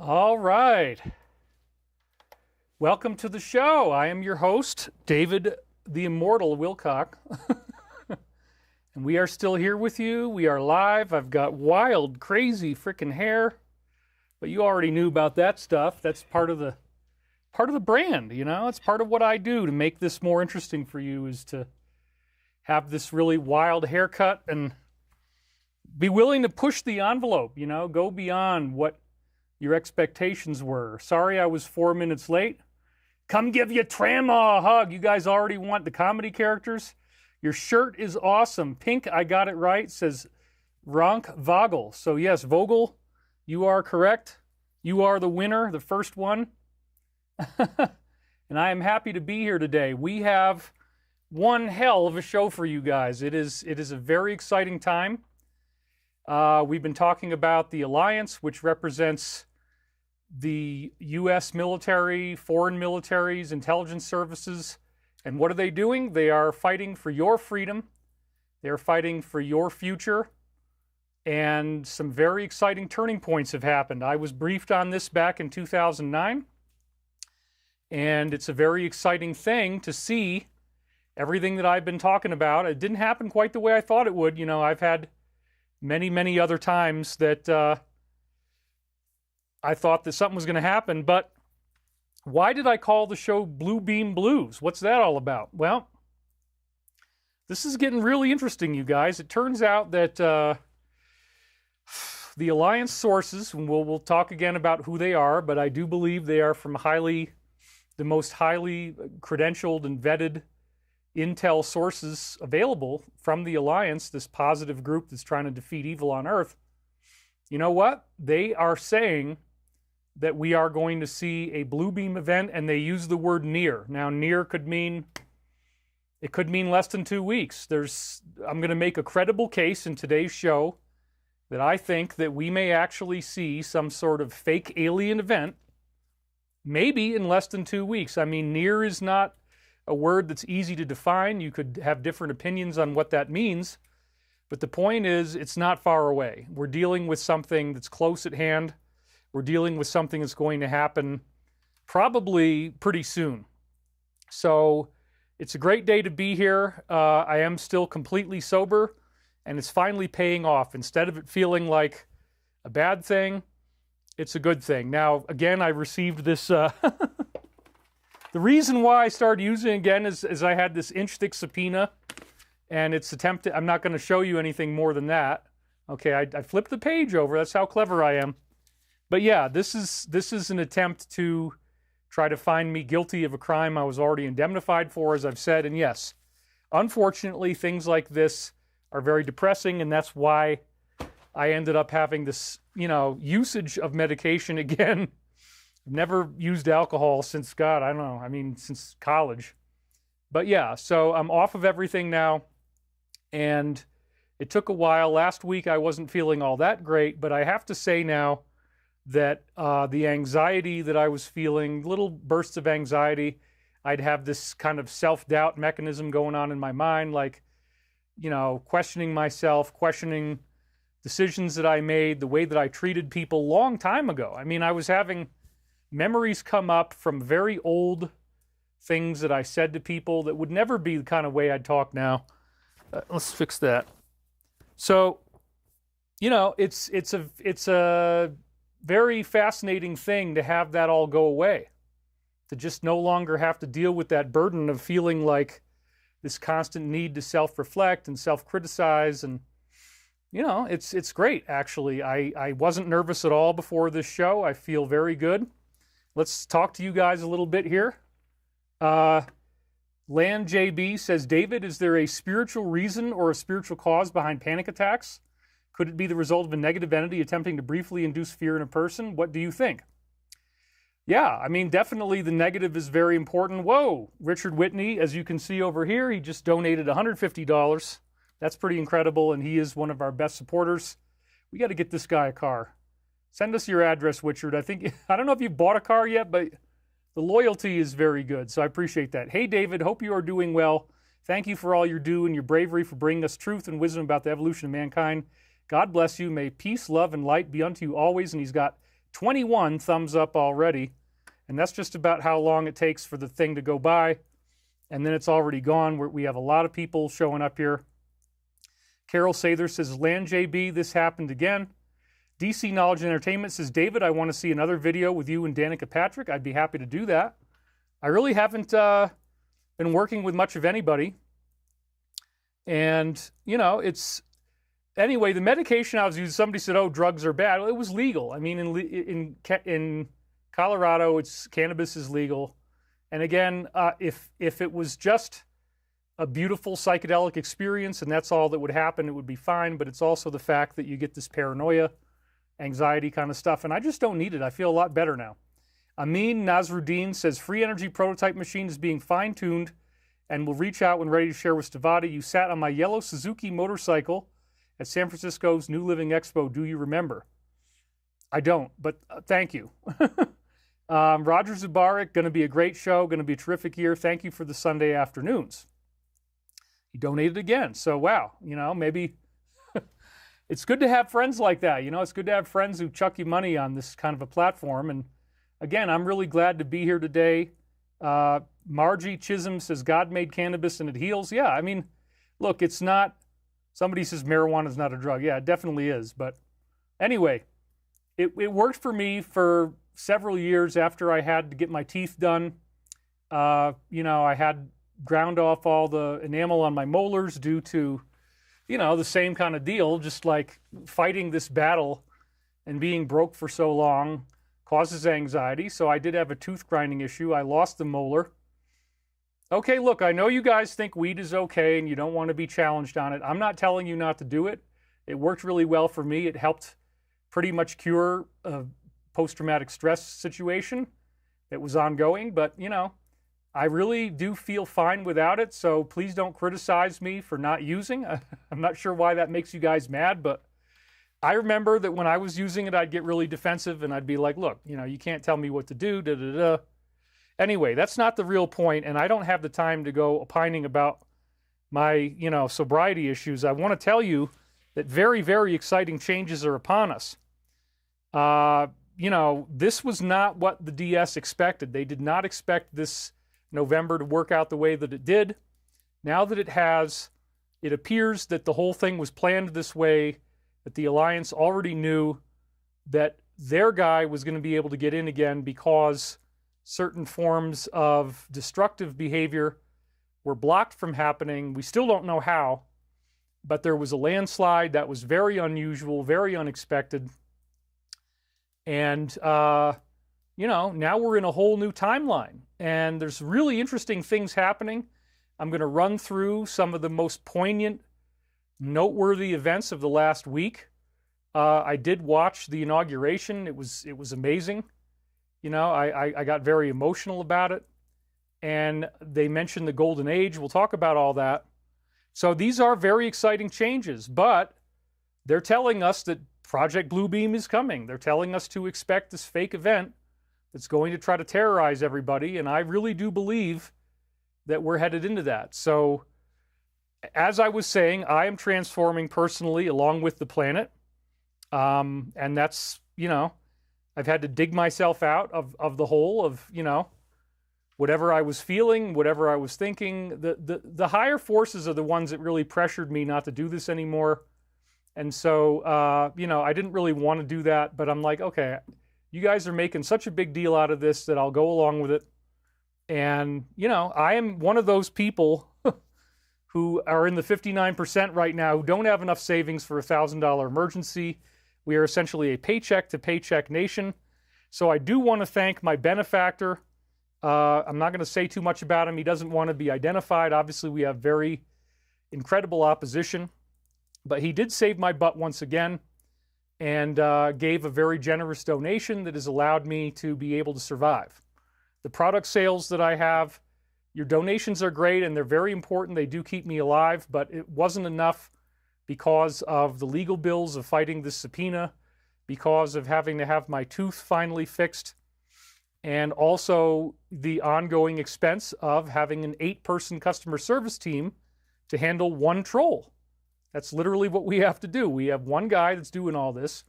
All right. Welcome to the show. I am your host, David the Immortal Wilcock. And we are still here with you. We are live. I've got wild, crazy freaking hair. But you already knew about that stuff. That's part of the brand, you know? It's part of what I do to make this more interesting for you, is to have this really wild haircut and be willing to push the envelope, you know, go beyond what your expectations were. Sorry I was 4 minutes late. Come give you Trama a hug. You guys already want the comedy characters. Your shirt is awesome. Pink, I got it right, says Ronk Vogel. So yes, Vogel, you are correct. You are the winner, the first one. And I am happy to be here today. We have one hell of a show for you guys. It is a very exciting time. We've been talking about the Alliance, which represents the U.S. military, foreign militaries, intelligence services. And what are they doing? They are fighting for your freedom. They're fighting for your future. And some very exciting turning points have happened. I was briefed on this back in 2009. And it's a very exciting thing to see everything that I've been talking about. It didn't happen quite the way I thought it would. You know, I've had many, many other times that I thought that something was going to happen. But why did I call the show Blue Beam Blues? What's that all about? Well, this is getting really interesting, you guys. It turns out that the Alliance sources, and we'll talk again about who they are, but I do believe they are from the most highly credentialed and vetted intel sources available from the Alliance, this positive group that's trying to defeat evil on Earth. You know what? They are saying that we are going to see a blue beam event, and they use the word near. Now, near could mean less than 2 weeks. I'm going to make a credible case in today's show that I think that we may actually see some sort of fake alien event, maybe in less than 2 weeks. I mean, near is not a word that's easy to define. You could have different opinions on what that means. But the point is, it's not far away. We're dealing with something that's close at hand. We're dealing with something that's going to happen probably pretty soon. So it's a great day to be here. I am still completely sober, and it's finally paying off. Instead of it feeling like a bad thing, it's a good thing. Now, again, I received this... The reason why I started using it again is I had this inch-thick subpoena, and it's attempted... I'm not going to show you anything more than that. Okay, I flipped the page over. That's how clever I am. But yeah, this is an attempt to try to find me guilty of a crime I was already indemnified for, as I've said. And yes, unfortunately, things like this are very depressing, and that's why I ended up having this, usage of medication again. I've never used alcohol since, God, I don't know, since college. But yeah, so I'm off of everything now, and it took a while. Last week I wasn't feeling all that great, but I have to say now that the anxiety that I was feeling, little bursts of anxiety, I'd have this kind of self-doubt mechanism going on in my mind, like, questioning myself, questioning decisions that I made, the way that I treated people long time ago. I was having memories come up from very old things that I said to people that would never be the kind of way I'd talk now. Let's fix that. So, it's a very fascinating thing to have that all go away, to just no longer have to deal with that burden of feeling like this constant need to self-reflect and self-criticize. And, it's great, actually. I wasn't nervous at all before this show. I feel very good. Let's talk to you guys a little bit here. Land JB says, David, is there a spiritual reason or a spiritual cause behind panic attacks? Could it be the result of a negative entity attempting to briefly induce fear in a person? What do you think? Yeah, definitely the negative is very important. Whoa, Richard Whitney, as you can see over here, he just donated $150. That's pretty incredible, and he is one of our best supporters. We got to get this guy a car. Send us your address, Richard. I don't know if you bought a car yet, but the loyalty is very good, so I appreciate that. Hey, David, hope you are doing well. Thank you for all you do and your bravery for bringing us truth and wisdom about the evolution of mankind. God bless you. May peace, love, and light be unto you always. And he's got 21 thumbs up already. And that's just about how long it takes for the thing to go by. And then it's already gone. We have a lot of people showing up here. Carol Sather says, Land JB, this happened again. DC Knowledge and Entertainment says, David, I want to see another video with you and Danica Patrick. I'd be happy to do that. I really haven't been working with much of anybody. And, you know, it's... Anyway, the medication I was using, somebody said, oh, drugs are bad. Well, it was legal. I mean, in Colorado, cannabis is legal. And again, if it was just a beautiful psychedelic experience and that's all that would happen, it would be fine. But it's also the fact that you get this paranoia, anxiety kind of stuff. And I just don't need it. I feel a lot better now. Amin Nasruddin says, free energy prototype machine is being fine-tuned and will reach out when ready to share with Stavatti. You sat on my yellow Suzuki motorcycle at San Francisco's New Living Expo. Do you remember? I don't, but thank you. Roger Zubarik, going to be a great show, going to be a terrific year. Thank you for the Sunday afternoons. He donated again. So, wow, you know, maybe it's good to have friends like that. You know, it's good to have friends who chuck you money on this kind of a platform. And again, I'm really glad to be here today. Margie Chisholm says, God made cannabis and it heals. Yeah, I mean, look, it's not, somebody says marijuana is not a drug. Yeah, it definitely is. But anyway, it worked for me for several years after I had to get my teeth done. You know, I had ground off all the enamel on my molars due to, you know, the same kind of deal, just like fighting this battle and being broke for so long causes anxiety. So I did have a tooth grinding issue. I lost the molar. Okay, look, I know you guys think weed is okay and you don't want to be challenged on it. I'm not telling you not to do it. It worked really well for me. It helped pretty much cure a post-traumatic stress situation that was ongoing. But, you know, I really do feel fine without it. So please don't criticize me for not using. I'm not sure why that makes you guys mad, but I remember that when I was using it, I'd get really defensive and I'd be like, look, you know, you can't tell me what to do, da-da-da. Anyway, that's not the real point, and I don't have the time to go opining about my, you know, sobriety issues. I want to tell you that very, very exciting changes are upon us. You know, this was not what the DS expected. They did not expect this November to work out the way that it did. Now that it has, it appears that the whole thing was planned this way, that the Alliance already knew that their guy was going to be able to get in again because certain forms of destructive behavior were blocked from happening. We still don't know how, but there was a landslide that was very unusual, very unexpected. And, you know, now we're in a whole new timeline. And there's really interesting things happening. I'm going to run through some of the most poignant, noteworthy events of the last week. I did watch the inauguration. It was amazing. You know, I got very emotional about it. And they mentioned the Golden Age. We'll talk about all that. So these are very exciting changes, but they're telling us that Project Bluebeam is coming. They're telling us to expect this fake event that's going to try to terrorize everybody. And I really do believe that we're headed into that. So as I was saying, I am transforming personally along with the planet. And that's, you know, I've had to dig myself out of the hole of, you know, whatever I was feeling, whatever I was thinking. The higher forces are the ones that really pressured me not to do this anymore. And so, you know, I didn't really want to do that, but I'm like, okay, you guys are making such a big deal out of this that I'll go along with it. And, you know, I am one of those people who are in the 59% right now who don't have enough savings for a $1,000 emergency. We are essentially a paycheck-to-paycheck nation. So I do want to thank my benefactor. I'm not going to say too much about him. He doesn't want to be identified. Obviously, we have very incredible opposition. But he did save my butt once again and gave a very generous donation that has allowed me to be able to survive. The product sales that I have, your donations are great and they're very important. They do keep me alive, but it wasn't enough because of the legal bills of fighting this subpoena, because of having to have my tooth finally fixed, and also the ongoing expense of having an 8-person customer service team to handle one troll. That's literally what we have to do. We have one guy that's doing all this,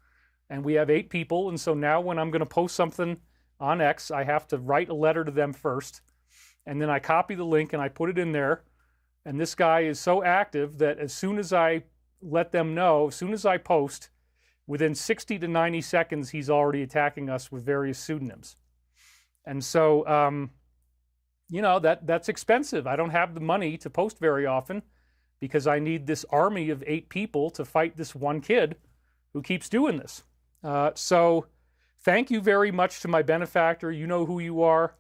And we have 8 people. And so now when I'm going to post something on X, I have to write a letter to them first. And then I copy the link and I put it in there. And this guy is so active that as soon as I let them know, as soon as I post, within 60 to 90 seconds, he's already attacking us with various pseudonyms. And so, you know, that's expensive. I don't have the money to post very often because I need this army of 8 people to fight this one kid who keeps doing this. So thank you very much to my benefactor. You know who you are.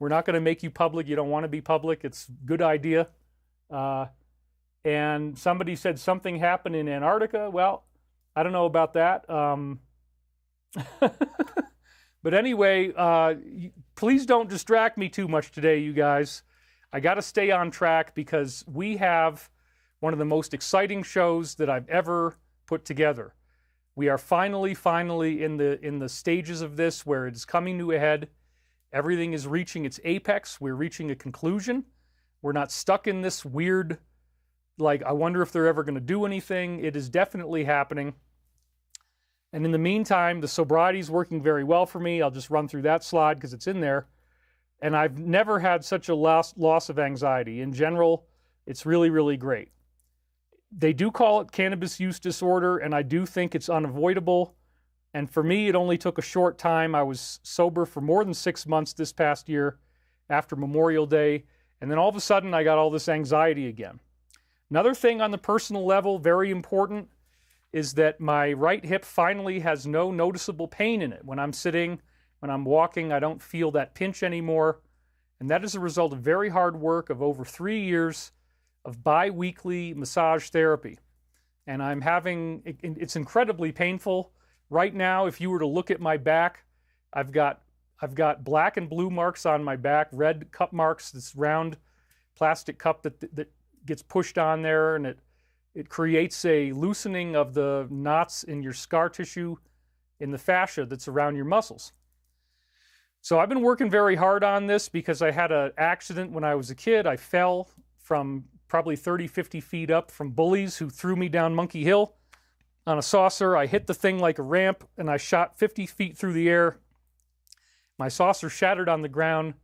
We're not going to make you public. You don't want to be public. It's a good idea. And somebody said something happened in Antarctica. Well, I don't know about that. But anyway, please don't distract me too much today, you guys. I got to stay on track because we have one of the most exciting shows that I've ever put together. We are finally in the stages of this where it's coming to a head. Everything is reaching its apex. We're reaching a conclusion. We're not stuck in this weird, like, I wonder if they're ever going to do anything. It is definitely happening. And in the meantime, the sobriety is working very well for me. I'll just run through that slide because it's in there. And I've never had such a loss of anxiety. In general, it's really, really great. They do call it cannabis use disorder, and I do think it's unavoidable. And for me, it only took a short time. I was sober for more than 6 months this past year after Memorial Day. And then all of a sudden, I got all this anxiety again. Another thing on the personal level, very important, is that my right hip finally has no noticeable pain in it. When I'm sitting, when I'm walking, I don't feel that pinch anymore. And that is a result of very hard work of over 3 years of bi-weekly massage therapy. And I'm having, it's incredibly painful. Right now, if you were to look at my back, I've got black and blue marks on my back, red cup marks, this round plastic cup that gets pushed on there, and it creates a loosening of the knots in your scar tissue in the fascia that's around your muscles. So I've been working very hard on this because I had an accident when I was a kid. I fell from probably 30, 50 feet up from bullies who threw me down Monkey Hill on a saucer. I hit the thing like a ramp, and I shot 50 feet through the air. My saucer shattered on the ground,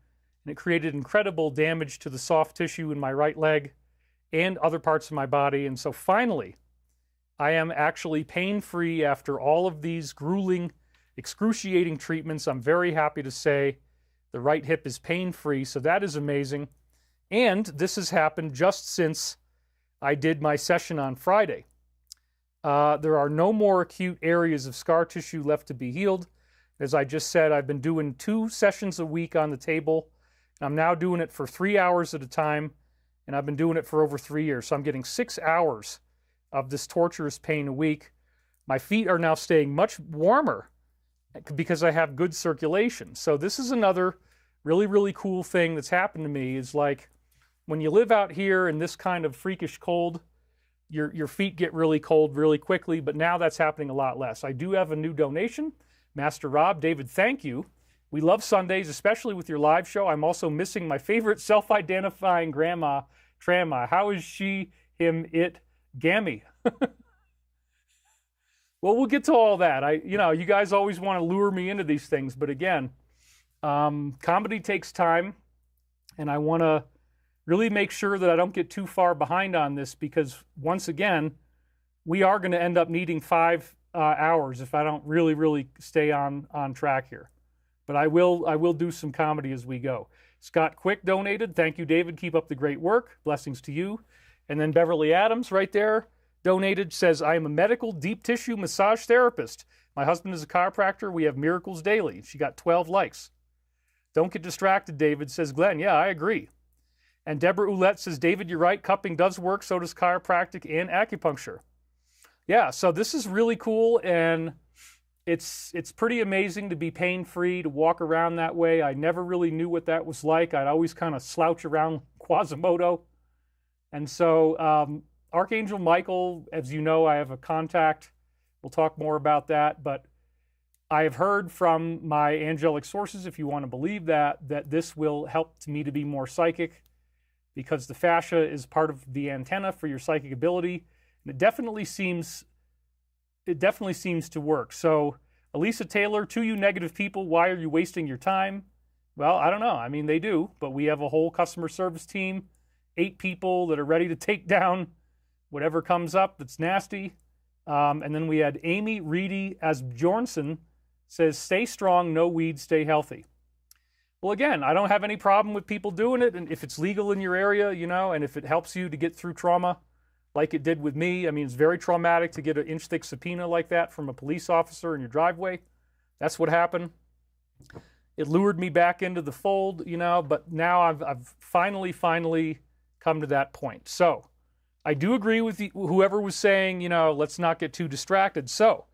and it created incredible damage to the soft tissue in my right leg and other parts of my body. And so finally, I am actually pain-free after all of these grueling, excruciating treatments. I'm very happy to say the right hip is pain-free, so that is amazing. And this has happened just since I did my session on Friday. There are no more acute areas of scar tissue left to be healed. As I just said, I've been doing 2 sessions a week on the table. I'm now doing it for 3 hours at a time, and I've been doing it for over 3 years. So I'm getting 6 hours of this torturous pain a week. My feet are now staying much warmer because I have good circulation. So this is another really, really cool thing that's happened to me, is like when you live out here in this kind of freakish cold, your feet get really cold really quickly, but now that's happening a lot less. I do have a new donation. Master Rob, David, thank you. We love Sundays, especially with your live show. I'm also missing my favorite self-identifying grandma, Tramma. How is she, him, it, Gammy? Well, we'll get to all that. You guys always want to lure me into these things, but again, comedy takes time, and I want to really make sure that I don't get too far behind on this, because once again, we are going to end up needing 5 hours if I don't really, really stay on track here. But I will do some comedy as we go. Scott Quick donated. Thank you, David. Keep up the great work. Blessings to you. And then Beverly Adams right there donated, says, I am a medical deep tissue massage therapist. My husband is a chiropractor. We have miracles daily. She got 12 likes. Don't get distracted, David, says Glenn. Yeah, I agree. And Deborah Oulette says, David, you're right. Cupping does work. So does chiropractic and acupuncture. Yeah, so this is really cool, and it's pretty amazing to be pain-free, to walk around that way. I never really knew what that was like. I'd always kind of slouch around Quasimodo. And so Archangel Michael, as you know, I have a contact. We'll talk more about that. But I have heard from my angelic sources, if you want to believe that this will help me to be more psychic, because the fascia is part of the antenna for your psychic ability. And it definitely seems to work. So Elisa Taylor, to you negative people, why are you wasting your time? Well, I don't know. I mean, they do, but we have a whole customer service team, 8 people that are ready to take down whatever comes up that's nasty. And then we had Amy Reedy as Bjornson says, stay strong, no weed, stay healthy. Well, again, I don't have any problem with people doing it. And if it's legal in your area, you know, and if it helps you to get through trauma like it did with me, I mean, it's very traumatic to get an inch-thick subpoena like that from a police officer in your driveway. That's what happened. It lured me back into the fold, you know, but now I've finally come to that point. So I do agree with whoever was saying, you know, let's not get too distracted. So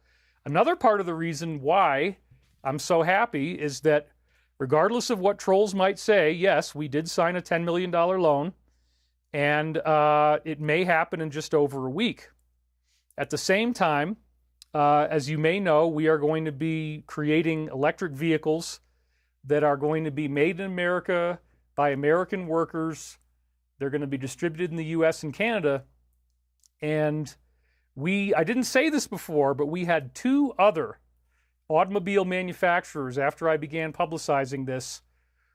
another part of the reason why I'm so happy is that regardless of what trolls might say, yes, we did sign a $10 million loan, and it may happen in just over a week. At the same time, as you may know, we are going to be creating electric vehicles that are going to be made in America by American workers. They're going to be distributed in the US and Canada. And I didn't say this before, but we had 2 other automobile manufacturers after I began publicizing this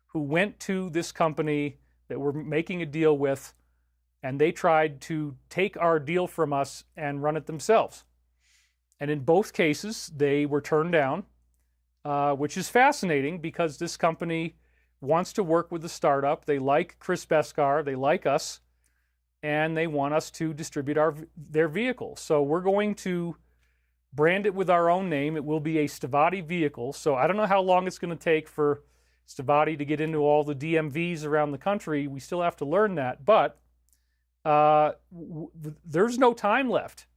who went to this company that we're making a deal with, and they tried to take our deal from us and run it themselves. And in both cases, they were turned down, which is fascinating because this company wants to work with the startup. They like Chris Beskar, they like us, and they want us to distribute their vehicle. So we're going to brand it with our own name. It will be a Stavatti vehicle. So I don't know how long it's going to take for Stavatti to get into all the DMVs around the country. We still have to learn that, but there's no time left.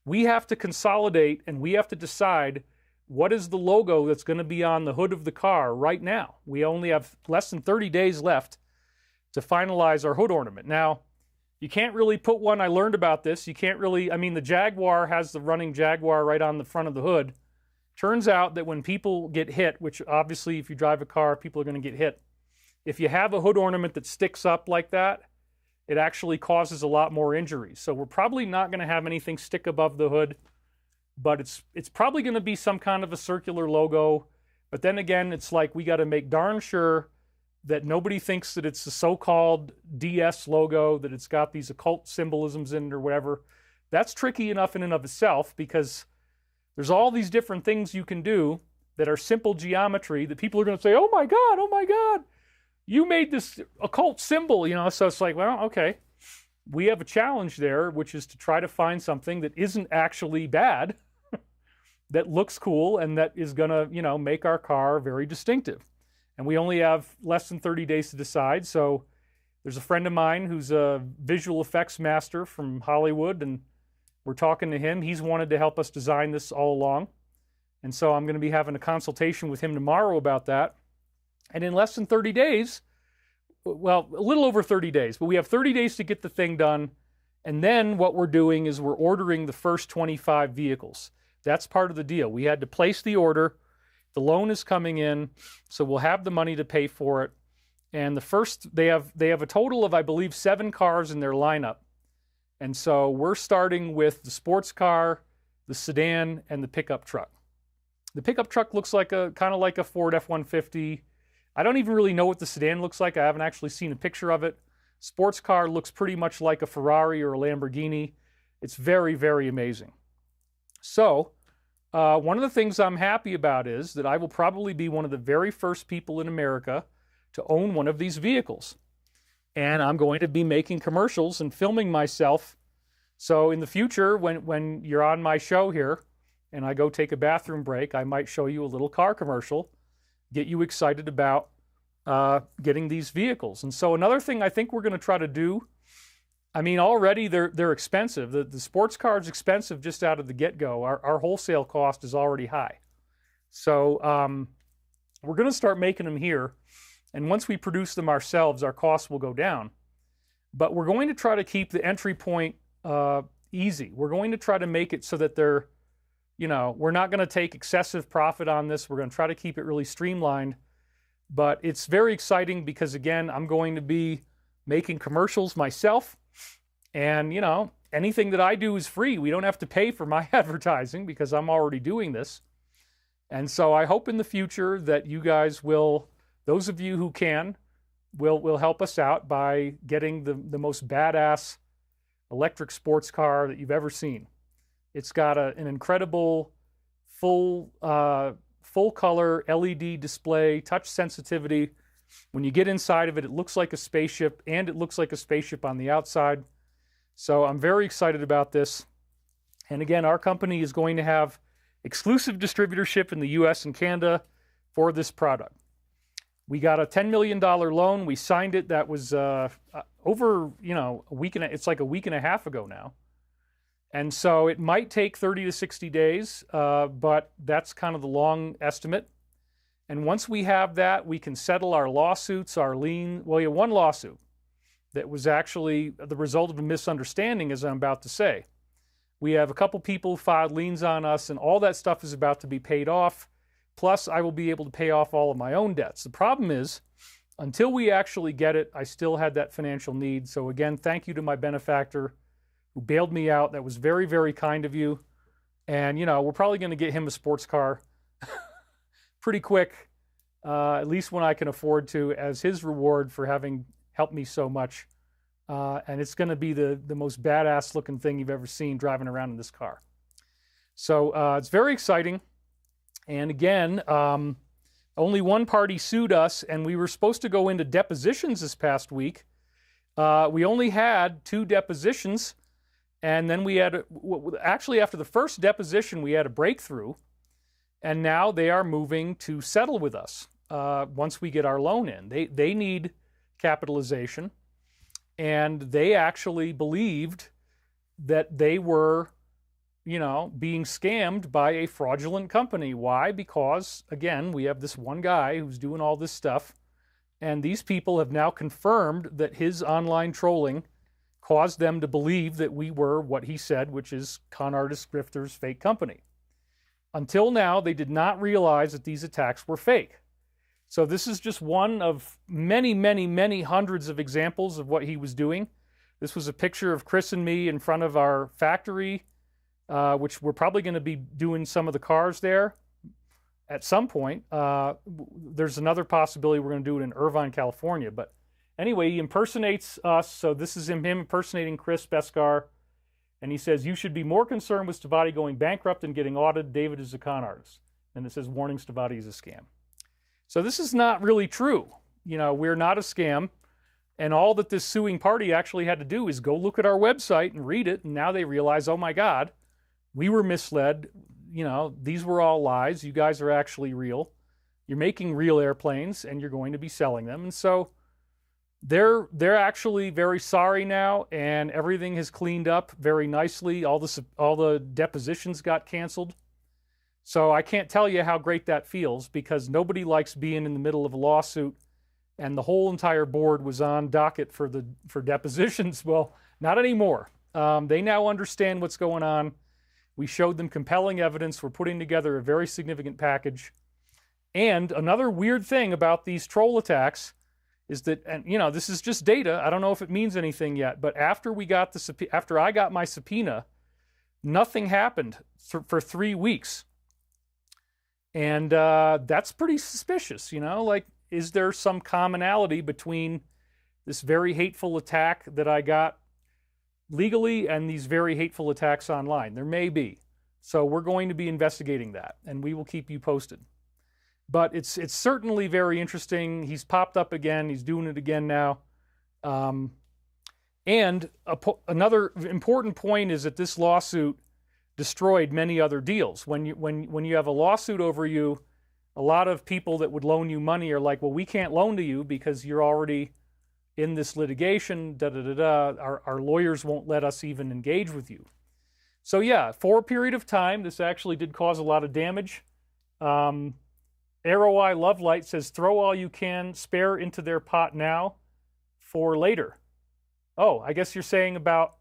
We have to consolidate and we have to decide what is the logo that's going to be on the hood of the car right now. We only have less than 30 days left to finalize our hood ornament. Now, you can't really put one, I learned about this, you can't really, I mean, the Jaguar has the running Jaguar right on the front of the hood. Turns out that when people get hit, which obviously if you drive a car, people are going to get hit. If you have a hood ornament that sticks up like that, it actually causes a lot more injuries. So we're probably not going to have anything stick above the hood, but it's probably going to be some kind of a circular logo. But then again, it's like we got to make darn sure that nobody thinks that it's the so-called DS logo, that it's got these occult symbolisms in it or whatever. That's tricky enough in and of itself because there's all these different things you can do that are simple geometry that people are going to say, oh my God, you made this occult symbol, you know? So it's like, well, okay, we have a challenge there, which is to try to find something that isn't actually bad, that looks cool, and that is going to, you know, make our car very distinctive. And we only have less than 30 days to decide. So there's a friend of mine who's a visual effects master from Hollywood, and we're talking to him. He's wanted to help us design this all along. And so I'm going to be having a consultation with him tomorrow about that. And in less than 30 days, well, a little over 30 days, but we have 30 days to get the thing done. And then what we're doing is we're ordering the first 25 vehicles. That's part of the deal. We had to place the order. The loan is coming in, so we'll have the money to pay for it. And the first, they have a total of, I believe, 7 cars in their lineup. And so we're starting with the sports car, the sedan, and the pickup truck. The pickup truck looks like kind of like a Ford F-150. I don't even really know what the sedan looks like. I haven't actually seen a picture of it. Sports car looks pretty much like a Ferrari or a Lamborghini. It's very, very amazing. So one of the things I'm happy about is that I will probably be one of the very first people in America to own one of these vehicles. And I'm going to be making commercials and filming myself. So in the future, when you're on my show here and I go take a bathroom break, I might show you a little car commercial, get you excited about getting these vehicles. And so another thing I think we're going to try to do, I mean, already they're expensive. The sports car is expensive just out of the get-go. Our wholesale cost is already high. So we're going to start making them here. And once we produce them ourselves, our costs will go down. But we're going to try to keep the entry point easy. We're going to try to make it so that they're, you know, we're not going to take excessive profit on this. We're going to try to keep it really streamlined. But it's very exciting because, again, I'm going to be making commercials myself. And, you know, anything that I do is free. We don't have to pay for my advertising because I'm already doing this. And so I hope in the future that you guys will, those of you who can, will help us out by getting the most badass electric sports car that you've ever seen. It's got an incredible full color LED display, touch sensitivity. When you get inside of it, it looks like a spaceship, and it looks like a spaceship on the outside. So I'm very excited about this. And again, our company is going to have exclusive distributorship in the US and Canada for this product. We got a $10 million loan. We signed it. That was over, a week it's like a week and a half ago now. And so it might take 30 to 60 days, but that's kind of the long estimate. And once we have that, we can settle our lawsuits, our lien. Well, you have one lawsuit that was actually the result of a misunderstanding, as I'm about to say. We have a couple people filed liens on us, and all that stuff is about to be paid off. Plus, I will be able to pay off all of my own debts. The problem is, until we actually get it, I still had that financial need. So again, thank you to my benefactor who bailed me out. That was very, very kind of you. And, we're probably going to get him a sports car pretty quick, at least when I can afford to, as his reward for having helped me so much. And it's going to be the most badass looking thing you've ever seen driving around in this car. So it's very exciting. And again, only one party sued us, and we were supposed to go into depositions this past week. We only had 2 depositions, and then we had, actually after the first deposition, we had a breakthrough, and now they are moving to settle with us once we get our loan in. They need capitalization, and they actually believed that they were being scammed by a fraudulent company. Why? Because, again, we have this one guy who's doing all this stuff, and these people have now confirmed that his online trolling caused them to believe that we were what he said, which is con artist, grifters, fake company. Until now, they did not realize that these attacks were fake. So this is just one of many, many, many hundreds of examples of what he was doing. This was a picture of Chris and me in front of our factory, which we're probably going to be doing some of the cars there at some point. There's another possibility we're going to do it in Irvine, California. But anyway, he impersonates us. So this is him impersonating Chris Beskar. And he says, "You should be more concerned with Stavatti going bankrupt and getting audited. David is a con artist." And it says, "Warning, Stavatti is a scam." So this is not really true. We're not a scam. And all that this suing party actually had to do is go look at our website and read it. And now they realize, oh my God, we were misled. These were all lies. You guys are actually real. You're making real airplanes, and you're going to be selling them. And so they're actually very sorry now, and everything has cleaned up very nicely. All the depositions got canceled. So I can't tell you how great that feels, because nobody likes being in the middle of a lawsuit, and the whole entire board was on docket for depositions. Well, not anymore. They now understand what's going on. We showed them compelling evidence. We're putting together a very significant package. And another weird thing about these troll attacks is that, and this is just data. I don't know if it means anything yet, but after I got my subpoena, nothing happened for 3 weeks. And that's pretty suspicious, is there some commonality between this very hateful attack that I got legally and these very hateful attacks online? There may be. So we're going to be investigating that, and we will keep you posted. But it's certainly very interesting. He's popped up again. He's doing it again now. And another important point is that this lawsuit destroyed many other deals. When you have a lawsuit over you, a lot of people that would loan you money are like, well, we can't loan to you because you're already in this litigation, Our lawyers won't let us even engage with you. So yeah, for a period of time, this actually did cause a lot of damage. Arrow Eye Love Light says, "Throw all you can spare into their pot now for later." Oh, I guess you're saying about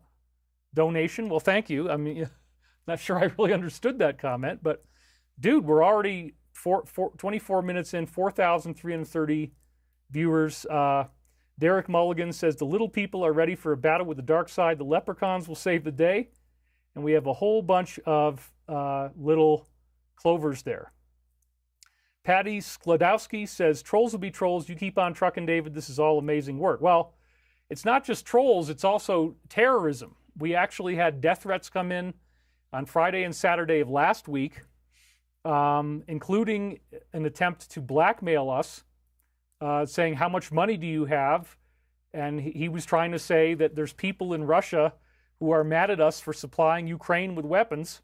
donation. Well, thank you. I mean, not sure I really understood that comment, but dude, we're already 24 minutes in, 4,330 viewers. Derek Mulligan says, "The little people are ready for a battle with the dark side. The leprechauns will save the day." And we have a whole bunch of little clovers there. Patty Sklodowski says, trolls will be trolls. You keep on trucking, David. This is all amazing work. Well, it's not just trolls. It's also terrorism. We actually had death threats come in on Friday and Saturday of last week, including an attempt to blackmail us, saying, how much money do you have? And he was trying to say that there's people in Russia who are mad at us for supplying Ukraine with weapons,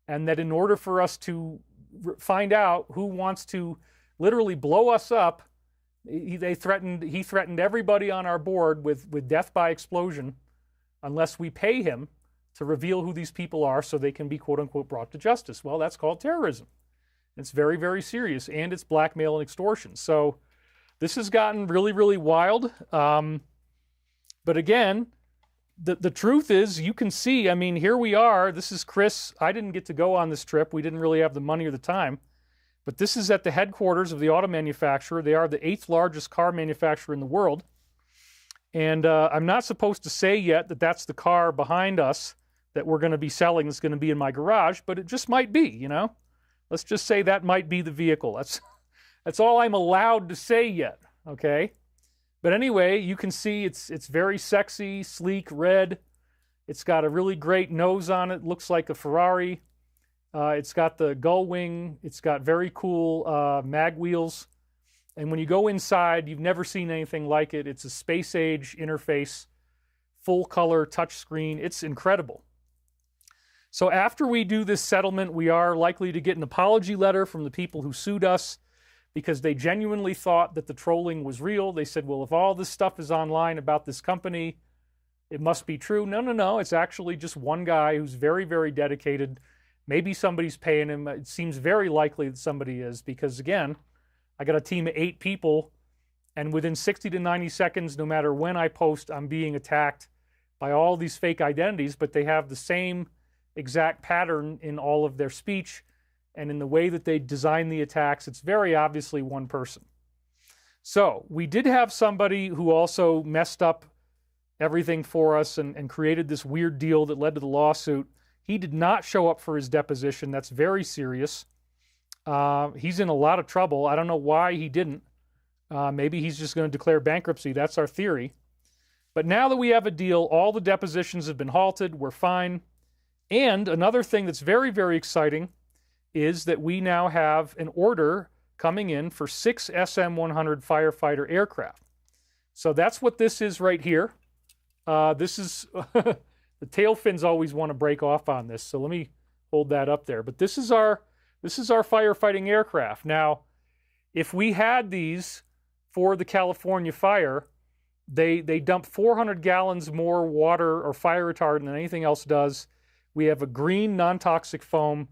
and that in order for us to find out who wants to literally blow us up, he threatened everybody on our board with death by explosion unless we pay him to reveal who these people are so they can be quote-unquote brought to justice. Well, that's called terrorism. It's very, very serious, and it's blackmail and extortion. So this has gotten really, really wild. But again, the truth is, you can see, I mean, here we are. This is Chris. I didn't get to go on this trip. We didn't really have the money or the time. But this is at the headquarters of the auto manufacturer. They are the 8th largest car manufacturer in the world. And I'm not supposed to say yet that that's the car behind us that we're going to be selling that's going to be in my garage, but it just might be, you know? Let's just say that might be the vehicle. That's all I'm allowed to say yet, okay? But anyway, you can see it's very sexy, sleek, red. It's got a really great nose on it. Looks like a Ferrari. It's got the gull wing. It's got very cool mag wheels. And when you go inside, you've never seen anything like it. It's a space-age interface, full-color touchscreen. It's incredible. So after we do this settlement, we are likely to get an apology letter from the people who sued us because they genuinely thought that the trolling was real. They said, well, if all this stuff is online about this company, it must be true. No, no, no. It's actually just one guy who's very, very dedicated. Maybe somebody's paying him. It seems very likely that somebody is because, again, I got a team of 8 people, and within 60 to 90 seconds, no matter when I post, I'm being attacked by all these fake identities, but they have the same exact pattern in all of their speech and in the way that they design the attacks. It's very obviously one person. So we did have somebody who also messed up everything for us and created this weird deal that led to the lawsuit. He did not show up for his deposition. That's very serious. He's in a lot of trouble. I don't know why he didn't. Maybe he's just going to declare bankruptcy. That's our theory. But now that we have a deal, all the depositions have been halted. We're fine. And another thing that's very, very exciting is that we now have an order coming in for 6 SM-100 firefighter aircraft. So that's what this is right here. This is, the tail fins always want to break off on this. So let me hold that up there. But this is our firefighting aircraft. Now, if we had these for the California fire, they dump 400 gallons more water or fire retardant than anything else does. We have a green non-toxic foam.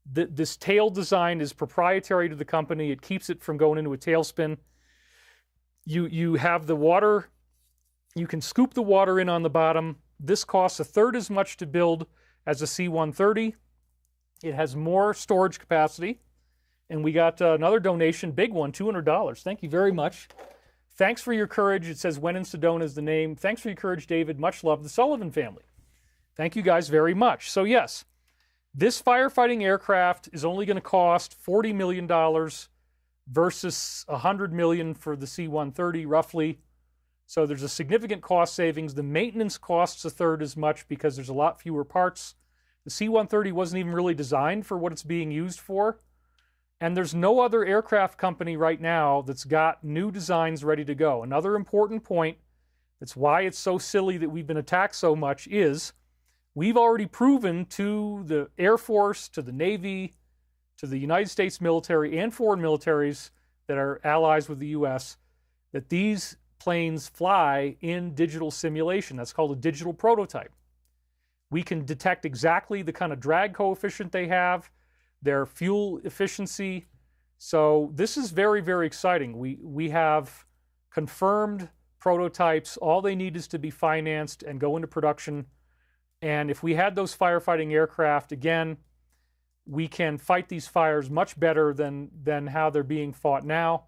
This tail design is proprietary to the company. It keeps it from going into a tailspin. You have the water. You can scoop the water in on the bottom. This costs 1/3 as much to build as a C-130. It has more storage capacity. And we got another donation, big one, $200. Thank you very much. Thanks for your courage. It says When in Sedona is the name. Thanks for your courage, David. Much love, the Sullivan family. Thank you guys very much. So yes, this firefighting aircraft is only going to cost $40 million versus $100 million for the C-130, roughly. So there's a significant cost savings. The maintenance costs 1/3 as much because there's a lot fewer parts. The C-130 wasn't even really designed for what it's being used for. And there's no other aircraft company right now that's got new designs ready to go. Another important point, that's why it's so silly that we've been attacked so much, is we've already proven to the Air Force, to the Navy, to the United States military and foreign militaries that are allies with the U.S., that these planes fly in digital simulation. That's called a digital prototype. We can detect exactly the kind of drag coefficient they have, their fuel efficiency. So this is very, very exciting. We have confirmed prototypes. All they need is to be financed and go into production. And if we had those firefighting aircraft, again, we can fight these fires much better than how they're being fought now.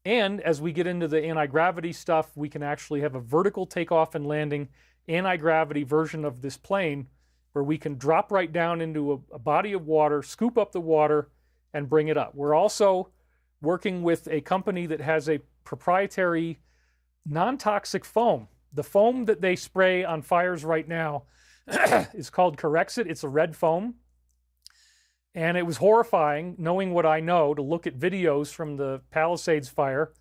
And as we get into the anti-gravity stuff, we can actually have a vertical takeoff and landing anti-gravity version of this plane where we can drop right down into a body of water, scoop up the water, and bring it up. We're also working with a company that has a proprietary non-toxic foam. The foam that they spray on fires right now is called Corexit. It's a red foam. And it was horrifying, knowing what I know, to look at videos from the Palisades fire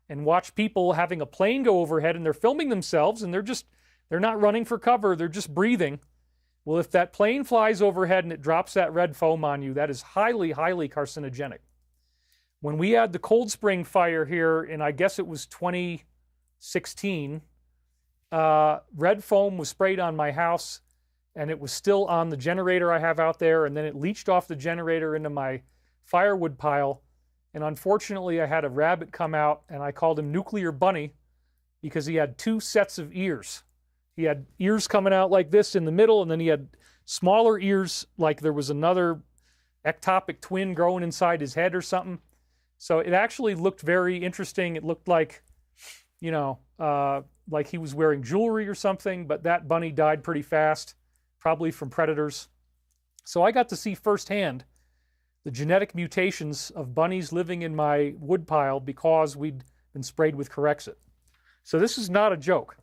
and watch people having a plane go overhead, and they're filming themselves, and they're not running for cover, they're just breathing. Well, if that plane flies overhead and it drops that red foam on you, that is highly, highly carcinogenic. When we had the Cold Spring fire here, and I guess it was 2016, red foam was sprayed on my house, and it was still on the generator I have out there, and then it leached off the generator into my firewood pile. And unfortunately, I had a rabbit come out, and I called him Nuclear Bunny because he had 2 sets of ears. He had ears coming out like this in the middle, and then he had smaller ears like there was another ectopic twin growing inside his head or something. So it actually looked very interesting. It looked like, you know, like he was wearing jewelry or something, but that bunny died pretty fast, probably from predators. So I got to see firsthand the genetic mutations of bunnies living in my woodpile because we'd been sprayed with Corexit. So this is not a joke.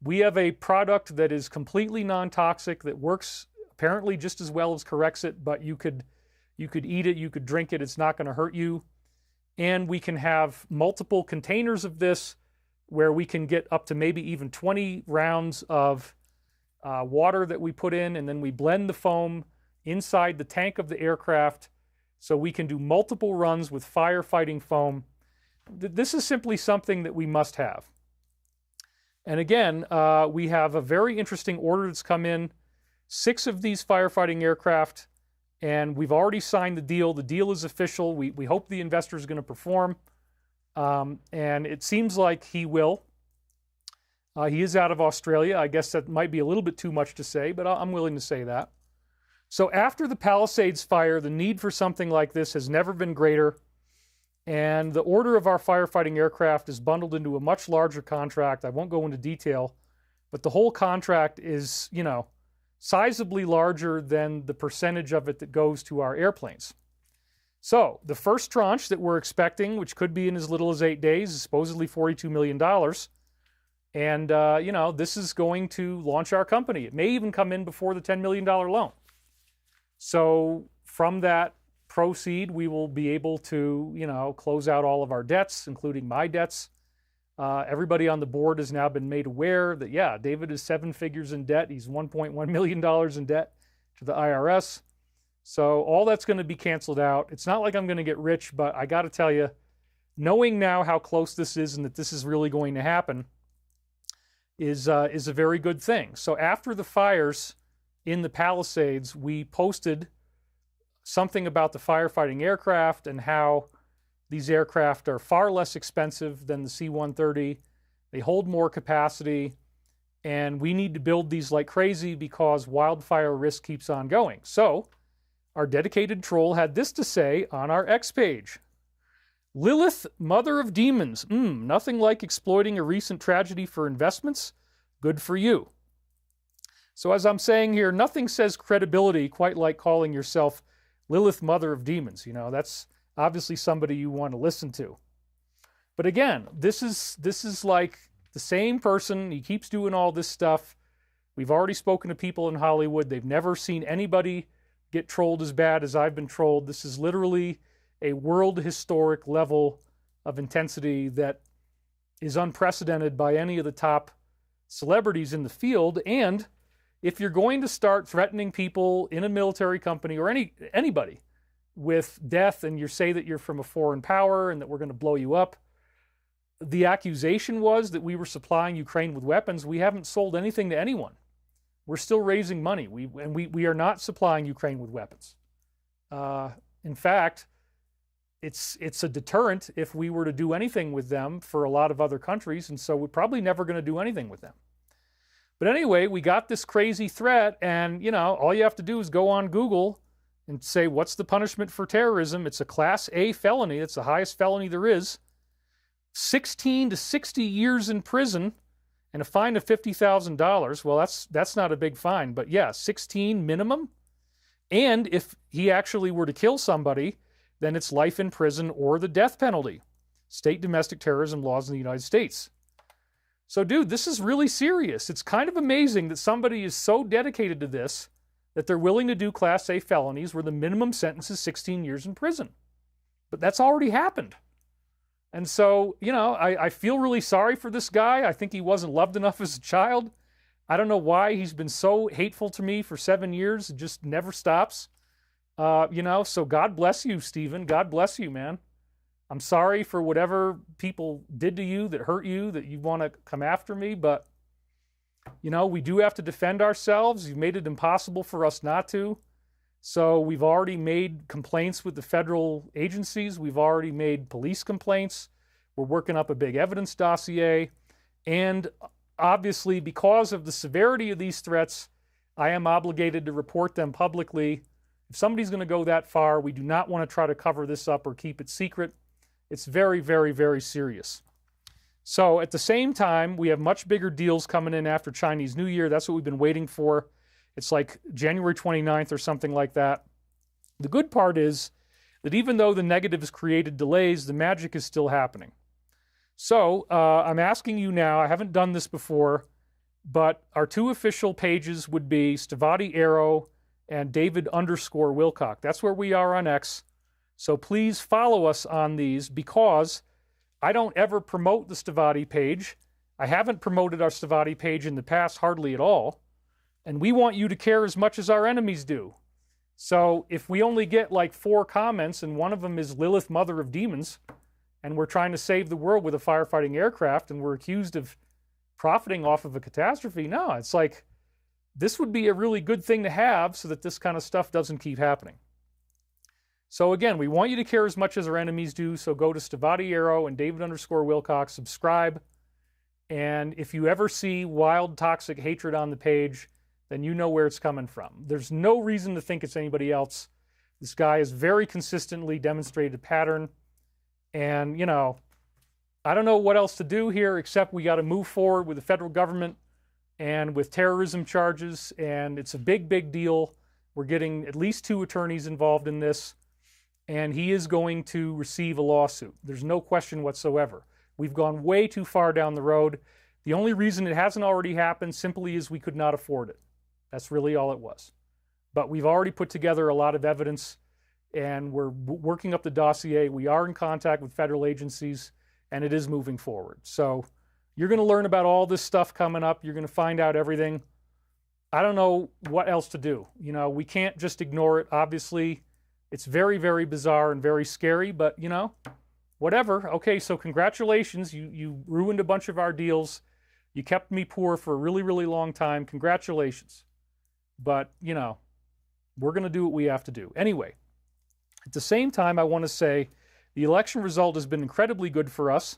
We have a product that is completely non-toxic, that works apparently just as well as Corexit, but you could eat it, you could drink it, it's not going to hurt you. And we can have multiple containers of this where we can get up to maybe even 20 rounds of water that we put in, and then we blend the foam inside the tank of the aircraft, so we can do multiple runs with firefighting foam. This is simply something that we must have. And again, we have a very interesting order that's come in, 6 of these firefighting aircraft, and we've already signed the deal. The deal is official. We hope the investor is going to perform, and it seems like he will. He is out of Australia. I guess that might be a little bit too much to say, but I'm willing to say that. So after the Palisades fire, the need for something like this has never been greater, and the order of our firefighting aircraft is bundled into a much larger contract. I won't go into detail, but the whole contract is, you know, sizably larger than the percentage of it that goes to our airplanes. So the first tranche that we're expecting, which could be in as little as 8 days, is supposedly $42 million. And, you know, this is going to launch our company. It may even come in before the $10 million loan. So from that proceed, we will be able to, you know, close out all of our debts, including my debts. Everybody on the board has now been made aware that, yeah, David is 7 figures in debt. He's $1.1 million in debt to the IRS. So all that's going to be canceled out. It's not like I'm going to get rich, but I got to tell you, knowing now how close this is and that this is really going to happen is a very good thing. So after the fires in the Palisades, we posted something about the firefighting aircraft and how these aircraft are far less expensive than the C-130. They hold more capacity, and we need to build these like crazy because wildfire risk keeps on going. So our dedicated troll had this to say on our X page. Lilith, mother of demons. Nothing like exploiting a recent tragedy for investments. Good for you. So as I'm saying here, nothing says credibility quite like calling yourself Lilith, mother of demons. You know, that's obviously somebody you want to listen to. But again, this is like the same person. He keeps doing all this stuff. We've already spoken to people in Hollywood. They've never seen anybody get trolled as bad as I've been trolled. This is literally a world historic level of intensity that is unprecedented by any of the top celebrities in the field. And if you're going to start threatening people in a military company or anybody with death, and you say that you're from a foreign power and that we're going to blow you up, the accusation was that we were supplying Ukraine with weapons. We haven't sold anything to anyone. We're still raising money. We are not supplying Ukraine with weapons. In fact, it's a deterrent if we were to do anything with them for a lot of other countries, and so we're probably never going to do anything with them. But anyway, we got this crazy threat, and, you know, all you have to do is go on Google and say, what's the punishment for terrorism? It's a Class A felony. It's the highest felony there is. 16 to 60 years in prison and a fine of $50,000. Well, that's not a big fine, but yeah, 16 minimum. And if he actually were to kill somebody, then it's life in prison or the death penalty. State domestic terrorism laws in the United States. So, dude, this is really serious. It's kind of amazing that somebody is so dedicated to this that they're willing to do Class A felonies where the minimum sentence is 16 years in prison. But that's already happened. And so, you know, I feel really sorry for this guy. I think he wasn't loved enough as a child. I don't know why he's been so hateful to me for 7 years. It just never stops. You know, so God bless you, Stephen. God bless you, man. I'm sorry for whatever people did to you that hurt you, that you want to come after me. But, you know, we do have to defend ourselves. You've made it impossible for us not to. So we've already made complaints with the federal agencies. We've already made police complaints. We're working up a big evidence dossier. And obviously, because of the severity of these threats, I am obligated to report them publicly. If somebody's going to go that far, we do not want to try to cover this up or keep it secret. It's very, very, very serious. So at the same time, we have much bigger deals coming in after Chinese New Year. That's what we've been waiting for. It's like January 29th or something like that. The good part is that even though the negatives created delays, the magic is still happening. So I'm asking you now, I haven't done this before, but our two official pages would be Stavatti Arrow and David _ Wilcock. That's where we are on X. So please follow us on these, because I don't ever promote the Stavatti page. I haven't promoted our Stavatti page in the past hardly at all. And we want you to care as much as our enemies do. So if we only get like 4 comments and one of them is Lilith, Mother of Demons, and we're trying to save the world with a firefighting aircraft and we're accused of profiting off of a catastrophe, no, it's like, this would be a really good thing to have so that this kind of stuff doesn't keep happening. So again, we want you to care as much as our enemies do, so go to Stavatti Arrow and David _ Wilcock, subscribe, and if you ever see wild, toxic hatred on the page, then you know where it's coming from. There's no reason to think it's anybody else. This guy has very consistently demonstrated a pattern, and, you know, I don't know what else to do here except we got to move forward with the federal government and with terrorism charges, and it's a big, big deal. We're getting at least 2 attorneys involved in this, and he is going to receive a lawsuit. There's no question whatsoever. We've gone way too far down the road. The only reason it hasn't already happened simply is we could not afford it. That's really all it was. But we've already put together a lot of evidence, and we're working up the dossier. We are in contact with federal agencies, and it is moving forward. So you're going to learn about all this stuff coming up. You're going to find out everything. I don't know what else to do. You know, we can't just ignore it. Obviously, it's very, very bizarre and very scary, but, you know, whatever. Okay, so congratulations. You ruined a bunch of our deals. You kept me poor for a really, really long time. Congratulations. But, you know, we're going to do what we have to do. Anyway, at the same time, I want to say the election result has been incredibly good for us,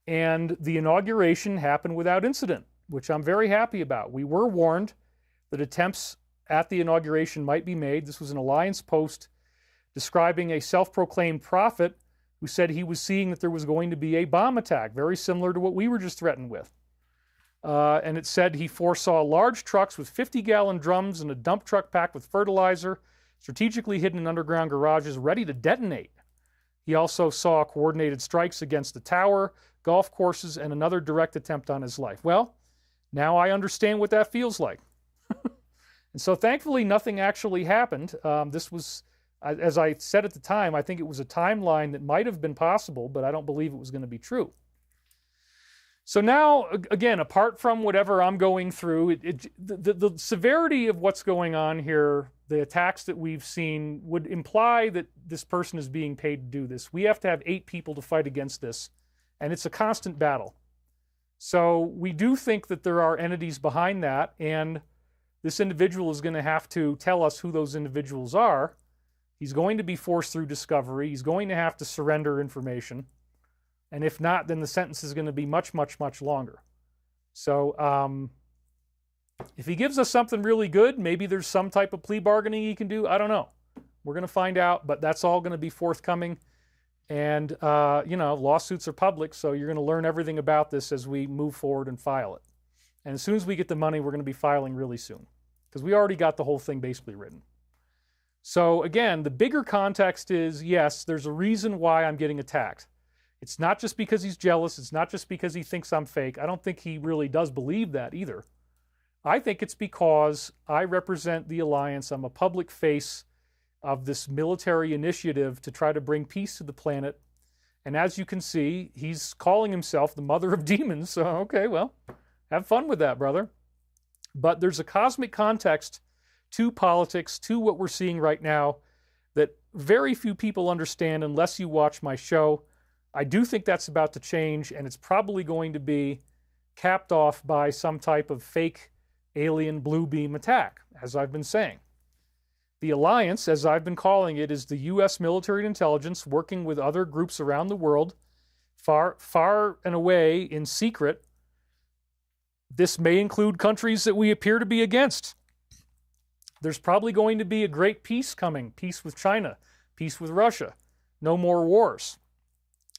and the inauguration happened without incident, which I'm very happy about. We were warned that attempts at the inauguration might be made. This was an Alliance post describing a self-proclaimed prophet who said he was seeing that there was going to be a bomb attack, very similar to what we were just threatened with. And it said he foresaw large trucks with 50-gallon drums and a dump truck packed with fertilizer, strategically hidden in underground garages, ready to detonate. He also saw coordinated strikes against the tower, golf courses, and another direct attempt on his life. Well, now I understand what that feels like. And so thankfully, nothing actually happened. This was, as I said at the time, I think it was a timeline that might have been possible, but I don't believe it was going to be true. So now, again, apart from whatever I'm going through, the severity of what's going on here, the attacks that we've seen, would imply that this person is being paid to do this. We have to have 8 people to fight against this, and it's a constant battle. So we do think that there are entities behind that, and this individual is going to have to tell us who those individuals are. He's going to be forced through discovery. He's going to have to surrender information. And if not, then the sentence is going to be much, much, much longer. So if he gives us something really good, maybe there's some type of plea bargaining he can do. I don't know. We're going to find out, but that's all going to be forthcoming. And, you know, lawsuits are public, so you're going to learn everything about this as we move forward and file it. And as soon as we get the money, we're going to be filing really soon, because we already got the whole thing basically written. So again, the bigger context is, yes, there's a reason why I'm getting attacked. It's not just because he's jealous. It's not just because he thinks I'm fake. I don't think he really does believe that either. I think it's because I represent the Alliance. I'm a public face of this military initiative to try to bring peace to the planet. And as you can see, he's calling himself the mother of demons. So, okay, well, have fun with that, brother. But there's a cosmic context to politics, to what we're seeing right now, that very few people understand unless you watch my show. I do think that's about to change, and it's probably going to be capped off by some type of fake alien blue beam attack, as I've been saying. The Alliance, as I've been calling it, is the U.S. military and intelligence working with other groups around the world, far and away in secret. This may include countries that we appear to be against. There's probably going to be a great peace coming. Peace with China, peace with Russia, no more wars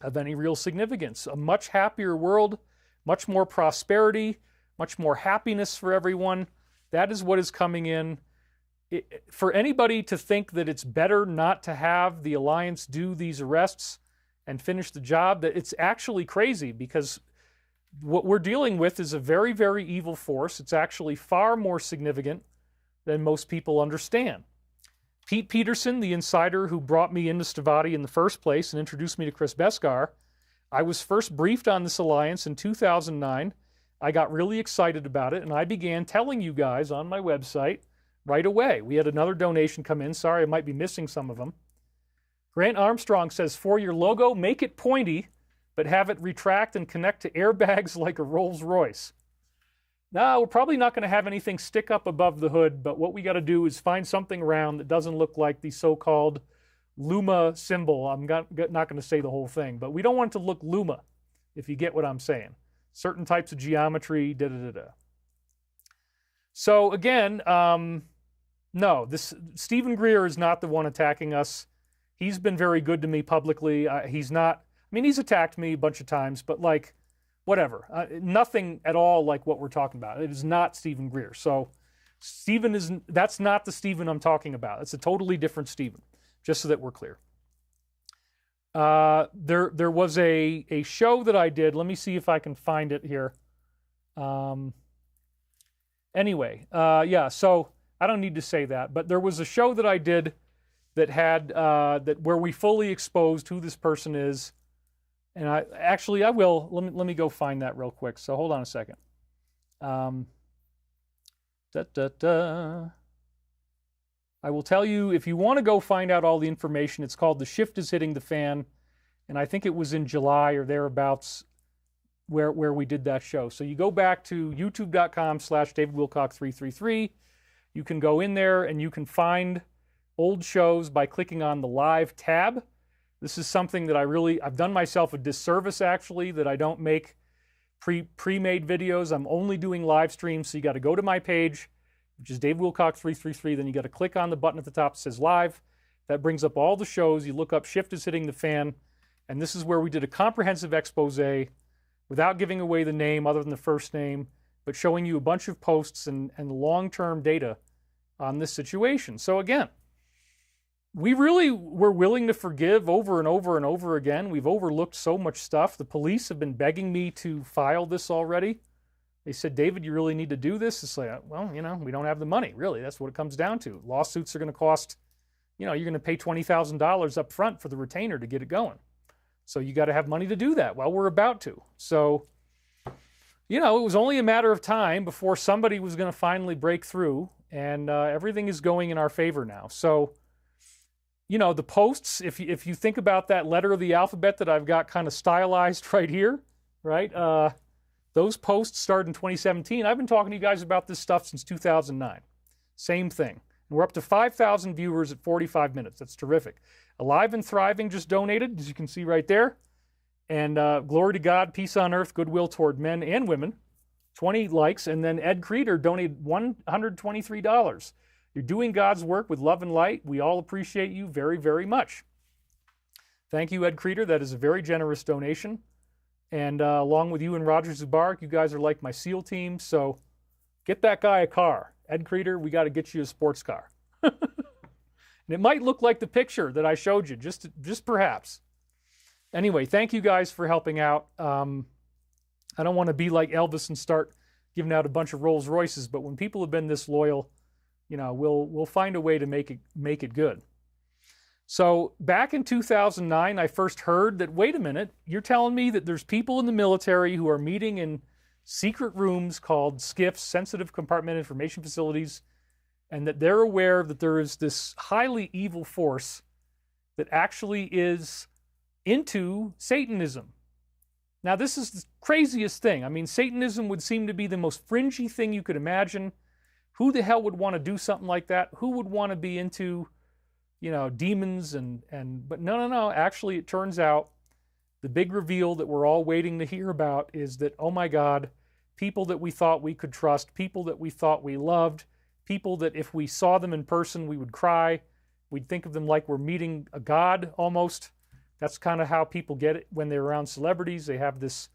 of any real significance. A much happier world, much more prosperity, much more happiness for everyone. That is what is coming in. For anybody to think that it's better not to have the Alliance do these arrests and finish the job, that it's actually crazy, because what we're dealing with is a very, very evil force. It's actually far more significant than most people understand. Pete Peterson, the insider who brought me into Stavatti in the first place and introduced me to Chris Beskar, I was first briefed on this alliance in 2009. I got really excited about it, and I began telling you guys on my website right away. We had another donation come in. Sorry, I might be missing some of them. Grant Armstrong says, for your logo, make it pointy, but have it retract and connect to airbags like a Rolls Royce. No, we're probably not going to have anything stick up above the hood, but what we got to do is find something round that doesn't look like the so-called Luma symbol. I'm not going to say the whole thing, but we don't want it to look Luma, if you get what I'm saying. Certain types of geometry, da-da-da-da. So again, no, Stephen Greer is not the one attacking us. He's been very good to me publicly. He's not, I mean, he's attacked me a bunch of times, but like, whatever. Nothing at all like what we're talking about. It is not Stephen Greer. So that's not the Stephen I'm talking about. It's a totally different Stephen, just so that we're clear. There was a show that I did. Let me see if I can find it here. Anyway, yeah, so I don't need to say that, but there was a show that I did that had where we fully exposed who this person is. And I will. Let me go find that real quick. So hold on a second. I will tell you, if you want to go find out all the information, it's called The Shift is Hitting the Fan. And I think it was in July or thereabouts where we did that show. So you go back to youtube.com/DavidWilcock333. You can go in there and you can find old shows by clicking on the live tab. This is something that I've done myself a disservice, actually, that I don't make pre-made videos. I'm only doing live streams, so you got to go to my page, which is DavidWilcock333. Then you got to click on the button at the top that says live. That brings up all the shows. You look up Shift is Hitting the Fan, and this is where we did a comprehensive expose without giving away the name other than the first name, but showing you a bunch of posts and long-term data on this situation. So again, we really were willing to forgive over and over and over again. We've overlooked so much stuff. The police have been begging me to file this already. They said, David, you really need to do this. It's like, well, we don't have the money, really. That's what it comes down to. Lawsuits are going to cost, you're going to pay $20,000 up front for the retainer to get it going. So you got to have money to do that. Well, we're about to. So, it was only a matter of time before somebody was going to finally break through, and everything is going in our favor now. So, the posts, if you think about that letter of the alphabet that I've got kind of stylized right here, right? Those posts started in 2017. I've been talking to you guys about this stuff since 2009. Same thing. And we're up to 5,000 viewers at 45 minutes. That's terrific. Alive and Thriving just donated, as you can see right there. And glory to God, peace on earth, goodwill toward men and women. 20 likes. And then Ed Creeder donated $123. You're doing God's work with love and light. We all appreciate you very, very much. Thank you, Ed Creeder. That is a very generous donation. And along with you and Roger Zubarek, you guys are like my SEAL team. So get that guy a car. Ed Creeder, we got to get you a sports car. And it might look like the picture that I showed you, just perhaps. Anyway, thank you guys for helping out. I don't want to be like Elvis and start giving out a bunch of Rolls Royces, but when people have been this loyal, you know, we'll find a way to make it good. So back in 2009, I first heard that, wait a minute, you're telling me that there's people in the military who are meeting in secret rooms called SCIFs, Sensitive Compartment Information Facilities, and that they're aware that there is this highly evil force that actually is into Satanism. Now, this is the craziest thing. I mean, Satanism would seem to be the most fringy thing you could imagine. Who the hell would want to do something like that? Who would want to be into, you know, demons but no. Actually, it turns out the big reveal that we're all waiting to hear about is that, oh my God, people that we thought we could trust, people that we thought we loved, people that if we saw them in person, we would cry. We'd think of them like we're meeting a god almost. That's kind of how people get it when they're around celebrities. They have this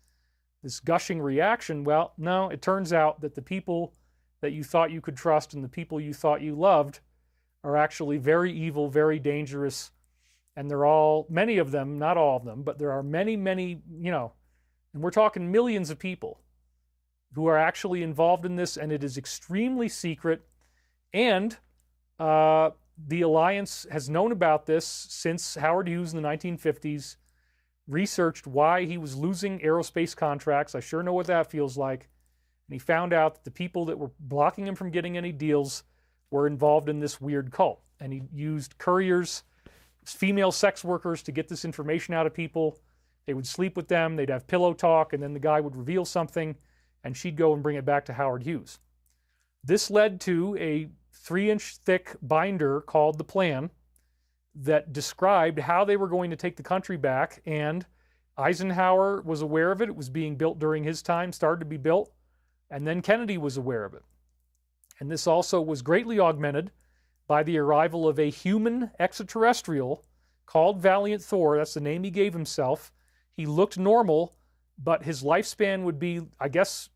gushing reaction. Well, no, it turns out that the people that you thought you could trust and the people you thought you loved are actually very evil, very dangerous. And they're all, many of them, not all of them, but there are many, you know, and we're talking millions of people who are actually involved in this, and it is extremely secret. And the Alliance has known about this since Howard Hughes in the 1950s researched why he was losing aerospace contracts. I sure know what that feels like. And he found out that the people that were blocking him from getting any deals were involved in this weird cult. And he used couriers, female sex workers, to get this information out of people. They would sleep with them, they'd have pillow talk, and then the guy would reveal something, and she'd go and bring it back to Howard Hughes. This led to a 3-inch thick binder called The Plan that described how they were going to take the country back, and Eisenhower was aware of it. It was being built during his time, started to be built, and then Kennedy was aware of it. And this also was greatly augmented by the arrival of a human extraterrestrial called Valiant Thor. That's the name he gave himself. He looked normal, but his lifespan would be, I guess,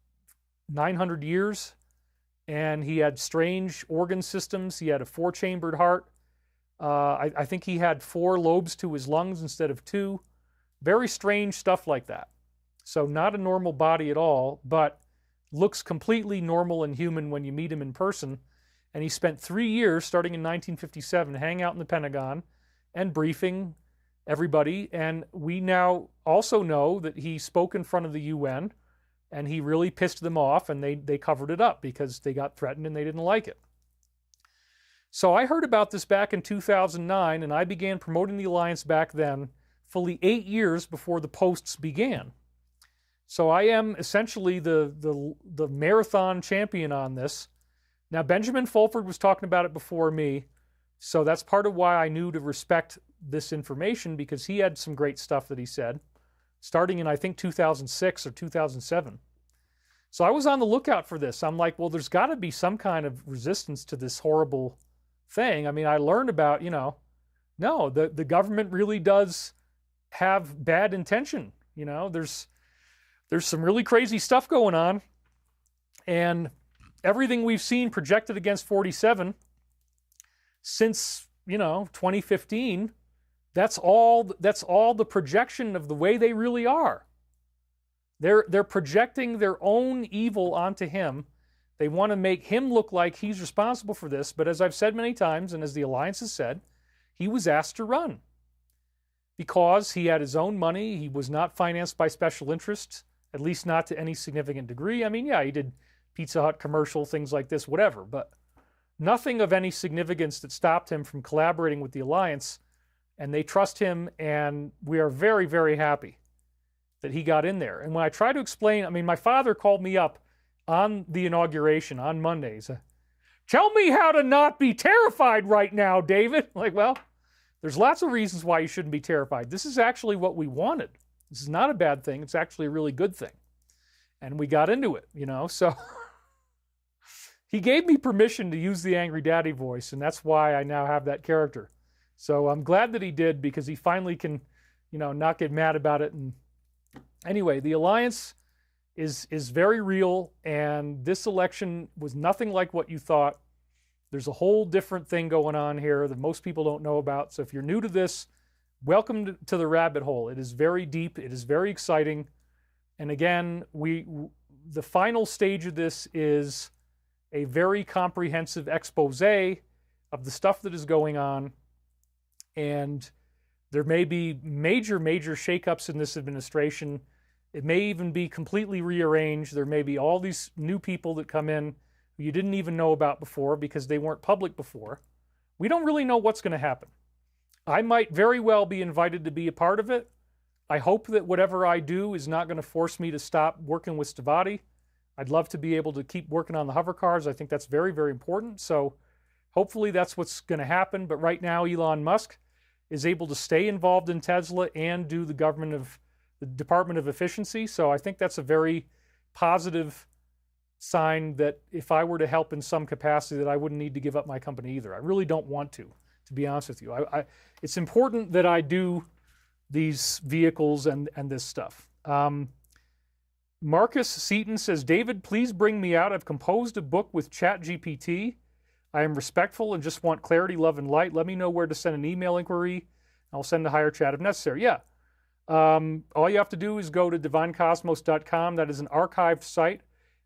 900 years. And he had strange organ systems. He had a 4-chambered heart. I think he had 4 lobes to his lungs instead of 2. Very strange stuff like that. So not a normal body at all, but looks completely normal and human when you meet him in person. And he spent 3 years, starting in 1957, hanging out in the Pentagon and briefing everybody. And we now also know that he spoke in front of the UN, and he really pissed them off, and they covered it up because they got threatened and they didn't like it. So I heard about this back in 2009, and I began promoting the Alliance back then, fully 8 years before the posts began. So I am essentially the marathon champion on this. Now, Benjamin Fulford was talking about it before me, so that's part of why I knew to respect this information, because he had some great stuff that he said, starting in, I think, 2006 or 2007. So I was on the lookout for this. I'm like, well, there's got to be some kind of resistance to this horrible thing. I mean, I learned about, you know, no, the government really does have bad intention. You know, there's some really crazy stuff going on. And everything we've seen projected against 47 since, you know, 2015, that's all the projection of the way they really are. They're projecting their own evil onto him. They want to make him look like he's responsible for this. But as I've said many times, and as the Alliance has said, he was asked to run because he had his own money. He was not financed by special interests, at least not to any significant degree. I mean, yeah, he did Pizza Hut commercial, things like this, whatever, but nothing of any significance that stopped him from collaborating with the Alliance. And they trust him, and we are very, very happy that he got in there. And when I try to explain, I mean, my father called me up on the inauguration on Mondays. Tell me how to not be terrified right now, David. Like, well, there's lots of reasons why you shouldn't be terrified. This is actually what we wanted. This is not a bad thing. It's actually a really good thing. And we got into it, you know, so he gave me permission to use the Angry Daddy voice, and that's why I now have that character. So I'm glad that he did, because he finally can, you know, not get mad about it. And anyway, the Alliance is very real, and this election was nothing like what you thought. There's a whole different thing going on here that most people don't know about. So if you're new to this, welcome to the rabbit hole. It is very deep. It is very exciting. And again, the final stage of this is a very comprehensive expose of the stuff that is going on. And there may be major, major shakeups in this administration. It may even be completely rearranged. There may be all these new people that come in who you didn't even know about before because they weren't public before. We don't really know what's going to happen. I might very well be invited to be a part of it. I hope that whatever I do is not going to force me to stop working with Stavatti. I'd love to be able to keep working on the hover cars. I think that's very, very important. So hopefully that's what's going to happen. But right now, Elon Musk is able to stay involved in Tesla and do the Department of Efficiency. So I think that's a very positive sign that if I were to help in some capacity, that I wouldn't need to give up my company either. I really don't want to be honest with you. It's important that I do these vehicles and this stuff. Marcus Seaton says, David, please bring me out. I've composed a book with ChatGPT. I am respectful and just want clarity, love, and light. Let me know where to send an email inquiry. I'll send a higher chat if necessary. Yeah. All you have to do is go to divinecosmos.com. That is an archived site.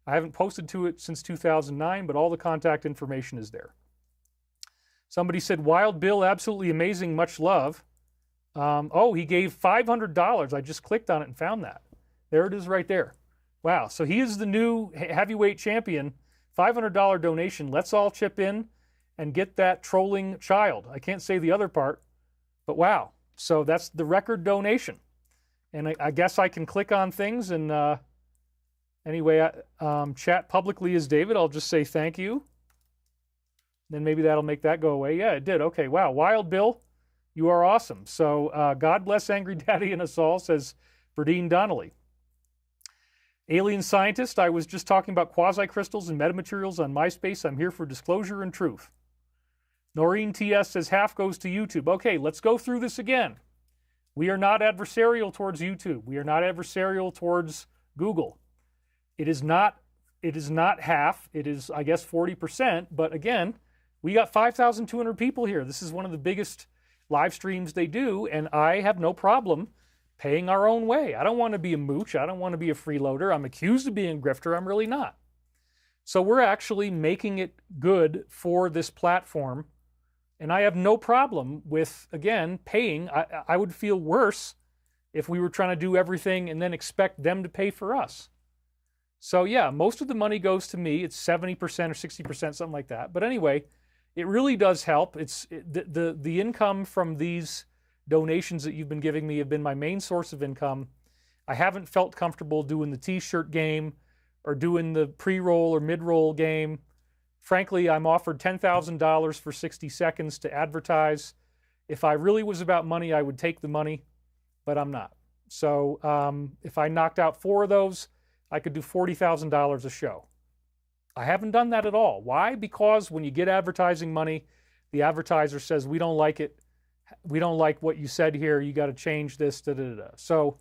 I haven't posted to it since 2009, but all the contact information is there. Somebody said, Wild Bill, absolutely amazing, much love. Oh, he gave $500. I just clicked on it and found that. There it is right there. Wow, so he is the new heavyweight champion. $500 donation. Let's all chip in and get that trolling child. I can't say the other part, but wow. So that's the record donation. And I guess I can click on things and anyway, chat publicly as David. I'll just say thank you. Then maybe that'll make that go away. Yeah, it did. Okay, wow. Wild Bill, you are awesome. So God bless Angry Daddy and us all, says Berdine Donnelly. Alien Scientist, I was just talking about quasi-crystals and metamaterials on MySpace. I'm here for disclosure and truth. Noreen TS says half goes to YouTube. Okay, let's go through this again. We are not adversarial towards YouTube. We are not adversarial towards Google. It is not half. It is, I guess, 40%. But again, we got 5,200 people here. This is one of the biggest live streams they do, and I have no problem paying our own way. I don't want to be a mooch. I don't want to be a freeloader. I'm accused of being a grifter. I'm really not. So we're actually making it good for this platform, and I have no problem with, again, paying. I would feel worse if we were trying to do everything and then expect them to pay for us. So yeah, most of the money goes to me. It's 70% or 60%, something like that. But anyway, it really does help. The income from these donations that you've been giving me have been my main source of income. I haven't felt comfortable doing the t-shirt game or doing the pre-roll or mid-roll game. Frankly, I'm offered $10,000 for 60 seconds to advertise. If I really was about money, I would take the money, but I'm not. So if I knocked out 4 of those, I could do $40,000 a show. I haven't done that at all. Why? Because when you get advertising money, the advertiser says, we don't like it. We don't like what you said here. You got to change this. Da, da, da, da. So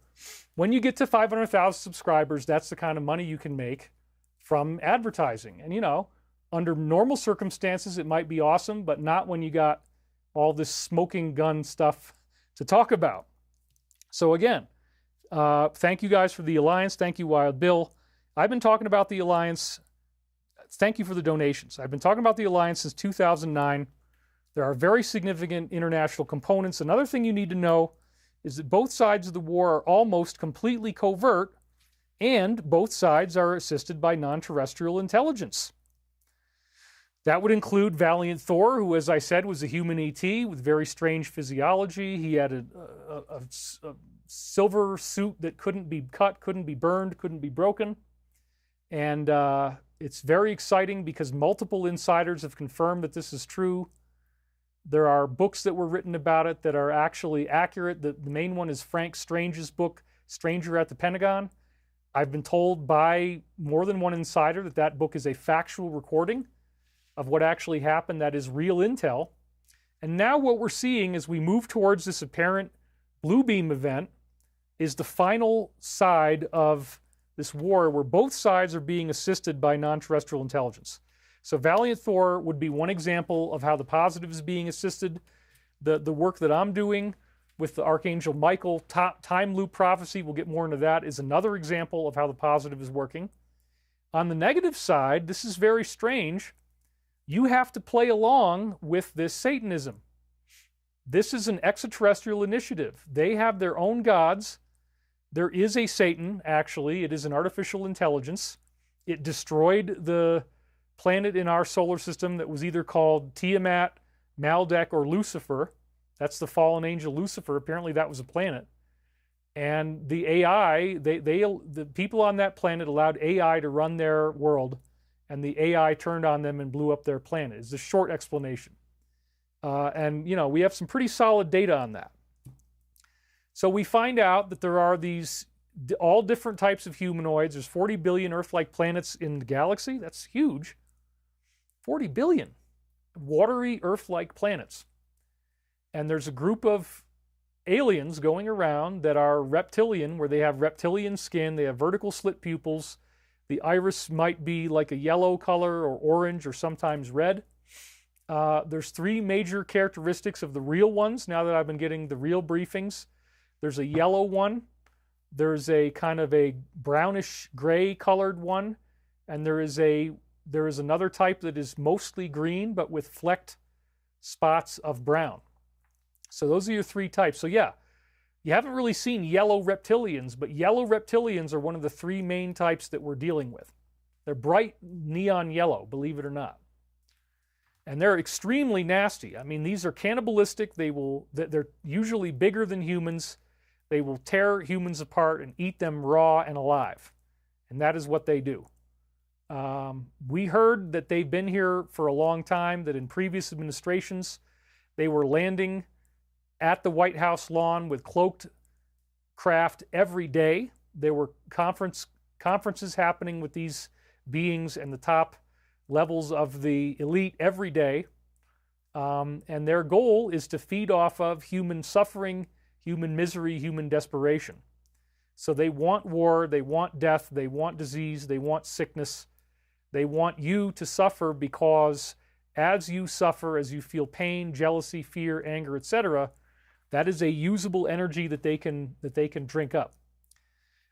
when you get to 500,000 subscribers, that's the kind of money you can make from advertising. And, you know, under normal circumstances, it might be awesome, but not when you got all this smoking gun stuff to talk about. So again, thank you guys for the Alliance. Thank you, Wild Bill. I've been talking about the Alliance. Thank you for the donations. I've been talking about the Alliance since 2009. There are very significant international components. Another thing you need to know is that both sides of the war are almost completely covert, and both sides are assisted by non-terrestrial intelligence. That would include Valiant Thor, who, as I said, was a human ET with very strange physiology. He had a silver suit that couldn't be cut, couldn't be burned, couldn't be broken. And it's very exciting because multiple insiders have confirmed that this is true. There are books that were written about it that are actually accurate. The main one is Frank Strange's book, Stranger at the Pentagon. I've been told by more than one insider that that book is a factual recording of what actually happened. That is real intel. And now what we're seeing as we move towards this apparent blue beam event is the final side of this war where both sides are being assisted by non-terrestrial intelligence. So Valiant Thor would be one example of how the positive is being assisted. The work that I'm doing with the Archangel Michael time loop prophecy, we'll get more into that, is another example of how the positive is working. On the negative side, this is very strange. You have to play along with this Satanism. This is an extraterrestrial initiative. They have their own gods. There is a Satan, actually. It is an artificial intelligence. It destroyed the planet in our solar system that was either called Tiamat, Maldek, or Lucifer. That's the fallen angel Lucifer. Apparently that was a planet. And the AI, the people on that planet allowed AI to run their world, and the AI turned on them and blew up their planet. It's a short explanation. And, you know, we have some pretty solid data on that. So we find out that there are these all different types of humanoids. There's 40 billion Earth-like planets in the galaxy. That's huge. 40 billion watery Earth-like planets. And there's a group of aliens going around that are reptilian, where they have reptilian skin, they have vertical slit pupils, the iris might be like a yellow color or orange or sometimes red. There's three major characteristics of the real ones now that I've been getting the real briefings. There's a yellow one, there's a kind of a brownish gray colored one, and there is another type that is mostly green but with flecked spots of brown. So those are your three types. So yeah, you haven't really seen yellow reptilians, but yellow reptilians are one of the three main types that we're dealing with. They're bright neon yellow, believe it or not. And they're extremely nasty. I mean, these are cannibalistic. They're usually bigger than humans. They will tear humans apart and eat them raw and alive. And that is what they do. We heard that they've been here for a long time, that in previous administrations, they were landing at the White House lawn with cloaked craft every day. There were conferences happening with these beings and the top levels of the elite every day. And their goal is to feed off of human suffering, human misery, human desperation. So they want war, they want death, they want disease, they want sickness. They want you to suffer, because as you suffer, as you feel pain, jealousy, fear, anger, etc., that is a usable energy that they can drink up.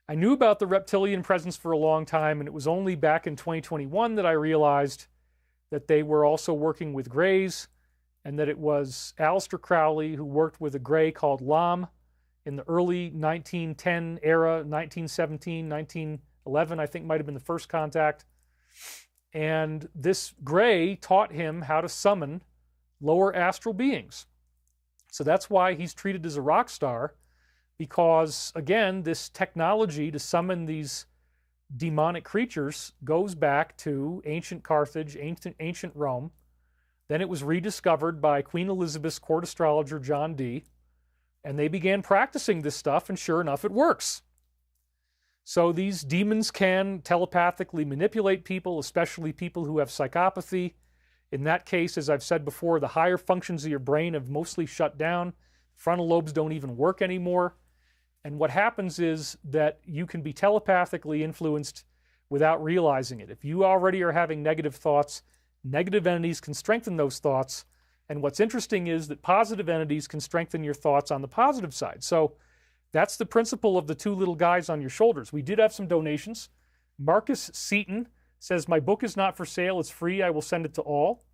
I knew about the reptilian presence for a long time, and it was only back in 2021 that I realized that they were also working with Greys, and that it was Aleister Crowley who worked with a Grey called Lam in the early 1910 era, 1917, 1911, I think might have been the first contact. And this Grey taught him how to summon lower astral beings. So that's why he's treated as a rock star, because, again, this technology to summon these demonic creatures goes back to ancient Carthage, ancient Rome. Then it was rediscovered by Queen Elizabeth's court astrologer, John Dee, and they began practicing this stuff, and sure enough, it works. So these demons can telepathically manipulate people, especially people who have psychopathy. In that case, as I've said before, the higher functions of your brain have mostly shut down. Frontal lobes don't even work anymore. And what happens is that you can be telepathically influenced without realizing it. If you already are having negative thoughts, negative entities can strengthen those thoughts. And what's interesting is that positive entities can strengthen your thoughts on the positive side. So that's the principle of the two little guys on your shoulders. We did have some donations. Marcus Seaton says, my book is not for sale. It's free. I will send it to all.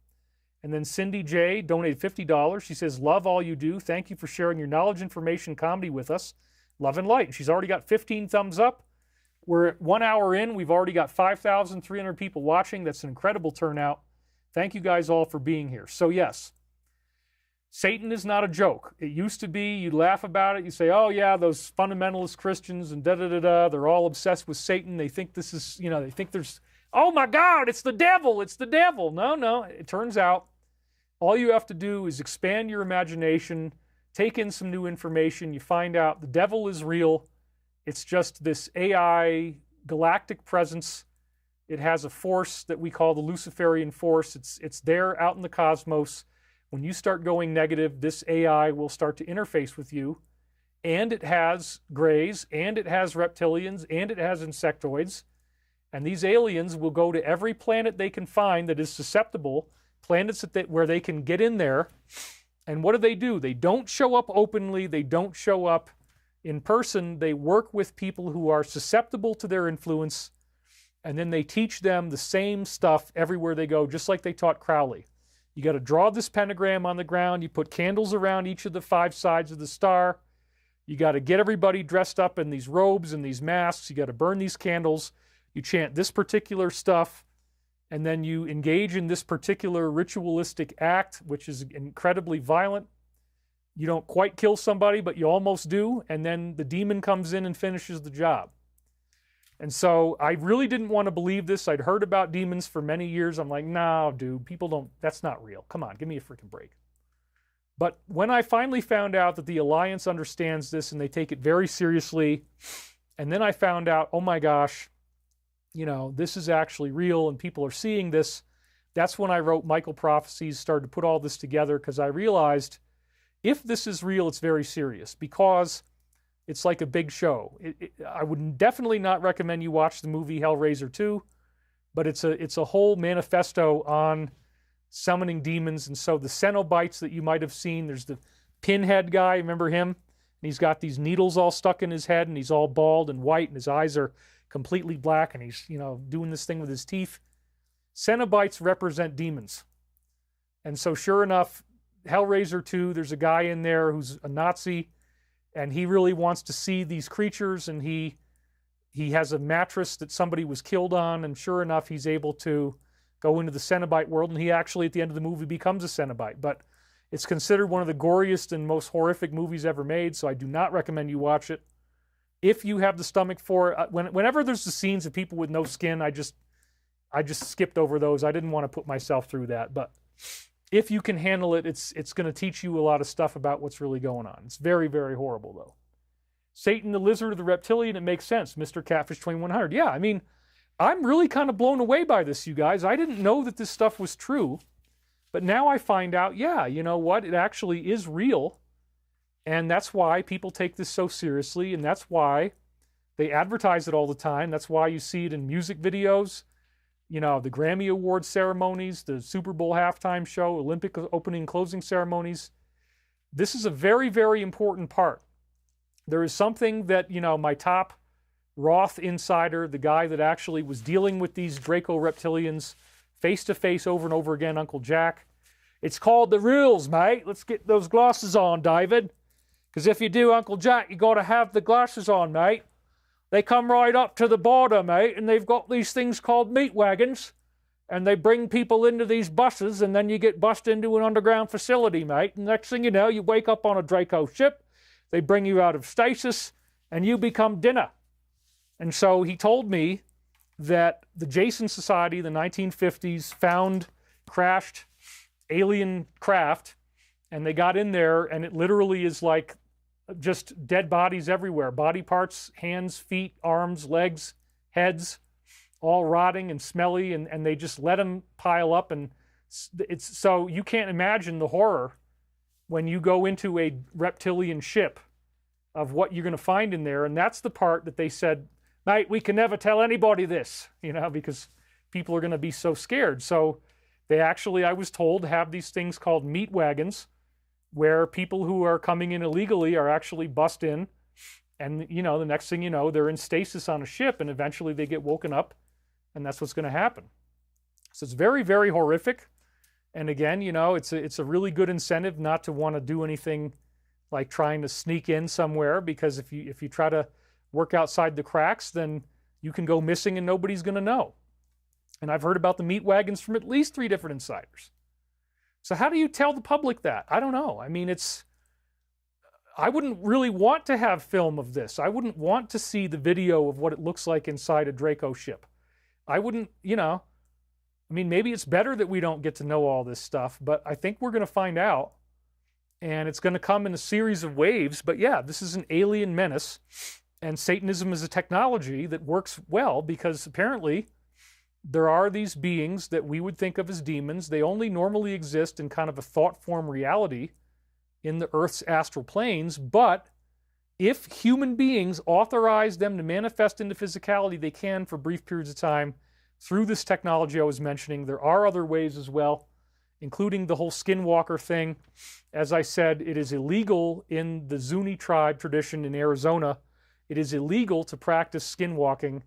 And then Cindy J donated $50. She says, love all you do. Thank you for sharing your knowledge, information, comedy with us. Love and light. She's already got 15 thumbs up. We're at 1 hour in. We've already got 5,300 people watching. That's an incredible turnout. Thank you guys all for being here. So yes, Satan is not a joke. It used to be, you'd laugh about it. You say, oh yeah, those fundamentalist Christians and da-da-da-da, they're all obsessed with Satan. They think this is, you know, they think there's, oh my God, it's the devil, it's the devil. No, it turns out all you have to do is expand your imagination, take in some new information. You find out the devil is real. It's just this AI galactic presence. It has a force that we call the Luciferian force. It's there out in the cosmos. When you start going negative, this AI will start to interface with you. And it has Greys, and it has reptilians, and it has insectoids. And these aliens will go to every planet they can find that is susceptible, planets where they can get in there. And what do? They don't show up openly. They don't show up in person. They work with people who are susceptible to their influence, and then they teach them the same stuff everywhere they go, just like they taught Crowley. You got to draw this pentagram on the ground. You put candles around each of the 5 sides of the star. You got to get everybody dressed up in these robes and these masks. You got to burn these candles. You chant this particular stuff, and then you engage in this particular ritualistic act, which is incredibly violent. You don't quite kill somebody, but you almost do, and then the demon comes in and finishes the job. And so I really didn't want to believe this. I'd heard about demons for many years. I'm like, no, dude, people don't, that's not real. Come on, give me a freaking break. But when I finally found out that the Alliance understands this and they take it very seriously, and then I found out, oh my gosh, you know, this is actually real and people are seeing this, that's when I wrote Michael Prophecies, started to put all this together, because I realized if this is real, it's very serious, because it's like a big show. I would definitely not recommend you watch the movie Hellraiser 2, but it's a whole manifesto on summoning demons. And so the Cenobites that you might have seen, there's the pinhead guy, remember him? And he's got these needles all stuck in his head, and he's all bald and white, and his eyes are completely black, and he's, you know, doing this thing with his teeth. Cenobites represent demons. And so sure enough, Hellraiser 2, there's a guy in there who's a Nazi, and he really wants to see these creatures, and he has a mattress that somebody was killed on, and sure enough, he's able to go into the Cenobite world, and he actually, at the end of the movie, becomes a Cenobite. But it's considered one of the goriest and most horrific movies ever made, so I do not recommend you watch it. If you have the stomach for it, whenever there's the scenes of people with no skin, I just skipped over those. I didn't want to put myself through that. But if you can handle it, it's going to teach you a lot of stuff about what's really going on. It's very, very horrible, though. Satan, the lizard, or the reptilian, it makes sense. Mr. Catfish 2100. Yeah, I mean, I'm really kind of blown away by this, you guys. I didn't know that this stuff was true. But now I find out, yeah, you know what? It actually is real. And that's why people take this so seriously, and that's why they advertise it all the time. That's why you see it in music videos, you know, the Grammy Award ceremonies, the Super Bowl halftime show, Olympic opening and closing ceremonies. This is a very, very important part. There is something that, you know, my top Roth insider, the guy that actually was dealing with these Draco reptilians face-to-face over and over again, Uncle Jack. It's called the rules, mate. Let's get those glasses on, David. Because if you do, Uncle Jack, you got to have the glasses on, mate. They come right up to the border, mate, and they've got these things called meat wagons, and they bring people into these buses, and then you get bussed into an underground facility, mate. And next thing you know, you wake up on a Draco ship, they bring you out of stasis, and you become dinner. And so he told me that the Jason Society, the 1950s, found crashed alien craft, and they got in there, and it literally is like just dead bodies everywhere. Body parts, hands, feet, arms, legs, heads, all rotting and smelly, and they just let them pile up. And it's so you can't imagine the horror when you go into a reptilian ship of what you're going to find in there. And that's the part that they said, mate, we can never tell anybody this, you know, because people are going to be so scared. So they actually, I was told, have these things called meat wagons, where people who are coming in illegally are actually bussed in, and, you know, the next thing you know, they're in stasis on a ship, and eventually they get woken up, and that's what's going to happen. So it's very, very horrific. And again, you know, it's a really good incentive not to want to do anything like trying to sneak in somewhere, because if you try to work outside the cracks, then you can go missing and nobody's going to know. And I've heard about the meat wagons from at least 3 different insiders. So how do you tell the public that? I don't know. I mean, I wouldn't really want to have film of this. I wouldn't want to see the video of what it looks like inside a Draco ship. I wouldn't, you know, I mean, maybe it's better that we don't get to know all this stuff, but I think we're going to find out, and it's going to come in a series of waves. But yeah, this is an alien menace, and Satanism is a technology that works well, because apparently there are these beings that we would think of as demons. They only normally exist in kind of a thought form reality in the Earth's astral planes, but if human beings authorize them to manifest into physicality, they can for brief periods of time through this technology I was mentioning. There are other ways as well, including the whole skinwalker thing. As I said, it is illegal in the Zuni tribe tradition in Arizona. It is illegal to practice skinwalking.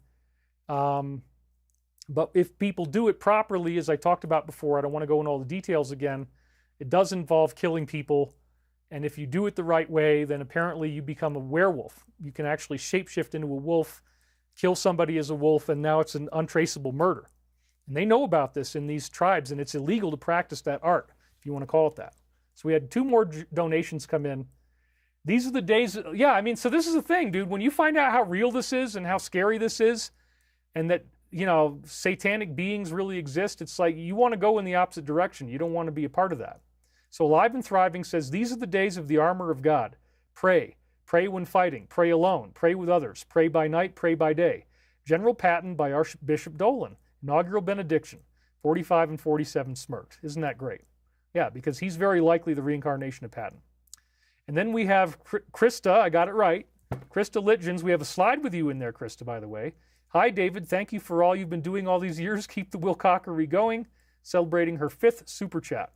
But if people do it properly, as I talked about before, I don't want to go into all the details again, it does involve killing people. And if you do it the right way, then apparently you become a werewolf. You can actually shapeshift into a wolf, kill somebody as a wolf, and now it's an untraceable murder. And they know about this in these tribes, and it's illegal to practice that art, if you want to call it that. So we had 2 more donations come in. These are the days, yeah, I mean, so this is the thing, dude. When you find out how real this is and how scary this is, and that, you know, satanic beings really exist, it's like you want to go in the opposite direction. You don't want to be a part of that. So Alive and Thriving says, these are the days of the armor of God. Pray. Pray when fighting. Pray alone. Pray with others. Pray by night. Pray by day. General Patton by Archbishop Dolan. Inaugural benediction. 45 and 47 smirked. Isn't that great? Yeah, because he's very likely the reincarnation of Patton. And then we have Krista. I got it right. Krista Litjens. We have a slide with you in there, Krista, by the way. Hi, David. Thank you for all you've been doing all these years. Keep the Wilcockery going. Celebrating her 5th super chat.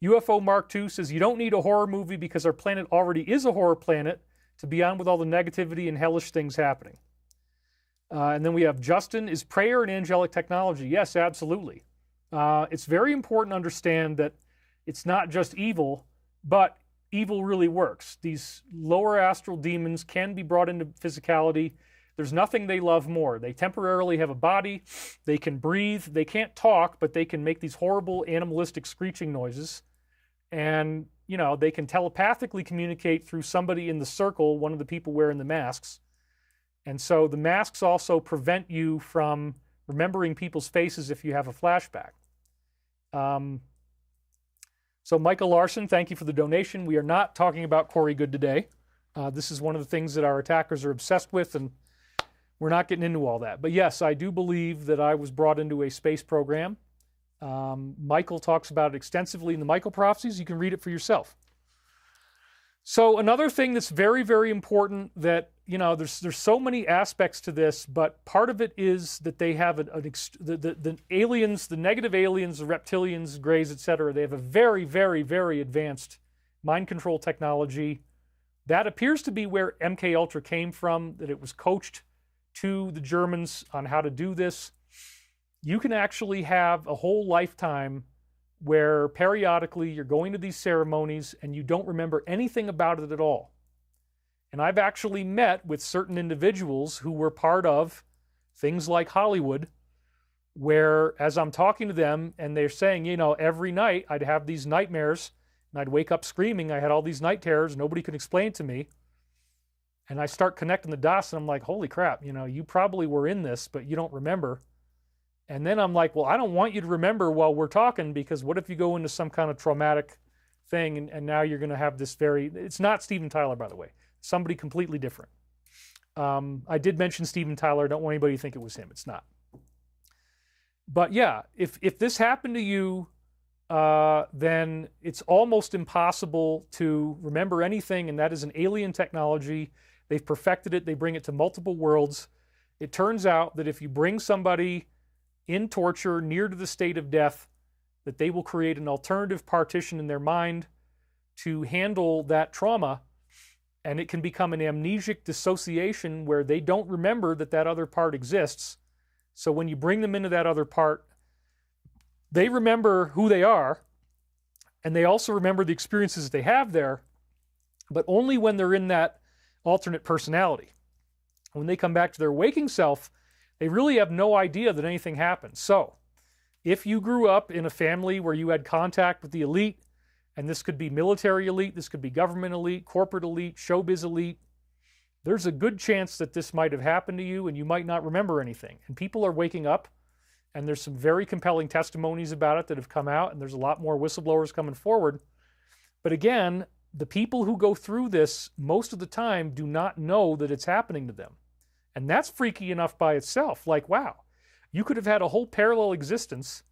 UFO Mark II says, you don't need a horror movie because our planet already is a horror planet to be on with all the negativity and hellish things happening. And then we have Justin, is prayer an angelic technology? Yes, absolutely. It's very important to understand that it's not just evil, but evil really works. These lower astral demons can be brought into physicality. There's nothing they love more. They temporarily have a body, they can breathe, they can't talk, but they can make these horrible animalistic screeching noises. And, you know, they can telepathically communicate through somebody in the circle, one of the people wearing the masks. And so the masks also prevent you from remembering people's faces if you have a flashback. So Michael Larson, thank you for the donation. We are not talking about Corey Good today. This is one of the things that our attackers are obsessed with, and we're not getting into all that. But yes, I do believe that I was brought into a space program. Michael talks about it extensively in the Michael Prophecies. You can read it for yourself. So another thing that's very, very important that, you know, there's so many aspects to this, but part of it is that they have the aliens, the negative aliens, the reptilians, greys, etc. They have a very, very, very advanced mind control technology. That appears to be where MK Ultra came from, that it was coached to the Germans on how to do this. You can actually have a whole lifetime where periodically you're going to these ceremonies and you don't remember anything about it at all. And I've actually met with certain individuals who were part of things like Hollywood, where as I'm talking to them and they're saying, you know, every night I'd have these nightmares and I'd wake up screaming. I had all these night terrors. Nobody could explain it to me. And I start connecting the dots and I'm like, holy crap, you know, you probably were in this, but you don't remember. And then I'm like, well, I don't want you to remember while we're talking, because what if you go into some kind of traumatic thing and now you're going to have this it's not Steven Tyler, by the way, somebody completely different. I did mention Steven Tyler. I don't want anybody to think it was him. It's not. But yeah, if this happened to you, then it's almost impossible to remember anything, and that is an alien technology. They've perfected it. They bring it to multiple worlds. It turns out that if you bring somebody in torture near to the state of death, that they will create an alternative partition in their mind to handle that trauma, and it can become an amnesic dissociation where they don't remember that that other part exists. So when you bring them into that other part, they remember who they are, and they also remember the experiences they have there, but only when they're in that alternate personality. When they come back to their waking self, they really have no idea that anything happened. So if you grew up in a family where you had contact with the elite, and this could be military elite, this could be government elite, corporate elite, showbiz elite, there's a good chance that this might have happened to you and you might not remember anything. And people are waking up, and there's some very compelling testimonies about it that have come out, and there's a lot more whistleblowers coming forward. But again, the people who go through this most of the time do not know that it's happening to them. And that's freaky enough by itself. Like, wow, you could have had a whole parallel existence,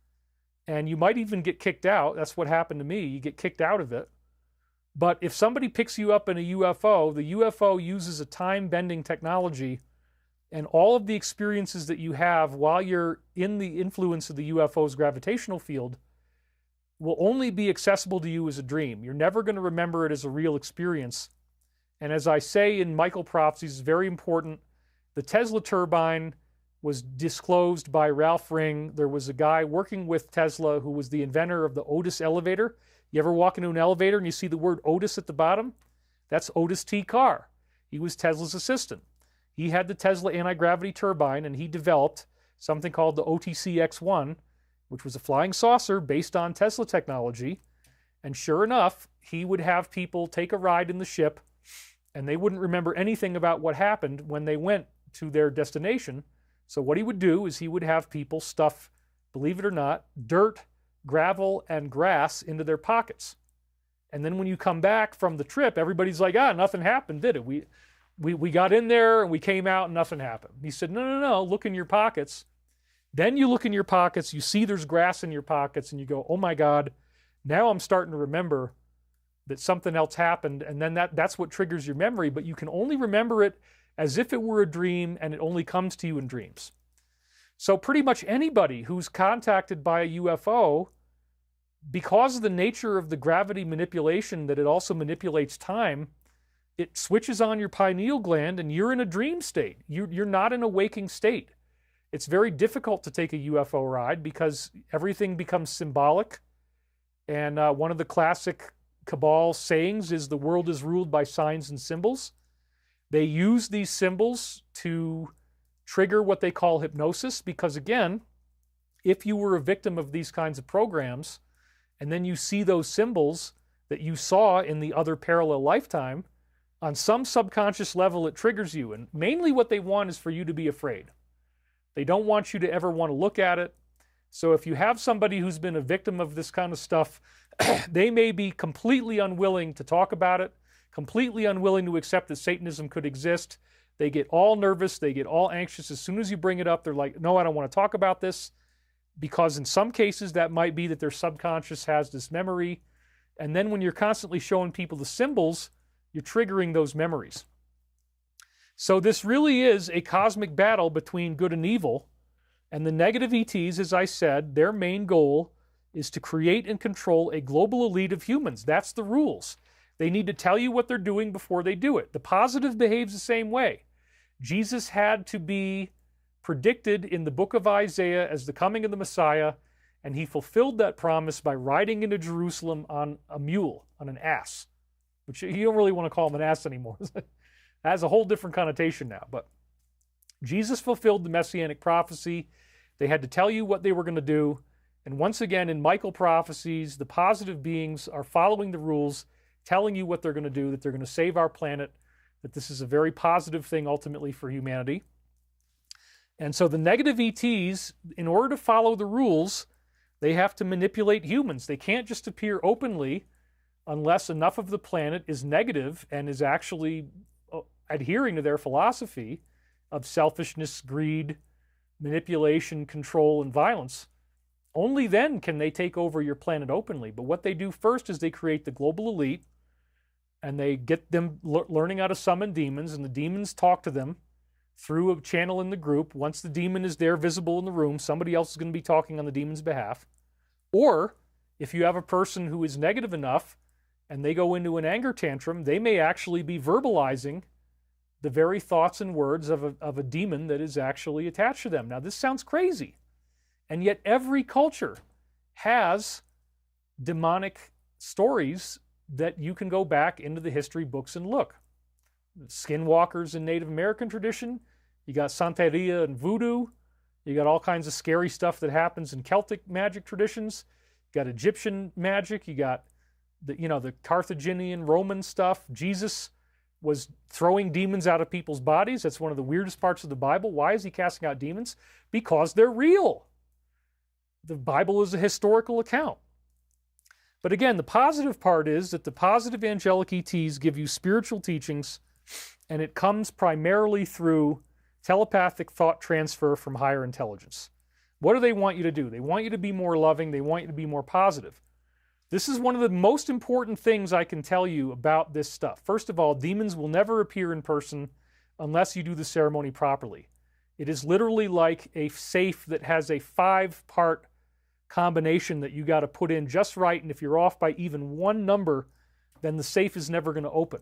and you might even get kicked out. That's what happened to me. You get kicked out of it. But if somebody picks you up in a UFO, the UFO uses a time-bending technology, and all of the experiences that you have while you're in the influence of the UFO's gravitational field will only be accessible to you as a dream. You're never going to remember it as a real experience. And as I say in Michael Prophecies, it's very important, the Tesla turbine was disclosed by Ralph Ring. There was a guy working with Tesla who was the inventor of the Otis elevator. You ever walk into an elevator and you see the word Otis at the bottom? That's Otis T. Carr. He was Tesla's assistant. He had the Tesla anti-gravity turbine, and he developed something called the OTC-X1, which was a flying saucer based on Tesla technology. And sure enough, he would have people take a ride in the ship, and they wouldn't remember anything about what happened when they went to their destination. So what he would do is he would have people stuff, believe it or not, dirt, gravel, and grass into their pockets. And then when you come back from the trip, everybody's like, nothing happened, did it? We got in there and we came out and nothing happened. He said, no, look in your pockets. Then you look in your pockets, you see there's grass in your pockets, and you go, oh my God, now I'm starting to remember that something else happened. And then that's what triggers your memory, but you can only remember it as if it were a dream, and it only comes to you in dreams. So pretty much anybody who's contacted by a UFO, because of the nature of the gravity manipulation, that it also manipulates time, it switches on your pineal gland and you're in a dream state. You're not in a waking state. It's very difficult to take a UFO ride because everything becomes symbolic. And one of the classic Cabal sayings is the world is ruled by signs and symbols. They use these symbols to trigger what they call hypnosis because, again, if you were a victim of these kinds of programs and then you see those symbols that you saw in the other parallel lifetime, on some subconscious level it triggers you. And mainly what they want is for you to be afraid. They don't want you to ever want to look at it. So if you have somebody who's been a victim of this kind of stuff, they may be completely unwilling to talk about it, completely unwilling to accept that Satanism could exist. They get all nervous, they get all anxious. As soon as you bring it up, they're like, no, I don't want to talk about this. Because in some cases, that might be that their subconscious has this memory. And then when you're constantly showing people the symbols, you're triggering those memories. So this really is a cosmic battle between good and evil. And the negative ETs, as I said, their main goal is to create and control a global elite of humans. That's the rules. They need to tell you what they're doing before they do it. The positive behaves the same way. Jesus had to be predicted in the book of Isaiah as the coming of the Messiah, and he fulfilled that promise by riding into Jerusalem on a mule, on an ass, which you don't really want to call him an ass anymore. That has a whole different connotation now. But Jesus fulfilled the messianic prophecy. They had to tell you what they were going to do. And once again, in Michael Prophecies, the positive beings are following the rules, telling you what they're going to do, that they're going to save our planet, that this is a very positive thing ultimately for humanity. And so the negative ETs, in order to follow the rules, they have to manipulate humans. They can't just appear openly unless enough of the planet is negative and is actually adhering to their philosophy of selfishness, greed, manipulation, control, and violence. Only then can they take over your planet openly. But what they do first is they create the global elite, and they get them learning how to summon demons, and the demons talk to them through a channel in the group. Once the demon is there, visible in the room, somebody else is going to be talking on the demon's behalf. Or if you have a person who is negative enough and they go into an anger tantrum, they may actually be verbalizing the very thoughts and words of a demon that is actually attached to them. Now, this sounds crazy. And yet every culture has demonic stories that you can go back into the history books and look. Skinwalkers in Native American tradition. You got Santeria and voodoo. You got all kinds of scary stuff that happens in Celtic magic traditions. You got Egyptian magic. You got the Carthaginian Roman stuff. Jesus was throwing demons out of people's bodies. That's one of the weirdest parts of the Bible. Why is he casting out demons? Because they're real. The Bible is a historical account. But again, the positive part is that the positive angelic ETs give you spiritual teachings, and it comes primarily through telepathic thought transfer from higher intelligence. What do they want you to do? They want you to be more loving. They want you to be more positive. This is one of the most important things I can tell you about this stuff. First of all, demons will never appear in person unless you do the ceremony properly. It is literally like a safe that has a 5-part combination that you got to put in just right, and if you're off by even one number, then the safe is never going to open.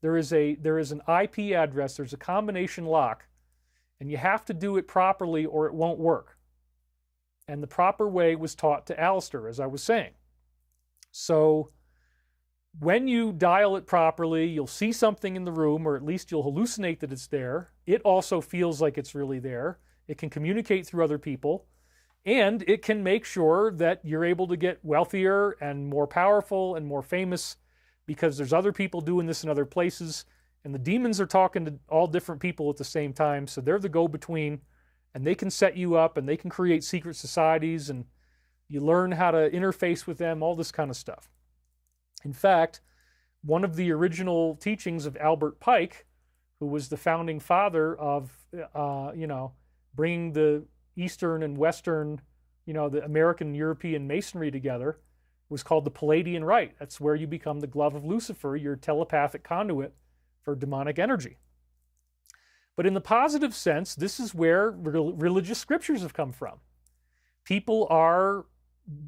There is an IP address, there's a combination lock, and you have to do it properly or it won't work. And the proper way was taught to Alistair, as I was saying. So when you dial it properly, you'll see something in the room, or at least you'll hallucinate that it's there. It also feels like it's really there. It can communicate through other people, and it can make sure that you're able to get wealthier and more powerful and more famous because there's other people doing this in other places, and the demons are talking to all different people at the same time, so they're the go-between, and they can set you up, and they can create secret societies, and you learn how to interface with them, all this kind of stuff. In fact, one of the original teachings of Albert Pike, who was the founding father of, bringing the Eastern and Western, the American and European Masonry together, was called the Palladian Rite. That's where you become the glove of Lucifer, your telepathic conduit for demonic energy. But in the positive sense, this is where religious scriptures have come from. People are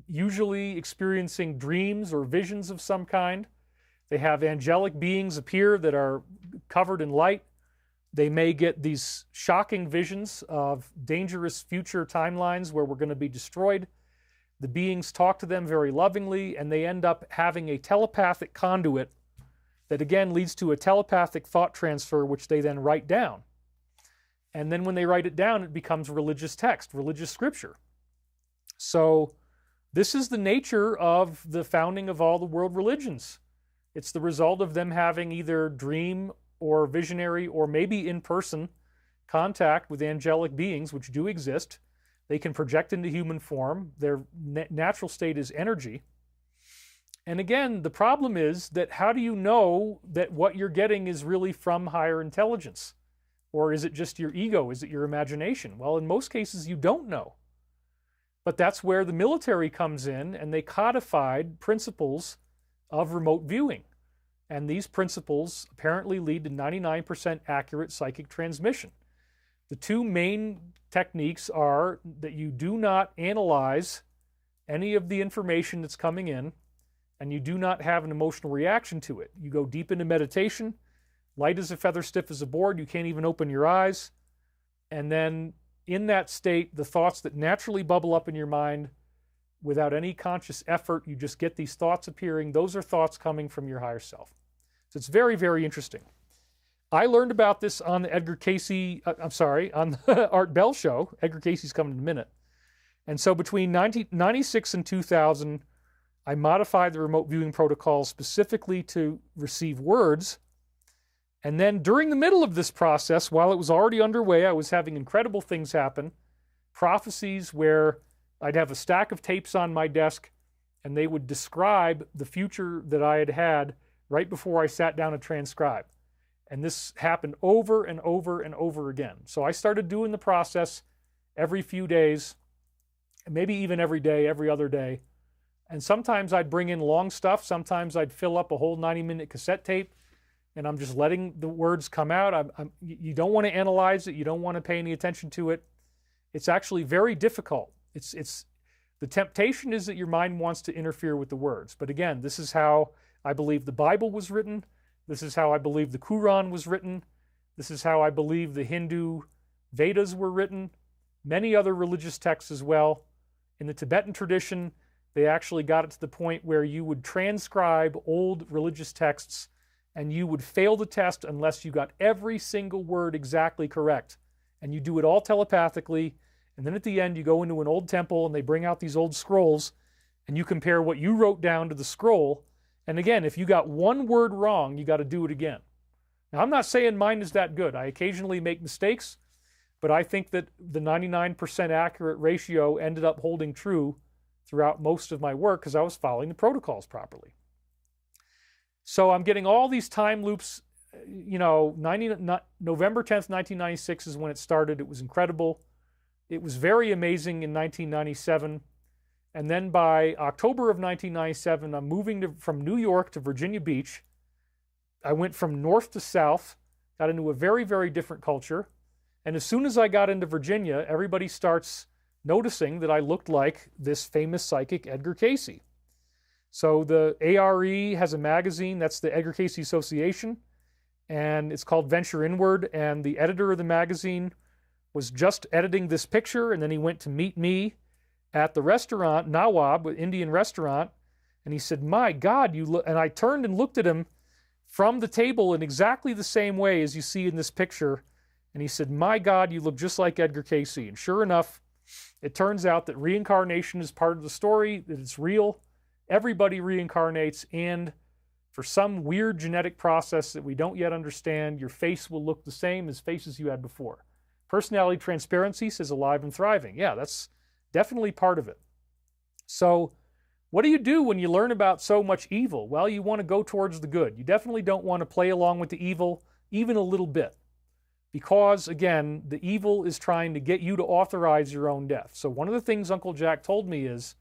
usually experiencing dreams or visions of some kind. They have angelic beings appear that are covered in light. They may get these shocking visions of dangerous future timelines where we're going to be destroyed. The beings talk to them very lovingly, and they end up having a telepathic conduit that again leads to a telepathic thought transfer, which they then write down. And then when they write it down, it becomes religious text, religious scripture. So this is the nature of the founding of all the world religions. It's the result of them having either dream or visionary or maybe in-person contact with angelic beings, which do exist. They can project into human form. Their natural state is energy. And again, the problem is that how do you know that what you're getting is really from higher intelligence? Or is it just your ego? Is it your imagination? Well, in most cases, you don't know. But that's where the military comes in, and they codified principles of remote viewing. And these principles apparently lead to 99% accurate psychic transmission. The two main techniques are that you do not analyze any of the information that's coming in, and you do not have an emotional reaction to it. You go deep into meditation, light as a feather, stiff as a board, you can't even open your eyes. And then in that state, the thoughts that naturally bubble up in your mind without any conscious effort, you just get these thoughts appearing. Those are thoughts coming from your higher self. So it's very, very interesting. I learned about this on the Edgar Cayce, on the Art Bell show. Edgar Cayce's coming in a minute. And so between 1996 and 2000, I modified the remote viewing protocol specifically to receive words. And then during the middle of this process, while it was already underway, I was having incredible things happen. Prophecies where I'd have a stack of tapes on my desk, and they would describe the future that I had had right before I sat down to transcribe. And this happened over and over and over again. So I started doing the process every few days, maybe even every day, every other day. And sometimes I'd bring in long stuff. Sometimes I'd fill up a whole 90-minute cassette tape, and I'm just letting the words come out. You don't want to analyze it. You don't want to pay any attention to it. It's actually very difficult. The temptation is that your mind wants to interfere with the words. But again, this is how I believe the Bible was written. This is how I believe the Quran was written. This is how I believe the Hindu Vedas were written. Many other religious texts as well. In the Tibetan tradition, they actually got it to the point where you would transcribe old religious texts and you would fail the test unless you got every single word exactly correct. And you do it all telepathically. And then at the end, you go into an old temple and they bring out these old scrolls and you compare what you wrote down to the scroll. And again, if you got one word wrong, you got to do it again. Now, I'm not saying mine is that good. I occasionally make mistakes, but I think that the 99% accurate ratio ended up holding true throughout most of my work because I was following the protocols properly. So I'm getting all these time loops. November 10th, 1996 is when it started. It was incredible. It was very amazing in 1997. And then by October of 1997, I'm moving from New York to Virginia Beach. I went from north to south, got into a very, very different culture. And as soon as I got into Virginia, everybody starts noticing that I looked like this famous psychic, Edgar Cayce. So the ARE has a magazine, that's the Edgar Cayce Association, and it's called Venture Inward, and the editor of the magazine was just editing this picture, and then he went to meet me at the restaurant, Nawab, Indian restaurant, and he said, "My God, you look," and I turned and looked at him from the table in exactly the same way as you see in this picture, and he said, "My God, you look just like Edgar Cayce." And sure enough, it turns out that reincarnation is part of the story, that it's real. Everybody reincarnates, and for some weird genetic process that we don't yet understand, your face will look the same as faces you had before. Personality transparency says alive and thriving. Yeah, that's definitely part of it. So what do you do when you learn about so much evil? Well, you want to go towards the good. You definitely don't want to play along with the evil, even a little bit. Because, again, the evil is trying to get you to authorize your own death. So one of the things Uncle Jack told me is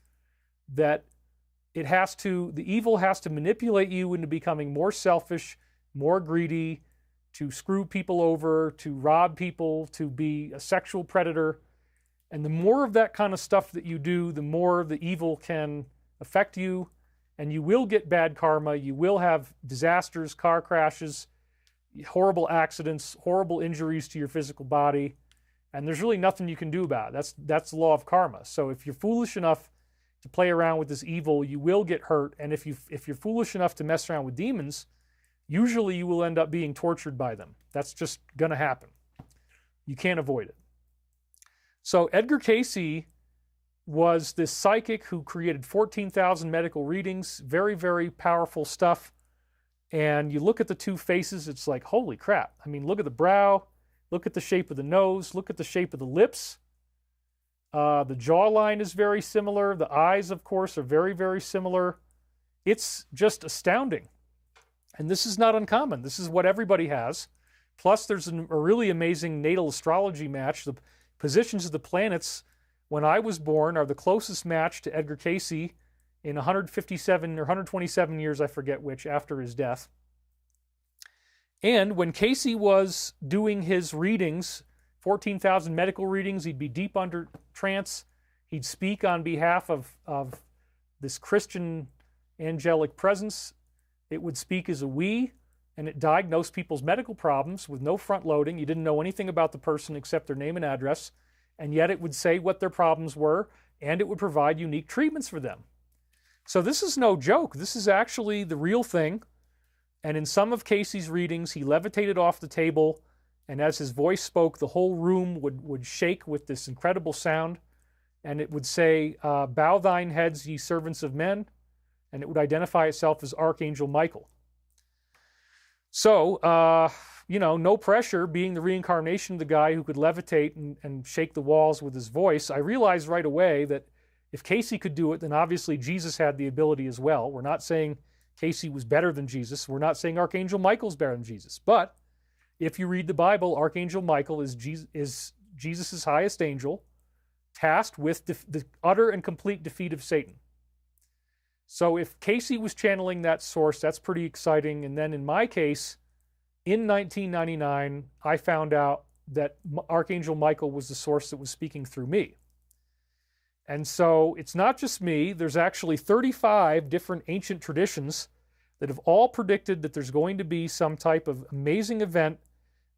that the evil has to manipulate you into becoming more selfish, more greedy, to screw people over, to rob people, to be a sexual predator. And the more of that kind of stuff that you do, the more the evil can affect you, and you will get bad karma. You will have disasters, car crashes, horrible accidents, horrible injuries to your physical body, and there's really nothing you can do about it. That's the law of karma. So if you're foolish enough to play around with this evil, you will get hurt, and if you're foolish enough to mess around with demons, usually you will end up being tortured by them. That's just going to happen. You can't avoid it. So Edgar Cayce was this psychic who created 14,000 medical readings, very, very powerful stuff. And you look at the two faces, it's like, holy crap. I mean, look at the brow, look at the shape of the nose, look at the shape of the lips. The jawline is very similar. The eyes, of course, are very, very similar. It's just astounding. And this is not uncommon. This is what everybody has. Plus, there's a really amazing natal astrology match. The positions of the planets when I was born are the closest match to Edgar Cayce in 157 or 127 years, I forget which, after his death. And when Cayce was doing his readings, 14,000 medical readings, he'd be deep under trance. He'd speak on behalf of this Christian angelic presence. It would speak as a we, and it diagnosed people's medical problems with no front loading. You didn't know anything about the person except their name and address, and yet it would say what their problems were, and it would provide unique treatments for them. So this is no joke. This is actually the real thing. And in some of Cayce's readings, he levitated off the table, and as his voice spoke, the whole room would shake with this incredible sound, and it would say, "Bow thine heads, ye servants of men," and it would identify itself as Archangel Michael. So, no pressure, being the reincarnation of the guy who could levitate and shake the walls with his voice. I realized right away that if Cayce could do it, then obviously Jesus had the ability as well. We're not saying Cayce was better than Jesus. We're not saying Archangel Michael's better than Jesus. But if you read the Bible, Archangel Michael is Jesus' highest angel, tasked with the utter and complete defeat of Satan. So if Cayce was channeling that source, that's pretty exciting. And then in my case, in 1999, I found out that Archangel Michael was the source that was speaking through me. And so it's not just me. There's actually 35 different ancient traditions that have all predicted that there's going to be some type of amazing event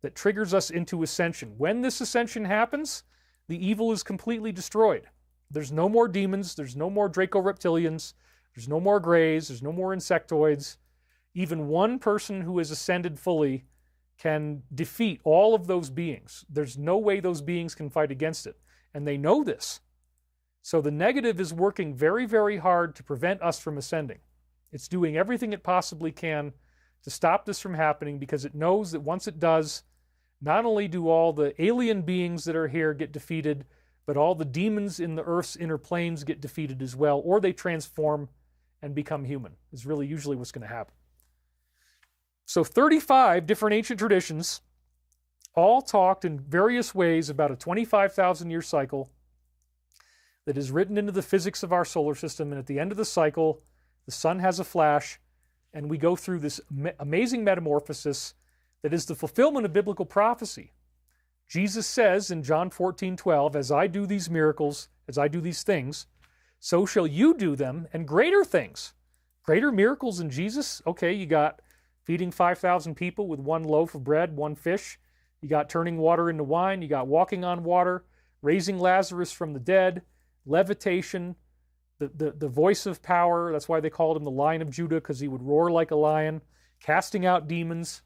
that triggers us into ascension. When this ascension happens, the evil is completely destroyed. There's no more demons. There's no more Draco-reptilians. There's no more grays. There's no more insectoids. Even one person who has ascended fully can defeat all of those beings. There's no way those beings can fight against it. And they know this. So the negative is working very, very hard to prevent us from ascending. It's doing everything it possibly can to stop this from happening because it knows that once it does, not only do all the alien beings that are here get defeated, but all the demons in the Earth's inner planes get defeated as well, or they transform and become human, is really usually what's going to happen. So 35 different ancient traditions all talked in various ways about a 25,000-year cycle that is written into the physics of our solar system. And at the end of the cycle, the sun has a flash, and we go through this amazing metamorphosis that is the fulfillment of biblical prophecy. Jesus says in John 14:12, as I do these miracles, as I do these things, so shall you do them, and greater things. Greater miracles in Jesus? Okay, you got feeding 5,000 people with 1 loaf of bread, 1 fish. You got turning water into wine. You got walking on water, raising Lazarus from the dead, levitation, the voice of power. That's why they called him the Lion of Judah, because he would roar like a lion, casting out demons.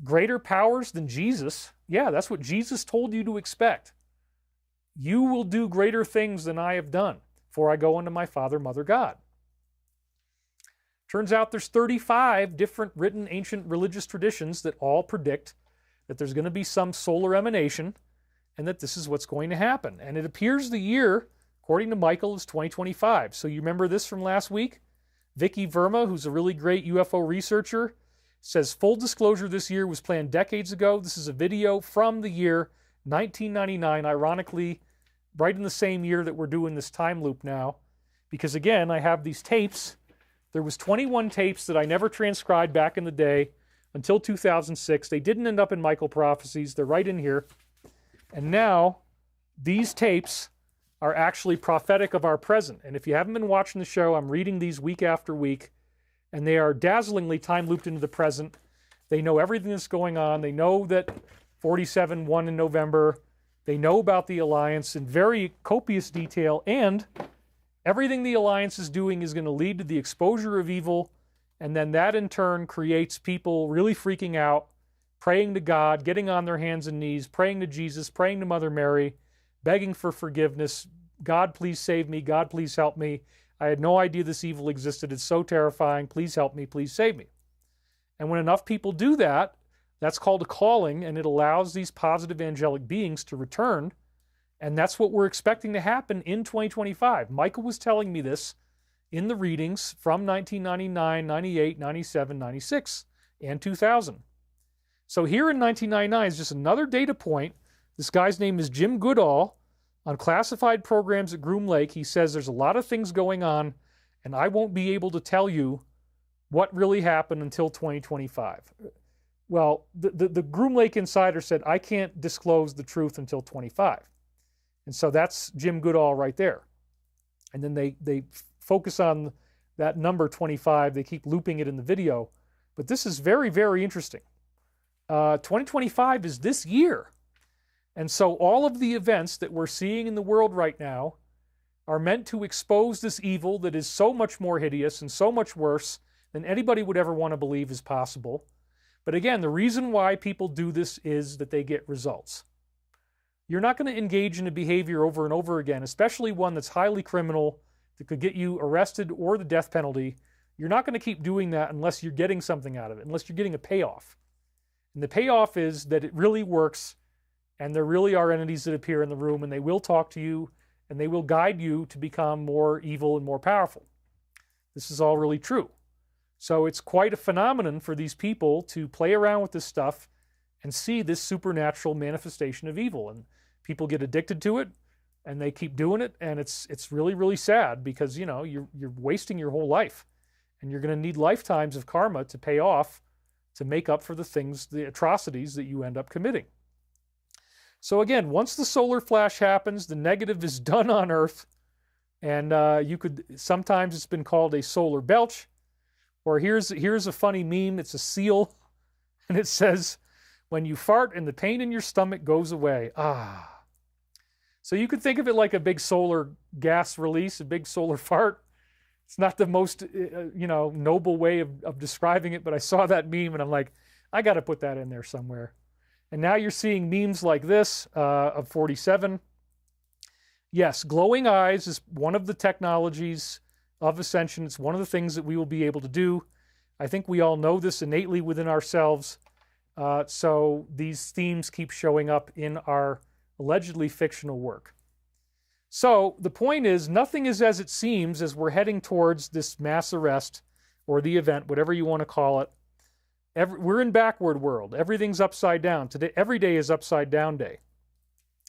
Greater powers than Jesus? Yeah, that's what Jesus told you to expect. You will do greater things than I have done, for I go unto my Father, Mother God. Turns out there's 35 different written ancient religious traditions that all predict that there's going to be some solar emanation and that this is what's going to happen. And it appears the year, according to Michael, is 2025. So you remember this from last week? Vicky Verma, who's a really great UFO researcher, says full disclosure this year was planned decades ago. This is a video from the year 1999, ironically, right in the same year that we're doing this time loop now. Because again, I have these tapes. There was 21 tapes that I never transcribed back in the day until 2006. They didn't end up in Michael Prophecies. They're right in here. And now these tapes are actually prophetic of our present. And if you haven't been watching the show, I'm reading these week after week, and they are dazzlingly time looped into the present. They know everything that's going on. They know that 47 won in November. They know about the alliance in very copious detail, and everything the alliance is doing is going to lead to the exposure of evil, and then that in turn creates people really freaking out, praying to God, getting on their hands and knees, praying to Jesus, praying to Mother Mary, begging for forgiveness. God, please save me. God, please help me. I had no idea this evil existed. It's so terrifying. Please help me. Please save me. And when enough people do that, that's called a calling, and it allows these positive angelic beings to return. And that's what we're expecting to happen in 2025. Michael was telling me this in the readings from 1999, 98, 97, 96, and 2000. So here in 1999 is just another data point. This guy's name is Jim Goodall. On classified programs at Groom Lake, he says there's a lot of things going on, and I won't be able to tell you what really happened until 2025. Well, the Groom Lake insider said, I can't disclose the truth until 25. And so that's Jim Goodall right there. And then they focus on that number 25. They keep looping it in the video. But this is very, very interesting. 2025 is this year. And so all of the events that we're seeing in the world right now are meant to expose this evil that is so much more hideous and so much worse than anybody would ever want to believe is possible. But again, the reason why people do this is that they get results. You're not going to engage in a behavior over and over again, especially one that's highly criminal, that could get you arrested or the death penalty. You're not going to keep doing that unless you're getting something out of it, unless you're getting a payoff. And the payoff is that it really works, and there really are entities that appear in the room, and they will talk to you, and they will guide you to become more evil and more powerful. This is all really true. So it's quite a phenomenon for these people to play around with this stuff and see this supernatural manifestation of evil. And people get addicted to it, and they keep doing it, and it's really, really sad because, you know, you're wasting your whole life, and you're going to need lifetimes of karma to pay off to make up for the things, the atrocities that you end up committing. So again, once the solar flash happens, the negative is done on Earth, and sometimes it's been called a solar belch, or here's a funny meme. It's a seal, and it says, when you fart and the pain in your stomach goes away. Ah. So you could think of it like a big solar gas release, a big solar fart. It's not the most, noble way of describing it, but I saw that meme and I'm like, I got to put that in there somewhere. And now you're seeing memes like this of 47. Yes, glowing eyes is one of the technologies of Ascension. It's one of the things that we will be able to do. I think we all know this innately within ourselves. So these themes keep showing up in our allegedly fictional work. So the point is, nothing is as it seems as we're heading towards this mass arrest or the event, whatever you want to call it. We're in backward world. Everything's upside down. Today, every day is upside down day.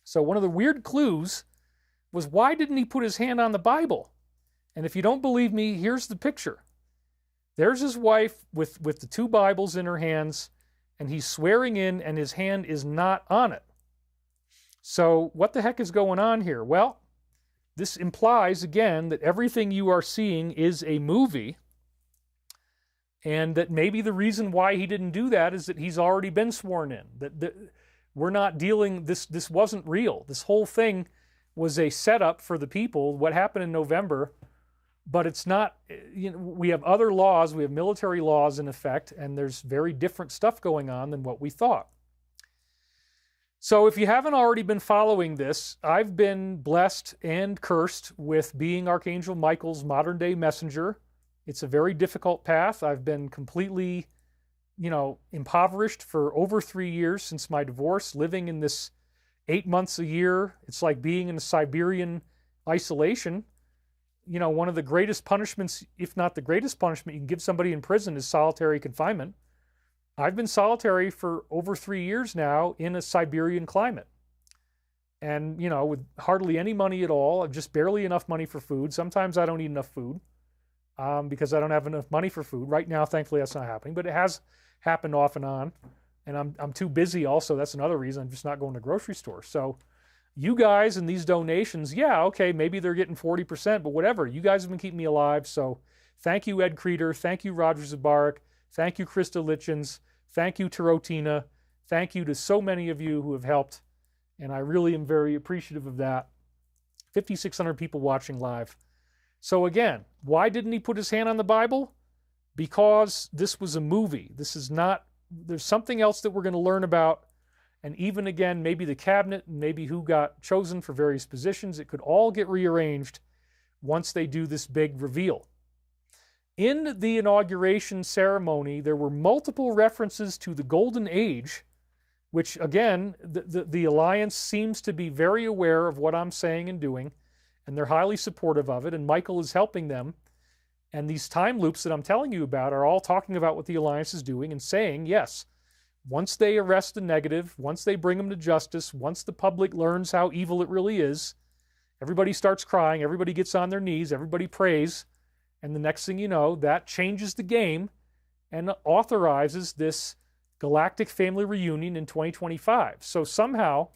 So one of the weird clues was, why didn't he put his hand on the Bible? And if you don't believe me, here's the picture. There's his wife with the two Bibles in her hands, and he's swearing in, and his hand is not on it. So what the heck is going on here? Well, this implies, again, that everything you are seeing is a movie, and that maybe the reason why he didn't do that is that he's already been sworn in. That we're not dealing, this wasn't real. This whole thing was a setup for the people, what happened in November, but it's not, you know, we have other laws, we have military laws in effect, and there's very different stuff going on than what we thought. So if you haven't already been following this, I've been blessed and cursed with being Archangel Michael's modern-day messenger. It's a very difficult path. I've been completely, you know, impoverished for over 3 years since my divorce, living in this 8 months a year. It's like being in a Siberian isolation. You know, one of the greatest punishments, if not the greatest punishment you can give somebody in prison, is solitary confinement. I've been solitary for over 3 years now in a Siberian climate. And, you know, with hardly any money at all, just barely enough money for food. Sometimes I don't eat enough food because I don't have enough money for food. Right now, thankfully, that's not happening, but it has happened off and on. And I'm too busy also. That's another reason. I'm just not going to the grocery store. So you guys and these donations, yeah, okay, maybe they're getting 40%, but whatever. You guys have been keeping me alive. So thank you, Ed Creeder. Thank you, Roger Zabarik. Thank you, Krista Litchins. Thank you, Tarotina. Thank you to so many of you who have helped. And I really am very appreciative of that. 5,600 people watching live. So again, why didn't he put his hand on the Bible? Because this was a movie. This is not, there's something else that we're going to learn about. And even again, maybe the cabinet, maybe who got chosen for various positions, it could all get rearranged once they do this big reveal. In the inauguration ceremony, there were multiple references to the Golden Age, which again, the Alliance seems to be very aware of what I'm saying and doing, and they're highly supportive of it, and Michael is helping them. And these time loops that I'm telling you about are all talking about what the Alliance is doing and saying, yes, once they arrest the negative, once they bring them to justice, once the public learns how evil it really is, everybody starts crying, everybody gets on their knees, everybody prays, and the next thing you know, that changes the game and authorizes this Galactic Family Reunion in 2025. So somehow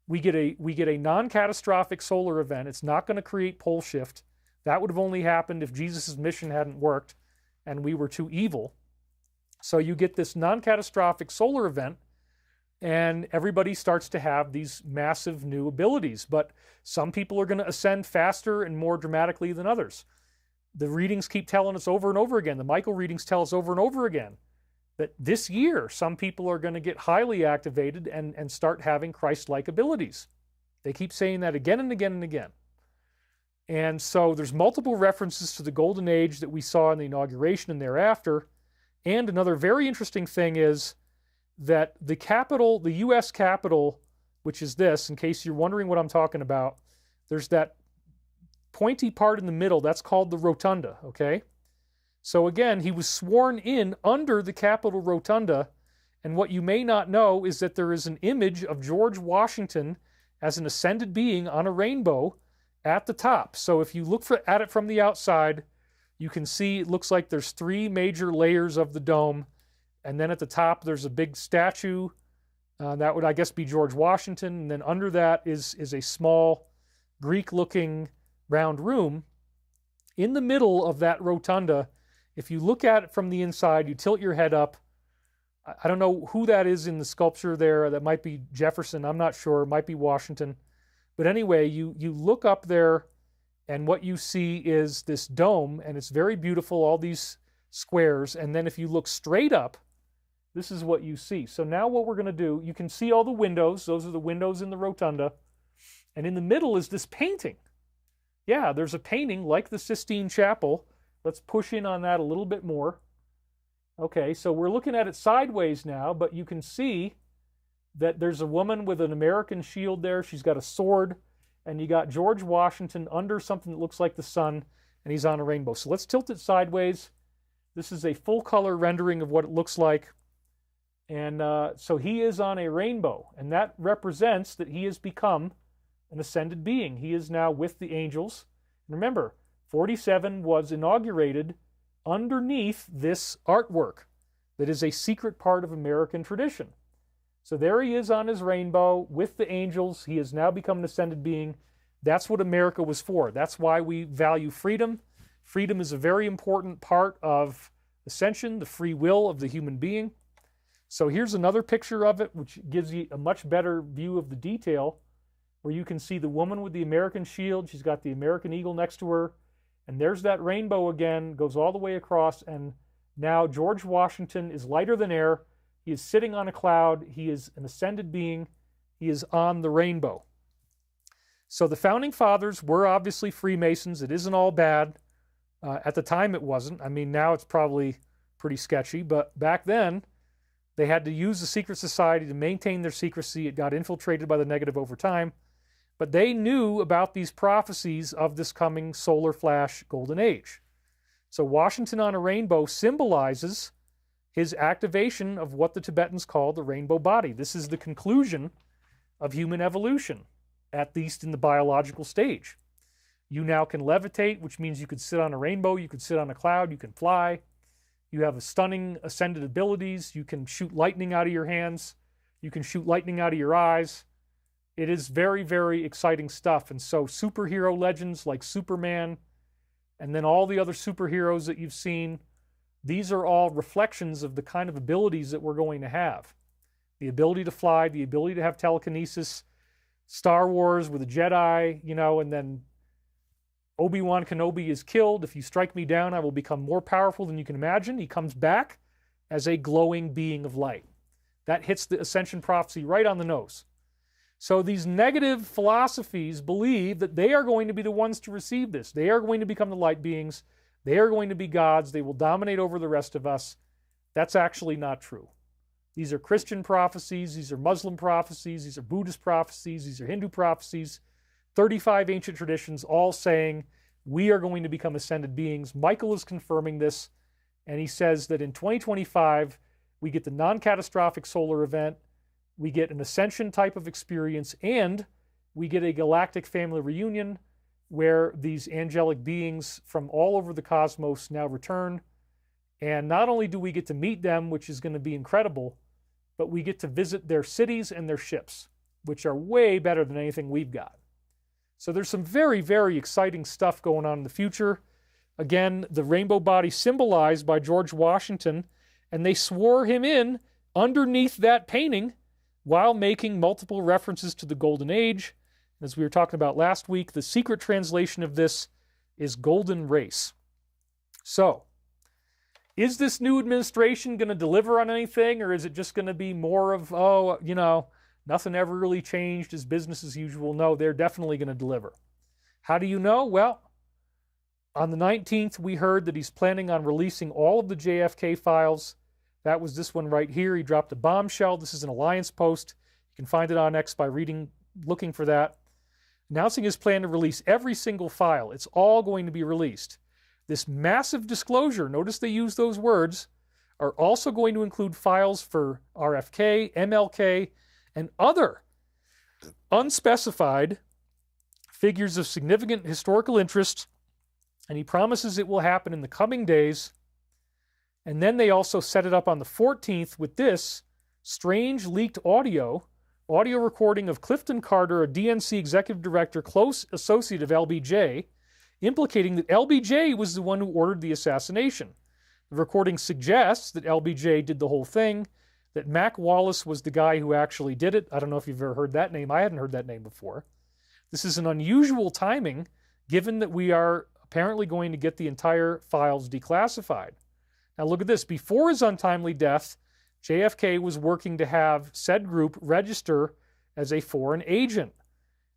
we get a non-catastrophic solar event. It's not going to create pole shift. That would have only happened if Jesus' mission hadn't worked and we were too evil. So you get this non-catastrophic solar event and everybody starts to have these massive new abilities. But some people are going to ascend faster and more dramatically than others. The readings keep telling us over and over again, the Michael readings tell us over and over again, that this year some people are going to get highly activated and start having Christ-like abilities. They keep saying that again and again and again. And so there's multiple references to the Golden Age that we saw in the inauguration and thereafter. And another very interesting thing is that the Capitol, the U.S. Capitol, which is this, in case you're wondering what I'm talking about, there's that pointy part in the middle, that's called the rotunda, okay? So again, he was sworn in under the Capitol rotunda, and what you may not know is that there is an image of George Washington as an ascended being on a rainbow at the top. So if you look at it from the outside, you can see it looks like there's 3 major layers of the dome, and then at the top there's a big statue. That would, I guess, be George Washington, and then under that is a small Greek-looking round room. In the middle of that rotunda, if you look at it from the inside, you tilt your head up. I don't know who that is in the sculpture there. That might be Jefferson. I'm not sure. It might be Washington. But anyway, you look up there, and what you see is this dome, and it's very beautiful, all these squares. And then if you look straight up, this is what you see. So now what we're going to do, you can see all the windows. Those are the windows in the rotunda. And in the middle is this painting. Yeah, there's a painting like the Sistine Chapel. Let's push in on that a little bit more. Okay, so we're looking at it sideways now, but you can see that there's a woman with an American shield there. She's got a sword, and you got George Washington under something that looks like the sun, and he's on a rainbow. So let's tilt it sideways. This is a full-color rendering of what it looks like. And so he is on a rainbow, and that represents that he has become an ascended being. He is now with the angels. And remember, 47 was inaugurated underneath this artwork that is a secret part of American tradition. So there he is on his rainbow with the angels. He has now become an ascended being. That's what America was for. That's why we value freedom. Freedom is a very important part of Ascension, the free will of the human being. So here's another picture of it, which gives you a much better view of the detail, where you can see the woman with the American shield. She's got the American eagle next to her. And there's that rainbow again, goes all the way across. And now George Washington is lighter than air. He is sitting on a cloud. He is an ascended being. He is on the rainbow. So the Founding Fathers were obviously Freemasons. It isn't all bad. At the time, it wasn't. I mean, now it's probably pretty sketchy. But back then, they had to use the secret society to maintain their secrecy. It got infiltrated by the negative over time. But they knew about these prophecies of this coming solar flash golden age. So Washington on a rainbow symbolizes his activation of what the Tibetans call the rainbow body. This is the conclusion of human evolution, at least in the biological stage. You now can levitate, which means you could sit on a rainbow, you could sit on a cloud, you can fly. You have a stunning ascended abilities. You can shoot lightning out of your hands. You can shoot lightning out of your eyes. It is very, very exciting stuff. And so superhero legends like Superman, and then all the other superheroes that you've seen, these are all reflections of the kind of abilities that we're going to have. The ability to fly, the ability to have telekinesis, Star Wars with a Jedi, and then Obi-Wan Kenobi is killed. If you strike me down, I will become more powerful than you can imagine. He comes back as a glowing being of light. That hits the Ascension prophecy right on the nose. So these negative philosophies believe that they are going to be the ones to receive this. They are going to become the light beings. They are going to be gods. They will dominate over the rest of us. That's actually not true. These are Christian prophecies. These are Muslim prophecies. These are Buddhist prophecies. These are Hindu prophecies. 35 ancient traditions all saying we are going to become ascended beings. Michael is confirming this, and he says that in 2025, we get the non-catastrophic solar event, we get an ascension type of experience, and we get a galactic family reunion where these angelic beings from all over the cosmos now return. And not only do we get to meet them, which is going to be incredible, but we get to visit their cities and their ships, which are way better than anything we've got. So there's some very, very exciting stuff going on in the future. Again, the rainbow body symbolized by George Washington, and they swore him in underneath that painting while making multiple references to the Golden Age. As we were talking about last week, the secret translation of this is golden race. So, is this new administration going to deliver on anything, or is it just going to be more of, nothing ever really changed, as business as usual? No, they're definitely going to deliver. How do you know? Well, on the 19th, we heard that he's planning on releasing all of the JFK files. That was this one right here. He dropped a bombshell. This is an Alliance post. You can find it on X by looking for that. Announcing his plan to release every single file. It's all going to be released. This massive disclosure, notice they use those words, are also going to include files for RFK, MLK, and other unspecified figures of significant historical interest, and he promises it will happen in the coming days. And then they also set it up on the 14th with this strange leaked audio recording of Clifton Carter, a DNC executive director, close associate of LBJ, implicating that LBJ was the one who ordered the assassination. The recording suggests that LBJ did the whole thing, that Mac Wallace was the guy who actually did it. I don't know if you've ever heard that name. I hadn't heard that name before. This is an unusual timing, given that we are apparently going to get the entire files declassified. Now look at this. Before his untimely death, JFK was working to have said group register as a foreign agent.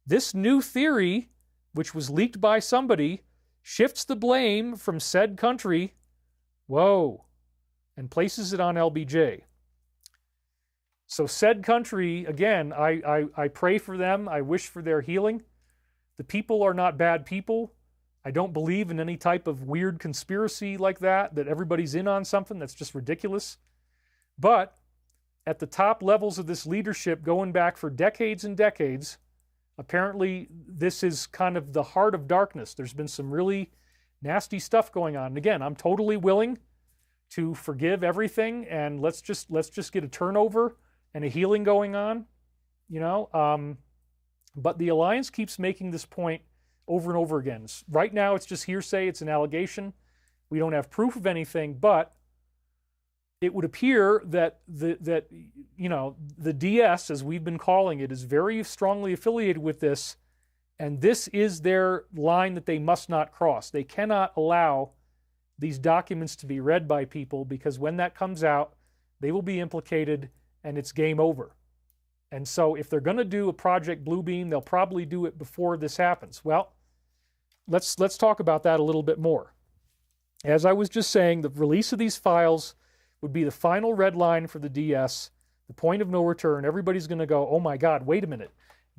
This new theory, which was leaked by somebody, shifts the blame from said country, and places it on LBJ. So said country, again, I pray for them. I wish for their healing. The people are not bad people. I don't believe in any type of weird conspiracy like that everybody's in on something. That's just ridiculous. But at the top levels of this leadership, going back for decades and decades, Apparently, this is kind of the heart of darkness. There's been some really nasty stuff going on. And again, I'm totally willing to forgive everything, and let's just get a turnover and a healing going on, you know. But the Alliance keeps making this point over and over again. Right now, it's just hearsay. It's an allegation. We don't have proof of anything, but it would appear that the DS, as we've been calling it, is very strongly affiliated with this, and this is their line that they must not cross. They cannot allow these documents to be read by people, because when that comes out, they will be implicated and it's game over. And so if they're going to do a Project Bluebeam, they'll probably do it before this happens. Well, let's talk about that a little bit more. As I was just saying, the release of these files would be the final red line for the DS, the point of no return. Everybody's going to go, oh my God, wait a minute.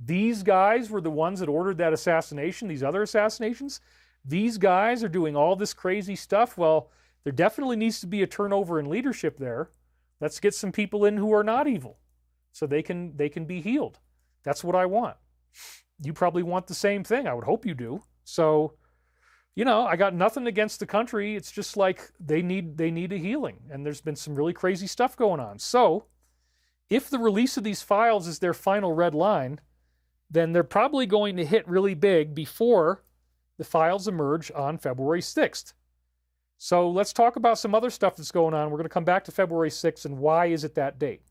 These guys were the ones that ordered that assassination, these other assassinations? These guys are doing all this crazy stuff? Well, there definitely needs to be a turnover in leadership there. Let's get some people in who are not evil so they can be healed. That's what I want. You probably want the same thing. I would hope you do. So, you know, I got nothing against the country. It's just like they need a healing. And there's been some really crazy stuff going on. So if the release of these files is their final red line, then they're probably going to hit really big before the files emerge on February 6th. So let's talk about some other stuff that's going on. We're going to come back to February 6th and why is it that date.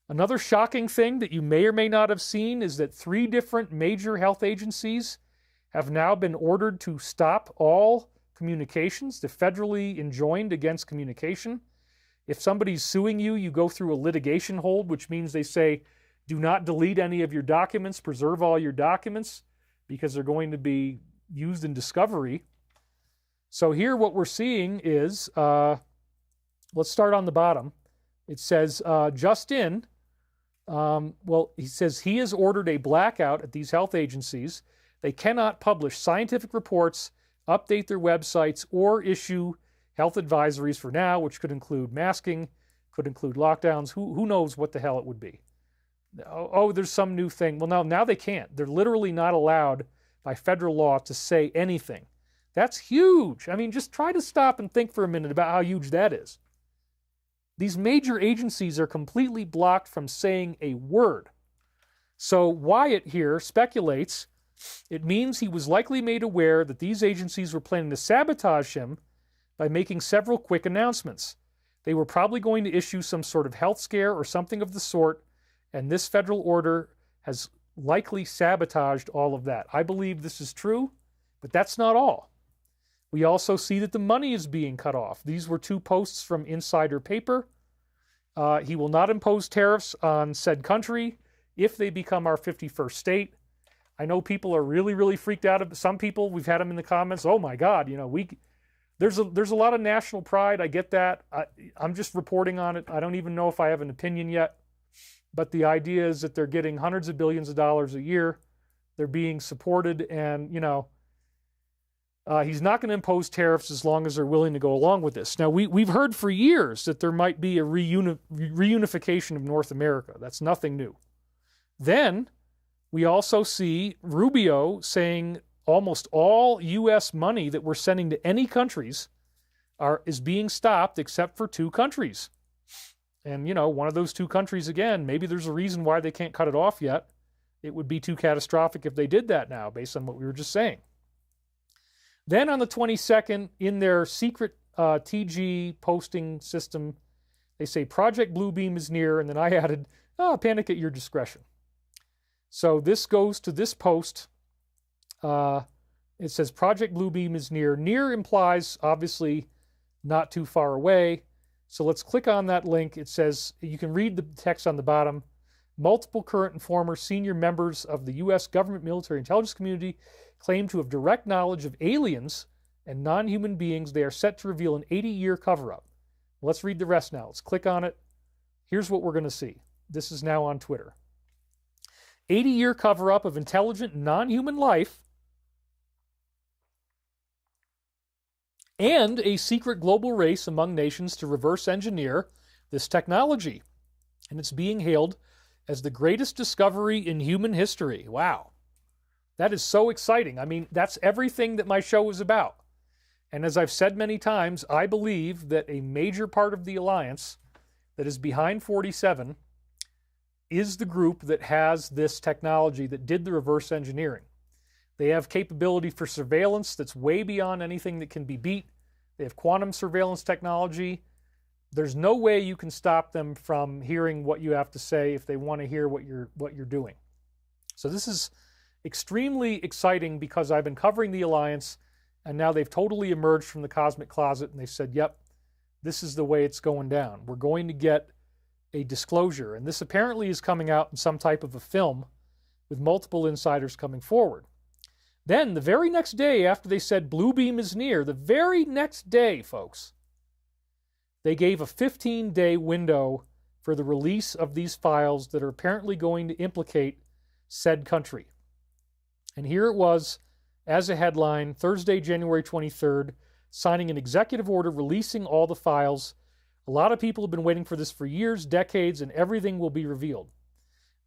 Another shocking thing that you may or may not have seen is that 3 different major health agencies have now been ordered to stop all communications. They're federally enjoined against communication. If somebody's suing you, you go through a litigation hold, which means they say, do not delete any of your documents, preserve all your documents, because they're going to be used in discovery. So here what we're seeing is, let's start on the bottom. It says, just in, he says he has ordered a blackout at these health agencies. They cannot publish scientific reports, update their websites, or issue health advisories for now, which could include masking, could include lockdowns. Who knows what the hell it would be. Oh, there's some new thing. Well, now they can't. They're literally not allowed by federal law to say anything. That's huge. I mean, just try to stop and think for a minute about how huge that is. These major agencies are completely blocked from saying a word. So Wyatt here speculates it means he was likely made aware that these agencies were planning to sabotage him by making several quick announcements. They were probably going to issue some sort of health scare or something of the sort, and this federal order has likely sabotaged all of that. I believe this is true, but that's not all. We also see that the money is being cut off. These were 2 posts from Insider Paper. He will not impose tariffs on said country if they become our 51st state. I know people are really, really freaked out. Some people, we've had them in the comments, oh my God, you know, there's a lot of national pride. I get that. I'm just reporting on it. I don't even know if I have an opinion yet. But the idea is that they're getting hundreds of billions of dollars a year. They're being supported, and, you know, he's not going to impose tariffs as long as they're willing to go along with this. Now, we've heard for years that there might be a reunification of North America. That's nothing new. Then we also see Rubio saying almost all U.S. money that we're sending to any countries is being stopped except for 2 countries. And, you know, one of those 2 countries, again, maybe there's a reason why they can't cut it off yet. It would be too catastrophic if they did that now, based on what we were just saying. Then on the 22nd, in their secret TG posting system, they say Project Bluebeam is near, and then I added, panic at your discretion. So this goes to this post. It says Project Bluebeam is near. Near implies, obviously, not too far away. So let's click on that link. It says, you can read the text on the bottom. Multiple current and former senior members of the U.S. government military intelligence community claim to have direct knowledge of aliens and non-human beings. They are set to reveal an 80-year cover-up. Let's read the rest now. Let's click on it. Here's what we're going to see. This is now on Twitter. 80-year cover-up of intelligent non-human life and a secret global race among nations to reverse engineer this technology. And it's being hailed as the greatest discovery in human history. Wow. That is so exciting. I mean, that's everything that my show is about. And as I've said many times, I believe that a major part of the alliance that is behind 47 is the group that has this technology that did the reverse engineering. They have capability for surveillance that's way beyond anything that can be beat. They have quantum surveillance technology. There's no way you can stop them from hearing what you have to say if they want to hear what you're doing. So this is extremely exciting because I've been covering the alliance, and now they've totally emerged from the cosmic closet, and they said, yep, this is the way it's going down. We're going to get a disclosure, and this apparently is coming out in some type of a film with multiple insiders coming forward. Then, the very next day after they said Blue Beam is near, the very next day, folks, they gave a 15-day window for the release of these files that are apparently going to implicate said country. And here it was, as a headline, Thursday, January 23rd, signing an executive order releasing all the files. A lot of people have been waiting for this for years, decades, and everything will be revealed.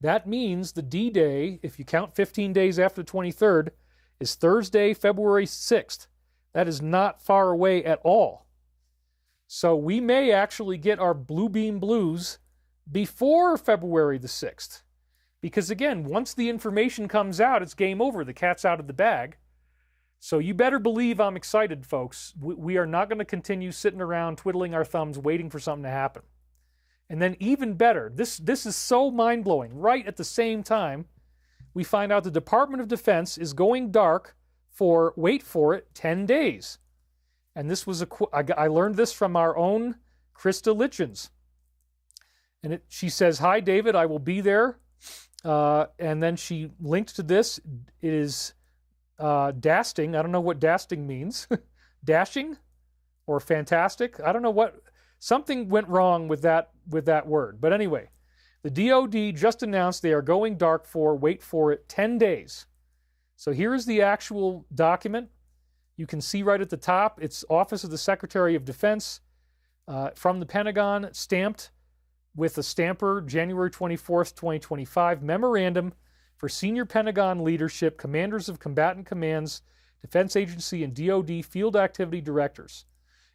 That means the D-Day, if you count 15 days after the 23rd, is Thursday, February 6th. That is not far away at all. So we may actually get our Blue Beam Blues before February the 6th. Because again, once the information comes out, it's game over. The cat's out of the bag. So you better believe I'm excited, folks. We are not going to continue sitting around twiddling our thumbs waiting for something to happen. And then even better, this is so mind-blowing. Right at the same time, we find out the Department of Defense is going dark for, wait for it, 10 days. And this was I learned this from our own Krista Litchens. And she says, hi, David, I will be there. And then she linked to this. It is dasting. I don't know what dasting means. Dashing or fantastic. I don't know what. Something went wrong with that word. But anyway, the DOD just announced they are going dark for, wait for it, 10 days. So here is the actual document. You can see right at the top, it's Office of the Secretary of Defense from the Pentagon, stamped with a stamper, January 24th, 2025, memorandum for senior Pentagon leadership, commanders of combatant commands, defense agency, and DOD field activity directors.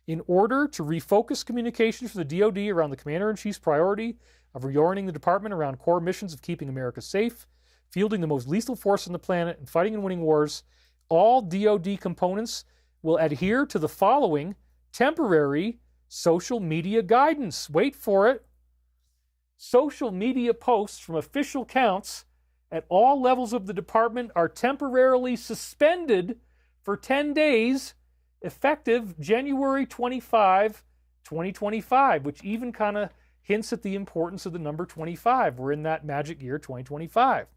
In order to refocus communications for the DOD around the Commander-in-Chief's priority of reorienting the department around core missions of keeping America safe, fielding the most lethal force on the planet, and fighting and winning wars, all DOD components will adhere to the following temporary social media guidance. Wait for it. Social media posts from official accounts at all levels of the department are temporarily suspended for 10 days, effective January 25, 2025, which even kind of hints at the importance of the number 25. We're in that magic year, 2025.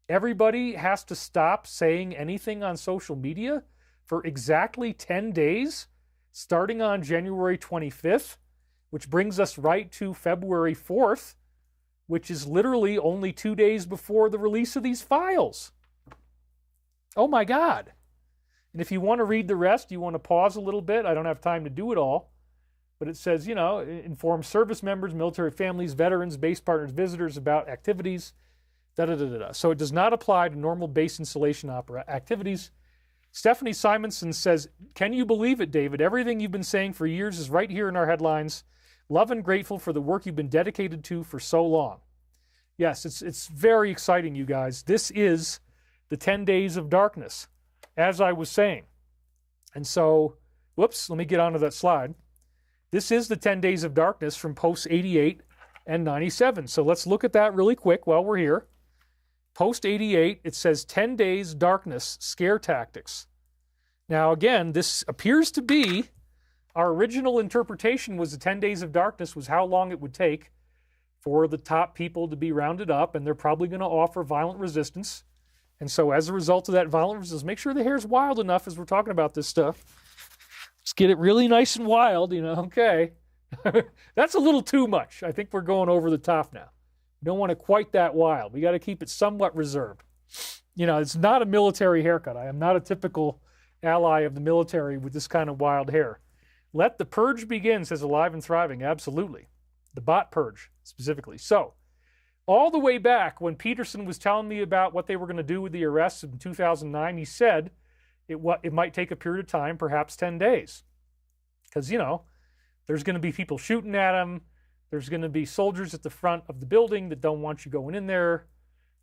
Everybody has to stop saying anything on social media for exactly 10 days, starting on January 25th, which brings us right to February 4th, which is literally only 2 days before the release of these files. Oh my God. And if you want to read the rest, you want to pause a little bit. I don't have time to do it all. But it says, inform service members, military families, veterans, base partners, visitors about activities, da-da-da-da-da. So it does not apply to normal base installation activities. Stephanie Simonson says, can you believe it, David? Everything you've been saying for years is right here in our headlines. Love and grateful for the work you've been dedicated to for so long. Yes, it's very exciting, you guys. This is the 10 days of darkness, as I was saying. And so, whoops, let me get onto that slide. This is the 10 days of darkness from posts 88 and 97. So let's look at that really quick while we're here. Post 88, it says 10 days darkness, scare tactics. Now again, this appears to be, our original interpretation was the 10 days of darkness was how long it would take for the top people to be rounded up, and they're probably going to offer violent resistance. And so as a result of that violent resistance, make sure the hair's wild enough as we're talking about this stuff. Let's get it really nice and wild, okay. That's a little too much. I think we're going over the top now. We don't want it quite that wild. We got to keep it somewhat reserved. It's not a military haircut. I am not a typical ally of the military with this kind of wild hair. Let the purge begin, says Alive and Thriving. Absolutely. The bot purge, specifically. So, All the way back when Peterson was telling me about what they were going to do with the arrests in 2009, he said it might take a period of time, perhaps 10 days. Because, you know, there's going to be people shooting at him. There's going to be soldiers at the front of the building that don't want you going in there.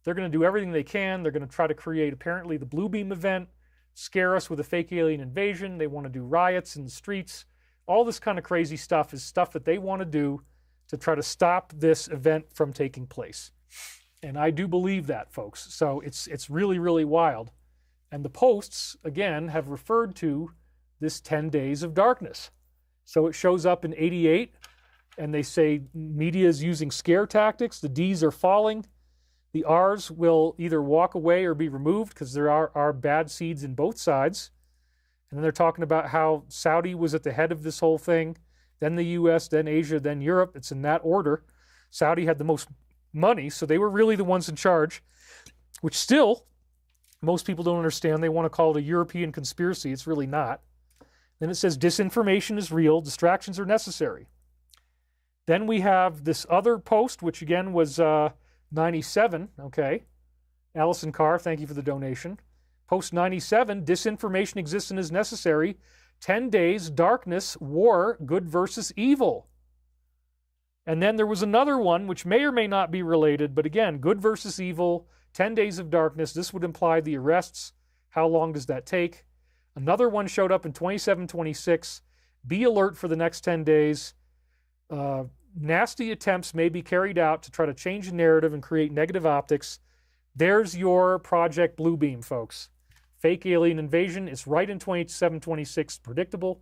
They're going to do everything they can. They're going to try to create, apparently, the Blue Beam event, scare us with a fake alien invasion. They want to do riots in the streets. All this kind of crazy stuff is stuff that they want to do to try to stop this event from taking place. And I do believe that, folks. So it's really, really wild. And the posts, again, have referred to this 10 days of darkness. So it shows up in 88, and they say media is using scare tactics. The Ds are falling. The Rs will either walk away or be removed because there are bad seeds in both sides. And then they're talking about how Saudi was at the head of this whole thing, then the US, then Asia, then Europe. It's in that order. Saudi had the most money, so they were really the ones in charge, which still, most people don't understand. They want to call it a European conspiracy. It's really not. Then it says disinformation is real, distractions are necessary. Then we have this other post, which again was 97, okay. Allison Carr, thank you for the donation. Post 97, disinformation exists and is necessary. 10 days, darkness, war, good versus evil. And then there was another one, which may or may not be related, but again, good versus evil, 10 days of darkness. This would imply the arrests. How long does that take? Another one showed up in 27-26. Be alert for the next 10 days. Nasty attempts may be carried out to try to change the narrative and create negative optics. There's your Project Bluebeam, folks. Fake alien invasion is right in 27-26, predictable.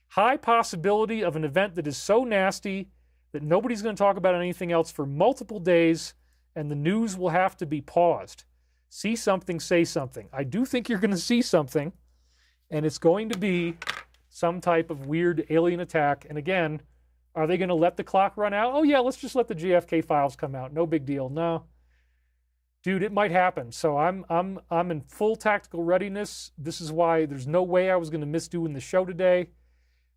High possibility of an event that is so nasty that nobody's going to talk about anything else for multiple days, and the news will have to be paused. See something, say something. I do think you're going to see something, and it's going to be some type of weird alien attack. And again, are they going to let the clock run out? Oh yeah, let's just let the JFK files come out. No big deal. No. Dude, it might happen. So I'm in full tactical readiness. This is why there's no way I was going to miss doing the show today.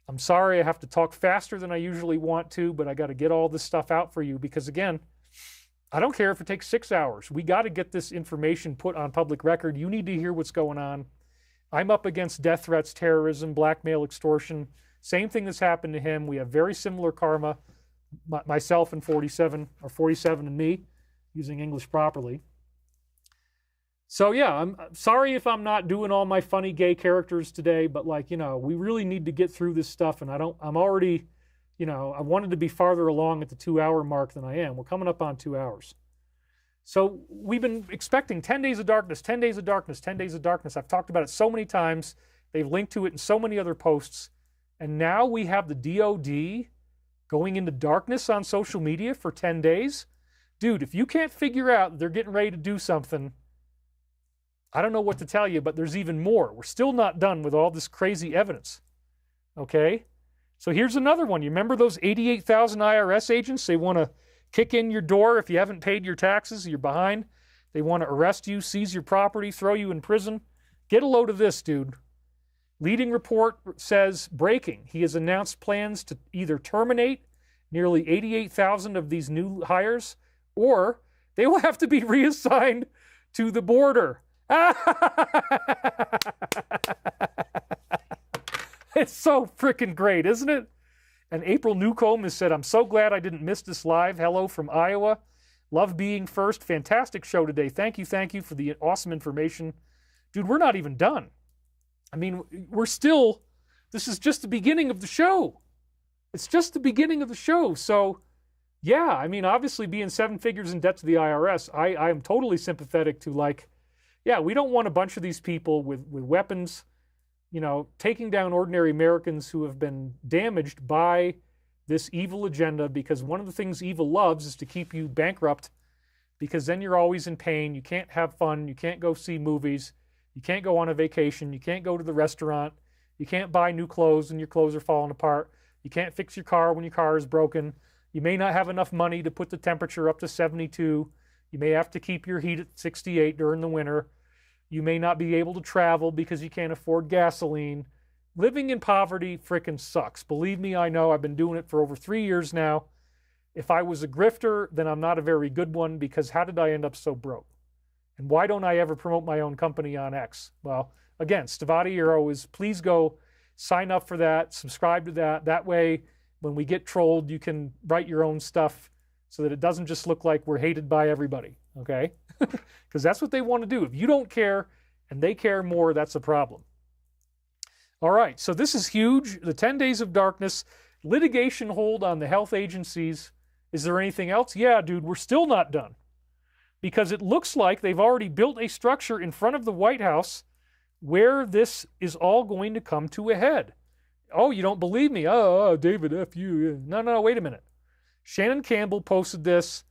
I'm sorry I have to talk faster than I usually want to, but I got to get all this stuff out for you because, again, I don't care if it takes 6 hours. We got to get this information put on public record. You need to hear what's going on. I'm up against death threats, terrorism, blackmail, extortion. Same thing that's happened to him. We have very similar karma, myself and 47 and me, using English properly. So yeah, I'm sorry if I'm not doing all my funny gay characters today, but like, you know, we really need to get through this stuff, and I'm already, you know, I wanted to be farther along at the 2-hour mark than I am. We're coming up on 2 hours. So we've been expecting 10 days of darkness, 10 days of darkness, 10 days of darkness. I've talked about it so many times. They've linked to it in so many other posts. And now we have the DOD going into darkness on social media for 10 days. Dude, if you can't figure out they're getting ready to do something, I don't know what to tell you, but there's even more. We're still not done with all this crazy evidence. Okay? So here's another one. You remember those 88,000 IRS agents? They want to kick in your door if you haven't paid your taxes, you're behind. They want to arrest you, seize your property, throw you in prison. Get a load of this, dude. Leading report says, breaking. He has announced plans to either terminate nearly 88,000 of these new hires, or they will have to be reassigned to the border. It's so freaking great, isn't it? And April Newcomb has said, I'm so glad I didn't miss this live. Hello from Iowa. Love being first. Fantastic show today. Thank you for the awesome information. Dude, we're not even done. I mean, this is just the beginning of the show. It's just the beginning of the show. So, yeah, I mean, obviously being 7 figures in debt to the IRS, I am totally sympathetic to, like, yeah, we don't want a bunch of these people with weapons, you know, taking down ordinary Americans who have been damaged by this evil agenda, because one of the things evil loves is to keep you bankrupt, because then you're always in pain. You can't have fun. You can't go see movies. You can't go on a vacation. You can't go to the restaurant. You can't buy new clothes and your clothes are falling apart. You can't fix your car when your car is broken. You may not have enough money to put the temperature up to 72. You may have to keep your heat at 68 during the winter. You may not be able to travel because you can't afford gasoline. Living in poverty frickin' sucks. Believe me, I know. I've been doing it for over 3 years now. If I was a grifter, then I'm not a very good one, because how did I end up so broke? And why don't I ever promote my own company on X? Well, again, Stavatti Hero is, please go sign up for that, subscribe to that. That way, when we get trolled, you can write your own stuff so that it doesn't just look like we're hated by everybody, okay? Because that's what they want to do. If you don't care and they care more, that's a problem. All right, so this is huge. The 10 Days of Darkness, litigation hold on the health agencies. Is there anything else? Yeah, dude, we're still not done. Because it looks like they've already built a structure in front of the White House where this is all going to come to a head. Oh, you don't believe me? Oh, David, F you. No, wait a minute. Shannon Campbell posted this,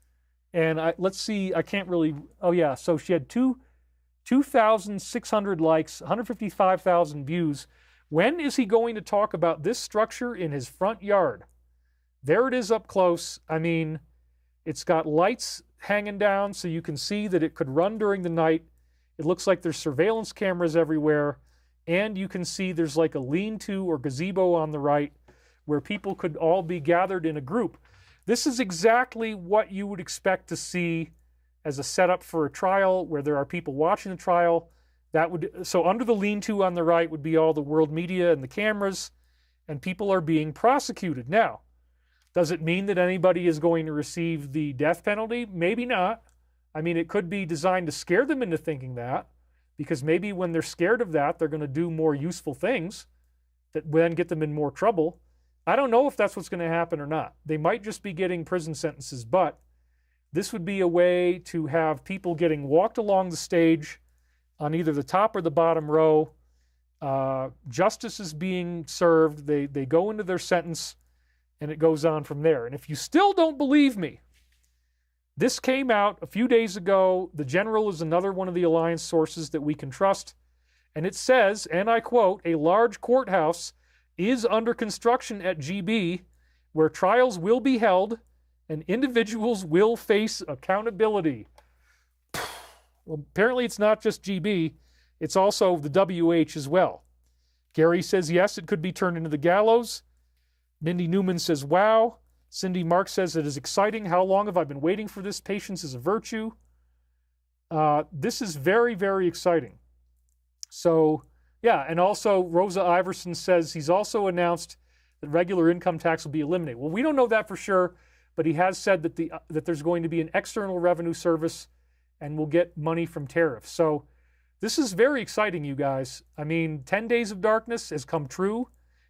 and let's see, I can't really, oh yeah, so she had 2,600 likes, 155,000 views. When is he going to talk about this structure in his front yard? There it is up close. I mean, it's got lights hanging down so you can see that it could run during the night. It looks like there's surveillance cameras everywhere, and you can see there's like a lean-to or gazebo on the right where people could all be gathered in a group. This is exactly what you would expect to see as a setup for a trial where there are people watching the trial. So under the lean-to on the right would be all the world media and the cameras, and people are being prosecuted. Now, does it mean that anybody is going to receive the death penalty? Maybe not. I mean, it could be designed to scare them into thinking that, because maybe when they're scared of that, they're going to do more useful things that then get them in more trouble. I don't know if that's what's going to happen or not. They might just be getting prison sentences, but this would be a way to have people getting walked along the stage on either the top or the bottom row. Justice is being served. They go into their sentence, and it goes on from there. And if you still don't believe me, this came out a few days ago. The General is another one of the Alliance sources that we can trust. And it says, and I quote, "A large courthouse is under construction at GB where trials will be held and individuals will face accountability." Well, apparently it's not just GB. It's also the WH as well. Gary says, yes, it could be turned into the gallows. Mindy Newman says, wow. Cindy Mark says, it is exciting. How long have I been waiting for this? Patience is a virtue. This is very, very exciting. So, yeah, and also Rosa Iverson says he's also announced that regular income tax will be eliminated. Well, we don't know that for sure, but he has said that that there's going to be an external revenue service and we'll get money from tariffs. So this is very exciting, you guys. I mean, 10 Days of Darkness has come true.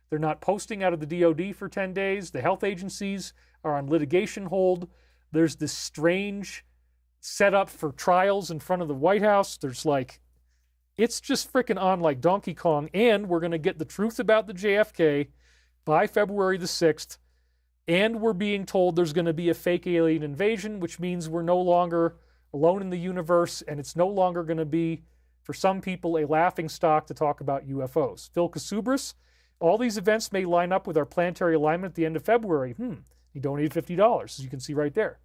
They're not posting out of the DOD for 10 days. The health agencies are on litigation hold. There's this strange setup for trials in front of the White House. There's like, it's just freaking on like Donkey Kong. And we're going to get the truth about the JFK by February the 6th. And we're being told there's going to be a fake alien invasion, which means we're no longer alone in the universe. And it's no longer going to be, for some people, a laughing stock to talk about UFOs. Phil Kasubris, all these events may line up with our planetary alignment at the end of February. He donated $50, as you can see right there.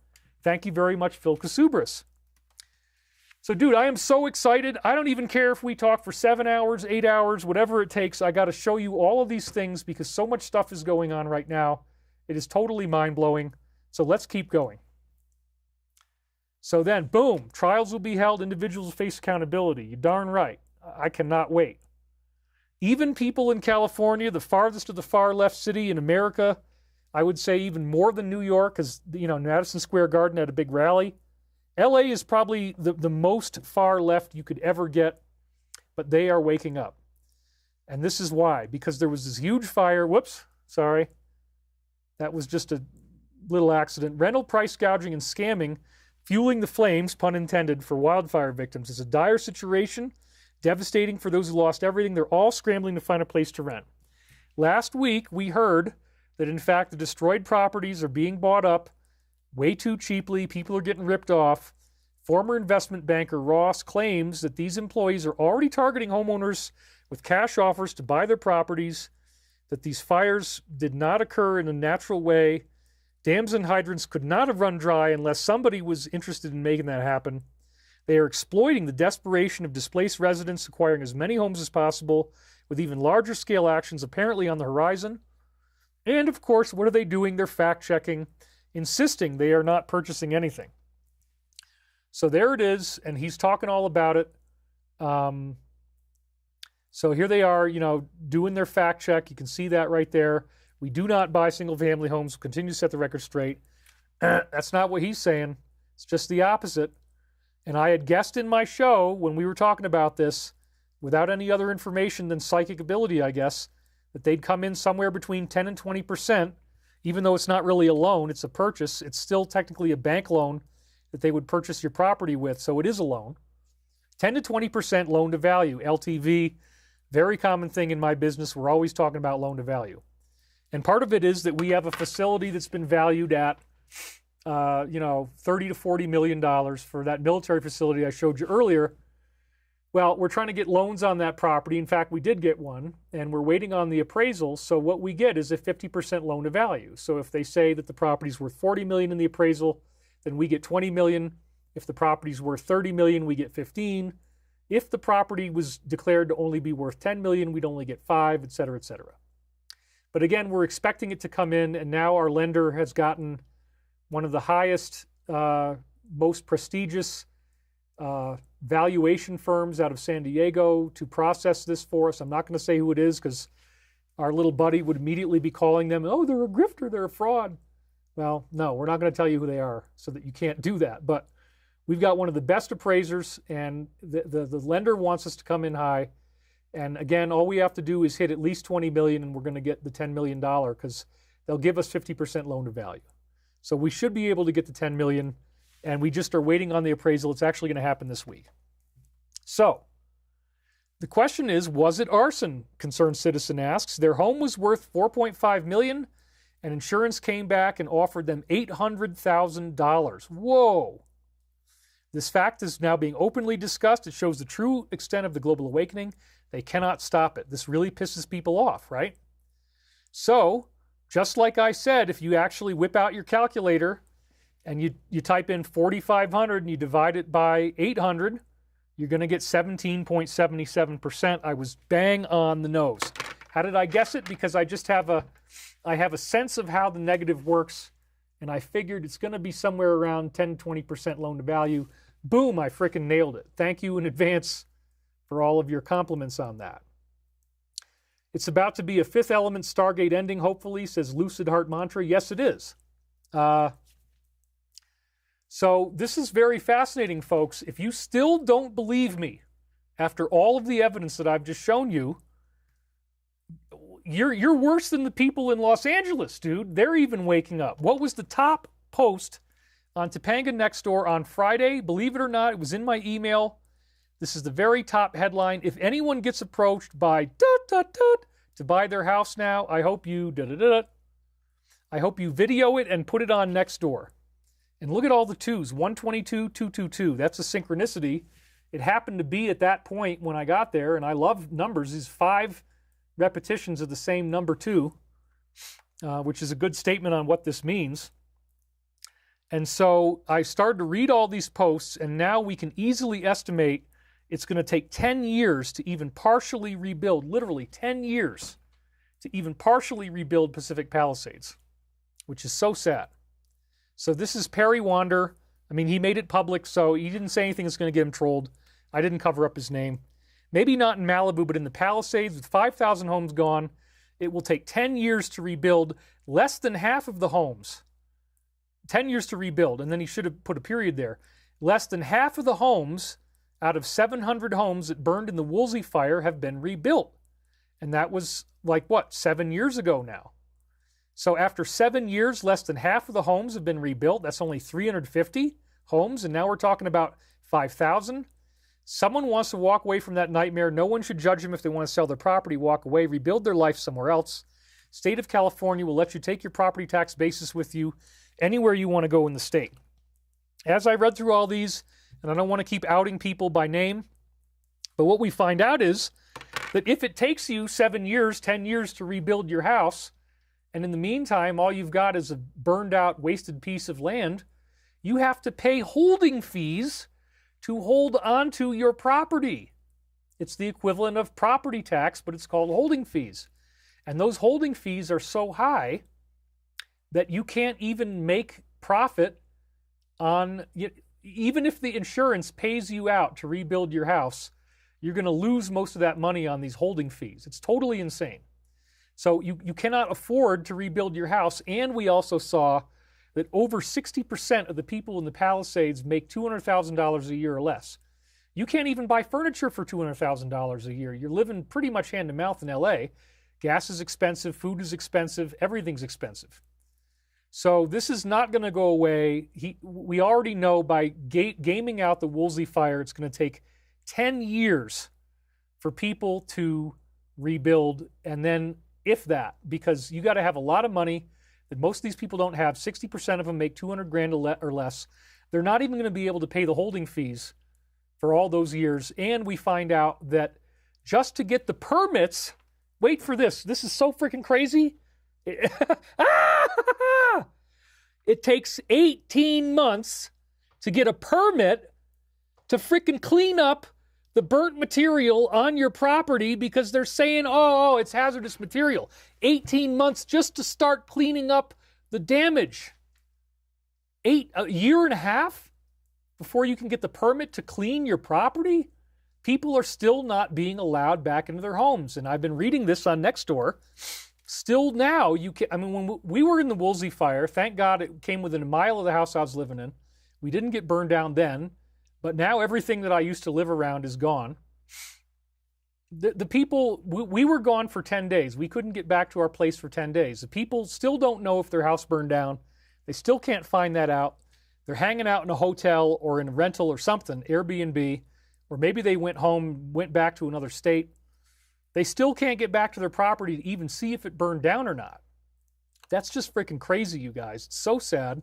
Thank you very much, Phil Kasubris. So, dude, I am so excited. I don't even care if we talk for 7 hours, 8 hours, whatever it takes. I got to show you all of these things because so much stuff is going on right now. It is totally mind-blowing. So let's keep going. So then, boom, trials will be held. Individuals face accountability. You're darn right. I cannot wait. Even people in California, the farthest of the far left city in America, I would say even more than New York, because, you know, Madison Square Garden had a big rally. LA is probably the most far left you could ever get, but they are waking up. And this is why, because there was this huge fire. Whoops, sorry. That was just a little accident. Rental price gouging and scamming, fueling the flames, pun intended, for wildfire victims. It's a dire situation, devastating for those who lost everything. They're all scrambling to find a place to rent. Last week, we heard that, in fact, the destroyed properties are being bought up way too cheaply. People are getting ripped off. Former investment banker Ross claims that these employees are already targeting homeowners with cash offers to buy their properties, that these fires did not occur in a natural way. Dams and hydrants could not have run dry unless somebody was interested in making that happen. They are exploiting the desperation of displaced residents, acquiring as many homes as possible, with even larger scale actions apparently on the horizon. And of course, what are they doing? They're fact-checking. insisting they are not purchasing anything. So there it is, and he's talking all about it. So here they are, doing their fact check. You can see that right there. We do not buy single-family homes. We'll continue to set the record straight. That's not what he's saying. It's just the opposite. And I had guessed in my show when we were talking about this, without any other information than psychic ability, I guess, that they'd come in somewhere between 10 and 20%, even though it's not really a loan, it's a purchase. It's still technically a bank loan that they would purchase your property with, so it is a loan. 10 to 20% loan to value, LTV, very common thing in my business. We're always talking about loan to value. And part of it is that we have a facility that's been valued at, $30 to $40 million for that military facility I showed you earlier. Well, we're trying to get loans on that property. In fact, we did get one, and we're waiting on the appraisal. So what we get is a 50% loan to value. So if they say that the property's worth $40 million in the appraisal, then we get $20 million. If the property's worth $30 million, we get $15. If the property was declared to only be worth $10 million, we'd only get $5, et cetera, et cetera. But again, we're expecting it to come in, and now our lender has gotten one of the highest, most prestigious valuation firms out of San Diego to process this for us. I'm not going to say who it is because our little buddy would immediately be calling them, oh, they're a grifter, they're a fraud. Well, no, we're not going to tell you who they are so that you can't do that. But we've got one of the best appraisers, and the lender wants us to come in high. And again, all we have to do is hit at least $20 million, and we're going to get the $10 million because they'll give us 50% loan to value. So we should be able to get the $10 million, and we just are waiting on the appraisal. It's actually going to happen this week. So the question is, was it arson? Concerned citizen asks. Their home was worth $4.5 million, and insurance came back and offered them $800,000. Whoa! This fact is now being openly discussed. It shows the true extent of the global awakening. They cannot stop it. This really pisses people off, right? So, just like I said, if you actually whip out your calculator and you type in 4,500 and you divide it by 800, you're going to get 17.77%. I was bang on the nose. How did I guess it? Because I have a sense of how the negative works, and I figured it's going to be somewhere around 10 to 20% loan to value. Boom, I frickin' nailed it. Thank you in advance for all of your compliments on that. It's about to be a Fifth Element Stargate ending, hopefully, says Lucid Heart Mantra. Yes, it is. So this is very fascinating, folks. If you still don't believe me after all of the evidence that I've just shown you, you're worse than the people in Los Angeles, dude. They're even waking up. What was the top post on Topanga Nextdoor on Friday? Believe it or not, it was in my email. This is the very top headline. If anyone gets approached by to buy their house now, I hope you I hope you video it and put it on Nextdoor. And look at all the twos, 122, 222. That's a synchronicity. It happened to be at that point when I got there, and I love numbers. These 5 repetitions of the same number 2, which is a good statement on what this means. And so I started to read all these posts, and now we can easily estimate it's going to take 10 years to even partially rebuild, literally 10 years to even partially rebuild Pacific Palisades, which is so sad. So this is Perry Wander. I mean, he made it public, so he didn't say anything that's going to get him trolled. I didn't cover up his name. Maybe not in Malibu, but in the Palisades, with 5,000 homes gone, it will take 10 years to rebuild less than half of the homes. 10 years to rebuild, and then he should have put a period there. Less than half of the homes out of 700 homes that burned in the Woolsey fire have been rebuilt. And that was like, 7 years ago now. So after 7 years, less than half of the homes have been rebuilt. That's only 350 homes, and now we're talking about 5,000. Someone wants to walk away from that nightmare. No one should judge them if they want to sell their property, walk away, rebuild their life somewhere else. State of California will let you take your property tax basis with you anywhere you want to go in the state. As I read through all these, and I don't want to keep outing people by name, but what we find out is that if it takes you 7 years, 10 years to rebuild your house, and in the meantime, all you've got is a burned out, wasted piece of land, you have to pay holding fees to hold onto your property. It's the equivalent of property tax, but it's called holding fees. And those holding fees are so high that you can't even make profit on, even if the insurance pays you out to rebuild your house, you're going to lose most of that money on these holding fees. It's totally insane. So you cannot afford to rebuild your house. And we also saw that over 60% of the people in the Palisades make $200,000 a year or less. You can't even buy furniture for $200,000 a year. You're living pretty much hand to mouth in LA. Gas is expensive, food is expensive, everything's expensive. So this is not going to go away. We already know by gaming out the Woolsey fire, it's going to take 10 years for people to rebuild, and then if that, because you got to have a lot of money that most of these people don't have. 60% of them make 200 grand or less. They're not even going to be able to pay the holding fees for all those years. And we find out that just to get the permits, wait for this. This is so freaking crazy. It takes 18 months to get a permit to freaking clean up the burnt material on your property because they're saying, oh, it's hazardous material. 18 months just to start cleaning up the damage. A year and a half before you can get the permit to clean your property? People are still not being allowed back into their homes. And I've been reading this on Nextdoor. Still now, when we were in the Woolsey fire, thank God it came within a mile of the house I was living in. We didn't get burned down then. But now everything that I used to live around is gone. The people, we were gone for 10 days. We couldn't get back to our place for 10 days. The people still don't know if their house burned down. They still can't find that out. They're hanging out in a hotel or in a rental or something, Airbnb, or maybe they went home, went back to another state. They still can't get back to their property to even see if it burned down or not. That's just freaking crazy, you guys. It's so sad.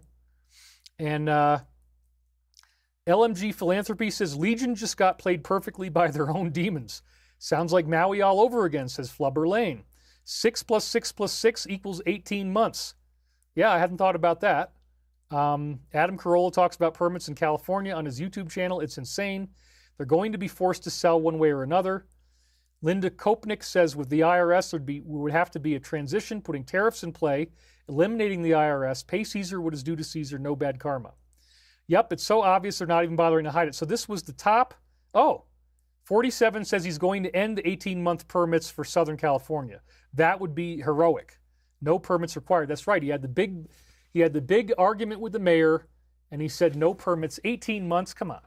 And LMG Philanthropy says Legion just got played perfectly by their own demons. Sounds like Maui all over again, says Flubber Lane. 6 + 6 + 6 = 18 months. Yeah, I hadn't thought about that. Adam Carolla talks about permits in California on his YouTube channel. It's insane. They're going to be forced to sell one way or another. Linda Kopnick says with the IRS, would have to be a transition, putting tariffs in play, eliminating the IRS, pay Caesar what is due to Caesar, no bad karma. Yep, it's so obvious they're not even bothering to hide it. So this was the top. 47 says he's going to end the 18-month permits for Southern California. That would be heroic. No permits required. That's right. He had the big argument with the mayor, and he said no permits. 18 months. Come on.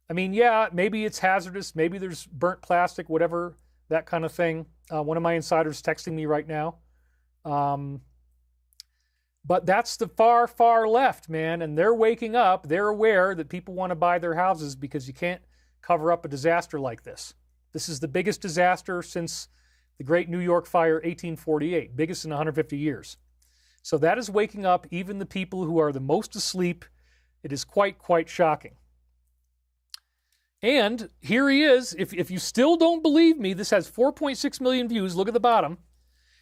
I mean, yeah, maybe it's hazardous. Maybe there's burnt plastic, whatever, that kind of thing. One of my insiders texting me right now. But that's the far, far left, man. And they're waking up. They're aware that people want to buy their houses because you can't cover up a disaster like this. This is the biggest disaster since the Great New York Fire, 1848, biggest in 150 years. So that is waking up even the people who are the most asleep. It is quite, quite shocking. And here he is. If you still don't believe me, this has 4.6 million views. Look at the bottom.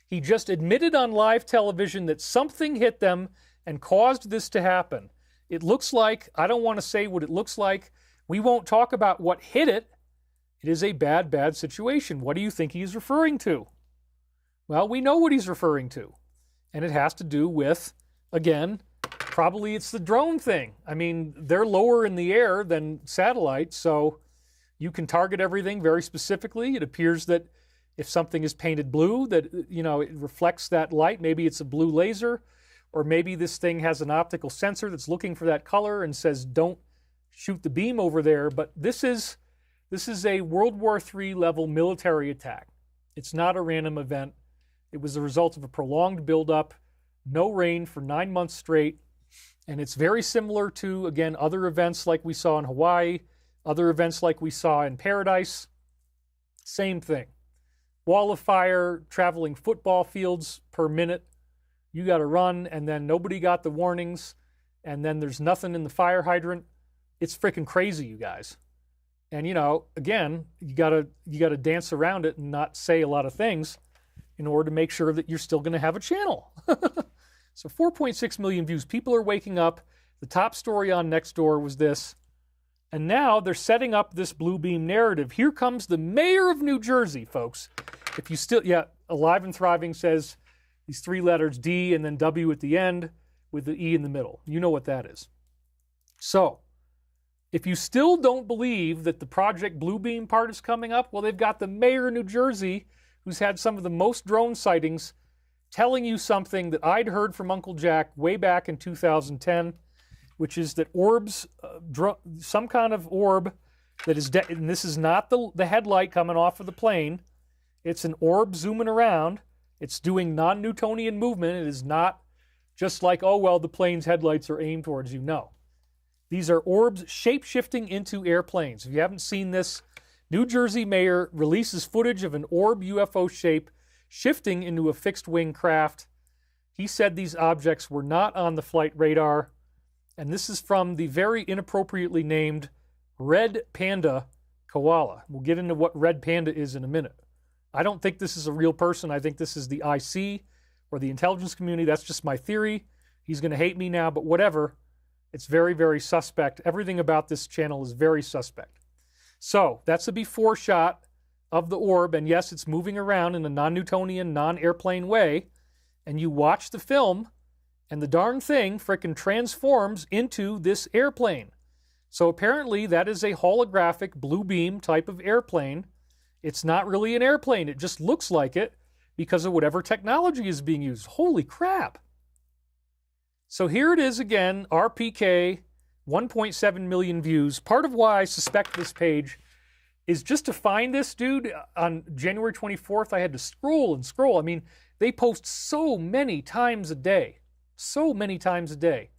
He just admitted on live television that something hit them and caused this to happen. It looks like, I don't want to say what it looks like. We won't talk about what hit it. It is a bad, bad situation. What do you think he's referring to? Well, we know what he's referring to. And it has to do with, again, probably it's the drone thing. I mean, they're lower in the air than satellites, so you can target everything very specifically. It appears that if something is painted blue, that, it reflects that light. Maybe it's a blue laser, or maybe this thing has an optical sensor that's looking for that color and says, don't shoot the beam over there. But this is a World War III level military attack. It's not a random event. It was the result of a prolonged buildup, no rain for 9 months straight. And it's very similar to, again, other events like we saw in Hawaii, other events like we saw in Paradise. Same thing. Wall of fire, traveling football fields per minute. You got to run, and then nobody got the warnings, and then there's nothing in the fire hydrant. It's freaking crazy, you guys. And, again, you got to dance around it and not say a lot of things in order to make sure that you're still going to have a channel. So 4.6 million views. People are waking up. The top story on Nextdoor was this. And now they're setting up this blue beam narrative. Here comes the mayor of New Jersey, folks. If you still, Alive and Thriving says, These three letters, D and then W at the end with the E in the middle. You know what that is. So, if you still don't believe that the Project Bluebeam part is coming up, well, they've got the mayor of New Jersey, who's had some of the most drone sightings, telling you something that I'd heard from Uncle Jack way back in 2010, which is that orbs, some kind of orb that is, and this is not the headlight coming off of the plane, it's an orb zooming around, it's doing non-Newtonian movement, it is not just like, oh, well, the plane's headlights are aimed towards you, no. These are orbs shape-shifting into airplanes. If you haven't seen this, New Jersey mayor releases footage of an orb UFO shape shifting into a fixed-wing craft. He said these objects were not on the flight radar, and this is from the very inappropriately named Red Panda koala. We'll get into what Red Panda is in a minute. I don't think this is a real person. I think this is the IC or the intelligence community. That's just my theory. He's going to hate me now, but whatever. It's very, very suspect. Everything about this channel is very suspect. So that's a before shot of the orb, and yes, it's moving around in a non-Newtonian, non-airplane way, and you watch the film, and the darn thing frickin' transforms into this airplane. So apparently that is a holographic blue beam type of airplane. It's not really an airplane. It just looks like it because of whatever technology is being used. Holy crap. So here it is again, RPK, 1.7 million views. Part of why I suspect this page is just to find this dude on January 24th, I had to scroll and scroll. I mean, they post so many times a day. So many times a day.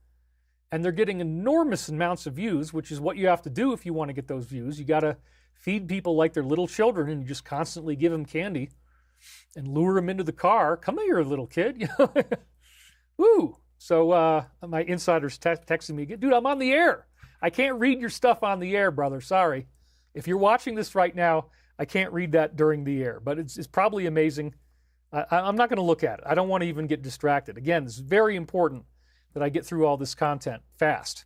And they're getting enormous amounts of views, which is what you have to do if you want to get those views. You got to feed people like they're little children and you just constantly give them candy and lure them into the car. Come here, little kid. Woo! So my insider's texting me, dude, I'm on the air. I can't read your stuff on the air, brother. Sorry. If you're watching this right now, I can't read that during the air, but it's probably amazing. I'm not going to look at it. I don't want to even get distracted. Again, it's very important that I get through all this content fast.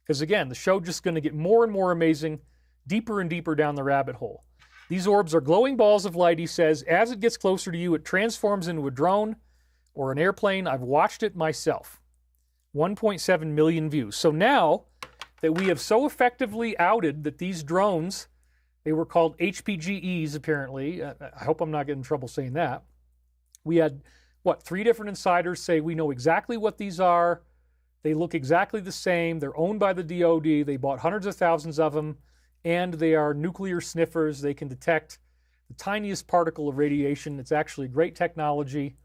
Because again, the show just going to get more and more amazing, deeper and deeper down the rabbit hole. These orbs are glowing balls of light, he says. As it gets closer to you, it transforms into a drone or an airplane. I've watched it myself. 1.7 million views. So now that we have so effectively outed that these drones, they were called HPGEs apparently. I hope I'm not getting in trouble saying that. We had, 3 different insiders say we know exactly what these are. They look exactly the same. They're owned by the DoD. They bought hundreds of thousands of them, and they are nuclear sniffers. They can detect the tiniest particle of radiation. It's actually great technology.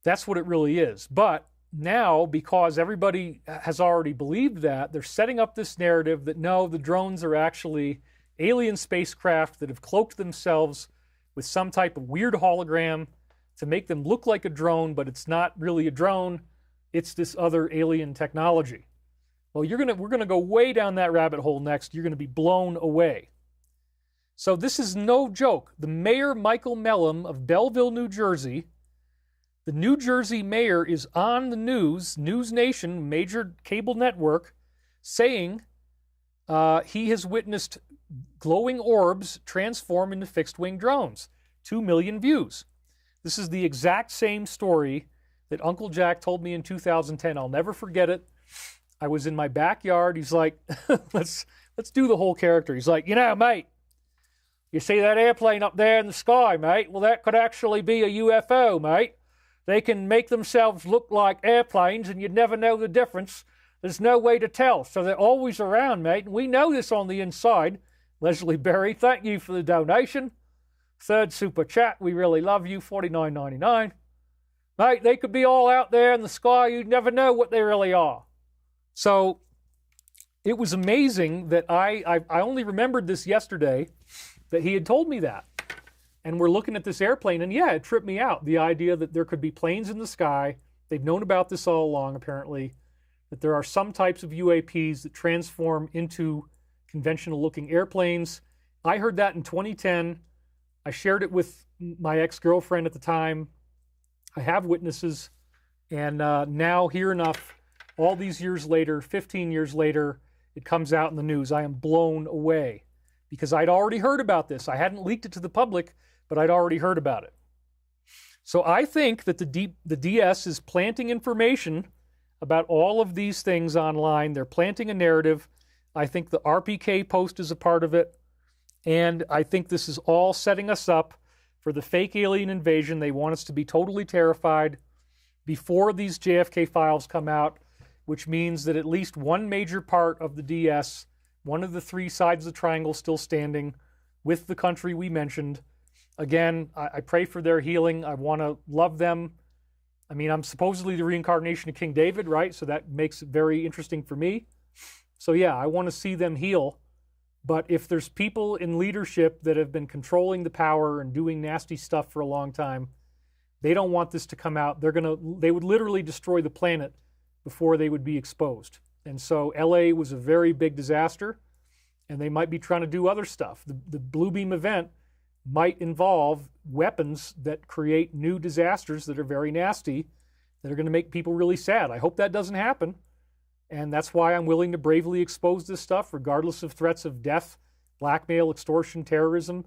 That's what it really is. But now, because everybody has already believed that, they're setting up this narrative that no, the drones are actually alien spacecraft that have cloaked themselves with some type of weird hologram to make them look like a drone, but it's not really a drone. It's this other alien technology. Well, we're going to go way down that rabbit hole next. You're going to be blown away. So this is no joke. The mayor, Michael Mellum of Belleville, New Jersey, the New Jersey mayor is on the news, News Nation, major cable network, saying he has witnessed glowing orbs transform into fixed-wing drones. 2 million views. This is the exact same story that Uncle Jack told me in 2010. I'll never forget it. I was in my backyard. He's like, let's do the whole character. He's like, mate, you see that airplane up there in the sky, mate? Well, that could actually be a UFO, mate. They can make themselves look like airplanes, and you'd never know the difference. There's no way to tell. So they're always around, mate. And we know this on the inside. Leslie Berry, thank you for the donation. 3rd super chat. We really love you. $49.99. Mate, they could be all out there in the sky. You'd never know what they really are. So it was amazing that I only remembered this yesterday, that he had told me that. And we're looking at this airplane, and yeah, it tripped me out. The idea that there could be planes in the sky. They've known about this all along, apparently, that there are some types of UAPs that transform into conventional-looking airplanes. I heard that in 2010. I shared it with my ex-girlfriend at the time. I have witnesses, and now, here enough, all these years later, 15 years later, it comes out in the news. I am blown away because I'd already heard about this. I hadn't leaked it to the public, but I'd already heard about it. So I think that the DS is planting information about all of these things online. They're planting a narrative. I think the RPK post is a part of it. And I think this is all setting us up for the fake alien invasion. They want us to be totally terrified before these JFK files come out, which means that at least one major part of the DS, one of the three sides of the triangle still standing with the country we mentioned. Again, I pray for their healing. I want to love them. I mean, I'm supposedly the reincarnation of King David, right? So that makes it very interesting for me. So yeah, I want to see them heal. But if there's people in leadership that have been controlling the power and doing nasty stuff for a long time, they don't want this to come out. They would literally destroy the planet before they would be exposed. And so LA was a very big disaster, and they might be trying to do other stuff. The Blue Beam event might involve weapons that create new disasters that are very nasty, that are going to make people really sad. I hope that doesn't happen. And that's why I'm willing to bravely expose this stuff, regardless of threats of death, blackmail, extortion, terrorism.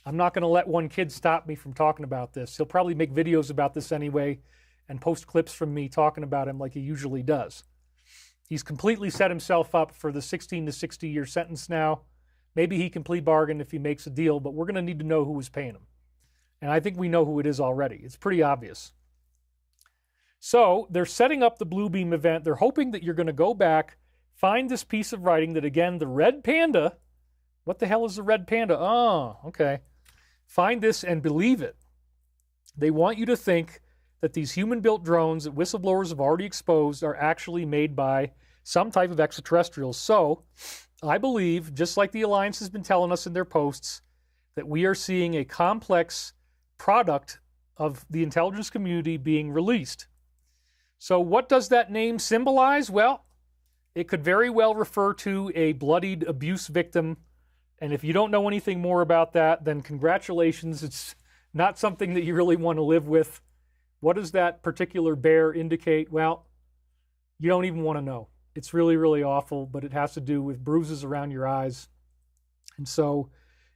I'm not going to let one kid stop me from talking about this. He'll probably make videos about this anyway and post clips from me talking about him like he usually does. He's completely set himself up for the 16 to 60 year sentence now. Maybe he can plea bargain if he makes a deal, but we're going to need to know who was paying him. And I think we know who it is already. It's pretty obvious. So they're setting up the Blue Beam event. They're hoping that you're going to go back, find this piece of writing that, again, the red panda. What the hell is the red panda? Oh, okay. Find this and believe it. They want you to think that these human-built drones that whistleblowers have already exposed are actually made by some type of extraterrestrials. So I believe, just like the Alliance has been telling us in their posts, that we are seeing a complex product of the intelligence community being released. So what does that name symbolize? Well, it could very well refer to a bloodied abuse victim. And if you don't know anything more about that, then congratulations. It's not something that you really want to live with. What does that particular bear indicate? Well, you don't even want to know. It's really, really awful, but it has to do with bruises around your eyes. And so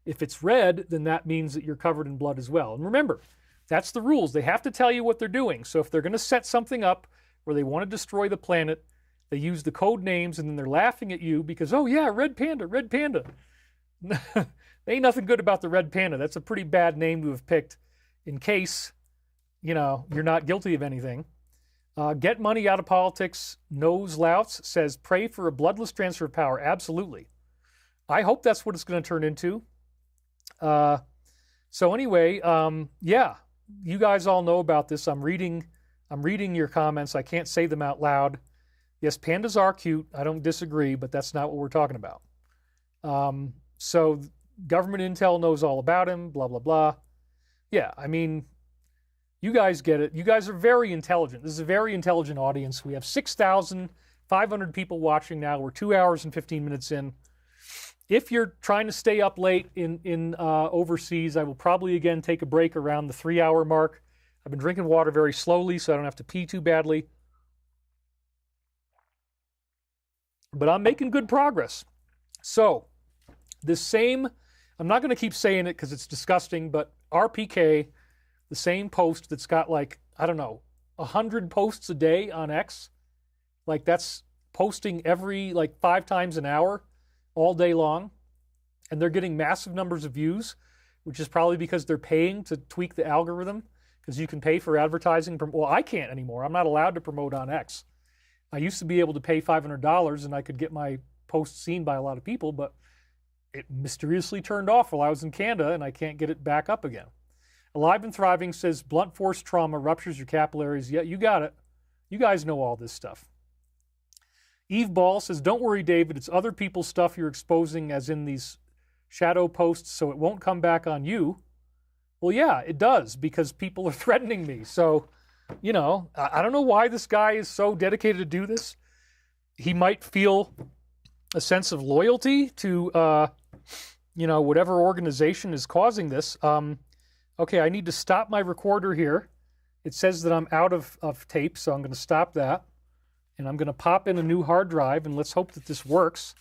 if it's red, then that means that you're covered in blood as well. And remember, that's the rules. They have to tell you what they're doing. So if they're going to set something up where they want to destroy the planet, they use the code names and then they're laughing at you because, oh yeah, red panda, red panda. Ain't nothing good about the red panda. That's a pretty bad name to have picked in case, you're not guilty of anything. Get money out of politics. Nose Louts says, pray for a bloodless transfer of power. Absolutely. I hope that's what it's going to turn into. So anyway, yeah, you guys all know about this. I'm reading your comments. I can't say them out loud. Yes, pandas are cute. I don't disagree, but that's not what we're talking about. So government intel knows all about him, blah, blah, blah. Yeah, I mean, you guys get it. You guys are very intelligent. This is a very intelligent audience. We have 6,500 people watching now. We're 2 hours and 15 minutes in. If you're trying to stay up late in overseas, I will probably again take a break around the 3-hour mark. I've been drinking water very slowly so I don't have to pee too badly. But I'm making good progress. So, I'm not going to keep saying it because it's disgusting, but RPK, the same post that's got 100 posts a day on X, that's posting every 5 times an hour, all day long, and they're getting massive numbers of views, which is probably because they're paying to tweak the algorithm, because you can pay for advertising. Well, I can't anymore. I'm not allowed to promote on X. I used to be able to pay $500 and I could get my posts seen by a lot of people, but it mysteriously turned off while I was in Canada and I can't get it back up again. Alive and Thriving says blunt force trauma ruptures your capillaries. Yeah, you got it. You guys know all this stuff. Eve Ball says, don't worry, David. It's other people's stuff you're exposing as in these shadow posts, so it won't come back on you. Well, yeah, it does, because people are threatening me. So, I don't know why this guy is so dedicated to do this. He might feel a sense of loyalty to, whatever organization is causing this. Okay, I need to stop my recorder here. It says that I'm out of tape, so I'm going to stop that. And I'm going to pop in a new hard drive, and let's hope that this works.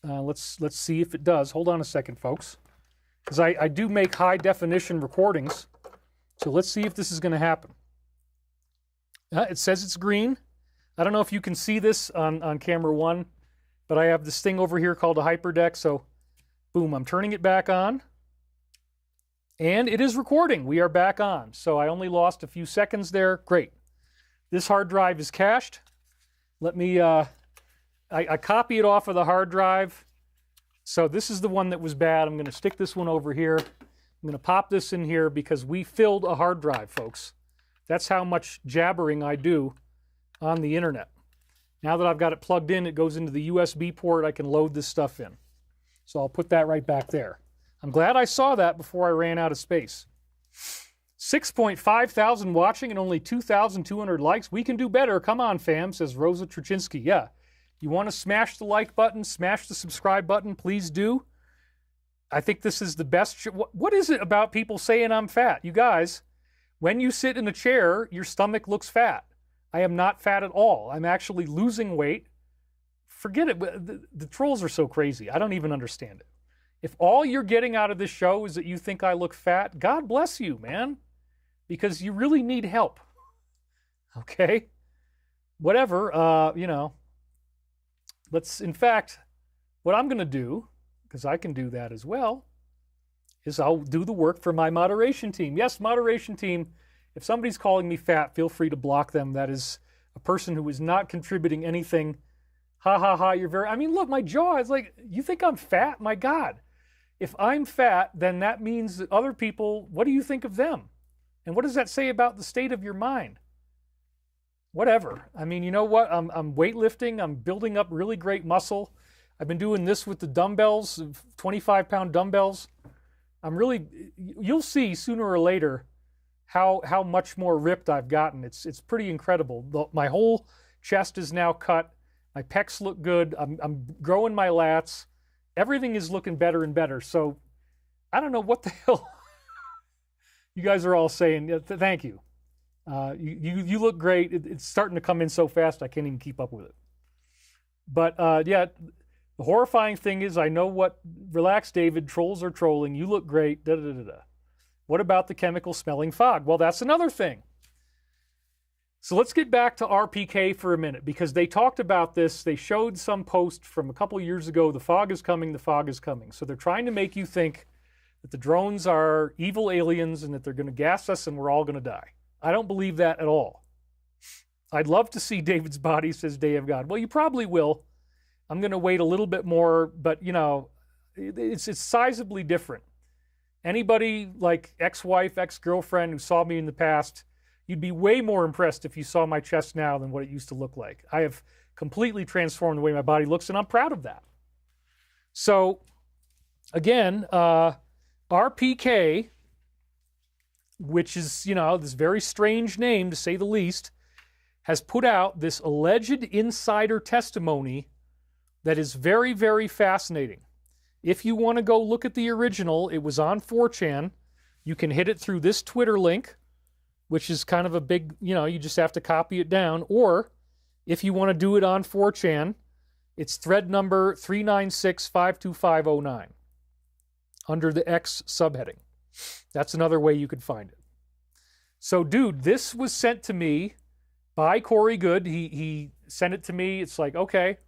Let's see if it does. Hold on a second, folks. Because I do make high-definition recordings So let's see if this is going to happen. It says it's green. I don't know if you can see this on camera 1, but I have this thing over here called a hyperdeck. So boom, I'm turning it back on. And it is recording. We are back on. So I only lost a few seconds there. Great. This hard drive is cached. Let me, I copy it off of the hard drive. So this is the one that was bad. I'm going to stick this one over here. I'm going to pop this in here because we filled a hard drive, folks. That's how much jabbering I do on the internet. Now that I've got it plugged in, it goes into the USB port. I can load this stuff in. So I'll put that right back there. I'm glad I saw that before I ran out of space. 6.5 thousand watching and only 2,200 likes. We can do better. Come on, fam, says Rosa Truczynski. Yeah. You want to smash the like button, smash the subscribe button, please do. I think this is the best. What is it about people saying I'm fat? You guys, when you sit in a chair, your stomach looks fat. I am not fat at all. I'm actually losing weight. Forget it. The trolls are so crazy. I don't even understand it. If all you're getting out of this show is that you think I look fat, God bless you, man, because you really need help. Okay? Whatever, you know. In fact, what I'm going to do, because I can do that as well, is I'll do the work for my moderation team. Yes, moderation team, if somebody's calling me fat, feel free to block them. That is a person who is not contributing anything. Ha, ha, ha, you're very... I mean, look, my jaw is like, you think I'm fat? My God. If I'm fat, then that means that other people, what do you think of them? And what does that say about the state of your mind? Whatever. I mean, you know what? I'm weightlifting. I'm building up really great muscle. I've been doing this with the dumbbells, 25-pound dumbbells. You'll see sooner or later how much more ripped I've gotten. It's pretty incredible. My whole chest is now cut. My pecs look good. I'm growing my lats. Everything is looking better and better. So I don't know what the hell you guys are all saying. Thank you. You look great. It's starting to come in so fast I can't even keep up with it. But yeah, the horrifying thing is I know what. Relax, David. Trolls are trolling. You look great. Da, da, da, da. What about the chemical smelling fog? Well, that's another thing. So let's get back to RPK for a minute because they talked about this. They showed some post from a couple years ago. The fog is coming. The fog is coming. So they're trying to make you think that the drones are evil aliens and that they're going to gas us and we're all going to die. I don't believe that at all. I'd love to see David's body, says Day of God. Well, you probably will. I'm going to wait a little bit more, but, you know, it's sizably different. Anybody like ex-wife, ex-girlfriend who saw me in the past, you'd be way more impressed if you saw my chest now than what it used to look like. I have completely transformed the way my body looks, and I'm proud of that. So, again, RPK, which is, you know, this very strange name to say the least, has put out this alleged insider testimony that is very, very fascinating. If you want to go look at the original, it was on 4chan. You can hit it through this Twitter link, which is kind of a big, you know, you just have to copy it down. Or if you want to do it on 4chan, it's thread number 396-52509 under the X subheading. That's another way you could find it. So, dude, this was sent to me by Corey Good. He sent it to me. It's like, okay,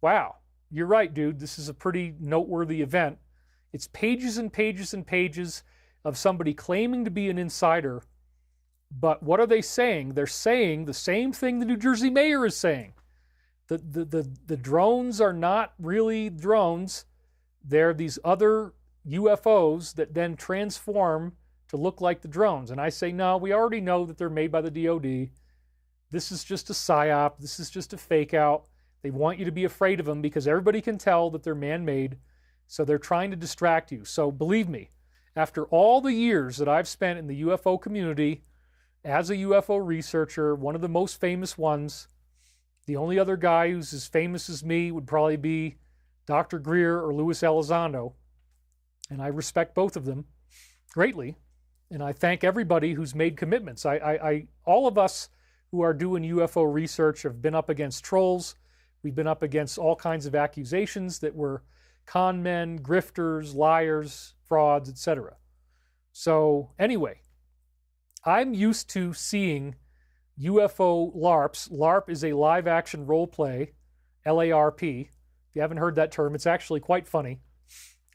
wow, you're right, dude. This is a pretty noteworthy event. It's pages and pages and pages of somebody claiming to be an insider. But what are they saying? They're saying the same thing the New Jersey mayor is saying. The drones are not really drones. They're these other UFOs that then transform to look like the drones. And I say, no, we already know that they're made by the DOD. This is just a psyop. This is just a fake out. They want you to be afraid of them because everybody can tell that they're man-made. So they're trying to distract you. So believe me, after all the years that I've spent in the UFO community as a UFO researcher, one of the most famous ones, the only other guy who's as famous as me would probably be Dr. Greer or Luis Elizondo. And I respect both of them greatly. And I thank everybody who's made commitments. All of us who are doing UFO research have been up against trolls. We've been up against all kinds of accusations that we're con men, grifters, liars, frauds, etc. So anyway, I'm used to seeing UFO LARPs. LARP is a live action role play, LARP. If you haven't heard that term, it's actually quite funny.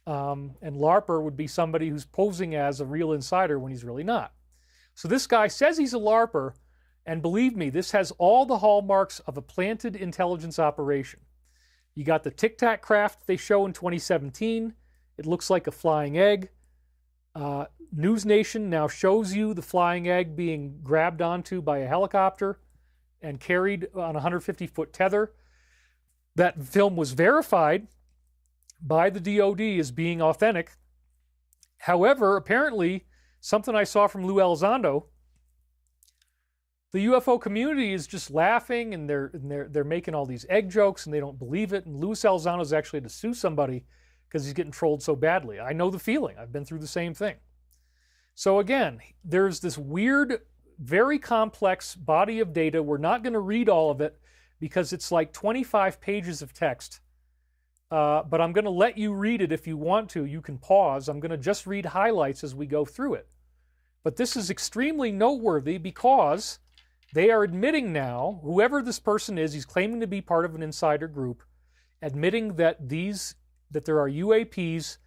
And LARPer would be somebody who's posing as a real insider when he's really not. So this guy says he's a LARPer, and believe me, this has all the hallmarks of a planted intelligence operation. You got the Tic Tac craft they show in 2017. It looks like a flying egg. News Nation now shows you the flying egg being grabbed onto by a helicopter and carried on a 150-foot tether. That film was verified by the DOD as being authentic. However, apparently, something I saw from Lou Elizondo, the UFO community is just laughing, and they're making all these egg jokes, and they don't believe it. And Louis Elizondo's actually had to sue somebody because he's getting trolled so badly. I know the feeling. I've been through the same thing. So again, there's this weird, very complex body of data. We're not going to read all of it because it's like 25 pages of text. But I'm going to let you read it if you want to. You can pause. I'm going to just read highlights as we go through it. But this is extremely noteworthy because they are admitting now, whoever this person is, he's claiming to be part of an insider group, admitting that there are UAPs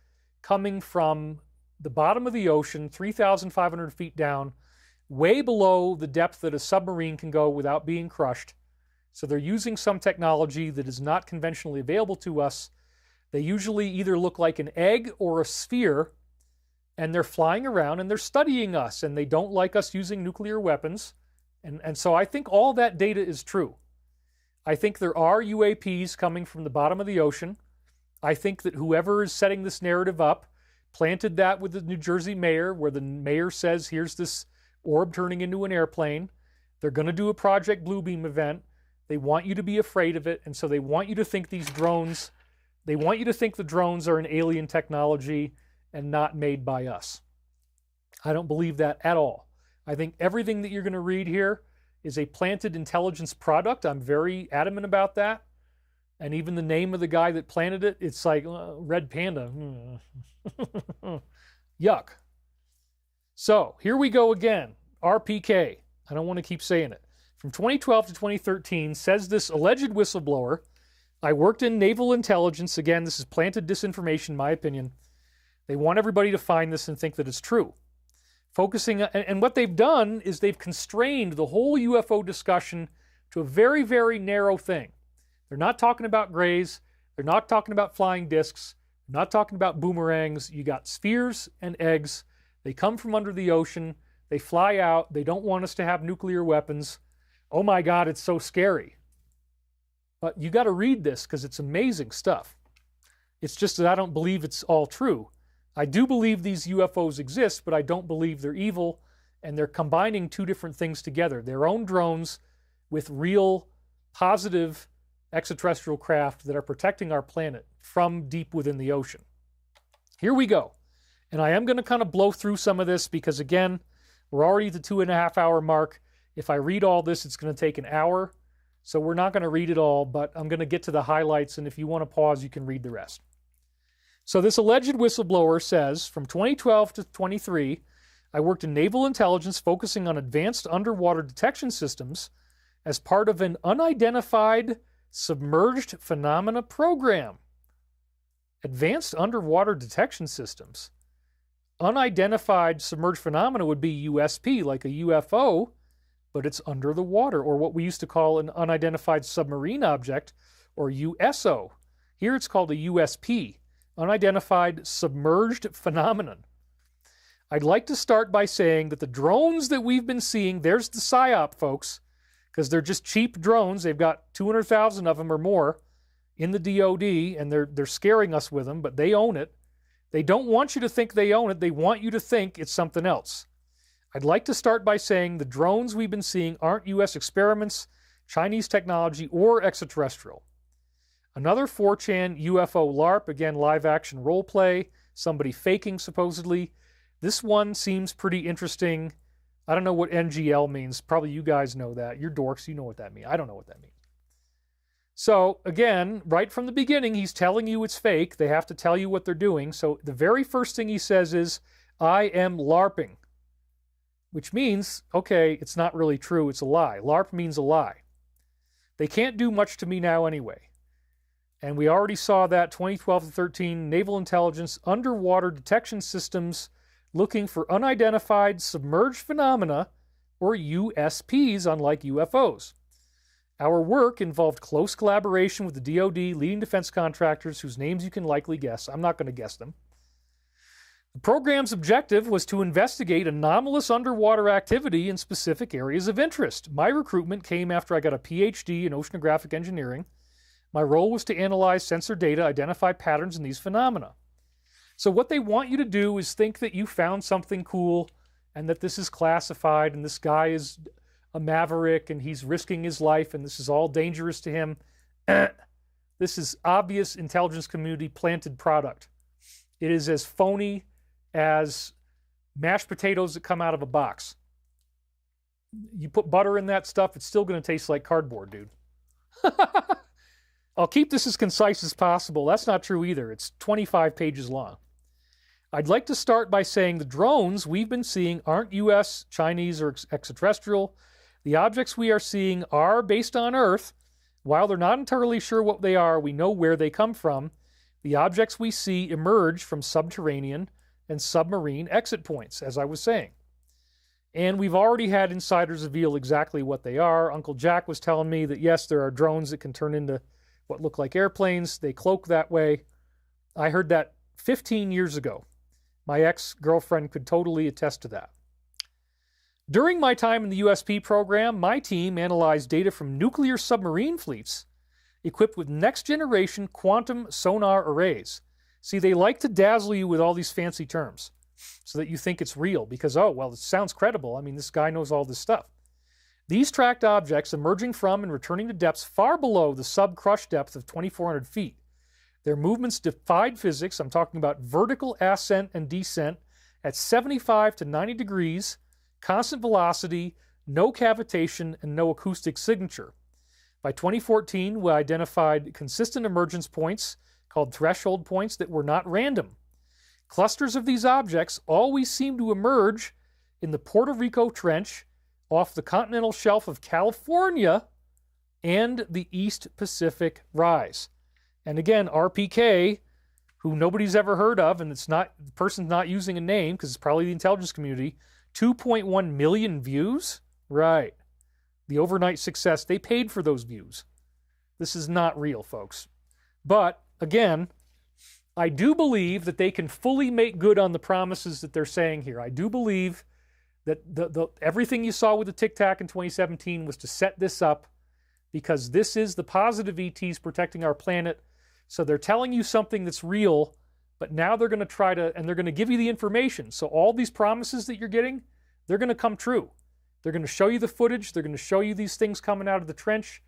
coming from the bottom of the ocean, 3,500 feet down, way below the depth that a submarine can go without being crushed. So they're using some technology that is not conventionally available to us. They usually either look like an egg or a sphere, and they're flying around and they're studying us, and they don't like us using nuclear weapons. And so I think all that data is true. I think there are UAPs coming from the bottom of the ocean. I think that whoever is setting this narrative up planted that with the New Jersey mayor, where the mayor says, here's this orb turning into an airplane. They're going to do a Project Bluebeam event. They want you to be afraid of it, and so they want you to think the drones are an alien technology and not made by us. I don't believe that at all. I think everything that you're going to read here is a planted intelligence product. I'm very adamant about that. And even the name of the guy that planted it, it's like Red Panda. Yuck. So here we go again. RPK. I don't want to keep saying it. From 2012 to 2013, says this alleged whistleblower, I worked in naval intelligence. Again, this is planted disinformation, in my opinion. They want everybody to find this and think that it's true. Focusing, and what they've done is they've constrained the whole UFO discussion to a very, very narrow thing. They're not talking about grays. They're not talking about flying discs. They're not talking about boomerangs. You got spheres and eggs. They come from under the ocean. They fly out. They don't want us to have nuclear weapons. Oh my God, it's so scary. But you got to read this because it's amazing stuff. It's just that I don't believe it's all true. I do believe these UFOs exist, but I don't believe they're evil, and they're combining two different things together. Their own drones with real, positive extraterrestrial craft that are protecting our planet from deep within the ocean. Here we go. And I am going to kind of blow through some of this because, again, we're already at the 2.5 hour mark. If I read all this, it's going to take an hour. So we're not going to read it all, but I'm going to get to the highlights, and if you want to pause, you can read the rest. So this alleged whistleblower says, from 2012 to 23, I worked in naval intelligence focusing on advanced underwater detection systems as part of an unidentified submerged phenomena program. Advanced underwater detection systems. Unidentified submerged phenomena would be USP, like a UFO, but it's under the water, or what we used to call an unidentified submarine object, or USO. Here it's called a USP, unidentified submerged phenomenon. I'd like to start by saying that the drones that we've been seeing, there's the PSYOP, folks, because they're just cheap drones. They've got 200,000 of them or more in the DOD, and they're scaring us with them, but they own it. They don't want you to think they own it. They want you to think it's something else. I'd like to start by saying the drones we've been seeing aren't U.S. experiments, Chinese technology, or extraterrestrial. Another 4chan UFO LARP, again, live action role play, somebody faking supposedly. This one seems pretty interesting. I don't know what NGL means. Probably you guys know that. You're dorks. You know what that means. I don't know what that means. So, again, right from the beginning, he's telling you it's fake. They have to tell you what they're doing. So the very first thing he says is, I am LARPing. which means, okay, it's not really true, it's a lie. LARP means a lie. They can't do much to me now anyway. And we already saw that 2012 to 13 naval intelligence underwater detection systems looking for unidentified submerged phenomena, or USPs, unlike UFOs. Our work involved close collaboration with the DoD, leading defense contractors whose names you can likely guess. I'm not going to guess them. The program's objective was to investigate anomalous underwater activity in specific areas of interest. My recruitment came after I got a PhD in oceanographic engineering. My role was to analyze sensor data, identify patterns in these phenomena. So what they want you to do is think that you found something cool and that this is classified and this guy is a maverick and he's risking his life and this is all dangerous to him. This is obvious intelligence community planted product. It is as phony as mashed potatoes that come out of a box. You put butter in that stuff, it's still going to taste like cardboard, dude. I'll keep this as concise as possible. That's not true either. It's 25 pages long. I'd like to start by saying the drones we've been seeing aren't US, Chinese, or extraterrestrial. The objects we are seeing are based on Earth. While they're not entirely sure what they are, we know where they come from. The objects we see emerge from subterranean and submarine exit points, as I was saying. And we've already had insiders reveal exactly what they are. Uncle Jack was telling me that, yes, there are drones that can turn into what look like airplanes. They cloak that way. I heard that 15 years ago. My ex-girlfriend could totally attest to that. During my time in the USP program, my team analyzed data from nuclear submarine fleets equipped with next-generation quantum sonar arrays. See, they like to dazzle you with all these fancy terms so that you think it's real because, oh, well, it sounds credible. I mean, this guy knows all this stuff. These tracked objects emerging from and returning to depths far below the sub-crush depth of 2,400 feet. Their movements defied physics. I'm talking about vertical ascent and descent at 75 to 90 degrees, constant velocity, no cavitation, and no acoustic signature. By 2014, we identified consistent emergence points called threshold points that were not random. Clusters of these objects always seem to emerge in the Puerto Rico Trench, off the continental shelf of California, and the East Pacific Rise. And again, RPK, who nobody's ever heard of, and it's not, the person's not using a name because it's probably the intelligence community, 2.1 million views? Right. The overnight success, they paid for those views. This is not real, folks. But, again, I do believe that they can fully make good on the promises that they're saying here. I do believe that everything you saw with the Tic Tac in 2017 was to set this up because this is the positive ETs protecting our planet. So they're telling you something that's real, but now they're going to try to, and they're going to give you the information. So all these promises that you're getting, they're going to come true. They're going to show you the footage. They're going to show you these things coming out of the trench.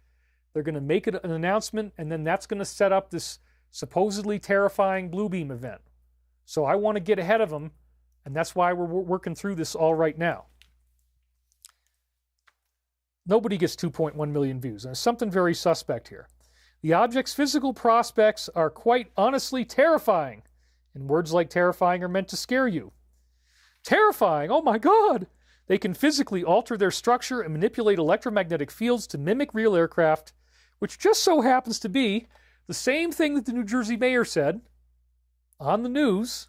They're going to make it an announcement, and then that's going to set up this supposedly terrifying blue beam event. So I want to get ahead of them, and that's why we're working through this all right now. Nobody gets 2.1 million views. There's something very suspect here. The object's physical prospects are quite honestly terrifying, and words like terrifying are meant to scare you. Terrifying! Oh my God! They can physically alter their structure and manipulate electromagnetic fields to mimic real aircraft, which just so happens to be the same thing that the New Jersey mayor said on the news.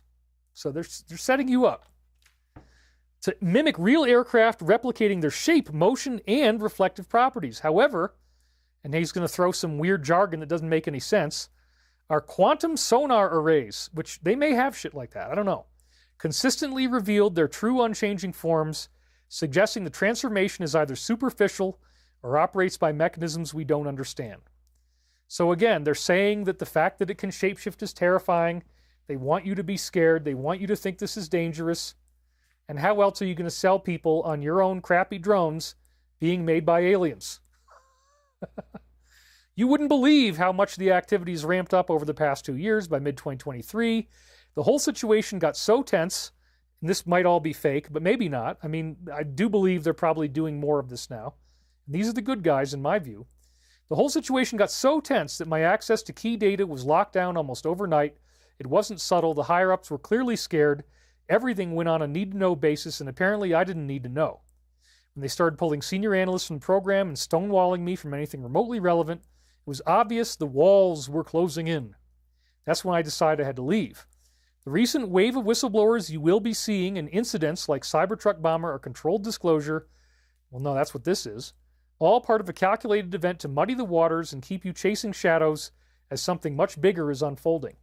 So they're setting you up to mimic real aircraft, replicating their shape, motion, and reflective properties. However, and he's going to throw some weird jargon that doesn't make any sense, are quantum sonar arrays, which they may have shit like that, I don't know, consistently revealed their true unchanging forms, suggesting the transformation is either superficial or operates by mechanisms we don't understand. So again, they're saying that the fact that it can shapeshift is terrifying. They want you to be scared. They want you to think this is dangerous. And how else are you going to sell people on your own crappy drones being made by aliens? You wouldn't believe how much the activities ramped up over the past 2 years. By mid-2023, the whole situation got so tense, and this might all be fake, but maybe not. I mean, I do believe they're probably doing more of this now. And these are the good guys, in my view. The whole situation got so tense that my access to key data was locked down almost overnight. It wasn't subtle. The higher-ups were clearly scared, Everything went on a need-to-know basis, and apparently I didn't need to know. When they started pulling senior analysts from the program and stonewalling me from anything remotely relevant, it was obvious the walls were closing in. That's when I decided I had to leave. The recent wave of whistleblowers you will be seeing in incidents like Cybertruck Bomber or Controlled Disclosure, well, no, that's what this is, all part of a calculated event to muddy the waters and keep you chasing shadows as something much bigger is unfolding.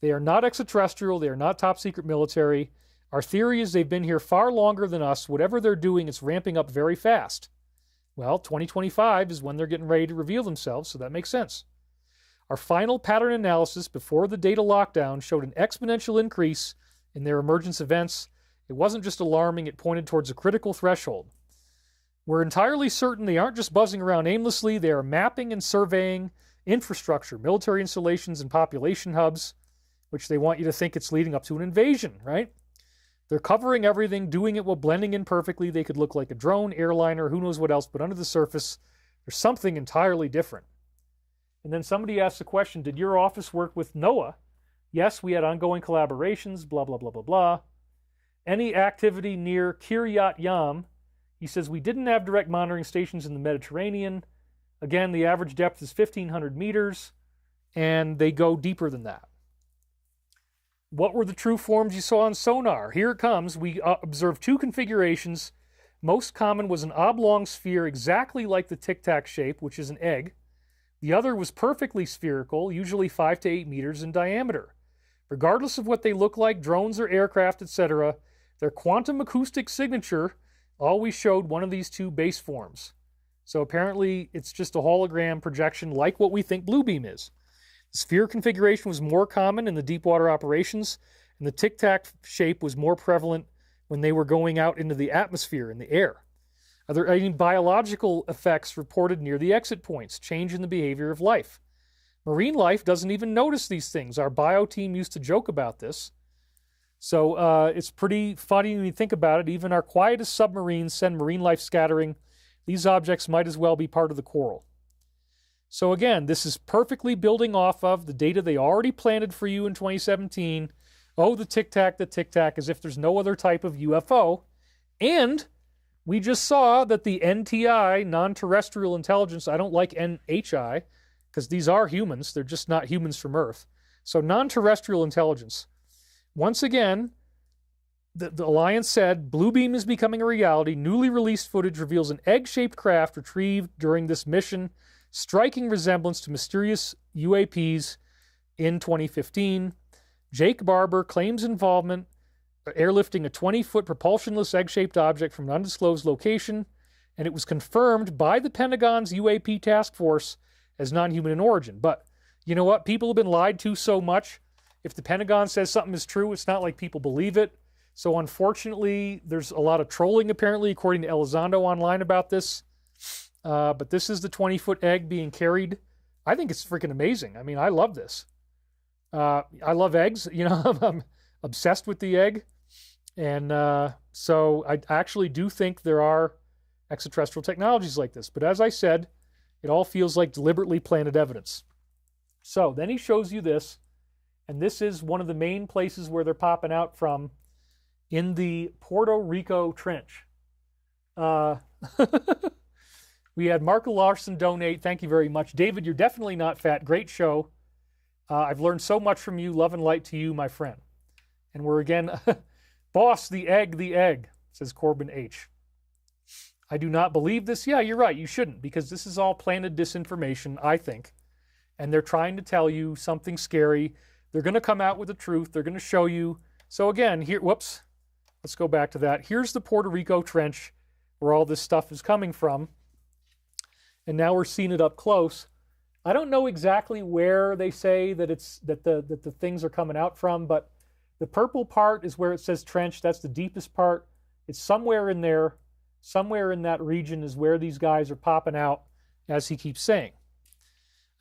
They are not extraterrestrial. They are not top secret military. Our theory is they've been here far longer than us. Whatever they're doing, it's ramping up very fast. Well, 2025 is when they're getting ready to reveal themselves, so that makes sense. Our final pattern analysis before the data lockdown showed an exponential increase in their emergence events. It wasn't just alarming, it pointed towards a critical threshold. We're entirely certain they aren't just buzzing around aimlessly. They are mapping and surveying infrastructure, military installations, and population hubs, which they want you to think it's leading up to an invasion, right? They're covering everything, doing it while blending in perfectly. They could look like a drone, airliner, who knows what else, but under the surface, there's something entirely different. And then somebody asked the question, did your office work with NOAA? Yes, we had ongoing collaborations, blah, blah, blah, blah, blah. Any activity near Kiryat Yam? He says, we didn't have direct monitoring stations in the Mediterranean. Again, the average depth is 1,500 meters, and they go deeper than that. What were the true forms you saw on sonar? Here it comes. We observed two configurations. Most common was an oblong sphere exactly like the Tic Tac shape, which is an egg. The other was perfectly spherical, usually 5 to 8 meters in diameter. Regardless of what they look like, drones or aircraft, etc., their quantum acoustic signature always showed one of these two base forms. So apparently it's just a hologram projection like what we think Bluebeam is. The sphere configuration was more common in the deep water operations, and the Tic Tac shape was more prevalent when they were going out into the atmosphere, in the air. Are there any biological effects reported near the exit points, change in the behavior of life? Marine life doesn't even notice these things. Our bio team used to joke about this. So it's pretty funny when you think about it. Even our quietest submarines send marine life scattering. These objects might as well be part of the coral. So again, this is perfectly building off of the data they already planted for you in 2017. Oh, the Tic Tac, as if there's no other type of UFO. And we just saw that the NTI, non-terrestrial intelligence, I don't like NHI, because these are humans. They're just not humans from Earth. So non-terrestrial intelligence. Once again, the Alliance said, Bluebeam is becoming a reality. Newly released footage reveals an egg-shaped craft retrieved during this mission, striking resemblance to mysterious UAPs in 2015. Jake Barber claims involvement airlifting a 20-foot propulsionless egg-shaped object from an undisclosed location, and it was confirmed by the Pentagon's UAP task force as non-human in origin. But you know what? People have been lied to so much. If the Pentagon says something is true, it's not like people believe it. So unfortunately, there's a lot of trolling apparently, according to Elizondo online about this. But this is the 20-foot egg being carried. I think it's freaking amazing. I mean, I love this. I love eggs. You know, I'm obsessed with the egg. And so I actually do think there are extraterrestrial technologies like this. But as I said, it all feels like deliberately planted evidence. So then he shows you this. And this is one of the main places where they're popping out from in the Puerto Rico Trench. We had Marco Larson donate. Thank you very much. David, you're definitely not fat. Great show. I've learned so much from you. Love and light to you, my friend. And we're again, boss, the egg, says Corbin H. I do not believe this. Yeah, you're right. You shouldn't, because this is all planted disinformation, I think. And they're trying to tell you something scary. They're going to come out with the truth. They're going to show you. So again, here, whoops. Let's go back to that. Here's the Puerto Rico Trench where all this stuff is coming from. And now we're seeing it up close. I don't know exactly where they say that the things are coming out from, but the purple part is where it says trench. That's the deepest part. It's somewhere in there, somewhere in that region is where these guys are popping out, as he keeps saying.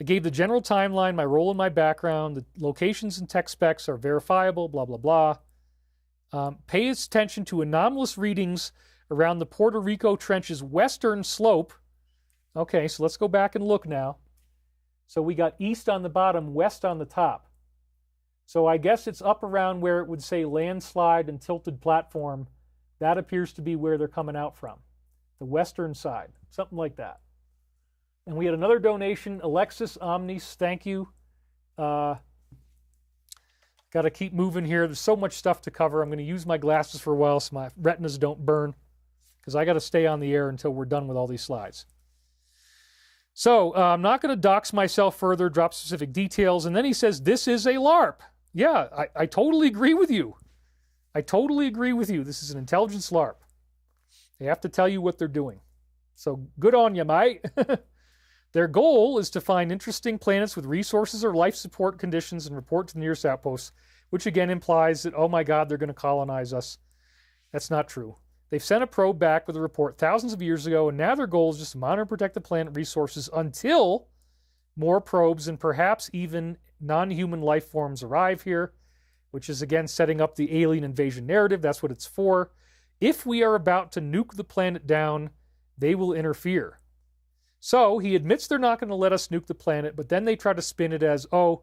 I gave the general timeline, my role and my background. The locations and tech specs are verifiable, blah, blah, blah. Pay attention to anomalous readings around the Puerto Rico Trench's western slope. Okay, so let's go back and look now. So we got east on the bottom, west on the top. So I guess it's up around where it would say landslide and tilted platform. That appears to be where they're coming out from. The western side, something like that. And we had another donation, Alexis Omnis, thank you. Got to keep moving here. There's so much stuff to cover. I'm going to use my glasses for a while so my retinas don't burn, because I got to stay on the air until we're done with all these slides. So I'm not going to dox myself further, drop specific details. And then he says, this is a LARP. Yeah, I totally agree with you. I totally agree with you. This is an intelligence LARP. They have to tell you what they're doing. So good on you, mate. Their goal is to find interesting planets with resources or life support conditions and report to the nearest outposts, which again implies that, oh my God, they're going to colonize us. That's not true. They've sent a probe back with a report thousands of years ago, and now their goal is just to monitor and protect the planet resources until more probes and perhaps even non-human life forms arrive here, which is again setting up the alien invasion narrative. That's what it's for. If we are about to nuke the planet down, they will interfere. So he admits they're not going to let us nuke the planet, but then they try to spin it as, oh,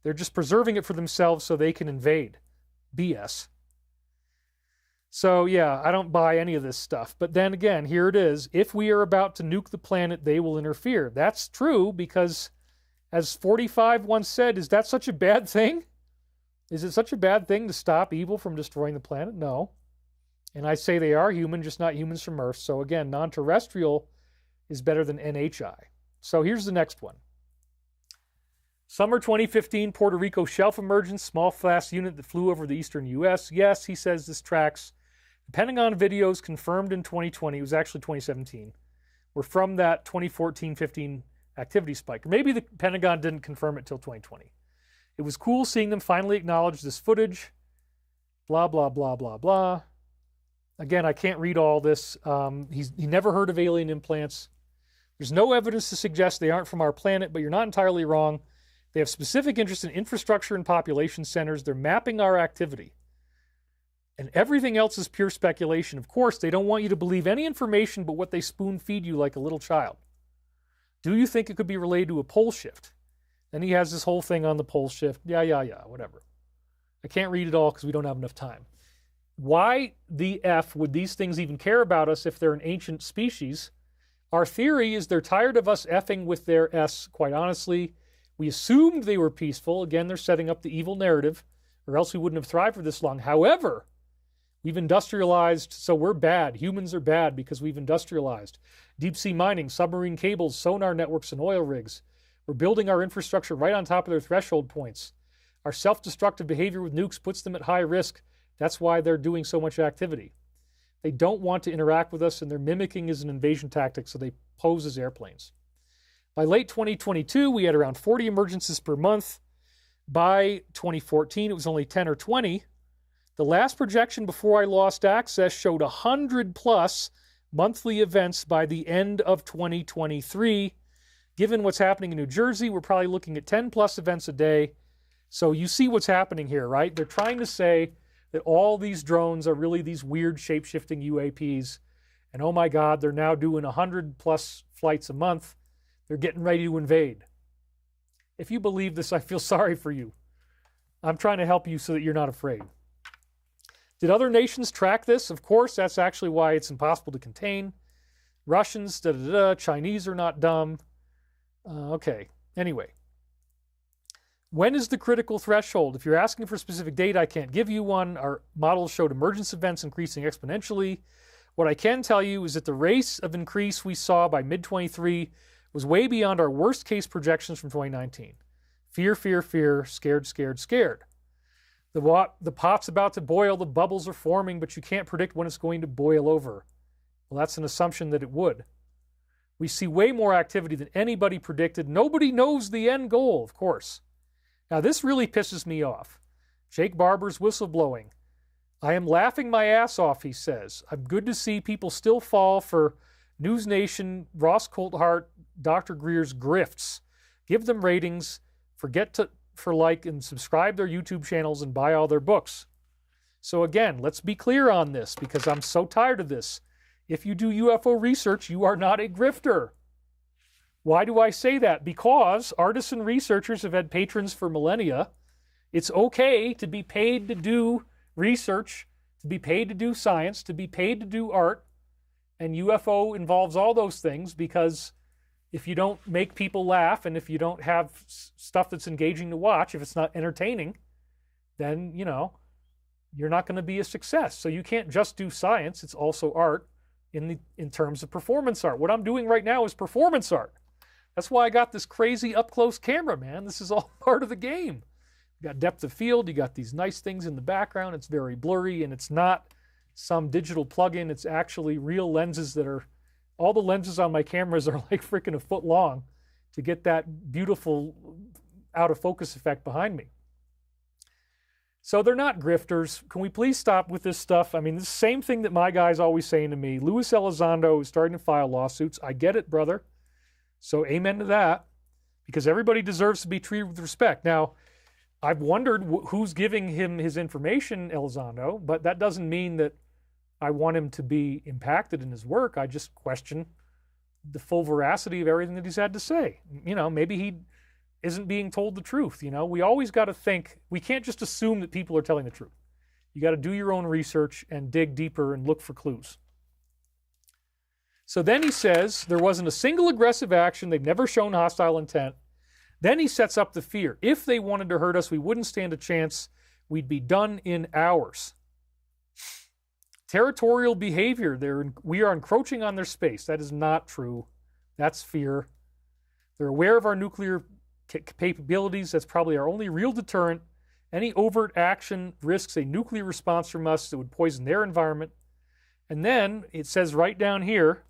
they're just preserving it for themselves so they can invade. BS. So yeah, I don't buy any of this stuff. But then again, here it is. If we are about to nuke the planet, they will interfere. That's true because, as 45 once said, is that such a bad thing? Is it such a bad thing to stop evil from destroying the planet? No. And I say they are human, just not humans from Earth. So again, non-terrestrial is better than NHI. So here's the next one. Summer 2015, Puerto Rico shelf emergence, small fast unit that flew over the eastern U.S. Yes, he says this tracks. The Pentagon videos confirmed in 2020, it was actually 2017, were from that 2014-15 activity spike. Or maybe the Pentagon didn't confirm it till 2020. It was cool seeing them finally acknowledge this footage. Blah, blah, blah, blah, blah. Again, I can't read all this. He never heard of alien implants. There's no evidence to suggest they aren't from our planet, but you're not entirely wrong. They have specific interest in infrastructure and population centers. They're mapping our activity. And everything else is pure speculation. Of course, they don't want you to believe any information but what they spoon feed you like a little child. Do you think it could be related to a pole shift? Then he has this whole thing on the pole shift. Yeah, whatever. I can't read it all because we don't have enough time. Why the F would these things even care about us if they're an ancient species? Our theory is they're tired of us effing with their S, quite honestly. We assumed they were peaceful. Again, they're setting up the evil narrative, or else we wouldn't have thrived for this long. However, we've industrialized, so we're bad. Humans are bad because we've industrialized. Deep sea mining, submarine cables, sonar networks, and oil rigs. We're building our infrastructure right on top of their threshold points. Our self-destructive behavior with nukes puts them at high risk. That's why they're doing so much activity. They don't want to interact with us, and their mimicking is an invasion tactic, so they pose as airplanes. By late 2022, we had around 40 emergencies per month. By 2014, it was only 10 or 20. The last projection before I lost access showed 100 plus monthly events by the end of 2023. Given what's happening in New Jersey, we're probably looking at 10 plus events a day. So you see what's happening here, right? They're trying to say that all these drones are really these weird shape-shifting UAPs. And oh my God, they're now doing 100 plus flights a month. They're getting ready to invade. If you believe this, I feel sorry for you. I'm trying to help you so that you're not afraid. Did other nations track this? Of course, that's actually why it's impossible to contain. Russians, Chinese are not dumb. Okay, anyway. When is the critical threshold? If you're asking for a specific date, I can't give you one. Our models showed emergence events increasing exponentially. What I can tell you is that the rate of increase we saw by mid-23 was way beyond our worst case projections from 2019. Fear, fear, fear, scared, scared, scared. The pot's about to boil, the bubbles are forming, but you can't predict when it's going to boil over. Well, that's an assumption that it would. We see way more activity than anybody predicted. Nobody knows the end goal, of course. Now, this really pisses me off. Jake Barber's whistleblowing. I am laughing my ass off, he says. I'm good to see people still fall for News Nation, Ross Coulthart, Dr. Greer's grifts. Give them ratings, for like and subscribe their YouTube channels and buy all their books. So again, let's be clear on this because I'm so tired of this. If you do UFO research, you are not a grifter. Why do I say that? Because artisan researchers have had patrons for millennia. It's okay to be paid to do research, to be paid to do science, to be paid to do art, and UFO involves all those things, because if you don't make people laugh and if you don't have stuff that's engaging to watch, if it's not entertaining, then, you know, you're not going to be a success. So you can't just do science. It's also art in terms of performance art. What I'm doing right now is performance art. That's why I got this crazy up-close camera, man. This is all part of the game. You got depth of field. You got these nice things in the background. It's very blurry, and it's not some digital plug-in. It's actually real lenses that are, all the lenses on my cameras are like freaking a foot long to get that beautiful out-of-focus effect behind me. So they're not grifters. Can we please stop with this stuff? I mean, this same thing that my guy's always saying to me. Luis Elizondo is starting to file lawsuits. I get it, brother. So amen to that, because everybody deserves to be treated with respect. Now, I've wondered who's giving him his information, Elizondo, but that doesn't mean that I want him to be impacted in his work. I just question the full veracity of everything that he's had to say. You know, maybe he isn't being told the truth. You know, we always got to think, we can't just assume that people are telling the truth. You got to do your own research and dig deeper and look for clues. So then he says there wasn't a single aggressive action. They've never shown hostile intent. Then he sets up the fear. If they wanted to hurt us, we wouldn't stand a chance. We'd be done in hours. Territorial behavior. We are encroaching on their space. That is not true. That's fear. They're aware of our nuclear capabilities. That's probably our only real deterrent. Any overt action risks a nuclear response from us that would poison their environment. And then it says right down here,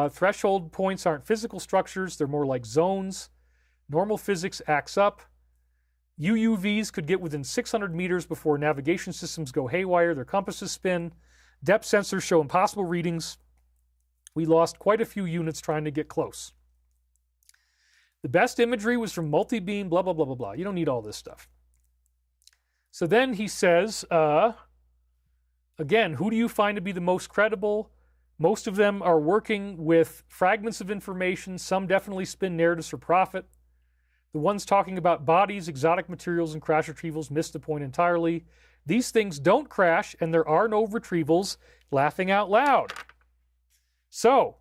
threshold points aren't physical structures. They're more like zones. Normal physics acts up. UUVs could get within 600 meters before navigation systems go haywire. Their compasses spin. Depth sensors show impossible readings. We lost quite a few units trying to get close. The best imagery was from multi-beam, blah, blah, blah, blah, blah. You don't need all this stuff. So then he says, again, who do you find to be the most credible? Most of them are working with fragments of information. Some definitely spin narratives for profit. The ones talking about bodies, exotic materials, and crash retrievals missed the point entirely. These things don't crash, and there are no retrievals. Laughing out loud. So,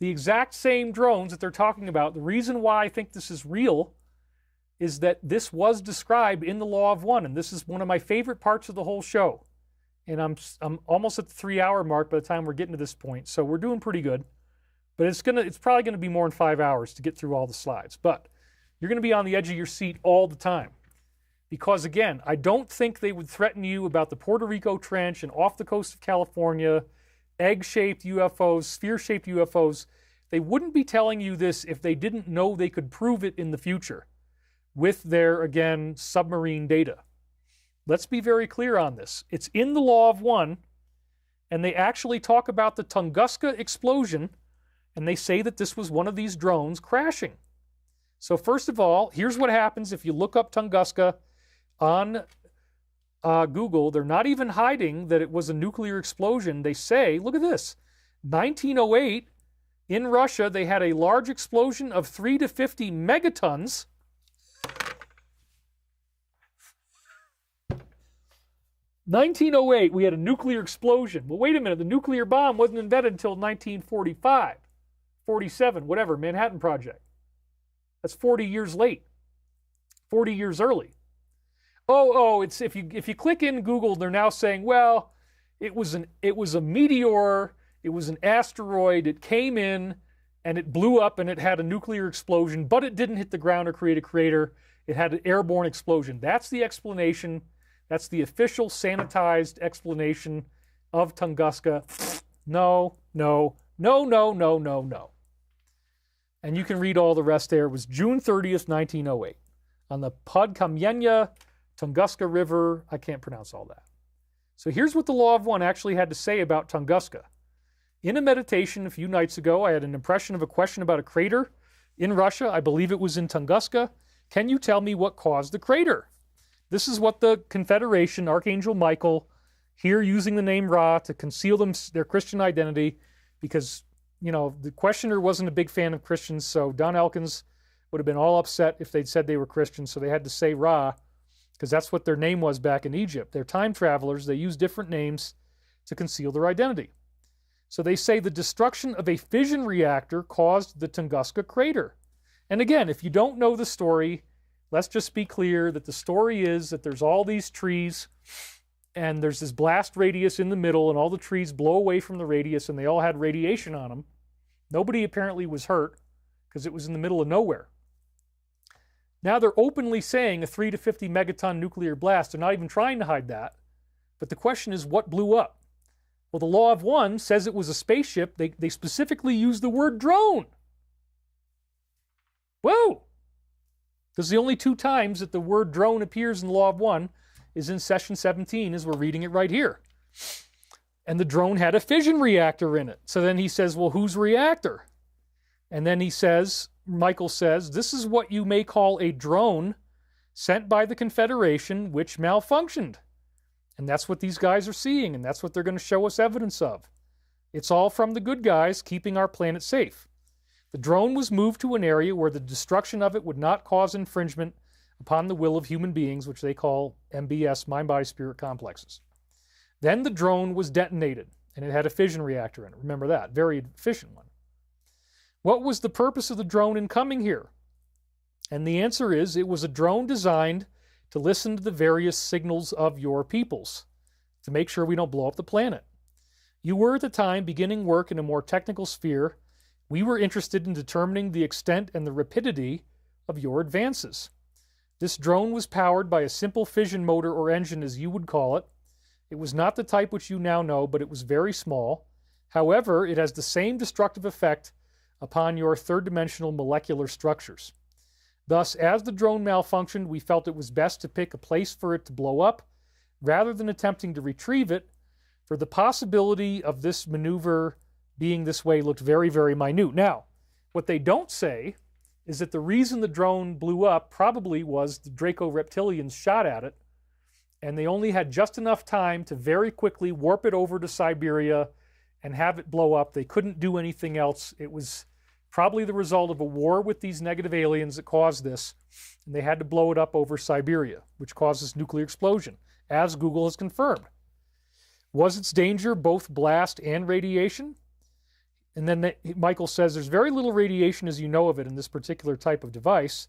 the exact same drones that they're talking about, the reason why I think this is real is that this was described in the Law of One, and this is one of my favorite parts of the whole show. And I'm almost at the 3-hour mark by the time we're getting to this point, so we're doing pretty good. But it's probably gonna be more than 5 hours to get through all the slides. But you're gonna be on the edge of your seat all the time. Because again, I don't think they would threaten you about the Puerto Rico Trench and off the coast of California, egg-shaped UFOs, sphere-shaped UFOs. They wouldn't be telling you this if they didn't know they could prove it in the future with their, again, submarine data. Let's be very clear on this. It's in the Law of One, and they actually talk about the Tunguska explosion, and they say that this was one of these drones crashing. So first of all, here's what happens if you look up Tunguska on Google. They're not even hiding that it was a nuclear explosion. They say, look at this, 1908, in Russia, they had a large explosion of 3 to 50 megatons. "1908, we had a nuclear explosion." Well, wait a minute, the nuclear bomb wasn't invented until 1945, 47, whatever, Manhattan Project. That's 40 years late, 40 years early. It's if you click in Google, they're now saying, well, it was a meteor, it was an asteroid, it came in and it blew up and it had a nuclear explosion, but it didn't hit the ground or create a crater. It had an airborne explosion. That's the explanation. That's the official sanitized explanation of Tunguska. No. And you can read all the rest there. It was June 30th, 1908 on the Podkamyenia Tunguska River. I can't pronounce all that. So here's what the Law of One actually had to say about Tunguska. In a meditation a few nights ago, I had an impression of a question about a crater in Russia. I believe it was in Tunguska. Can you tell me what caused the crater? This is what the Confederation, Archangel Michael, here using the name Ra to conceal their Christian identity, because, you know, the questioner wasn't a big fan of Christians, so Don Elkins would have been all upset if they'd said they were Christians, so they had to say Ra because that's what their name was back in Egypt. They're time travelers. They use different names to conceal their identity. So they say the destruction of a fission reactor caused the Tunguska crater. And again, if you don't know the story, let's just be clear that the story is that there's all these trees and there's this blast radius in the middle and all the trees blow away from the radius and they all had radiation on them. Nobody apparently was hurt because it was in the middle of nowhere. Now they're openly saying a 3 to 50 megaton nuclear blast. They're not even trying to hide that. But the question is, what blew up? Well, the Law of One says it was a spaceship. They specifically use the word drone. Whoa! Because the only 2 times that the word drone appears in the Law of One is in session 17, as we're reading it right here. And the drone had a fission reactor in it. So then he says, well, whose reactor? And then he says, Michael says, this is what you may call a drone sent by the Confederation which malfunctioned. And that's what these guys are seeing, and that's what they're going to show us evidence of. It's all from the good guys keeping our planet safe. The drone was moved to an area where the destruction of it would not cause infringement upon the will of human beings, which they call MBS, mind-body-spirit complexes. Then the drone was detonated, and it had a fission reactor in it. Remember that, very efficient one. What was the purpose of the drone in coming here? And the answer is, it was a drone designed to listen to the various signals of your peoples, to make sure we don't blow up the planet. You were at the time beginning work in a more technical sphere. We were interested in determining the extent and the rapidity of your advances. This drone was powered by a simple fission motor or engine, as you would call it. It was not the type which you now know, but it was very small. However, it has the same destructive effect upon your third-dimensional molecular structures. Thus, as the drone malfunctioned, we felt it was best to pick a place for it to blow up, rather than attempting to retrieve it, for the possibility of this maneuver being this way looked very, very minute. Now, what they don't say is that the reason the drone blew up probably was the Draco reptilians shot at it, and they only had just enough time to very quickly warp it over to Siberia and have it blow up. They couldn't do anything else. It was probably the result of a war with these negative aliens that caused this, and they had to blow it up over Siberia, which causes nuclear explosion, as Google has confirmed. Was its danger both blast and radiation? And then Michael says there's very little radiation as you know of it in this particular type of device.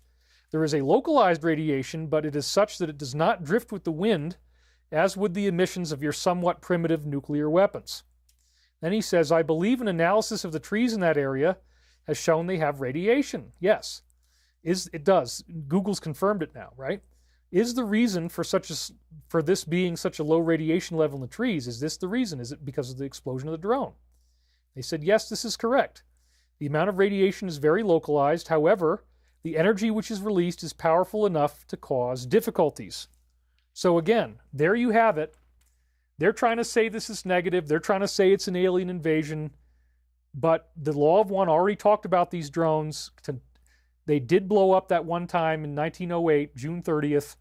There is a localized radiation, but it is such that it does not drift with the wind, as would the emissions of your somewhat primitive nuclear weapons. Then he says, I believe an analysis of the trees in that area has shown they have radiation. Yes, it does. Google's confirmed it now, right? Is the reason for this being such a low radiation level in the trees, is this the reason? Is it because of the explosion of the drone? They said, yes, this is correct. The amount of radiation is very localized. However, the energy which is released is powerful enough to cause difficulties. So again, there you have it. They're trying to say this is negative. They're trying to say it's an alien invasion. But the Law of One already talked about these drones. They did blow up that one time in 1908, June 30th,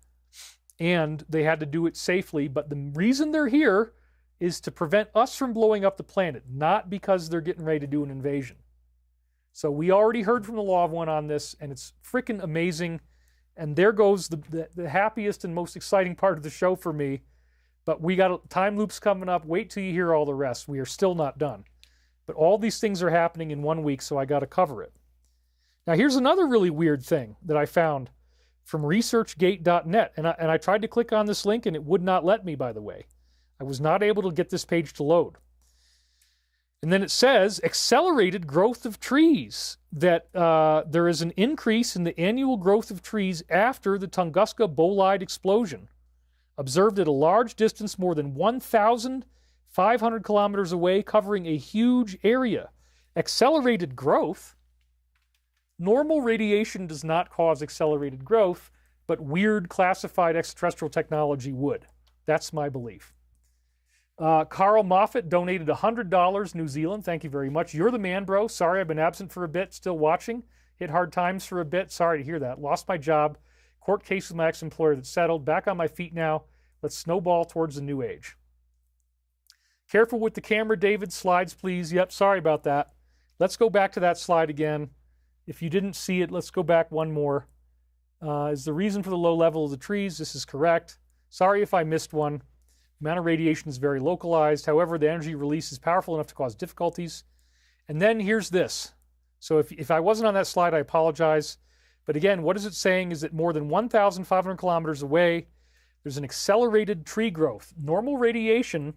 and they had to do it safely. But the reason they're here is to prevent us from blowing up the planet, not because they're getting ready to do an invasion. So we already heard from the Law of One on this, and it's freaking amazing. And there goes the happiest and most exciting part of the show for me. But we got time loops coming up. Wait till you hear all the rest. We are still not done. But all these things are happening in 1 week, so I got to cover it. Now, here's another really weird thing that I found from researchgate.net. And I tried to click on this link, and it would not let me, by the way. I was not able to get this page to load. And then it says, accelerated growth of trees, that there is an increase in the annual growth of trees after the Tunguska bolide explosion, observed at a large distance more than 1,500 kilometers away, covering a huge area. Accelerated growth? Normal radiation does not cause accelerated growth, but weird classified extraterrestrial technology would. That's my belief. Carl Moffat donated $100, New Zealand. Thank you very much. You're the man, bro. Sorry, I've been absent for a bit. Still watching. Hit hard times for a bit. Sorry to hear that. Lost my job. Court case with my ex-employer that settled. Back on my feet now. Let's snowball towards the new age. Careful with the camera, David. Slides, please. Yep, sorry about that. Let's go back to that slide again. If you didn't see it, let's go back one more. Is the reason for the low level of the trees. This is correct. Sorry if I missed one. The amount of radiation is very localized. However, the energy release is powerful enough to cause difficulties. And then here's this. So if I wasn't on that slide, I apologize. But again, what is it saying is that more than 1,500 kilometers away, there's an accelerated tree growth. Normal radiation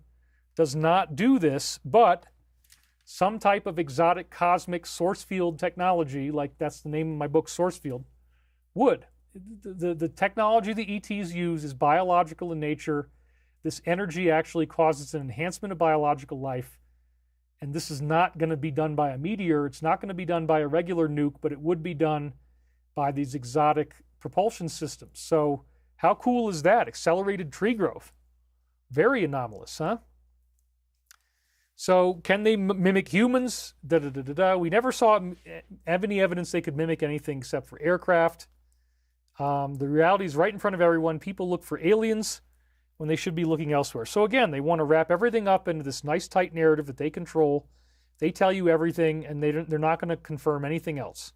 does not do this, but some type of exotic cosmic source field technology, like that's the name of my book, Source Field, would. The technology the ETs use is biological in nature. This energy actually causes an enhancement of biological life. And this is not going to be done by a meteor. It's not going to be done by a regular nuke, but it would be done by these exotic propulsion systems. So how cool is that? Accelerated tree growth. Very anomalous, huh? So can they mimic humans? We never saw any evidence they could mimic anything except for aircraft. The reality is right in front of everyone. People look for aliens when they should be looking elsewhere. So again, they want to wrap everything up into this nice tight narrative that they control. They tell you everything, and they're not going to confirm anything else.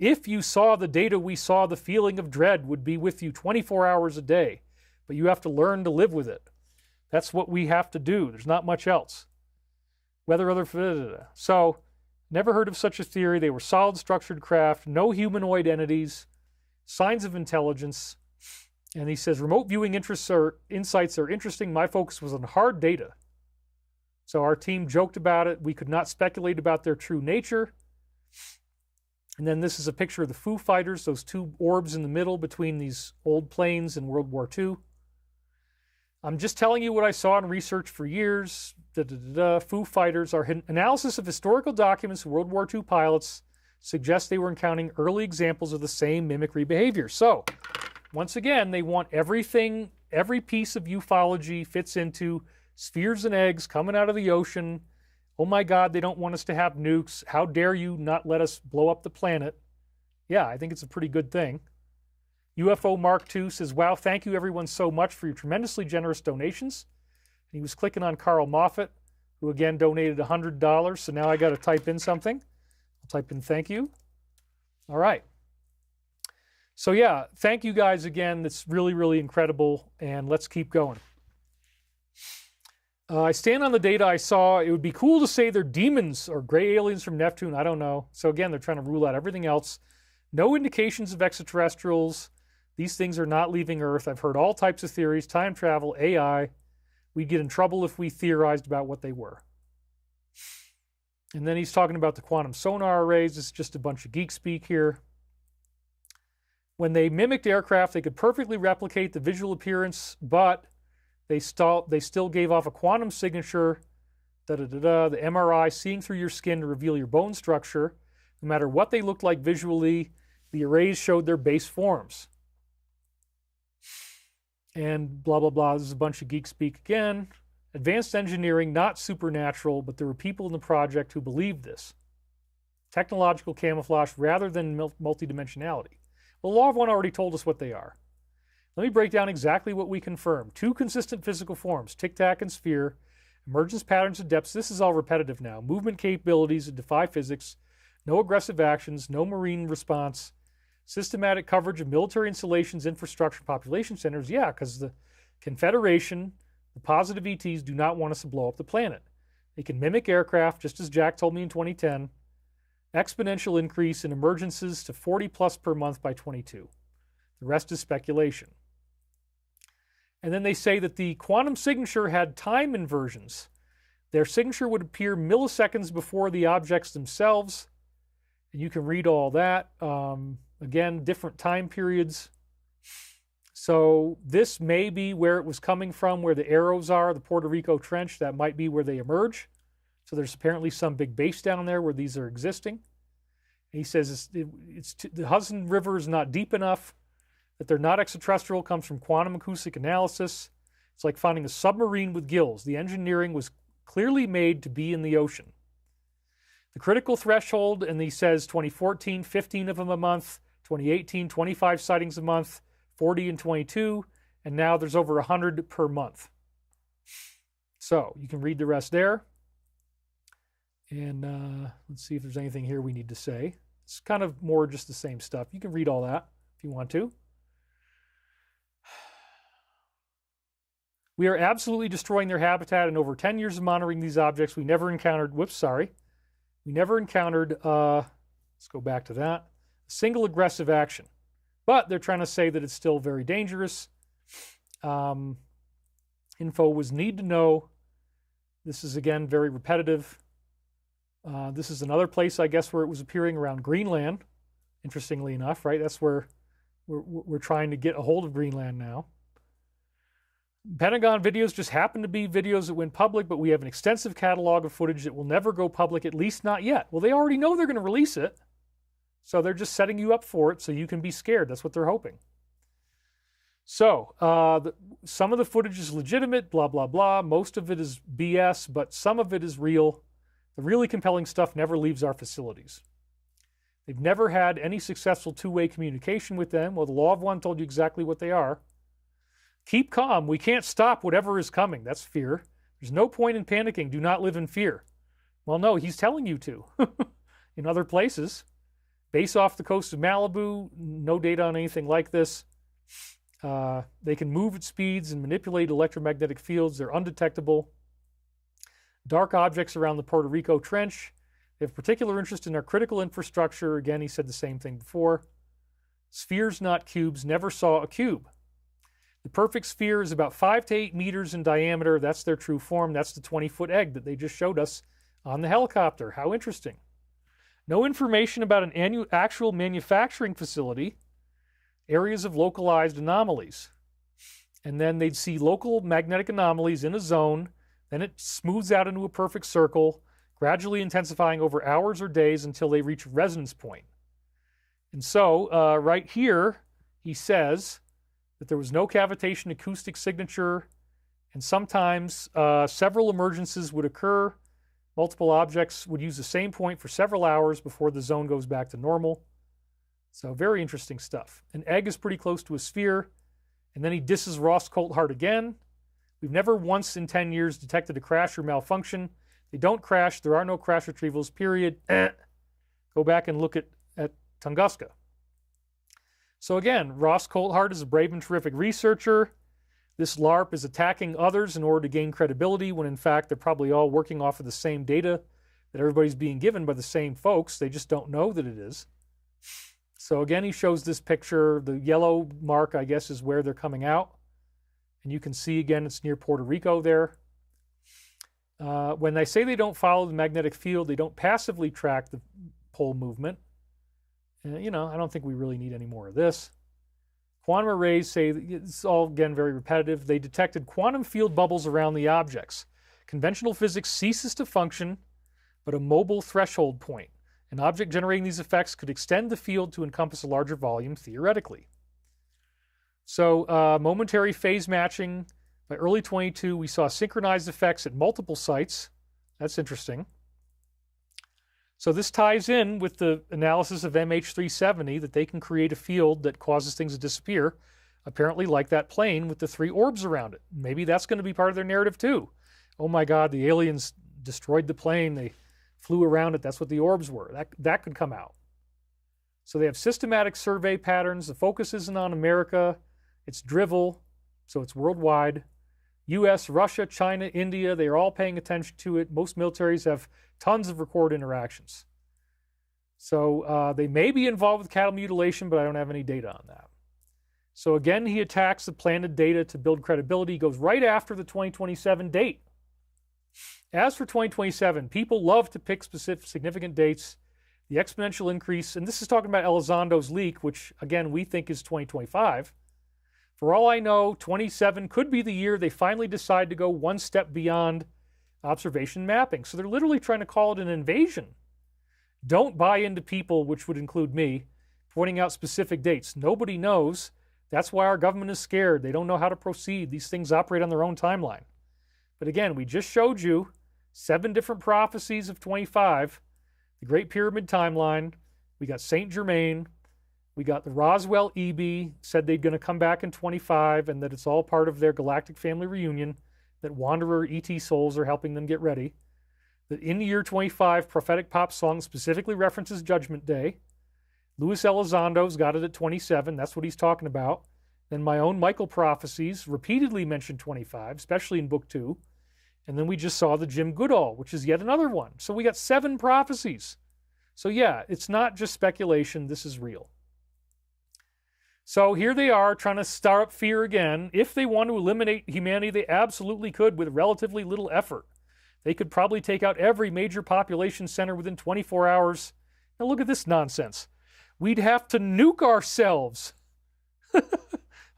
If you saw the data we saw, the feeling of dread would be with you 24 hours a day, but you have to learn to live with it. That's what we have to do. There's not much else. So, never heard of such a theory. They were solid structured craft, no humanoid entities, signs of intelligence. And he says, remote viewing insights are interesting. My focus was on hard data. So our team joked about it. We could not speculate about their true nature. And then this is a picture of the Foo Fighters, those two orbs in the middle between these old planes in World War II. I'm just telling you what I saw in research for years. Foo Fighters, our analysis of historical documents of World War II pilots suggests they were encountering early examples of the same mimicry behavior. So, once again, they want everything, every piece of ufology fits into spheres and eggs coming out of the ocean. Oh my God, they don't want us to have nukes. How dare you not let us blow up the planet? Yeah, I think it's a pretty good thing. UFO Mark II says, wow, thank you everyone so much for your tremendously generous donations. And he was clicking on Carl Moffat, who again donated $100. So now I got to type in something. I'll type in thank you. All right. So yeah, thank you guys again. That's really, really incredible. And let's keep going. I stand on the data I saw. It would be cool to say they're demons or gray aliens from Neptune. I don't know. So again, they're trying to rule out everything else. No indications of extraterrestrials. These things are not leaving Earth. I've heard all types of theories, time travel, AI. We'd get in trouble if we theorized about what they were. And then he's talking about the quantum sonar arrays. This is just a bunch of geek speak here. When they mimicked aircraft, they could perfectly replicate the visual appearance, but they still gave off a quantum signature, the MRI seeing through your skin to reveal your bone structure. No matter what they looked like visually, the arrays showed their base forms. And blah, blah, blah. This is a bunch of geek speak again. Advanced engineering, not supernatural, but there were people in the project who believed this. Technological camouflage rather than multidimensionality. Well, Law of One already told us what they are. Let me break down exactly what we confirmed. Two consistent physical forms, tic-tac and sphere, emergence patterns and depths. This is all repetitive now. Movement capabilities that defy physics, no aggressive actions, no marine response, systematic coverage of military installations, infrastructure, population centers. Yeah, because the Confederation, the positive ETs, do not want us to blow up the planet. They can mimic aircraft, just as Jack told me in 2010. Exponential increase in emergences to 40 plus per month by 22. The rest is speculation. And then they say that the quantum signature had time inversions. Their signature would appear milliseconds before the objects themselves. And you can read all that. Again, different time periods. So this may be where it was coming from, where the arrows are, the Puerto Rico Trench. That might be where they emerge. So there's apparently some big base down there where these are existing. He says the Hudson River is not deep enough, that they're not extraterrestrial, comes from quantum acoustic analysis. It's like finding a submarine with gills. The engineering was clearly made to be in the ocean. The critical threshold, and he says 2014, 15 of them a month, 2018, 25 sightings a month, 40 and 22, and now there's over 100 per month. So you can read the rest there. And let's see if there's anything here we need to say. It's kind of more just the same stuff. You can read all that. if you want to. We are absolutely destroying their habitat. In over 10 years of monitoring these objects, we never encountered, we never encountered, let's go back to that, a single aggressive action. But they're trying to say that it's still very dangerous. Info was need to know. This is, again, very repetitive. This is another place, I guess, where it was appearing around Greenland, interestingly enough, right? That's where we're trying to get a hold of Greenland now. Pentagon videos just happen to be videos that went public, but we have an extensive catalog of footage that will never go public, at least not yet. Well, they already know they're going to release it, so they're just setting you up for it so you can be scared. That's what they're hoping. So, some of the footage is legitimate, blah, blah, blah. Most of it is BS, but some of it is real. The really compelling stuff never leaves our facilities. They've never had any successful two-way communication with them. Well, the Law of One told you exactly what they are. Keep calm. We can't stop whatever is coming. That's fear. There's no point in panicking. Do not live in fear. Well, no, he's telling you to. In other places, base off the coast of Malibu, no data on anything like this. They can move at speeds and manipulate electromagnetic fields. They're undetectable. Dark objects around the Puerto Rico Trench. They have particular interest in our critical infrastructure. Again, he said the same thing before. Spheres, not cubes. Never saw a cube. The perfect sphere is about 5 to 8 meters in diameter. That's their true form. That's the 20-foot egg that they just showed us on the helicopter. How interesting. No information about an actual manufacturing facility. Areas of localized anomalies. And then they'd see local magnetic anomalies in a zone. Then it smooths out into a perfect circle, gradually intensifying over hours or days until they reach a resonance point. And so, right here, he says that there was no cavitation acoustic signature, and sometimes several emergences would occur. Multiple objects would use the same point for several hours before the zone goes back to normal. So very interesting stuff. An egg is pretty close to a sphere, and then he disses Ross Coulthart again. We've never once in 10 years detected a crash or malfunction. They don't crash. There are no crash retrievals, period. Go back and look at Tunguska. So again, Ross Coulthart is a brave and terrific researcher. This LARP is attacking others in order to gain credibility when in fact they're probably all working off of the same data that everybody's being given by the same folks. They just don't know that it is. So again, he shows this picture. The yellow mark, I guess, is where they're coming out. And you can see again, it's near Puerto Rico there. When they say they don't follow the magnetic field, they don't passively track the pole movement. You know, I don't think we really need any more of this. Quantum arrays say, it's all again very repetitive, they detected quantum field bubbles around the objects. Conventional physics ceases to function, but a mobile threshold point. An object generating these effects could extend the field to encompass a larger volume, theoretically. So, momentary phase matching. By early 22, we saw synchronized effects at multiple sites. That's interesting. So this ties in with the analysis of MH370 that they can create a field that causes things to disappear, apparently like that plane with the 3 orbs around it. Maybe that's going to be part of their narrative too. Oh my God, the aliens destroyed the plane. They flew around it. That's what the orbs were. That could come out. So they have systematic survey patterns. The focus isn't on America. It's drivel, so it's worldwide. US, Russia, China, India, they are all paying attention to it. Most militaries have tons of record interactions. So they may be involved with cattle mutilation, but I don't have any data on that. So again, he attacks the planted data to build credibility. He goes right after the 2027 date. As for 2027, people love to pick specific significant dates. The exponential increase, and this is talking about Elizondo's leak, which again, we think is 2025. For all I know, 27 could be the year they finally decide to go one step beyond observation mapping. So they're literally trying to call it an invasion. Don't buy into people, which would include me, pointing out specific dates. Nobody knows. That's why our government is scared. They don't know how to proceed. These things operate on their own timeline. But again, we just showed you 7 different prophecies of 25, the Great Pyramid timeline. We got Saint Germain. We got the Roswell EB, said they're going to come back in 25 and that it's all part of their Galactic Family Reunion, that Wanderer ET souls are helping them get ready. That in the year 25, prophetic pop song specifically references Judgment Day. Luis Elizondo's got it at 27. That's what he's talking about. Then my own Michael Prophecies repeatedly mentioned 25, especially in book 2. And then we just saw the Jim Goodall, which is yet another one. So we got 7 prophecies. So yeah, it's not just speculation. This is real. So here they are trying to stir up fear again. If they want to eliminate humanity, they absolutely could with relatively little effort. They could probably take out every major population center within 24 hours. Now look at this nonsense. We'd have to nuke ourselves.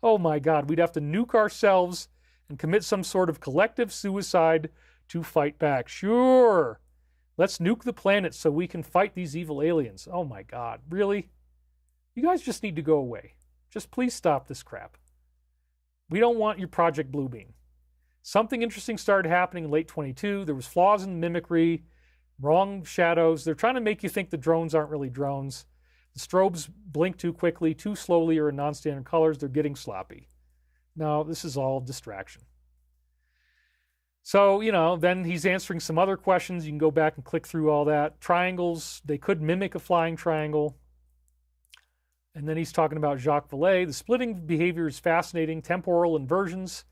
Oh my God, we'd have to nuke ourselves and commit some sort of collective suicide to fight back. Sure, let's nuke the planet so we can fight these evil aliens. Oh my God, really? You guys just need to go away. Just please stop this crap. We don't want your Project Bluebeam. Something interesting started happening in late 22. There was flaws in mimicry, wrong shadows. They're trying to make you think the drones aren't really drones. The strobes blink too quickly, too slowly, or in non-standard colors. They're getting sloppy. No, this is all distraction. So, then he's answering some other questions. You can go back and click through all that. Triangles, they could mimic a flying triangle. And then he's talking about Jacques Vallée. The splitting behavior is fascinating. Temporal inversions,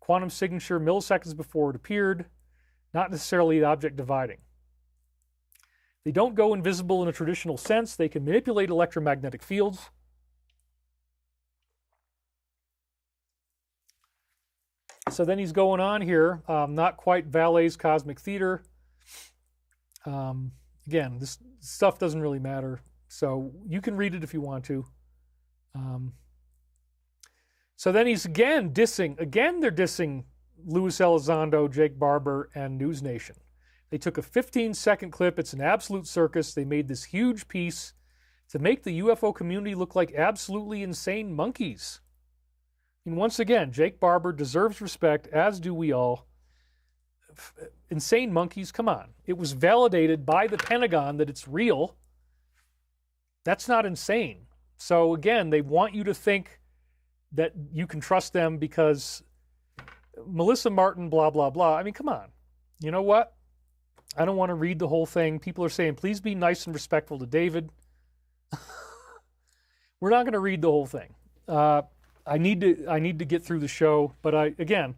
quantum signature milliseconds before it appeared, not necessarily the object dividing. They don't go invisible in a traditional sense. They can manipulate electromagnetic fields. So then he's going on here, not quite Vallée's cosmic theater. Again, this stuff doesn't really matter. So you can read it if you want to. So then he's again dissing. Again, they're dissing Luis Elizondo, Jake Barber, and News Nation. They took a 15-second clip. It's an absolute circus. They made this huge piece to make the UFO community look like absolutely insane monkeys. And once again, Jake Barber deserves respect, as do we all. Insane monkeys, come on. It was validated by the Pentagon that it's real. That's not insane. So again, they want you to think that you can trust them because Melissa Martin, blah, blah, blah. I mean, come on. You know what? I don't want to read the whole thing. People are saying, please be nice and respectful to David. We're not going to read the whole thing. I need to get through the show. But again,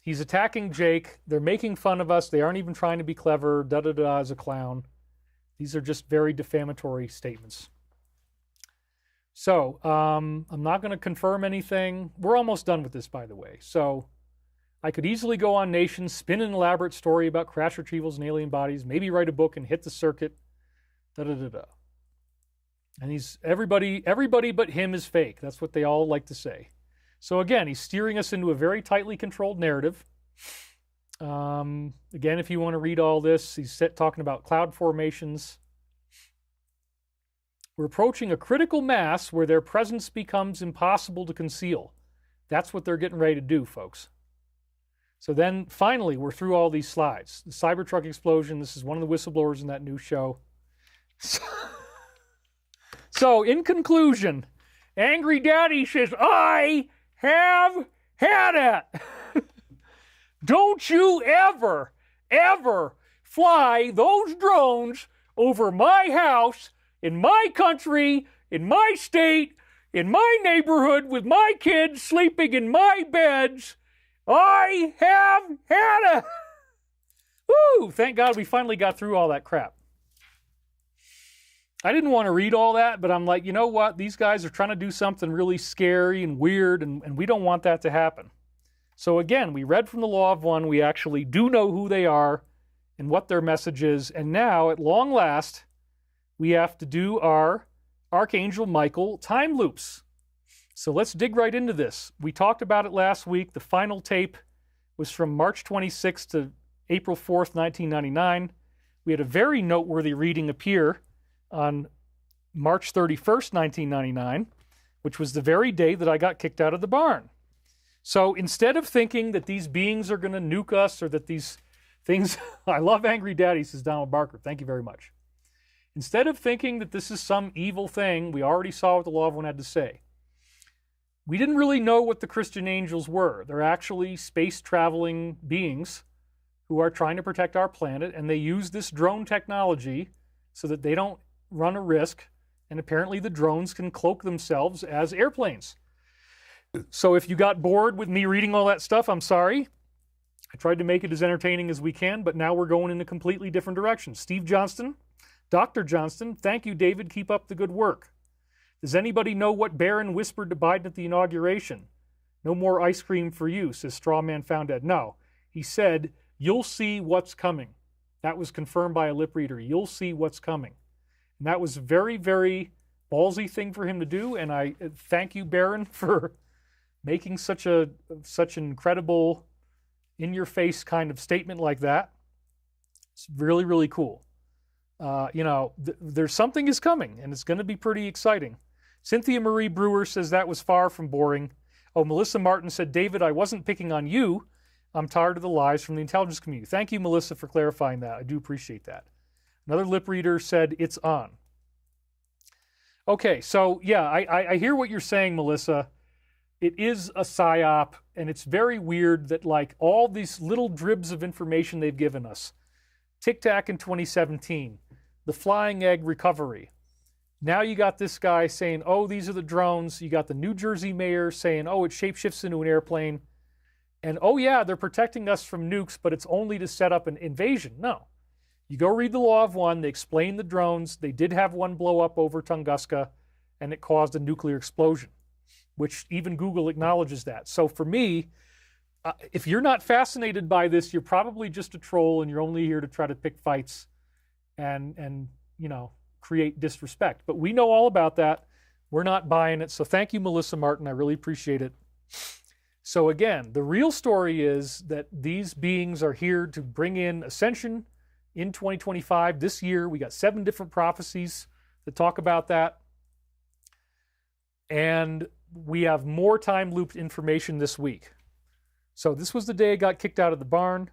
he's attacking Jake. They're making fun of us. They aren't even trying to be clever, da-da-da, as a clown. These are just very defamatory statements. So, I'm not going to confirm anything. We're almost done with this, by the way. So, I could easily go on Nation, spin an elaborate story about crash retrievals and alien bodies, maybe write a book and hit the circuit, da-da-da-da. And everybody but him is fake. That's what they all like to say. So again, he's steering us into a very tightly controlled narrative. Again, if you want to read all this, he's talking about cloud formations. We're approaching a critical mass where their presence becomes impossible to conceal. That's what they're getting ready to do, folks. So then, finally, we're through all these slides. The Cybertruck explosion, this is one of the whistleblowers in that new show. So, in conclusion, Angry Daddy says, I have had it. Don't you ever, ever fly those drones over my house, in my country, in my state, in my neighborhood, with my kids sleeping in my beds. I have had it. Woo! Thank God we finally got through all that crap. I didn't want to read all that, but I'm like, you know what? These guys are trying to do something really scary and weird, and we don't want that to happen. So again, we read from the Law of One. We actually do know who they are and what their message is. And now, at long last, we have to do our Archangel Michael time loops. So let's dig right into this. We talked about it last week. The final tape was from March 26th to April 4th, 1999. We had a very noteworthy reading appear on March 31st, 1999, which was the very day that I got kicked out of the barn. So instead of thinking that these beings are going to nuke us or that these things... I love Angry Daddy, says Donald Barker. Thank you very much. Instead of thinking that this is some evil thing, we already saw what the Law of One had to say. We didn't really know what the Christian angels were. They're actually space-traveling beings who are trying to protect our planet, and they use this drone technology so that they don't run a risk And apparently the drones can cloak themselves as airplanes. So if you got bored with me reading all that stuff, I'm sorry. I tried to make it as entertaining as we can, but now we're going in a completely different direction. Steve Johnston, Dr. Johnston, thank you, David. Keep up the good work. Does anybody know what Barron whispered to Biden at the inauguration? No more ice cream for you, says Strawman Found Ed. No, he said, you'll see what's coming. That was confirmed by a lip reader. You'll see what's coming. And that was a very, very ballsy thing for him to do, and I thank you, Barron, for making such an incredible, in-your-face kind of statement like that. It's really, really cool. There's something is coming, and it's going to be pretty exciting. Cynthia Marie Brewer says that was far from boring. Oh, Melissa Martin said, David, I wasn't picking on you. I'm tired of the lies from the intelligence community. Thank you, Melissa, for clarifying that. I do appreciate that. Another lip reader said, it's on. Okay, so yeah, I hear what you're saying, Melissa. It is a psyop, and it's very weird that like all these little dribs of information they've given us, Tic Tac in 2017, the flying egg recovery. Now you got this guy saying, oh, these are the drones. You got the New Jersey mayor saying, oh, it shapeshifts into an airplane. And oh yeah, they're protecting us from nukes, but it's only to set up an invasion. No. You go read the Law of One, they explain the drones. They did have one blow up over Tunguska, and it caused a nuclear explosion, which even Google acknowledges that. So for me, if you're not fascinated by this, you're probably just a troll and you're only here to try to pick fights and create disrespect. But we know all about that. We're not buying it. So thank you, Melissa Martin. I really appreciate it. So again, the real story is that these beings are here to bring in Ascension in 2025. This year, we got 7 different prophecies that talk about that. And we have more time-looped information this week. So this was the day it got kicked out of the barn,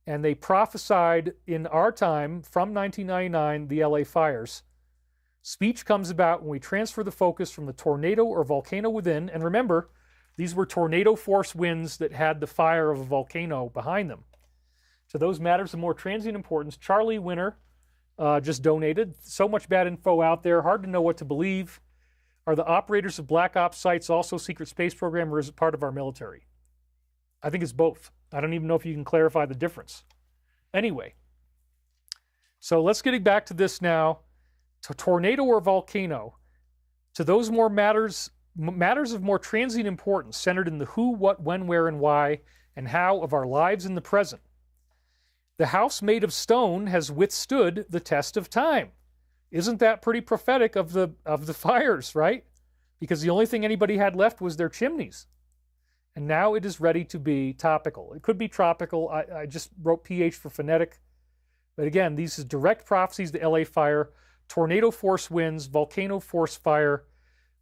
and they prophesied in our time from 1999, the LA fires. Speech comes about when we transfer the focus from the tornado or volcano within, and remember, these were tornado force winds that had the fire of a volcano behind them. To those matters of more transient importance, Charlie Winter just donated. So much bad info out there, hard to know what to believe. Are the operators of Black Ops sites also secret space program, or is it part of our military? I think it's both. I don't even know if you can clarify the difference. Anyway, so let's get back to this now. To tornado or volcano, to those more matters of more transient importance, centered in the who, what, when, where, and why, and how of our lives in the present. The house made of stone has withstood the test of time. Isn't that pretty prophetic of the fires, right? Because the only thing anybody had left was their chimneys. And now it is ready to be topical. It could be tropical. I just wrote PH for phonetic. But again, these are direct prophecies, the LA fire, tornado force winds, volcano force fire,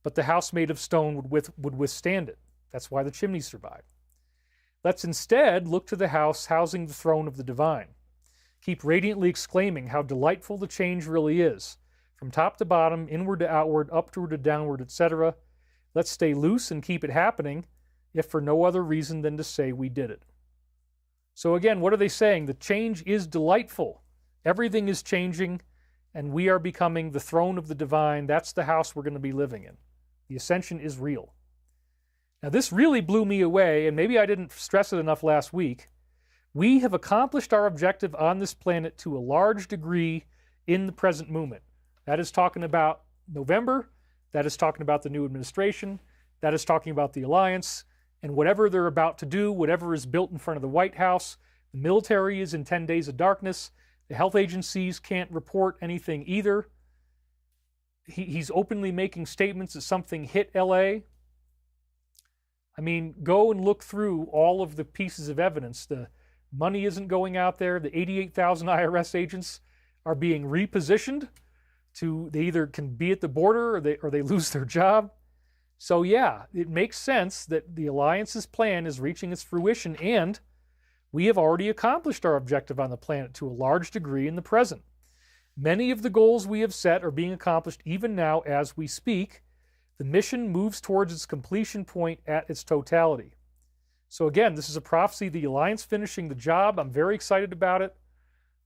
but the house made of stone would withstand it. That's why the chimneys survived. Let's instead look to the house housing the throne of the divine. Keep radiantly exclaiming how delightful the change really is. From top to bottom, inward to outward, upward to downward, etc. Let's stay loose and keep it happening, if for no other reason than to say we did it. So again, what are they saying? The change is delightful. Everything is changing, and we are becoming the throne of the divine. That's the house we're going to be living in. The ascension is real. Now this really blew me away, and maybe I didn't stress it enough last week. We have accomplished our objective on this planet to a large degree in the present moment. That is talking about November. That is talking about the new administration. That is talking about the alliance. And whatever they're about to do, whatever is built in front of the White House, the military is in 10 days of darkness. The health agencies can't report anything either. He's openly making statements that something hit LA. I mean, go and look through all of the pieces of evidence. The money isn't going out there. The 88,000 IRS agents are being repositioned to, they either can be at the border or they lose their job. So yeah, it makes sense that the alliance's plan is reaching its fruition, and we have already accomplished our objective on the planet to a large degree in the present. Many of the goals we have set are being accomplished even now as we speak. The mission moves towards its completion point at its totality. So again, this is a prophecy, the alliance finishing the job. I'm very excited about it.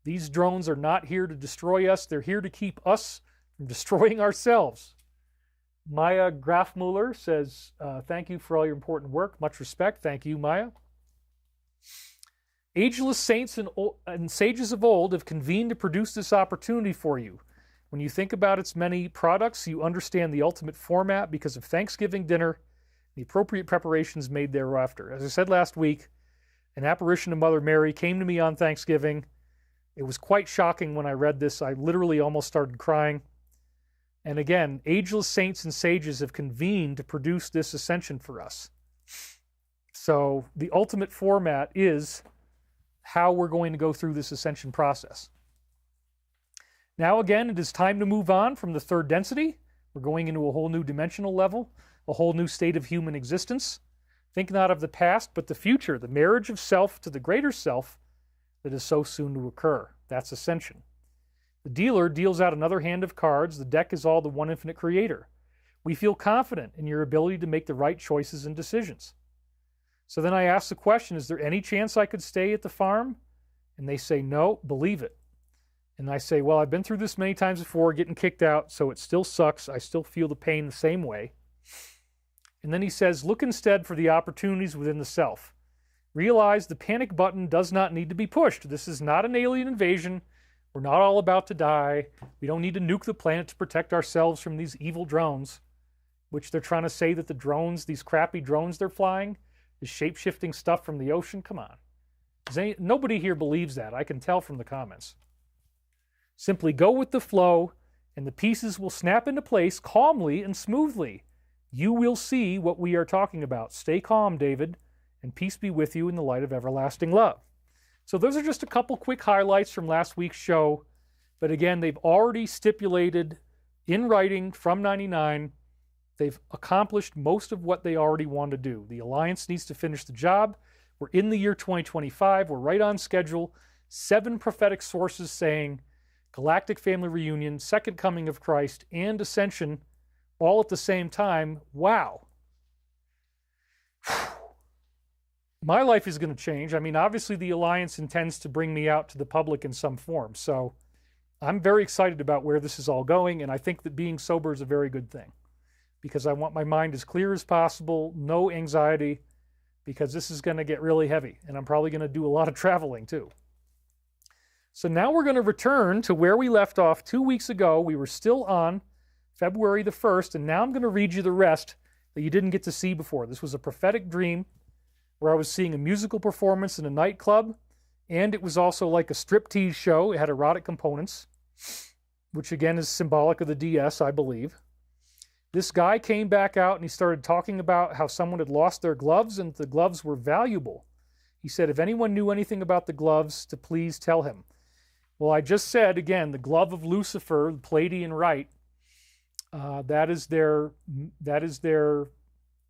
These drones are not here to destroy us. They're here to keep us from destroying ourselves. Maya Grafmuller says, thank you for all your important work. Much respect. Thank you, Maya. Ageless saints and sages of old have convened to produce this opportunity for you. When you think about its many products, you understand the ultimate format because of Thanksgiving dinner, the appropriate preparations made thereafter. As I said last week, an apparition of Mother Mary came to me on Thanksgiving. It was quite shocking when I read this. I literally almost started crying. And again, ageless saints and sages have convened to produce this ascension for us. So the ultimate format is how we're going to go through this ascension process. Now again, it is time to move on from the third density. We're going into a whole new dimensional level, a whole new state of human existence. Think not of the past, but the future, the marriage of self to the greater self that is so soon to occur. That's ascension. The dealer deals out another hand of cards. The deck is all the one infinite creator. We feel confident in your ability to make the right choices and decisions. So then I ask the question, is there any chance I could stay at the farm? And they say, no, believe it. And I say, well, I've been through this many times before, getting kicked out, so it still sucks. I still feel the pain the same way. And then he says, look instead for the opportunities within the self. Realize the panic button does not need to be pushed. This is not an alien invasion. We're not all about to die. We don't need to nuke the planet to protect ourselves from these evil drones, which they're trying to say that the drones, these crappy drones they're flying, is shape-shifting stuff from the ocean. Come on. Nobody here believes that. I can tell from the comments. Simply go with the flow, and the pieces will snap into place calmly and smoothly. You will see what we are talking about. Stay calm, David, and peace be with you in the light of everlasting love. So those are just a couple quick highlights from last week's show. But again, they've already stipulated in writing from 99, they've accomplished most of what they already want to do. The Alliance needs to finish the job. We're in the year 2025. We're right on schedule. 7 prophetic sources saying Galactic Family Reunion, Second Coming of Christ, and Ascension all at the same time. Wow. My life is going to change. I mean, obviously the Alliance intends to bring me out to the public in some form. So I'm very excited about where this is all going. And I think that being sober is a very good thing because I want my mind as clear as possible, no anxiety, because this is going to get really heavy. And I'm probably going to do a lot of traveling too. So now we're going to return to where we left off 2 weeks ago. We were still on February the 1st. And now I'm going to read you the rest that you didn't get to see before. This was a prophetic dream where I was seeing a musical performance in a nightclub, and it was also like a striptease show. It had erotic components, which again is symbolic of the DS, I believe. This guy came back out and he started talking about how someone had lost their gloves and the gloves were valuable. He said, if anyone knew anything about the gloves, to please tell him. Well, I just said, again, the glove of Lucifer, Palladian Rite, that is their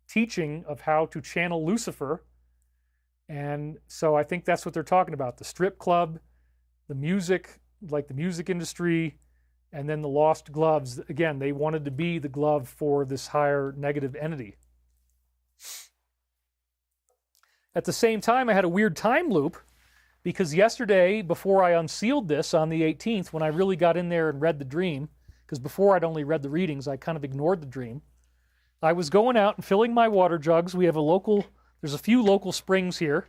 teaching of how to channel Lucifer. And so I think that's what they're talking about. The strip club, the music, like the music industry, and then the lost gloves. Again, they wanted to be the glove for this higher negative entity. At the same time, I had a weird time loop because yesterday, before I unsealed this on the 18th, when I really got in there and read the dream, because before I'd only read the readings, I kind of ignored the dream. I was going out and filling my water jugs. We have there's a few local springs here.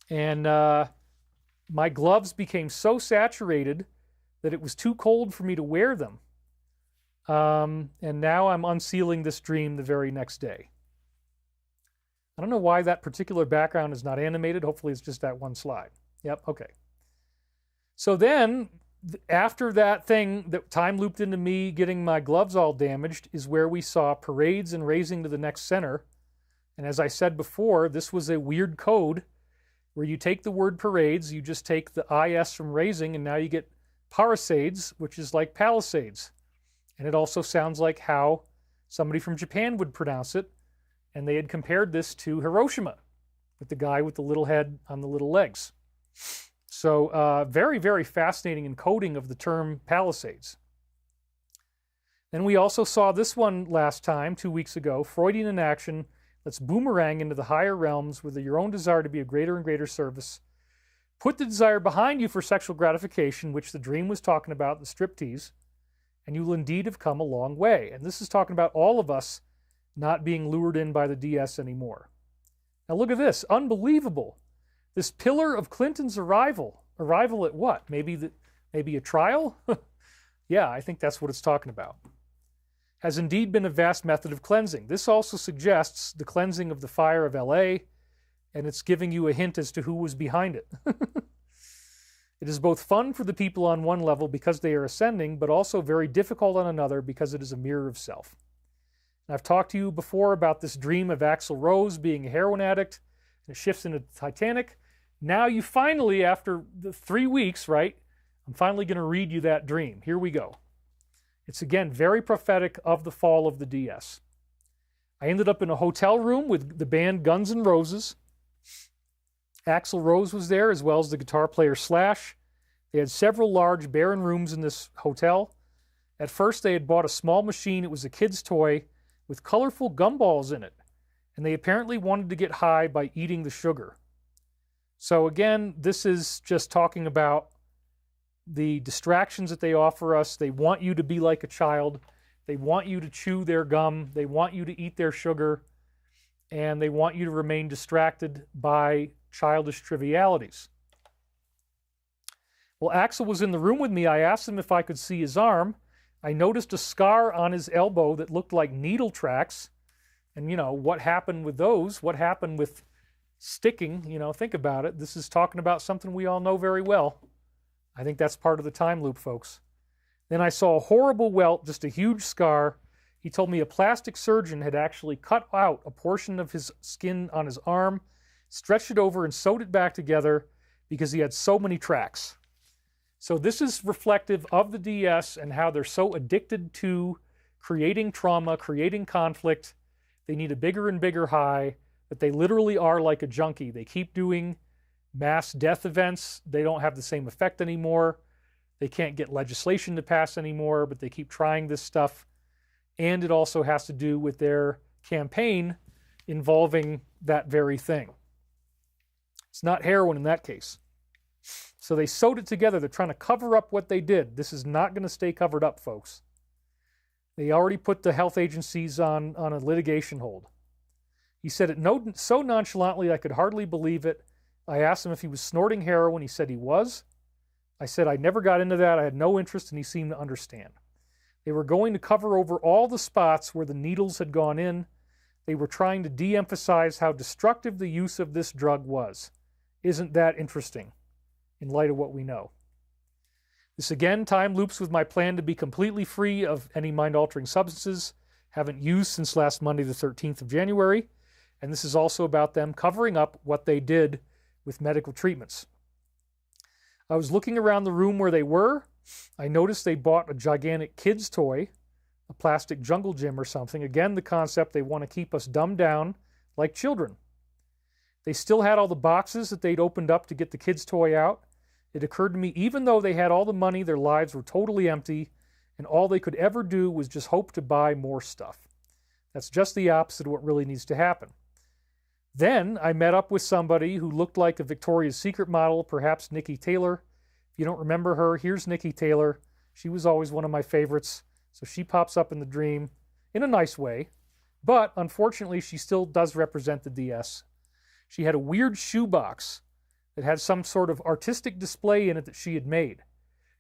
And my gloves became so saturated that it was too cold for me to wear them. And now I'm unsealing this dream the very next day. I don't know why that particular background is not animated. Hopefully it's just that one slide. Yep, okay. So then, after that thing that time looped into me getting my gloves all damaged is where we saw parades and raising to the next center. And as I said before, this was a weird code where you take the word parades, you just take the IS from raising, and now you get Palisades, which is like Palisades. And it also sounds like how somebody from Japan would pronounce it. And they had compared this to Hiroshima, with the guy with the little head on the little legs. So very, very fascinating encoding of the term Palisades. Then we also saw this one last time, 2 weeks ago, Freudian in action. Let's boomerang into the higher realms with your own desire to be a greater and greater service. Put the desire behind you for sexual gratification, which the dream was talking about, the striptease, and you will indeed have come a long way. And this is talking about all of us not being lured in by the DS anymore. Now look at this, unbelievable. This pillar of Clinton's arrival at what? Maybe a trial? Yeah, I think that's what it's talking about. Has indeed been a vast method of cleansing. This also suggests the cleansing of the fire of LA, and it's giving you a hint as to who was behind it. It is both fun for the people on one level because they are ascending, but also very difficult on another because it is a mirror of self. And I've talked to you before about this dream of Axl Rose being a heroin addict, and it shifts into Titanic. Now you finally, after the 3 weeks, right, I'm finally going to read you that dream. Here we go. It's again very prophetic of the fall of the DS. I ended up in a hotel room with the band Guns N' Roses. Axl Rose was there, as well as the guitar player Slash. They had several large barren rooms in this hotel. At first they had bought a small machine. It was a kid's toy with colorful gumballs in it, and they apparently wanted to get high by eating the sugar. So again, this is just talking about the distractions that they offer us. They want you to be like a child. They want you to chew their gum. They want you to eat their sugar. And they want you to remain distracted by childish trivialities. Well, Axl was in the room with me. I asked him if I could see his arm. I noticed a scar on his elbow that looked like needle tracks. And, you know, what happened with those? What happened with sticking? You know, think about it. This is talking about something we all know very well. I think that's part of the time loop, folks. Then I saw a horrible welt, just a huge scar. He told me a plastic surgeon had actually cut out a portion of his skin on his arm, stretched it over, and sewed it back together because he had so many tracks. So this is reflective of the DS and how they're so addicted to creating trauma, creating conflict. They need a bigger and bigger high, that they literally are like a junkie. They keep doing mass death events. They don't have the same effect anymore. They can't get legislation to pass anymore, but they keep trying this stuff. And it also has to do with their campaign involving that very thing. It's not heroin in that case. So they sewed it together. They're trying to cover up what they did. This is not going to stay covered up, folks. They already put the health agencies on a litigation hold. He said it so nonchalantly I could hardly believe it. I asked him if he was snorting heroin. He said he was. I said I never got into that. I had no interest, and he seemed to understand. They were going to cover over all the spots where the needles had gone in. They were trying to de-emphasize how destructive the use of this drug was. Isn't that interesting, in light of what we know? This again time loops with my plan to be completely free of any mind-altering substances. Haven't used since last Monday, the 13th of January. And this is also about them covering up what they did with medical treatments. I was looking around the room where they were. I noticed they bought a gigantic kid's toy, a plastic jungle gym or something. Again, the concept, they want to keep us dumbed down like children. They still had all the boxes that they'd opened up to get the kid's toy out. It occurred to me, even though they had all the money, their lives were totally empty, and all they could ever do was just hope to buy more stuff. That's just the opposite of what really needs to happen. Then I met up with somebody who looked like a Victoria's Secret model, perhaps Nikki Taylor. If you don't remember her, here's Nikki Taylor. She was always one of my favorites. So she pops up in the dream in a nice way. But unfortunately, she still does represent the DS. She had a weird shoebox that had some sort of artistic display in it that she had made.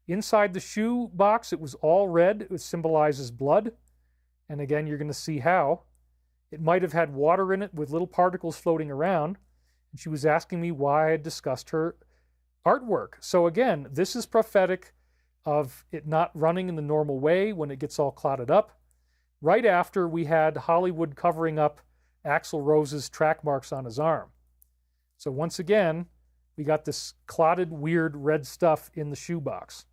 Inside the shoe box, it was all red. It symbolizes blood. And again, you're going to see how. It might have had water in it with little particles floating around. And she was asking me why I had discussed her artwork. So again, this is prophetic of it not running in the normal way when it gets all clotted up. Right after we had Hollywood covering up Axl Rose's track marks on his arm. So once again, we got this clotted, weird red stuff in the shoebox.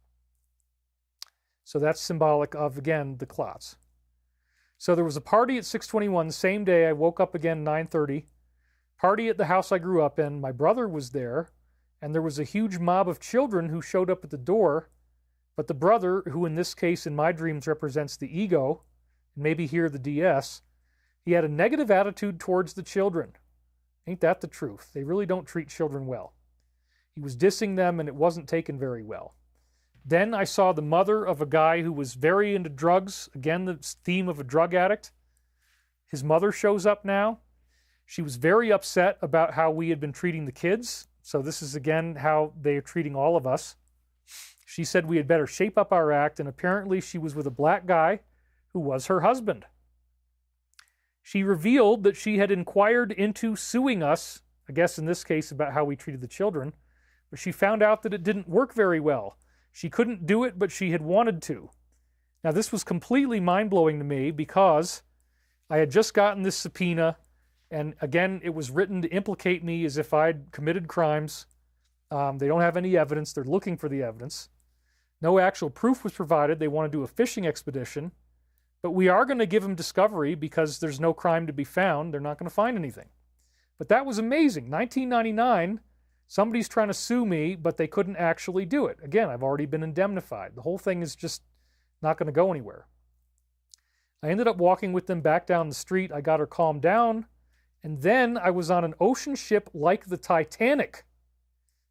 So that's symbolic of, again, the clots. So there was a party at 6:21 the same day. I woke up again 9:30. Party at the house I grew up in. My brother was there, and there was a huge mob of children who showed up at the door. But the brother, who in this case in my dreams represents the ego, and maybe here the DS, he had a negative attitude towards the children. Ain't that the truth? They really don't treat children well. He was dissing them, and it wasn't taken very well. Then I saw the mother of a guy who was very into drugs. Again, the theme of a drug addict. His mother shows up now. She was very upset about how we had been treating the kids. So this is, again, how they are treating all of us. She said we had better shape up our act, and apparently she was with a black guy who was her husband. She revealed that she had inquired into suing us, I guess in this case about how we treated the children, but she found out that it didn't work very well. She couldn't do it, but she had wanted to. Now, this was completely mind-blowing to me because I had just gotten this subpoena, and again, it was written to implicate me as if I'd committed crimes. They don't have any evidence. They're looking for the evidence. No actual proof was provided. They want to do a fishing expedition, but we are going to give them discovery because there's no crime to be found. They're not going to find anything. But that was amazing. 1999, somebody's trying to sue me, but they couldn't actually do it. Again, I've already been indemnified. The whole thing is just not going to go anywhere. I ended up walking with them back down the street. I got her calmed down. And then I was on an ocean ship like the Titanic.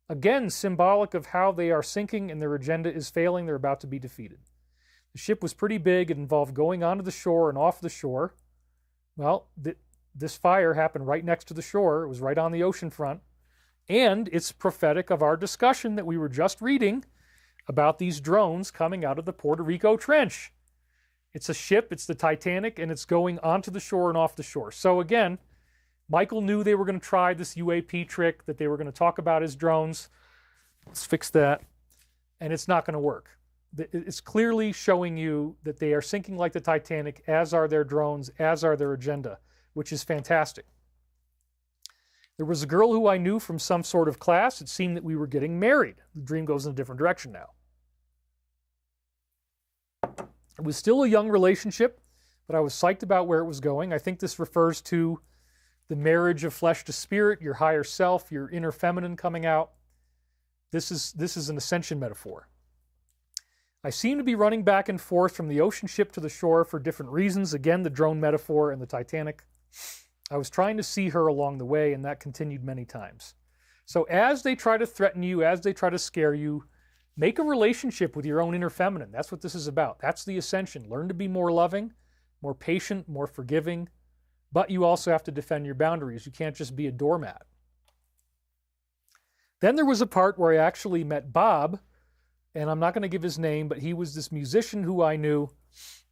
Again, symbolic of how they are sinking and their agenda is failing. They're about to be defeated. The ship was pretty big. It involved going onto the shore and off the shore. Well, this fire happened right next to the shore. It was right on the ocean front. And it's prophetic of our discussion that we were just reading about these drones coming out of the Puerto Rico Trench. It's a ship, it's the Titanic, and it's going onto the shore and off the shore. So again, Michael knew they were going to try this UAP trick, that they were going to talk about his drones. Let's fix that. And it's not going to work. It's clearly showing you that they are sinking like the Titanic, as are their drones, as are their agenda, which is fantastic. There was a girl who I knew from some sort of class. It seemed that we were getting married. The dream goes in a different direction now. It was still a young relationship, but I was psyched about where it was going. I think this refers to the marriage of flesh to spirit, your higher self, your inner feminine coming out. This is an ascension metaphor. I seem to be running back and forth from the ocean ship to the shore for different reasons. Again, the drone metaphor and the Titanic. I was trying to see her along the way, and that continued many times. So as they try to threaten you, as they try to scare you, make a relationship with your own inner feminine. That's what this is about. That's the ascension. Learn to be more loving, more patient, more forgiving, but you also have to defend your boundaries. You can't just be a doormat. Then there was a part where I actually met Bob, and I'm not going to give his name, but he was this musician who I knew,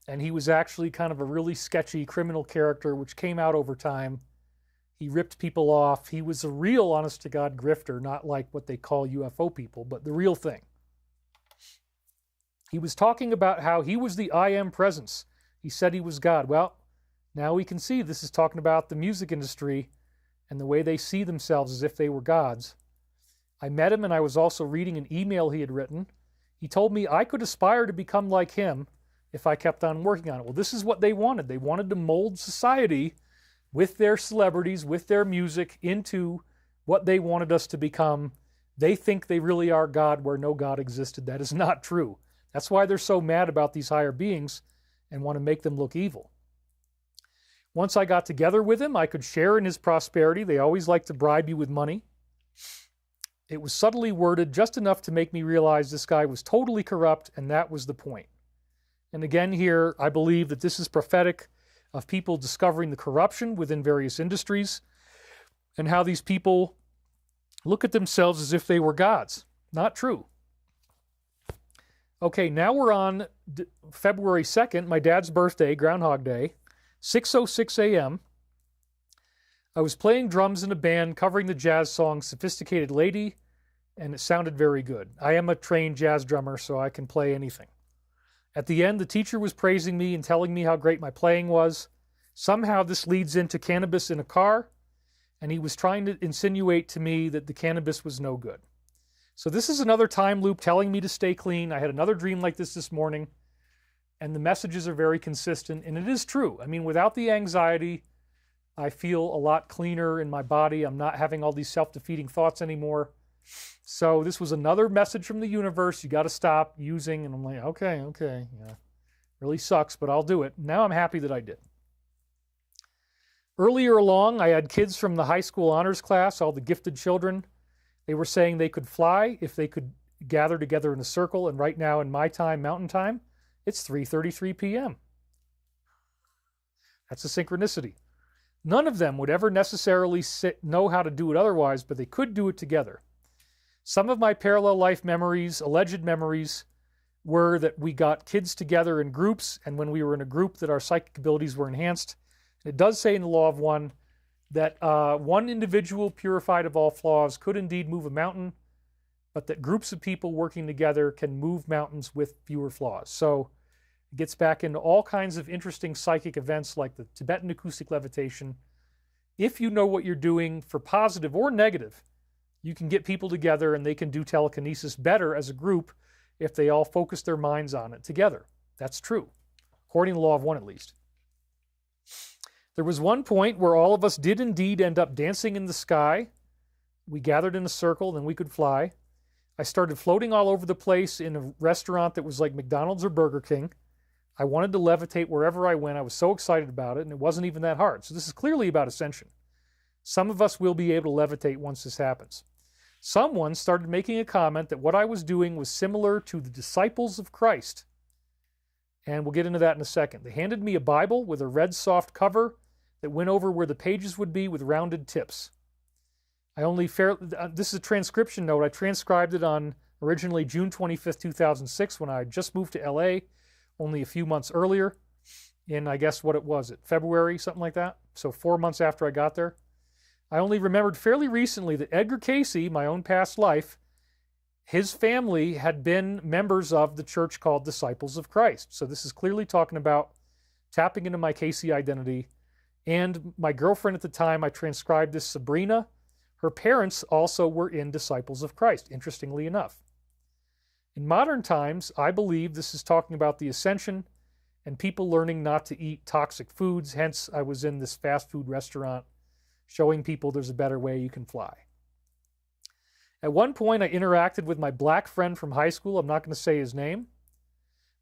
and he was actually kind of a really sketchy criminal character, which came out over time. He ripped people off. He was a real honest-to-God grifter, not like what they call UFO people, but the real thing. He was talking about how he was the I Am Presence. He said he was God. Well, now we can see this is talking about the music industry and the way they see themselves as if they were gods. I met him, and I was also reading an email he had written. He told me I could aspire to become like him if I kept on working on it. Well, this is what they wanted. They wanted to mold society with their celebrities, with their music, into what they wanted us to become. They think they really are God where no God existed. That is not true. That's why they're so mad about these higher beings and want to make them look evil. Once I got together with him, I could share in his prosperity. They always like to bribe you with money. It was subtly worded just enough to make me realize this guy was totally corrupt, and that was the point. And again here, I believe that this is prophetic of people discovering the corruption within various industries and how these people look at themselves as if they were gods. Not true. Okay, now we're on February 2nd, my dad's birthday, Groundhog Day, 6:06 a.m. I was playing drums in a band covering the jazz song Sophisticated Lady, and it sounded very good. I am a trained jazz drummer, so I can play anything. At the end, the teacher was praising me and telling me how great my playing was. Somehow this leads into cannabis in a car, and he was trying to insinuate to me that the cannabis was no good. So this is another time loop telling me to stay clean. I had another dream like this morning, and the messages are very consistent, and it is true. I mean, without the anxiety, I feel a lot cleaner in my body. I'm not having all these self-defeating thoughts anymore. So this was another message from the universe. You got to stop using. And I'm like, okay. Yeah, really sucks, but I'll do it. Now I'm happy that I did. Earlier along, I had kids from the high school honors class, all the gifted children. They were saying they could fly if they could gather together in a circle, and right now in my time, Mountain Time, it's 3:33 p.m. That's a synchronicity. None of them would ever necessarily know how to do it otherwise, but they could do it together. Some of my parallel life memories, alleged memories, were that we got kids together in groups, and when we were in a group that our psychic abilities were enhanced. It does say in the Law of One that one individual purified of all flaws could indeed move a mountain, but that groups of people working together can move mountains with fewer flaws. So it gets back into all kinds of interesting psychic events like the Tibetan acoustic levitation. If you know what you're doing for positive or negative, you can get people together and they can do telekinesis better as a group if they all focus their minds on it together. That's true, according to the Law of One at least. There was one point where all of us did indeed end up dancing in the sky. We gathered in a circle, then we could fly. I started floating all over the place in a restaurant that was like McDonald's or Burger King. I wanted to levitate wherever I went. I was so excited about it, and it wasn't even that hard. So this is clearly about ascension. Some of us will be able to levitate once this happens. Someone started making a comment that what I was doing was similar to the disciples of Christ. And we'll get into that in a second. They handed me a Bible with a red soft cover that went over where the pages would be with rounded tips. This is a transcription note. I transcribed it on originally June 25th, 2006, when I just moved to LA, only a few months earlier, in I guess what it was, February, something like that. So 4 months after I got there. I only remembered fairly recently that Edgar Cayce, my own past life, his family had been members of the church called Disciples of Christ. So this is clearly talking about tapping into my Cayce identity. And my girlfriend at the time, I transcribed this, Sabrina, her parents also were in Disciples of Christ, interestingly enough. In modern times, I believe this is talking about the Ascension and people learning not to eat toxic foods. Hence, I was in this fast food restaurant showing people there's a better way you can fly. At one point, I interacted with my black friend from high school. I'm not going to say his name.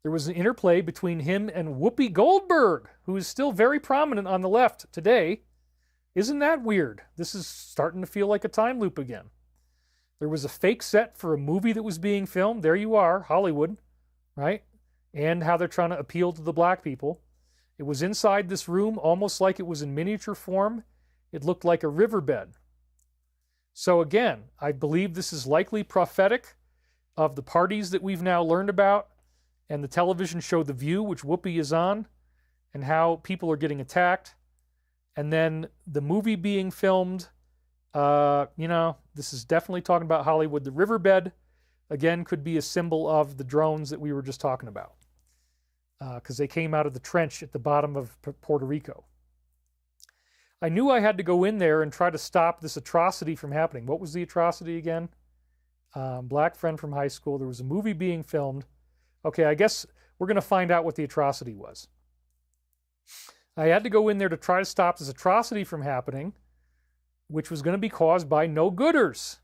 There was an interplay between him and Whoopi Goldberg, who is still very prominent on the left today. Isn't that weird? This is starting to feel like a time loop again. There was a fake set for a movie that was being filmed. There you are, Hollywood, right? And how they're trying to appeal to the black people. It was inside this room, almost like it was in miniature form. It looked like a riverbed. So again, I believe this is likely prophetic of the parties that we've now learned about, and the television show The View, which Whoopi is on, and how people are getting attacked. And then the movie being filmed, this is definitely talking about Hollywood. The riverbed, again, could be a symbol of the drones that we were just talking about, because they came out of the trench at the bottom of Puerto Rico. I knew I had to go in there and try to stop this atrocity from happening. What was the atrocity again? Black friend from high school. There was a movie being filmed. Okay, I guess we're going to find out what the atrocity was. I had to go in there to try to stop this atrocity from happening, which was going to be caused by no-gooders.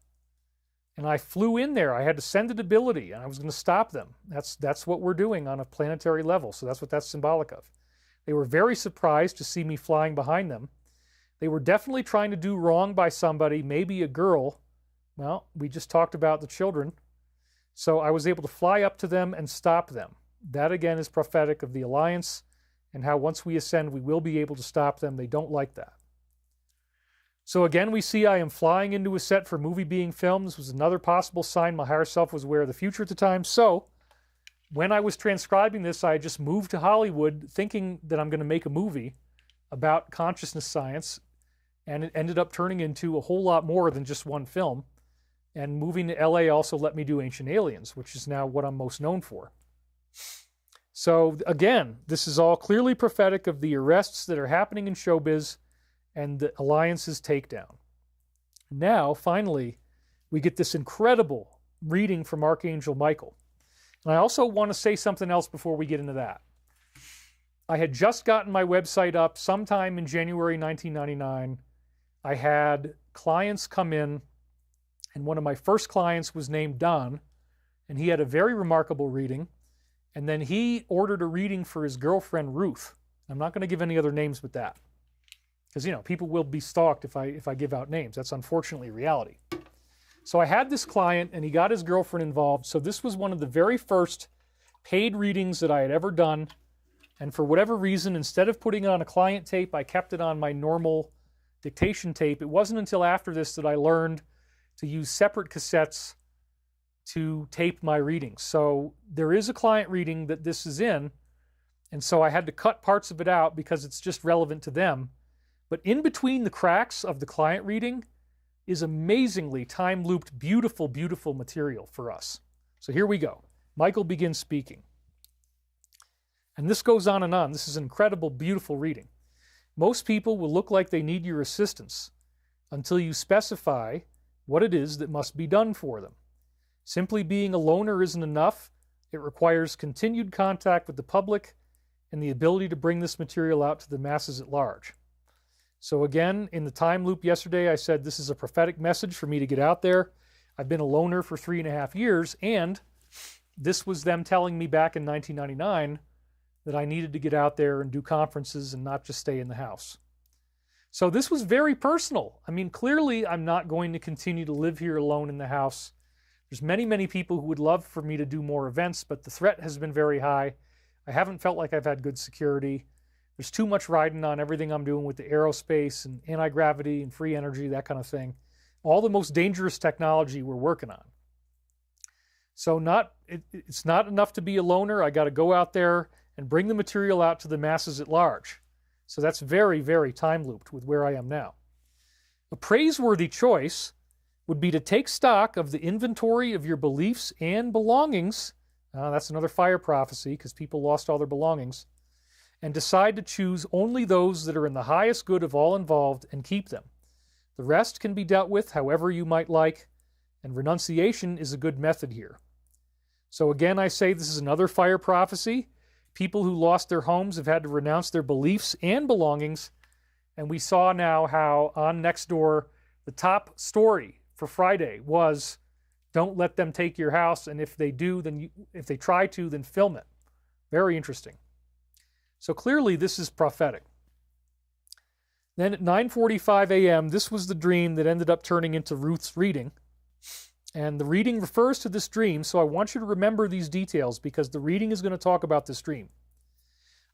And I flew in there. I had descended ability, and I was going to stop them. That's what we're doing on a planetary level, so that's what that's symbolic of. They were very surprised to see me flying behind them. They were definitely trying to do wrong by somebody, maybe a girl. Well, we just talked about the children. So I was able to fly up to them and stop them. That, again, is prophetic of the Alliance and how once we ascend, we will be able to stop them. They don't like that. So again, we see I am flying into a set for a movie being filmed. This was another possible sign my higher self was aware of the future at the time. So when I was transcribing this, I just moved to Hollywood thinking that I'm going to make a movie about consciousness science, and it ended up turning into a whole lot more than just one film. And moving to LA also let me do Ancient Aliens, which is now what I'm most known for. So again, this is all clearly prophetic of the arrests that are happening in showbiz and the Alliance's takedown. Now, finally, we get this incredible reading from Archangel Michael. And I also want to say something else before we get into that. I had just gotten my website up sometime in January 1999. I had clients come in, and one of my first clients was named Don, and he had a very remarkable reading. And then he ordered a reading for his girlfriend, Ruth. I'm not going to give any other names with that, because, people will be stalked if I give out names. That's unfortunately reality. So I had this client, and he got his girlfriend involved. So this was one of the very first paid readings that I had ever done. And for whatever reason, instead of putting it on a client tape, I kept it on my normal dictation tape. It wasn't until after this that I learned to use separate cassettes to tape my readings. So there is a client reading that this is in, and so I had to cut parts of it out because it's just relevant to them. But in between the cracks of the client reading is amazingly time-looped, beautiful, beautiful material for us. So here we go. Michael begins speaking. And this goes on and on. This is an incredible, beautiful reading. Most people will look like they need your assistance until you specify what it is that must be done for them. Simply being a loner isn't enough. It requires continued contact with the public and the ability to bring this material out to the masses at large. So again, in the time loop yesterday, I said this is a prophetic message for me to get out there. I've been a loner for 3.5 years, and this was them telling me back in 1999 that I needed to get out there and do conferences and not just stay in the house. So this was very personal. I mean, clearly I'm not going to continue to live here alone in the house. There's many, many people who would love for me to do more events, but the threat has been very high. I haven't felt like I've had good security. There's too much riding on everything I'm doing with the aerospace and anti-gravity and free energy, that kind of thing. All the most dangerous technology we're working on. So it's not enough to be a loner. I got to go out there and bring the material out to the masses at large. So that's very, very time-looped with where I am now. A praiseworthy choice would be to take stock of the inventory of your beliefs and belongings. That's another fire prophecy because people lost all their belongings. And decide to choose only those that are in the highest good of all involved and keep them. The rest can be dealt with however you might like, and renunciation is a good method here. So again, I say this is another fire prophecy. People who lost their homes have had to renounce their beliefs and belongings, and we saw now how on Nextdoor, the top story for Friday was, don't let them take your house, and if they do, if they try to, then film it. Very interesting. So clearly this is prophetic. Then at 9:45 a.m., this was the dream that ended up turning into Ruth's reading. And the reading refers to this dream, so I want you to remember these details because the reading is going to talk about this dream.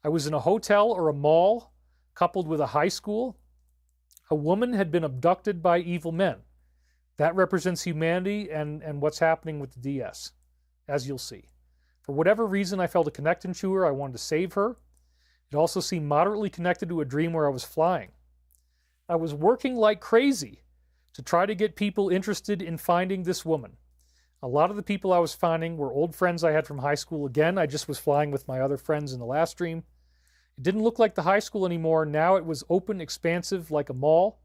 I was in a hotel or a mall coupled with a high school. A woman had been abducted by evil men. That represents humanity and what's happening with the DS, as you'll see. For whatever reason, I felt a connection to her. I wanted to save her. It also seemed moderately connected to a dream where I was flying. I was working like crazy to try to get people interested in finding this woman. A lot of the people I was finding were old friends I had from high school. Again, I just was flying with my other friends in the last dream. It didn't look like the high school anymore. Now it was open, expansive, like a mall.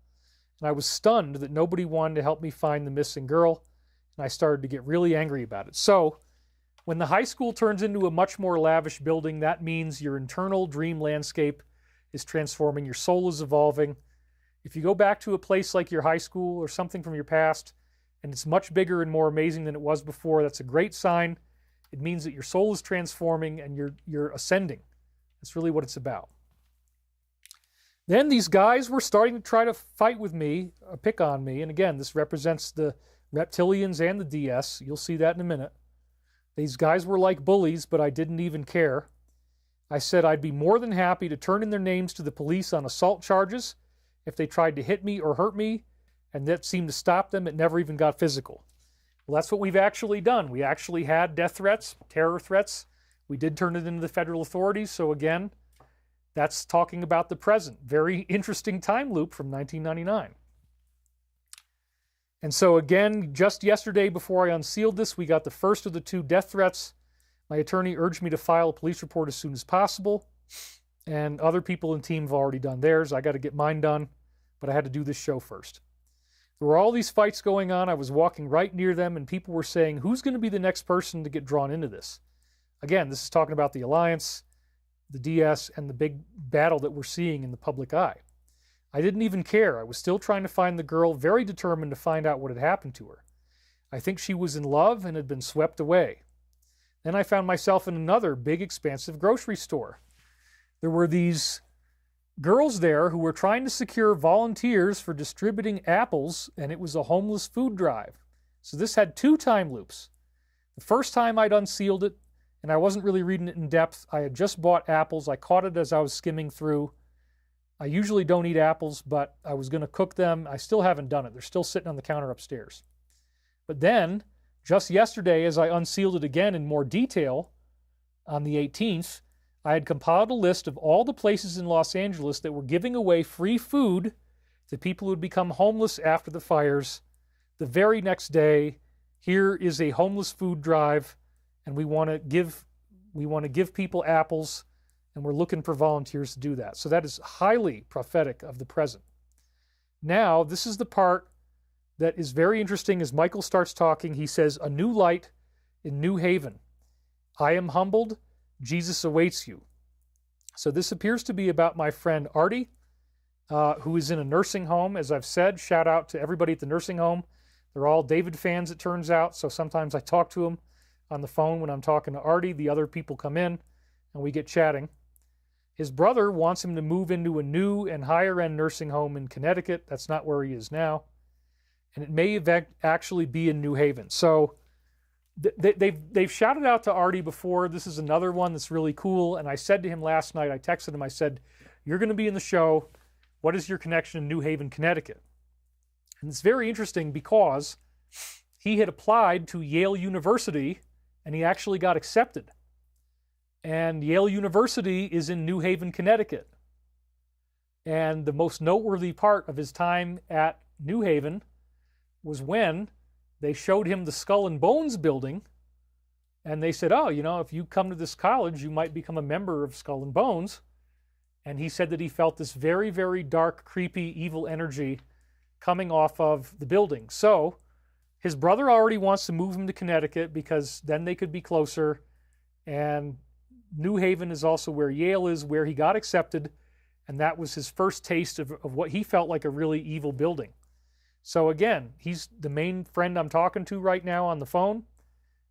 And I was stunned that nobody wanted to help me find the missing girl. And I started to get really angry about it. So, when the high school turns into a much more lavish building, that means your internal dream landscape is transforming, your soul is evolving. If you go back to a place like your high school or something from your past, and it's much bigger and more amazing than it was before, that's a great sign. It means that your soul is transforming and you're ascending. That's really what it's about. Then these guys were starting to try to fight with me, pick on me, and again, this represents the reptilians and the DS. You'll see that in a minute. These guys were like bullies, but I didn't even care. I said I'd be more than happy to turn in their names to the police on assault charges if they tried to hit me or hurt me, and that seemed to stop them. It never even got physical. Well, that's what we've actually done. We actually had death threats, terror threats. We did turn it into the federal authorities, so again, that's talking about the present. Very interesting time loop from 1999. And so again, just yesterday before I unsealed this, we got the first of the 2 death threats. My attorney urged me to file a police report as soon as possible. And other people in the team have already done theirs. I got to get mine done, but I had to do this show first. There were all these fights going on. I was walking right near them, and people were saying, who's going to be the next person to get drawn into this? Again, this is talking about the Alliance, the DS, and the big battle that we're seeing in the public eye. I didn't even care. I was still trying to find the girl, very determined to find out what had happened to her. I think she was in love and had been swept away. Then I found myself in another big, expansive grocery store. There were these girls there who were trying to secure volunteers for distributing apples, and it was a homeless food drive. So this had 2 time loops. The first time I'd unsealed it, and I wasn't really reading it in depth. I had just bought apples. I caught it as I was skimming through. I usually don't eat apples, but I was going to cook them. I still haven't done it. They're still sitting on the counter upstairs. But then, just yesterday, as I unsealed it again in more detail, on the 18th, I had compiled a list of all the places in Los Angeles that were giving away free food to people who had become homeless after the fires. The very next day, here is a homeless food drive, and we want to give people apples, and we're looking for volunteers to do that. So that is highly prophetic of the present. Now, this is the part that is very interesting. As Michael starts talking, he says, "A new light in New Haven. I am humbled. Jesus awaits you." So this appears to be about my friend Artie, who is in a nursing home. As I've said, shout out to everybody at the nursing home. They're all David fans, it turns out, so sometimes I talk to them on the phone when I'm talking to Artie. The other people come in, and we get chatting. His brother wants him to move into a new and higher-end nursing home in Connecticut. That's not where he is now. And it may actually be in New Haven. So they've shouted out to Artie before. This is another one that's really cool. And I said to him last night, I texted him, I said, "You're going to be in the show. What is your connection in New Haven, Connecticut?" And it's very interesting because he had applied to Yale University and he actually got accepted. And Yale University is in New Haven, Connecticut. And the most noteworthy part of his time at New Haven was when they showed him the Skull and Bones building, and they said, "Oh, if you come to this college, you might become a member of Skull and Bones." And he said that he felt this very, very dark, creepy, evil energy coming off of the building. So his brother already wants to move him to Connecticut because then they could be closer. And New Haven is also where Yale is, where he got accepted. And that was his first taste of what he felt like a really evil building. So again, he's the main friend I'm talking to right now on the phone.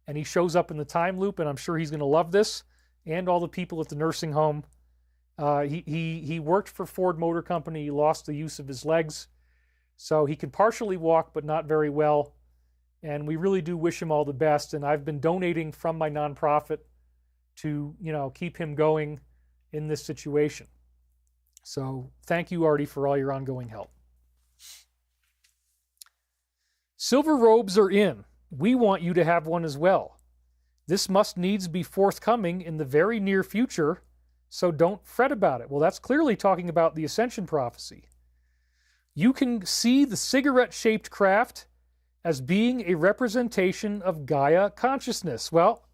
And he shows up in the time loop, and I'm sure he's going to love this. And all the people at the nursing home. He worked for Ford Motor Company. He lost the use of his legs. So he can partially walk, but not very well. And we really do wish him all the best. And I've been donating from my nonprofit to, keep him going in this situation. So thank you, Artie, for all your ongoing help. Silver robes are in. We want you to have one as well. This must needs be forthcoming in the very near future, so don't fret about it. Well, that's clearly talking about the Ascension prophecy. You can see the cigarette-shaped craft as being a representation of Gaia consciousness. Well,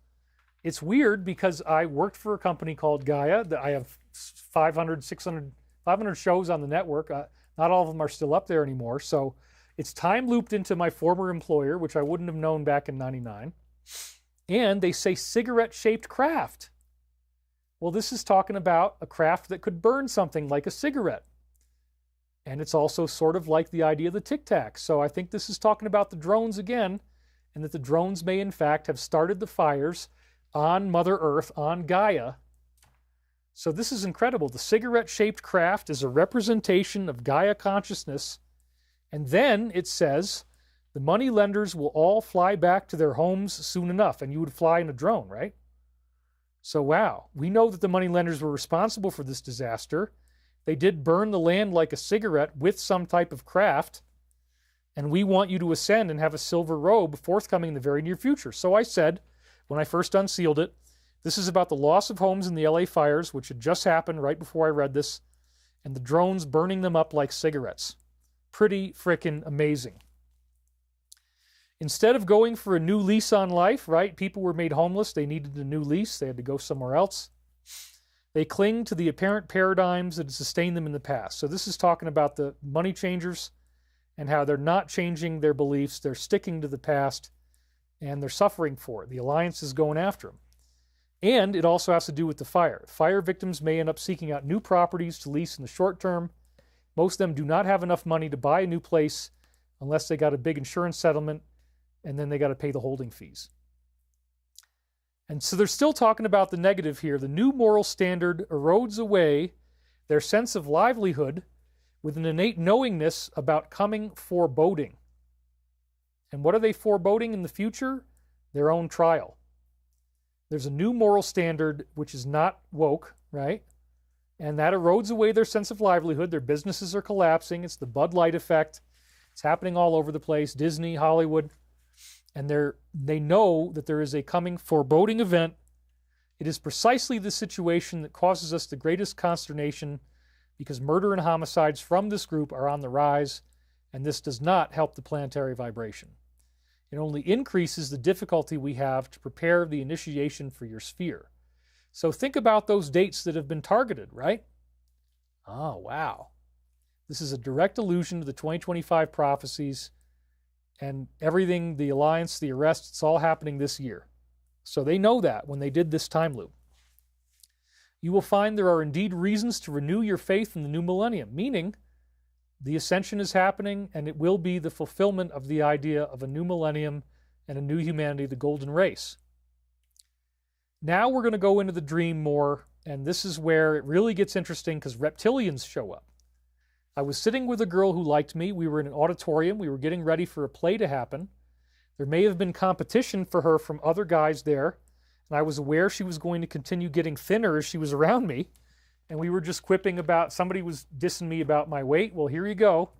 it's weird because I worked for a company called Gaia. I have 500 shows on the network. Not all of them are still up there anymore. So it's time looped into my former employer, which I wouldn't have known back in '99. And they say cigarette-shaped craft. Well, this is talking about a craft that could burn something like a cigarette. And it's also sort of like the idea of the Tic Tac. So I think this is talking about the drones again, and that the drones may in fact have started the fires on Mother Earth, on Gaia. So this is incredible. The cigarette-shaped craft is a representation of Gaia consciousness. And then it says, the money lenders will all fly back to their homes soon enough. And you would fly in a drone, right? So wow, we know that the money lenders were responsible for this disaster. They did burn the land like a cigarette with some type of craft. And we want you to ascend and have a silver robe forthcoming in the very near future. So I said, when I first unsealed it, this is about the loss of homes in the LA fires, which had just happened right before I read this, and the drones burning them up like cigarettes. Pretty frickin' amazing. Instead of going for a new lease on life, right? People were made homeless. They needed a new lease. They had to go somewhere else. They cling to the apparent paradigms that had sustained them in the past. So this is talking about the money changers and how they're not changing their beliefs. They're sticking to the past, and they're suffering for it. The alliance is going after them. And it also has to do with the fire. Fire victims may end up seeking out new properties to lease in the short term. Most of them do not have enough money to buy a new place unless they got a big insurance settlement, and then they got to pay the holding fees. And so they're still talking about the negative here. The new moral standard erodes away their sense of livelihood with an innate knowingness about coming foreboding. And what are they foreboding in the future? Their own trial. There's a new moral standard which is not woke, right? And that erodes away their sense of livelihood. Their businesses are collapsing. It's the Bud Light effect. It's happening all over the place. Disney, Hollywood. And they know that there is a coming foreboding event. It is precisely the situation that causes us the greatest consternation because murder and homicides from this group are on the rise, and this does not help the planetary vibration. It only increases the difficulty we have to prepare the initiation for your sphere. So think about those dates that have been targeted, right? Oh, wow. This is a direct allusion to the 2025 prophecies and everything, the alliance, the arrest, it's all happening this year. So they know that when they did this time loop. You will find there are indeed reasons to renew your faith in the new millennium, meaning the ascension is happening and it will be the fulfillment of the idea of a new millennium and a new humanity, the golden race. Now we're going to go into the dream more, and this is where it really gets interesting because reptilians show up. I was sitting with a girl who liked me. We were in an auditorium. We were getting ready for a play to happen. There may have been competition for her from other guys there, and I was aware she was going to continue getting thinner as she was around me. And we were just quipping about, somebody was dissing me about my weight. Well, here you go.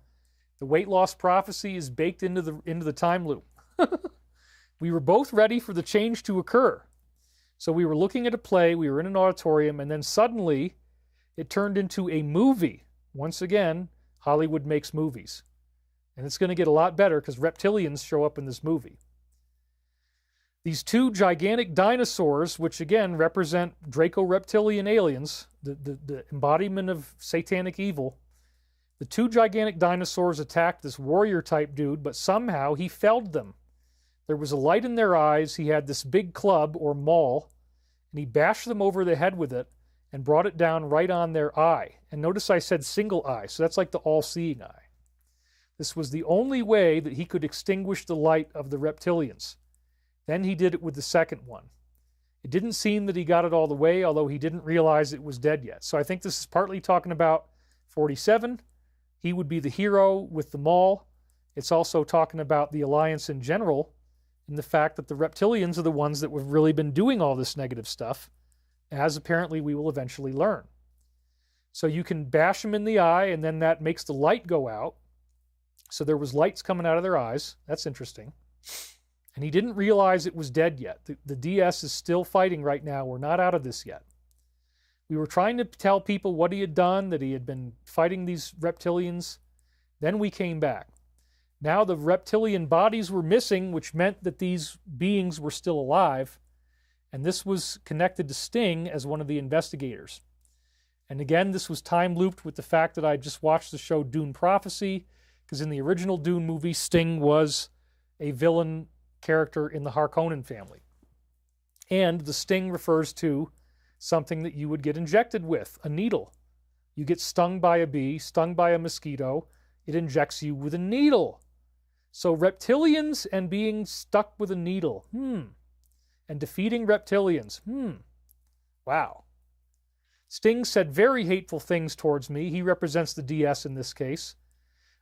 The weight loss prophecy is baked into the time loop. We were both ready for the change to occur. So we were looking at a play, we were in an auditorium, and then suddenly it turned into a movie. Once again, Hollywood makes movies. And it's going to get a lot better because reptilians show up in this movie. These two gigantic dinosaurs, which again represent Draco-reptilian aliens, the embodiment of satanic evil, the two gigantic dinosaurs attacked this warrior-type dude, but somehow he felled them. There was a light in their eyes. He had this big club or maul, and he bashed them over the head with it and brought it down right on their eye. And notice I said single eye, so that's like the all-seeing eye. This was the only way that he could extinguish the light of the reptilians. Then he did it with the second one. It didn't seem that he got it all the way, although he didn't realize it was dead yet. So I think this is partly talking about 47. He would be the hero with the maul. It's also talking about the alliance in general, and the fact that the reptilians are the ones that have really been doing all this negative stuff, as apparently we will eventually learn. So you can bash them in the eye, and then that makes the light go out. So there was lights coming out of their eyes. That's interesting. And he didn't realize it was dead yet. The DS is still fighting right now. We're not out of this yet. We were trying to tell people what he had done, that he had been fighting these reptilians. Then we came back. Now the reptilian bodies were missing, which meant that these beings were still alive. And this was connected to Sting as one of the investigators. And again, this was time looped with the fact that I just watched the show Dune Prophecy, because in the original Dune movie, Sting was a villain character in the Harkonnen family. And the sting refers to something that you would get injected with, a needle. You get stung by a bee, stung by a mosquito, it injects you with a needle. So reptilians and being stuck with a needle, and defeating reptilians, wow. Sting said very hateful things towards me. He represents the DS in this case.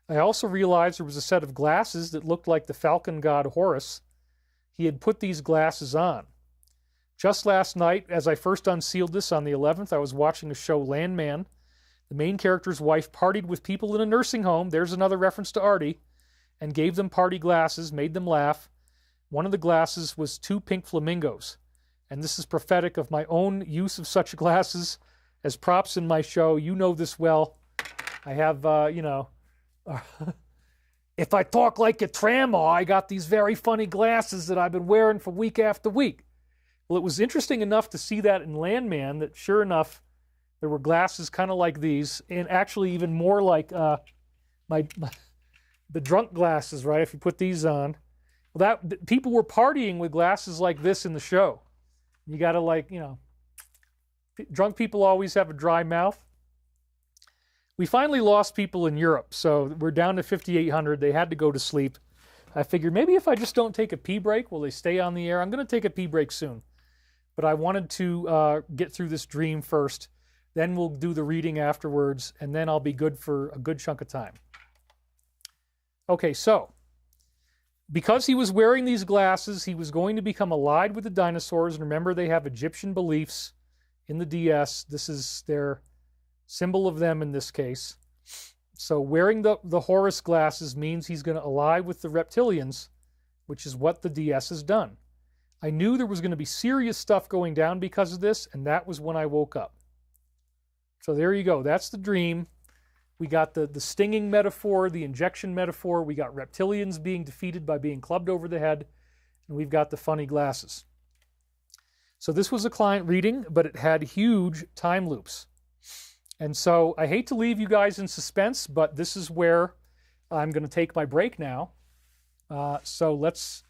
I also realized there was a set of glasses that looked like the falcon god Horus. He had put these glasses on. Just last night, as I first unsealed this on the 11th, I was watching a show, Landman. The main character's wife partied with people in a nursing home, there's another reference to Artie, and gave them party glasses, made them laugh. One of the glasses was 2 pink flamingos. And this is prophetic of my own use of such glasses as props in my show. You know this well. I have, if I talk like a trammer, I got these very funny glasses that I've been wearing for week after week. Well, it was interesting enough to see that in Landman that sure enough, there were glasses kind of like these, and actually even more like the drunk glasses, right? If you put these on. Well, people were partying with glasses like this in the show. You got to drunk people always have a dry mouth. We finally lost people in Europe, so we're down to 5,800. They had to go to sleep. I figured maybe if I just don't take a pee break, will they stay on the air? I'm going to take a pee break soon. But I wanted to get through this dream first. Then we'll do the reading afterwards, and then I'll be good for a good chunk of time. Okay, so Because he was wearing these glasses, he was going to become allied with the dinosaurs. And remember, they have Egyptian beliefs in the DS. This is their symbol of them in this case. So wearing the Horus glasses means he's going to ally with the reptilians, which is what the DS has done. I knew there was going to be serious stuff going down because of this, and that was when I woke up. So there you go. That's the dream. We got the stinging metaphor, the injection metaphor. We got reptilians being defeated by being clubbed over the head. And we've got the funny glasses. So this was a client reading, but it had huge time loops. And so I hate to leave you guys in suspense, but this is where I'm going to take my break now. So let's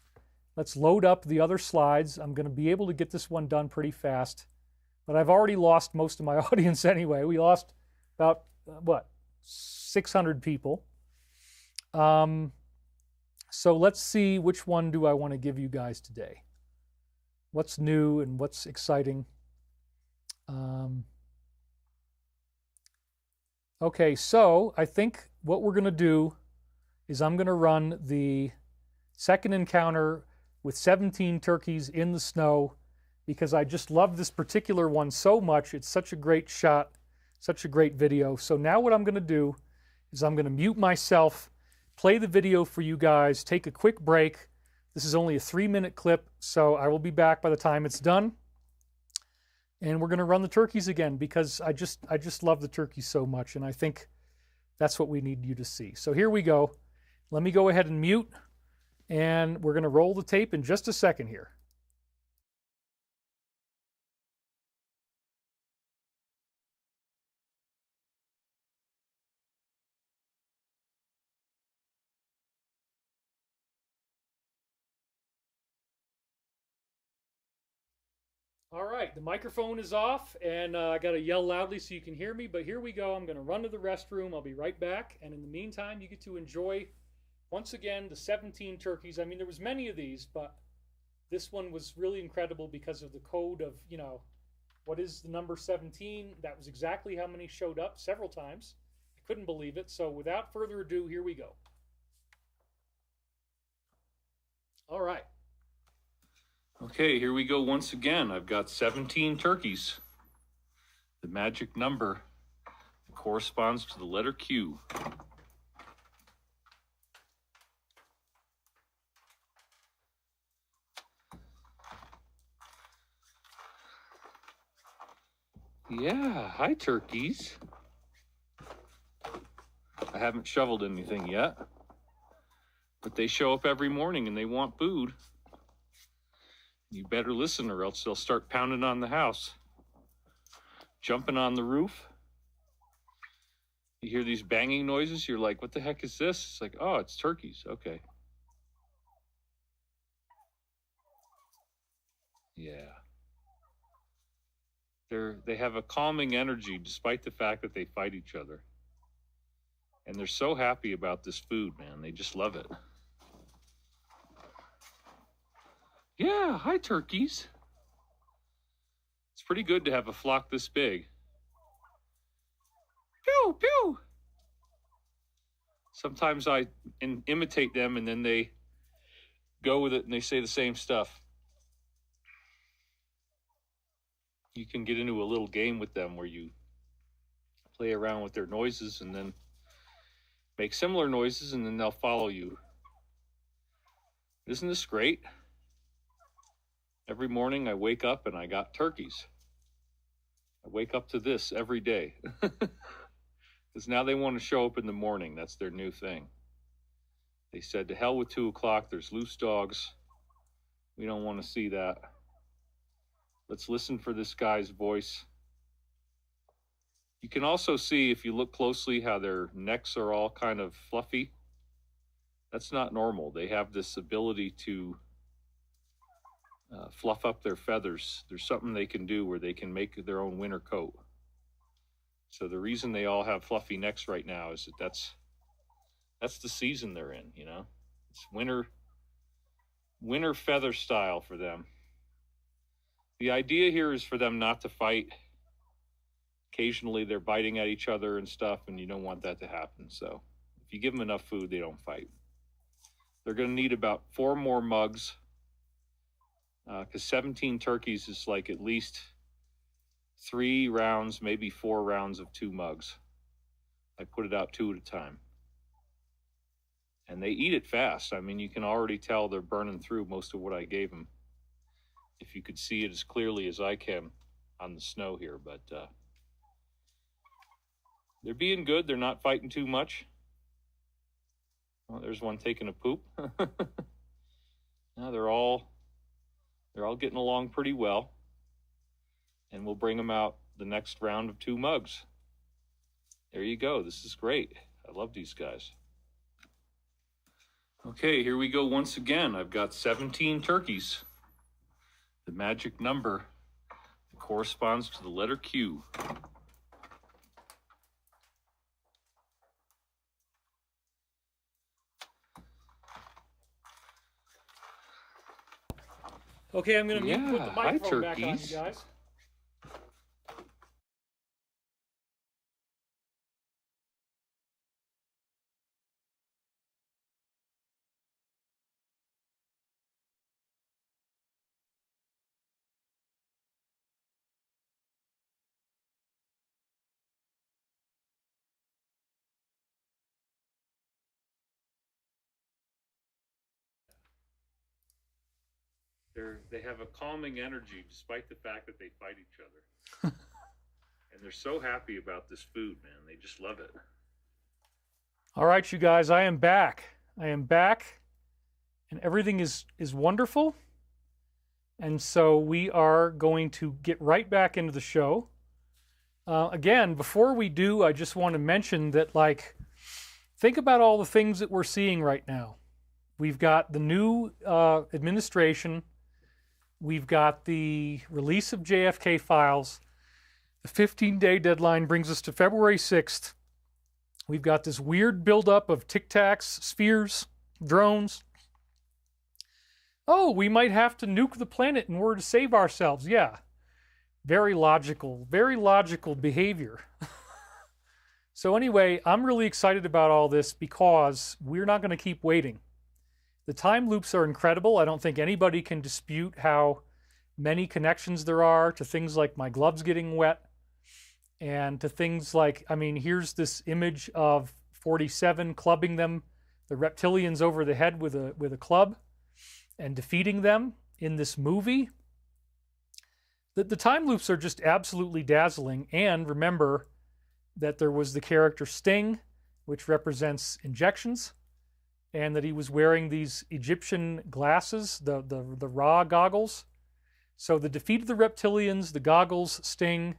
load up the other slides. I'm going to be able to get this one done pretty fast. But I've already lost most of my audience anyway. We lost about, 600 people. So let's see, which one do I want to give you guys today? What's new and what's exciting? Okay, so I think what we're going to do is I'm going to run the second encounter with 17 turkeys in the snow because I just love this particular one so much. It's such a great shot, such a great video. So now what I'm going to do is I'm going to mute myself, play the video for you guys, take a quick break. This is only a 3-minute clip, so I will be back by the time it's done. And we're going to run the turkeys again because I just love the turkeys so much, and I think that's what we need you to see. So here we go. Let me go ahead and mute, and we're going to roll the tape in just a second here. All right, the microphone is off, and I got to yell loudly so you can hear me, but here we go. I'm going to run to the restroom. I'll be right back, and in the meantime, you get to enjoy, once again, the 17 turkeys. I mean, there was many of these, but this one was really incredible because of the code of, what is the number 17? That was exactly how many showed up several times. I couldn't believe it. So without further ado, here we go. All right. Okay, here we go once again. I've got 17 turkeys. The magic number corresponds to the letter Q. Yeah, hi turkeys. I haven't shoveled anything yet, but they show up every morning and they want food. You better listen or else they'll start pounding on the house, jumping on the roof. You hear these banging noises, you're like, what the heck is this? It's like, oh, it's turkeys. Okay. Yeah. They have a calming energy despite the fact that they fight each other. And they're so happy about this food, man. They just love it. Yeah, hi turkeys. It's pretty good to have a flock this big. Pew, pew. Sometimes I imitate them and then they go with it and they say the same stuff. You can get into a little game with them where you play around with their noises and then make similar noises and then they'll follow you. Isn't this great? Every morning I wake up and I got turkeys. I wake up to this every day. Because now they want to show up in the morning. That's their new thing. They said, to hell with 2 o'clock. There's loose dogs. We don't want to see that. Let's listen for this guy's voice. You can also see, if you look closely, how their necks are all kind of fluffy. That's not normal. They have this ability to fluff up their feathers. There's something they can do where they can make their own winter coat. So the reason they all have fluffy necks right now is that's the season they're in, It's winter feather style for them. The idea here is for them not to fight. Occasionally they're biting at each other and stuff, and you don't want that to happen. So if you give them enough food, they don't fight. They're going to need about 4 more mugs, because 17 turkeys is like at least 3 rounds, maybe 4 rounds of 2 mugs. I put it out 2 at a time. And they eat it fast. I mean, you can already tell they're burning through most of what I gave them. If you could see it as clearly as I can on the snow here, but they're being good. They're not fighting too much. Well, there's one taking a poop. Now they're all getting along pretty well. And we'll bring them out the next round of 2 mugs. There you go. This is great. I love these guys. Okay, here we go once again. I've got 17 turkeys. The magic number corresponds to the letter Q. Okay, I'm going to put the microphone back on, you guys. They have a calming energy despite the fact that they fight each other. And they're so happy about this food, man. They just love it. All right, you guys, I am back. I am back, and everything is wonderful. And so we are going to get right back into the show. Again, before we do, I just want to mention that, like, think about all the things that we're seeing right now. We've got the new administration. We've got the release of JFK files. The 15-day deadline brings us to February 6th. We've got this weird buildup of Tic Tacs, spheres, drones. Oh, we might have to nuke the planet in order to save ourselves. Yeah. Very logical behavior. So anyway, I'm really excited about all this because we're not going to keep waiting. The time loops are incredible. I don't think anybody can dispute how many connections there are to things like my gloves getting wet and to things like, I mean, here's this image of 47 clubbing them, the reptilians over the head with a club and defeating them in this movie. The time loops are just absolutely dazzling. And remember that there was the character Sting, which represents injections, and that he was wearing these Egyptian glasses, the Ra goggles. So the defeat of the reptilians, the goggles, Sting,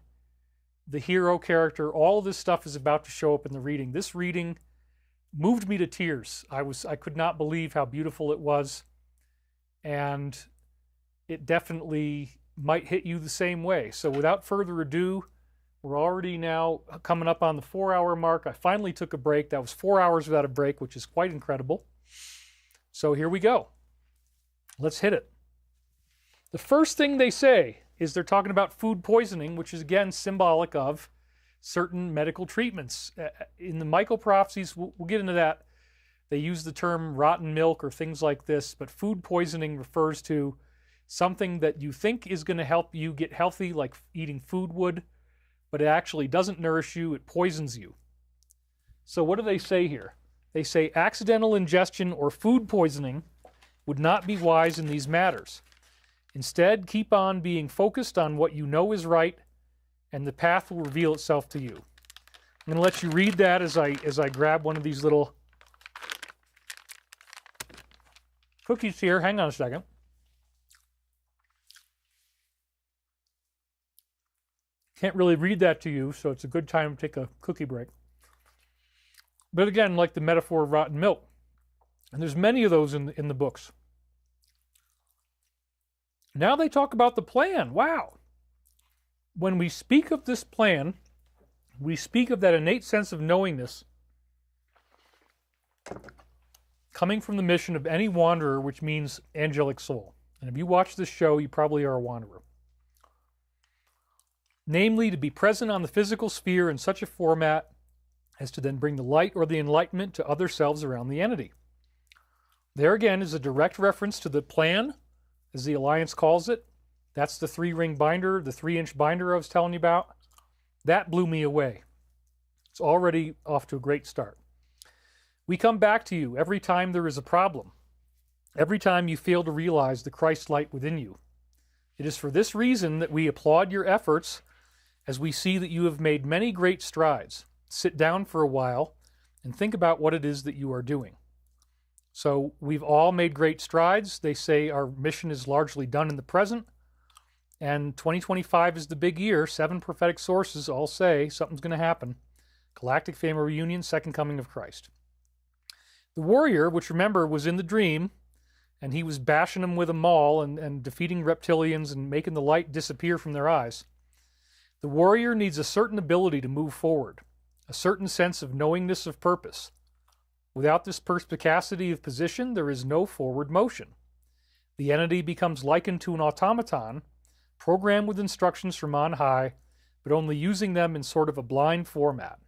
the hero character, all of this stuff is about to show up in the reading. This reading moved me to tears. I could not believe how beautiful it was, and it definitely might hit you the same way. So without further ado, we're already now coming up on the 4-hour mark. I finally took a break. That was 4 hours without a break, which is quite incredible. So here we go. Let's hit it. The first thing they say is they're talking about food poisoning, which is again symbolic of certain medical treatments. In the Michael prophecies, we'll get into that. They use the term rotten milk or things like this, but food poisoning refers to something that you think is going to help you get healthy, like eating food would, but it actually doesn't nourish you, it poisons you. So what do they say here? They say accidental ingestion or food poisoning would not be wise in these matters. Instead, keep on being focused on what you know is right, and the path will reveal itself to you. I'm going to let you read that as I grab one of these little cookies here. Hang on a second. Can't really read that to you, so it's a good time to take a cookie break. But again, like the metaphor of rotten milk. And there's many of those in the books. Now they talk about the plan. Wow. When we speak of this plan, we speak of that innate sense of knowingness coming from the mission of any wanderer, which means angelic soul. And if you watch this show, you probably are a wanderer. Namely, to be present on the physical sphere in such a format as to then bring the light or the enlightenment to other selves around the entity. There again is a direct reference to the plan, as the Alliance calls it. That's the 3-ring binder, the 3-inch binder I was telling you about. That blew me away. It's already off to a great start. We come back to you every time there is a problem, every time you fail to realize the Christ light within you. It is for this reason that we applaud your efforts as we see that you have made many great strides. Sit down for a while and think about what it is that you are doing. So we've all made great strides. They say our mission is largely done in the present. And 2025 is the big year. 7 prophetic sources all say something's going to happen. Galactic Family Reunion, second coming of Christ. The warrior, which remember was in the dream, and he was bashing them with a maul and defeating reptilians and making the light disappear from their eyes. The warrior needs a certain ability to move forward, a certain sense of knowingness of purpose. Without this perspicacity of position, there is no forward motion. The entity becomes likened to an automaton, programmed with instructions from on high, but only using them in sort of a blind format.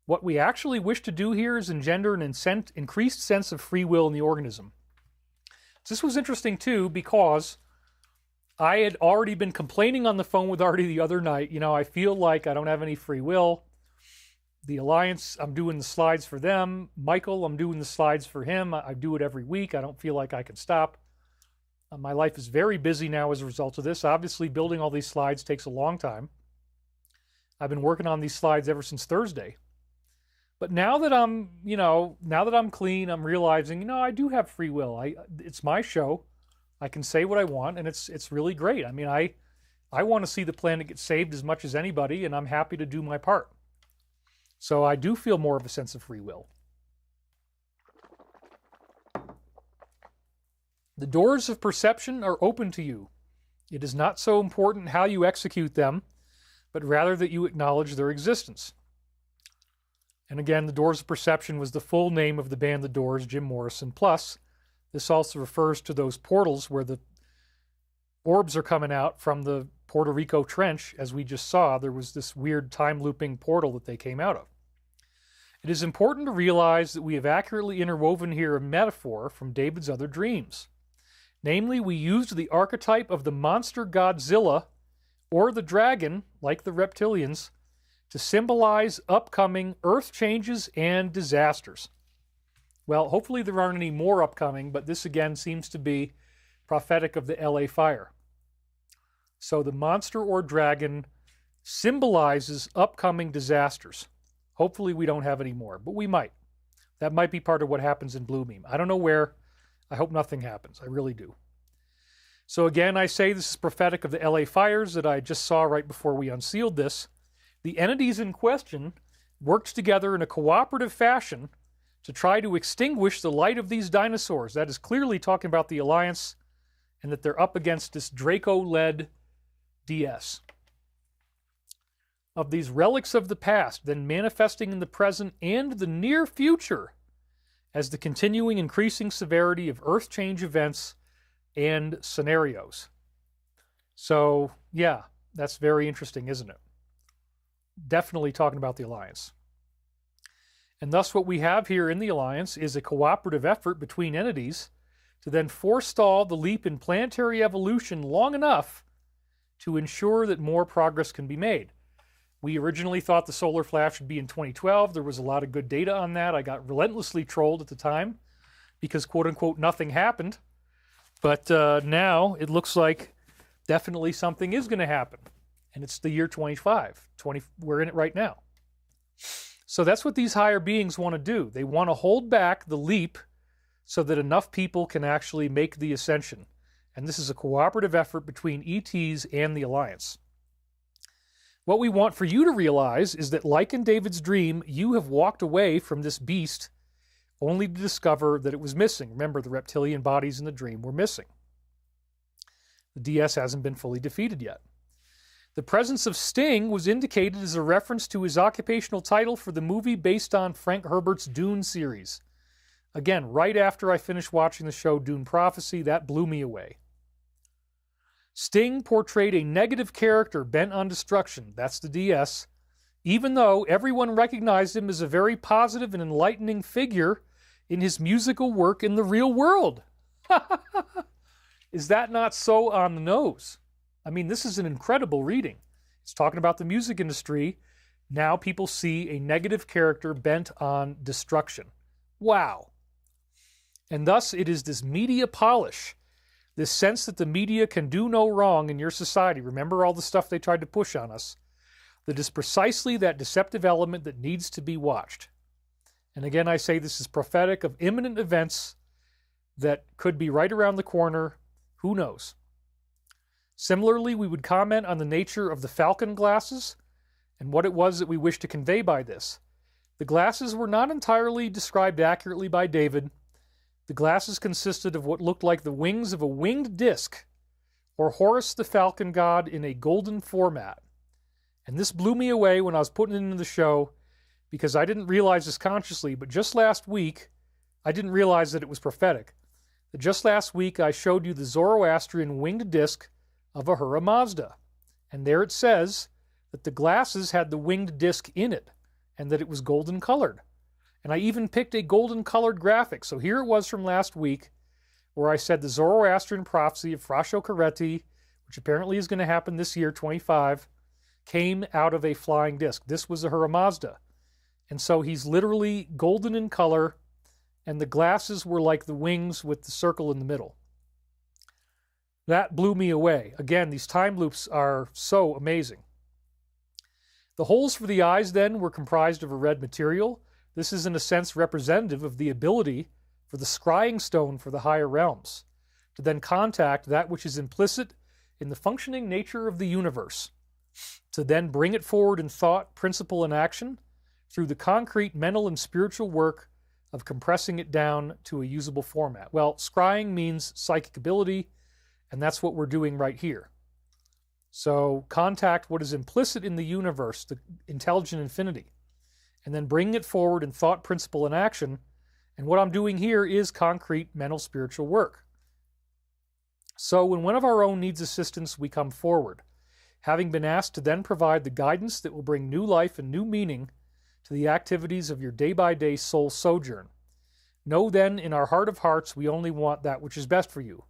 What we actually wish to do here is engender an increased sense of free will in the organism. This was interesting too, because I had already been complaining on the phone with Artie the other night. I feel like I don't have any free will. The Alliance, I'm doing the slides for them. Michael, I'm doing the slides for him. I do it every week. I don't feel like I can stop. My life is very busy now as a result of this. Obviously, building all these slides takes a long time. I've been working on these slides ever since Thursday. But now that I'm clean, I'm realizing, I do have free will. It's my show. I can say what I want, and it's really great. I mean, I want to see the planet get saved as much as anybody, and I'm happy to do my part. So I do feel more of a sense of free will. The doors of perception are open to you. It is not so important how you execute them, but rather that you acknowledge their existence. And again, the Doors of Perception was the full name of the band The Doors, Jim Morrison. Plus, this also refers to those portals where the orbs are coming out from the Puerto Rico Trench. As we just saw, there was this weird time-looping portal that they came out of. It is important to realize that we have accurately interwoven here a metaphor from David's other dreams. Namely, we used the archetype of the monster Godzilla or the dragon, like the reptilians, to symbolize upcoming earth changes and disasters. Well, hopefully there aren't any more upcoming, but this again seems to be prophetic of the LA fire. So the monster or dragon symbolizes upcoming disasters. Hopefully we don't have any more, but we might. That might be part of what happens in Blue Beam. I don't know where. I hope nothing happens. I really do. So again, I say this is prophetic of the LA fires that I just saw right before we unsealed this. The entities in question worked together in a cooperative fashion to try to extinguish the light of these dinosaurs. That is clearly talking about the Alliance and that they're up against this Draco-led DS. Of these relics of the past, then manifesting in the present and the near future as the continuing increasing severity of Earth change events and scenarios. So, yeah, that's very interesting, isn't it? Definitely talking about the Alliance. And thus what we have here in the Alliance is a cooperative effort between entities to then forestall the leap in planetary evolution long enough to ensure that more progress can be made. We originally thought the solar flash would be in 2012. There was a lot of good data on that. I got relentlessly trolled at the time because, quote-unquote, nothing happened. But now it looks like definitely something is going to happen. And it's the year 25. We're in it right now. So that's what these higher beings want to do. They want to hold back the leap so that enough people can actually make the ascension. And this is a cooperative effort between ETs and the Alliance. What we want for you to realize is that, like in David's dream, you have walked away from this beast only to discover that it was missing. Remember, the reptilian bodies in the dream were missing. The DS hasn't been fully defeated yet. The presence of Sting was indicated as a reference to his occupational title for the movie based on Frank Herbert's Dune series. Again, right after I finished watching the show Dune Prophecy, that blew me away. Sting portrayed a negative character bent on destruction, that's the DS, even though everyone recognized him as a very positive and enlightening figure in his musical work in the real world. Is that not so on the nose? I mean, this is an incredible reading. It's talking about the music industry. Now people see a negative character bent on destruction. Wow. And thus it is this media polish, this sense that the media can do no wrong in your society. Remember all the stuff they tried to push on us? That is precisely that deceptive element that needs to be watched. And again, I say this is prophetic of imminent events that could be right around the corner. Who knows? Similarly, we would comment on the nature of the falcon glasses and what it was that we wish to convey by this. The glasses were not entirely described accurately by David. The glasses consisted of what looked like the wings of a winged disc, or Horus the falcon god in a golden format. And this blew me away when I was putting it into the show, because I didn't realize this consciously, but just last week, I didn't realize that it was prophetic. But just last week, I showed you the Zoroastrian winged disc of Ahura Mazda. And there it says that the glasses had the winged disc in it, and that it was golden colored. And I even picked a golden colored graphic. So here it was from last week, where I said the Zoroastrian prophecy of Frasho Careti, which apparently is going to happen this year, 25, came out of a flying disc. This was Ahura Mazda. And so he's literally golden in color, and the glasses were like the wings with the circle in the middle. That blew me away. Again, these time loops are so amazing. The holes for the eyes then were comprised of a red material. This is in a sense representative of the ability for the scrying stone for the higher realms to then contact that which is implicit in the functioning nature of the universe, to then bring it forward in thought, principle, and action through the concrete mental and spiritual work of compressing it down to a usable format. Well, scrying means psychic ability, and that's what we're doing right here. So contact what is implicit in the universe, the intelligent infinity, and then bring it forward in thought, principle, and action. And what I'm doing here is concrete mental spiritual work. So when one of our own needs assistance, we come forward, having been asked to then provide the guidance that will bring new life and new meaning to the activities of your day-by-day soul sojourn. Know then, in our heart of hearts, we only want that which is best for you.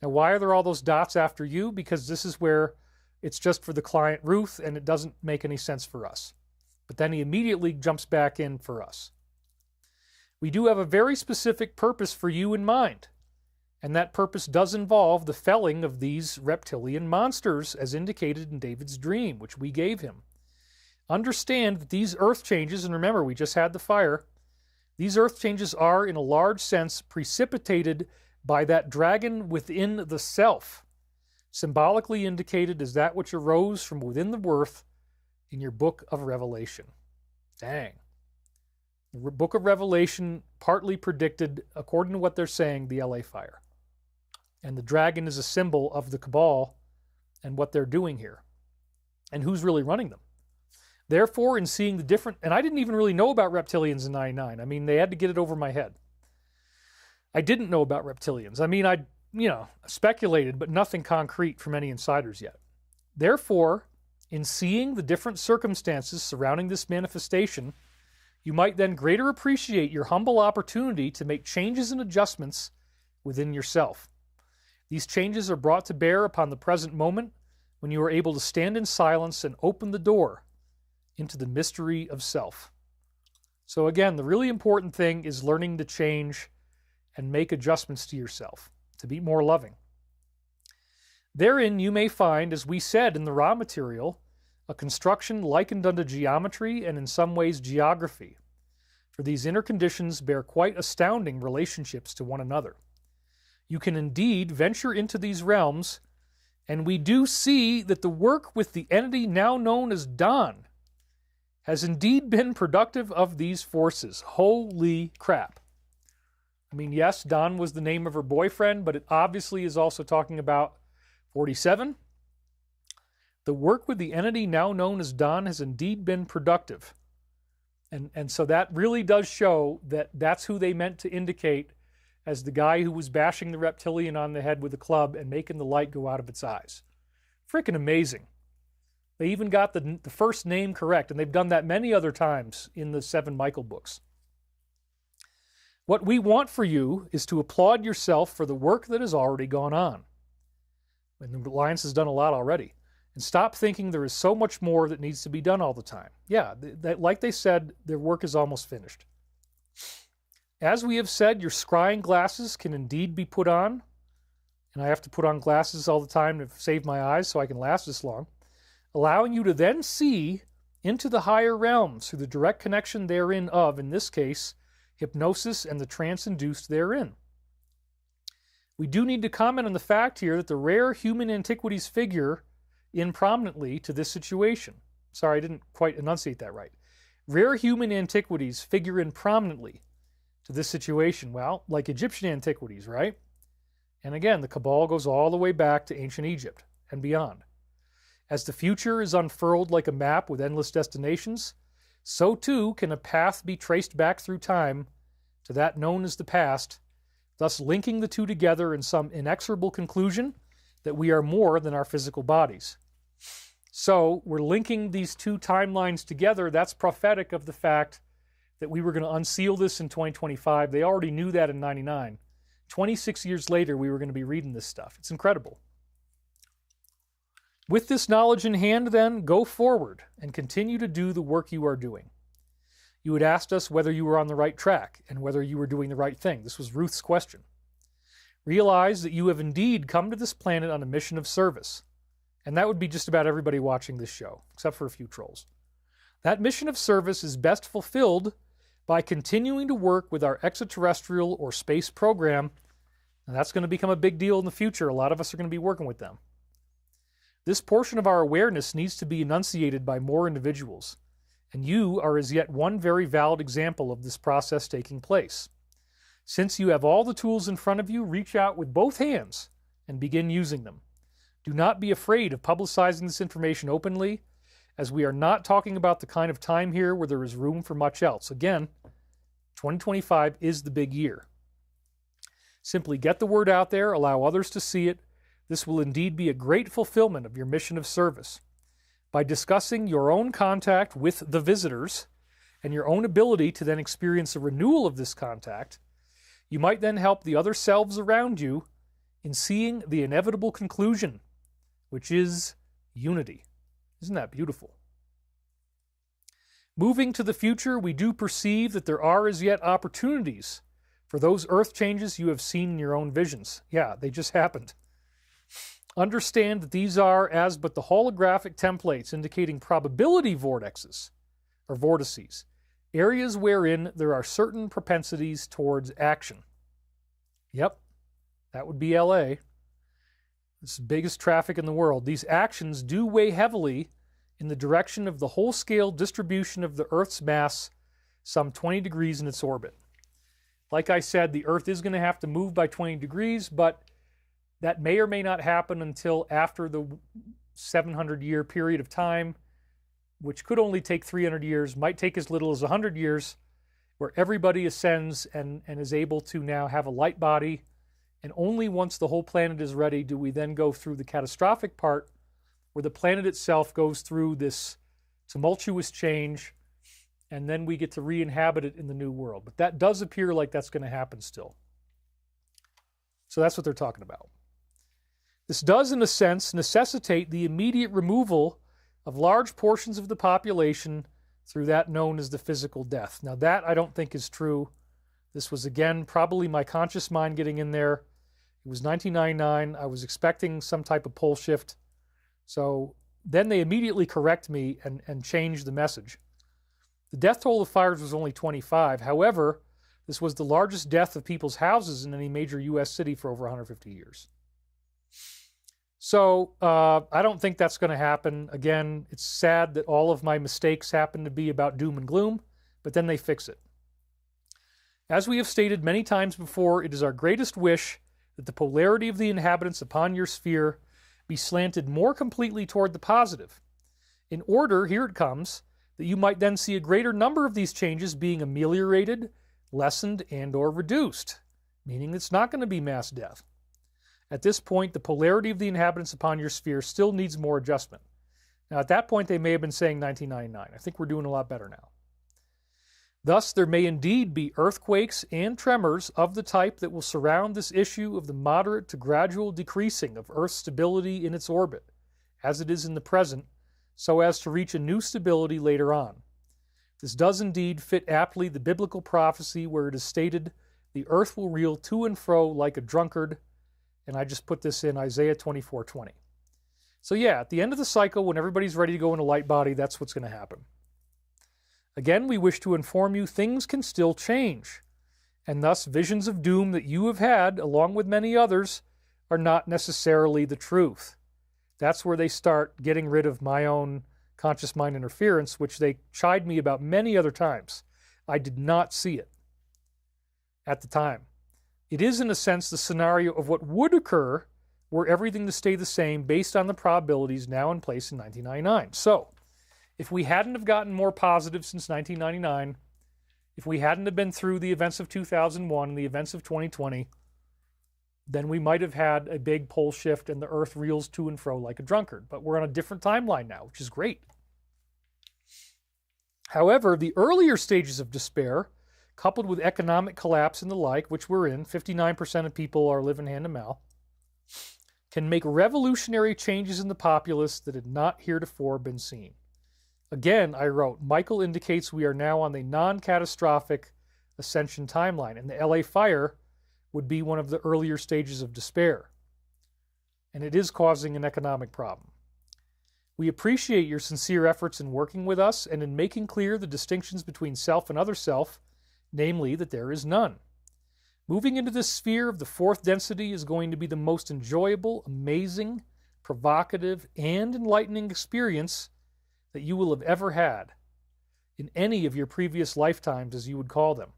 Now, why are there all those dots after you? Because this is where it's just for the client Ruth, and it doesn't make any sense for us. But then he immediately jumps back in for us. We do have a very specific purpose for you in mind, and that purpose does involve the felling of these reptilian monsters, as indicated in David's dream, which we gave him. Understand that these earth changes, and remember, we just had the fire, these earth changes are, in a large sense, precipitated by that dragon within the self, symbolically indicated as that which arose from within the earth in your book of Revelation. Dang. The book of Revelation partly predicted, according to what they're saying, the LA fire. And the dragon is a symbol of the cabal and what they're doing here. And who's really running them. Therefore, in seeing the different... And I didn't even really know about reptilians in 99. I mean, they had to get it over my head. I didn't know about reptilians. I mean, I speculated, but nothing concrete from any insiders yet. Therefore, in seeing the different circumstances surrounding this manifestation, you might then greater appreciate your humble opportunity to make changes and adjustments within yourself. These changes are brought to bear upon the present moment when you are able to stand in silence and open the door into the mystery of self. So again, the really important thing is learning to change and make adjustments to yourself, to be more loving. Therein you may find, as we said in the raw material, a construction likened unto geometry and in some ways geography, for these inner conditions bear quite astounding relationships to one another. You can indeed venture into these realms, and we do see that the work with the entity now known as Don has indeed been productive of these forces. Holy crap. I mean, yes, Don was the name of her boyfriend, but it obviously is also talking about 47. The work with the entity now known as Don has indeed been productive. And so that really does show that that's who they meant to indicate as the guy who was bashing the reptilian on the head with a club and making the light go out of its eyes. Freaking amazing. They even got the first name correct, and they've done that many other times in the 7 Michael books. What we want for you is to applaud yourself for the work that has already gone on. And the Alliance has done a lot already. And stop thinking there is so much more that needs to be done all the time. Yeah, like they said, their work is almost finished. As we have said, your scrying glasses can indeed be put on. And I have to put on glasses all the time to save my eyes so I can last this long. Allowing you to then see into the higher realms through the direct connection therein of, in this case, hypnosis and the trance induced therein. We do need to comment on the fact here that the rare human antiquities figure in prominently to this situation. Sorry, I didn't quite enunciate that right. Rare human antiquities figure in prominently to this situation. Well, like Egyptian antiquities, right? And again, the cabal goes all the way back to ancient Egypt and beyond. As the future is unfurled like a map with endless destinations, so too can a path be traced back through time to that known as the past, thus linking the two together in some inexorable conclusion that we are more than our physical bodies. So we're linking these two timelines together. That's prophetic of the fact that we were going to unseal this in 2025. They already knew that in 99. 26 years later, we were going to be reading this stuff. It's incredible. With this knowledge in hand, then, go forward and continue to do the work you are doing. You had asked us whether you were on the right track and whether you were doing the right thing. This was Ruth's question. Realize that you have indeed come to this planet on a mission of service. And that would be just about everybody watching this show, except for a few trolls. That mission of service is best fulfilled by continuing to work with our extraterrestrial or space program. And that's going to become a big deal in the future. A lot of us are going to be working with them. This portion of our awareness needs to be enunciated by more individuals. And you are as yet one very valid example of this process taking place. Since you have all the tools in front of you, reach out with both hands and begin using them. Do not be afraid of publicizing this information openly, as we are not talking about the kind of time here where there is room for much else. Again, 2025 is the big year. Simply get the word out there, allow others to see it. This will indeed be a great fulfillment of your mission of service. By discussing your own contact with the visitors and your own ability to then experience a renewal of this contact, you might then help the other selves around you in seeing the inevitable conclusion, which is unity. Isn't that beautiful? Moving to the future, we do perceive that there are as yet opportunities for those earth changes you have seen in your own visions. Yeah, they just happened. Understand that these are as but the holographic templates indicating probability vortexes, or vortices, areas wherein there are certain propensities towards action. Yep, that would be LA. It's the biggest traffic in the world. These actions do weigh heavily in the direction of the whole-scale distribution of the Earth's mass, some 20 degrees in its orbit. Like I said, the Earth is going to have to move by 20 degrees, but that may or may not happen until after the 700-year period of time, which could only take 300 years, might take as little as 100 years, where everybody ascends and is able to now have a light body. And only once the whole planet is ready do we then go through the catastrophic part where the planet itself goes through this tumultuous change, and then we get to re-inhabit it in the new world. But that does appear like that's going to happen still. So that's what they're talking about. This does, in a sense, necessitate the immediate removal of large portions of the population through that known as the physical death. Now that I don't think is true. This was, again, probably my conscious mind getting in there. It was 1999. I was expecting some type of pole shift. So then they immediately correct me and change the message. The death toll of fires was only 25. However, this was the largest death of people's houses in any major U.S. city for over 150 years. So I don't think that's going to happen. Again, it's sad that all of my mistakes happen to be about doom and gloom, but then they fix it. As we have stated many times before, it is our greatest wish that the polarity of the inhabitants upon your sphere be slanted more completely toward the positive. In order, here it comes, that you might then see a greater number of these changes being ameliorated, lessened, and or reduced, meaning it's not going to be mass death. At this point, the polarity of the inhabitants upon your sphere still needs more adjustment. Now, at that point, they may have been saying 1999. I think we're doing a lot better now. Thus, there may indeed be earthquakes and tremors of the type that will surround this issue of the moderate to gradual decreasing of Earth's stability in its orbit, as it is in the present, so as to reach a new stability later on. This does indeed fit aptly the biblical prophecy where it is stated, the earth will reel to and fro like a drunkard, and I just put this in Isaiah 24:20. So yeah, at the end of the cycle, when everybody's ready to go into light body, that's what's going to happen. Again, we wish to inform you things can still change, and thus visions of doom that you have had, along with many others, are not necessarily the truth. That's where they start getting rid of my own conscious mind interference, which they chide me about many other times. I did not see it at the time. It is, in a sense, the scenario of what would occur were everything to stay the same based on the probabilities now in place in 1999. So, if we hadn't have gotten more positive since 1999, if we hadn't have been through the events of 2001 and the events of 2020, then we might have had a big pole shift and the earth reels to and fro like a drunkard. But we're on a different timeline now, which is great. However, the earlier stages of despair, coupled with economic collapse and the like, which we're in, 59% of people are living hand to mouth, can make revolutionary changes in the populace that had not heretofore been seen. Again, I wrote, Michael indicates we are now on the non-catastrophic ascension timeline, and the LA fire would be one of the earlier stages of despair. And it is causing an economic problem. We appreciate your sincere efforts in working with us and in making clear the distinctions between self and other self, namely that there is none. Moving into this sphere of the fourth density is going to be the most enjoyable, amazing, provocative, and enlightening experience that you will have ever had in any of your previous lifetimes, as you would call them.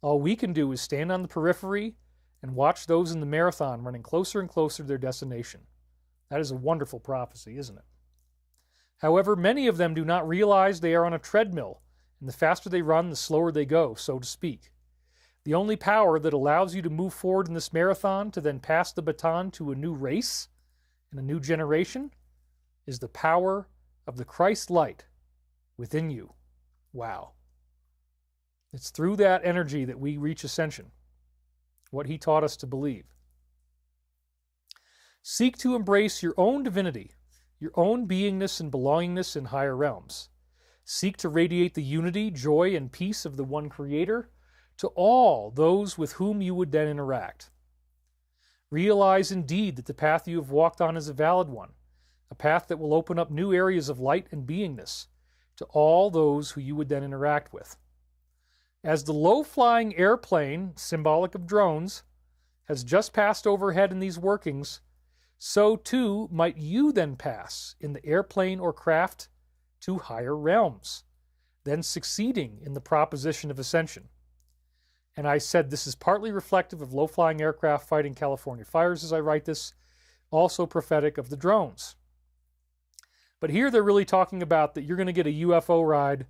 All we can do is stand on the periphery and watch those in the marathon running closer and closer to their destination. That is a wonderful prophecy, isn't it? However, many of them do not realize they are on a treadmill, and the faster they run, the slower they go, so to speak. The only power that allows you to move forward in this marathon to then pass the baton to a new race and a new generation is the power of the Christ light within you. Wow. It's through that energy that we reach ascension, what he taught us to believe. Seek to embrace your own divinity, your own beingness and belongingness in higher realms. Seek to radiate the unity, joy, and peace of the one Creator to all those with whom you would then interact. Realize indeed that the path you have walked on is a valid one, a path that will open up new areas of light and beingness to all those who you would then interact with. As the low-flying airplane, symbolic of drones, has just passed overhead in these workings, so too might you then pass in the airplane or craft to higher realms, then succeeding in the proposition of ascension. And I said this is partly reflective of low-flying aircraft fighting California fires as I write this, also prophetic of the drones. But here they're really talking about that you're going to get a UFO ride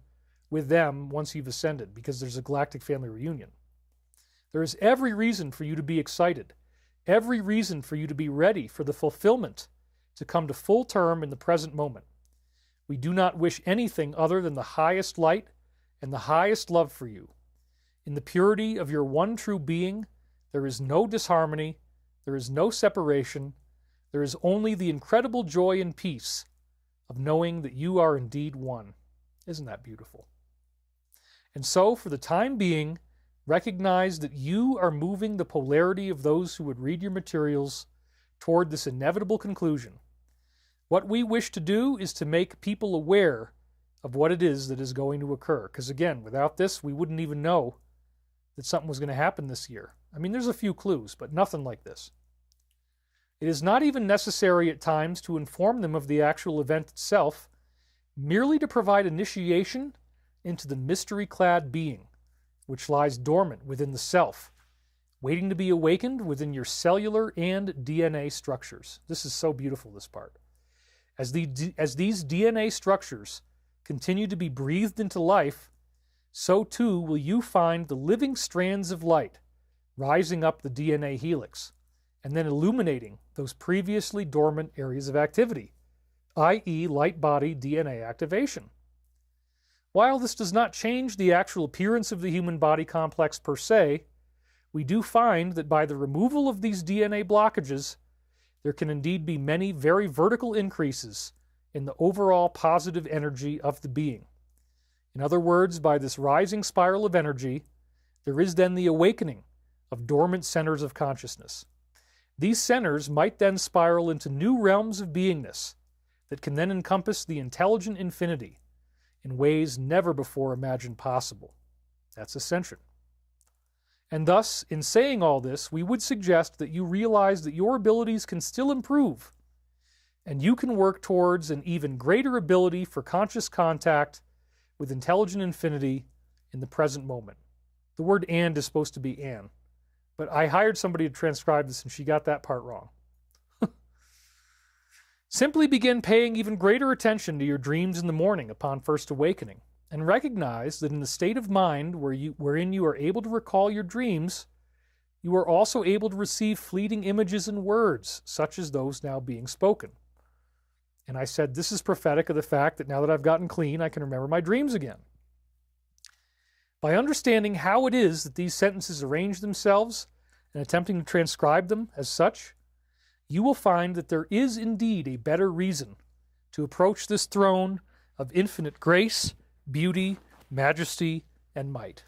with them once you've ascended, because there's a Galactic Family Reunion. There is every reason for you to be excited, every reason for you to be ready for the fulfillment to come to full term in the present moment. We do not wish anything other than the highest light and the highest love for you. In the purity of your one true being, there is no disharmony, there is no separation, there is only the incredible joy and peace of knowing that you are indeed one. Isn't that beautiful? And so, for the time being, recognize that you are moving the polarity of those who would read your materials toward this inevitable conclusion. What we wish to do is to make people aware of what it is that is going to occur. Because again, without this, we wouldn't even know that something was going to happen this year. I mean, there's a few clues, but nothing like this. It is not even necessary at times to inform them of the actual event itself, merely to provide initiation into the mystery-clad being, which lies dormant within the self, waiting to be awakened within your cellular and DNA structures. This is so beautiful, this part. As these DNA structures continue to be breathed into life, so too will you find the living strands of light rising up the DNA helix, and then illuminating those previously dormant areas of activity, i.e. light body DNA activation. While this does not change the actual appearance of the human body complex per se, we do find that by the removal of these DNA blockages, there can indeed be many very vertical increases in the overall positive energy of the being. In other words, by this rising spiral of energy, there is then the awakening of dormant centers of consciousness. These centers might then spiral into new realms of beingness that can then encompass the intelligent infinity in ways never before imagined possible. That's Ascension. And thus, in saying all this, we would suggest that you realize that your abilities can still improve, and you can work towards an even greater ability for conscious contact with intelligent infinity in the present moment. The word "and" is supposed to be "an," but I hired somebody to transcribe this and she got that part wrong. Simply begin paying even greater attention to your dreams in the morning upon first awakening, and recognize that in the state of mind wherein you are able to recall your dreams, you are also able to receive fleeting images and words, such as those now being spoken. And I said, this is prophetic of the fact that now that I've gotten clean, I can remember my dreams again. By understanding how it is that these sentences arrange themselves and attempting to transcribe them as such, you will find that there is indeed a better reason to approach this throne of infinite grace, beauty, majesty, and might.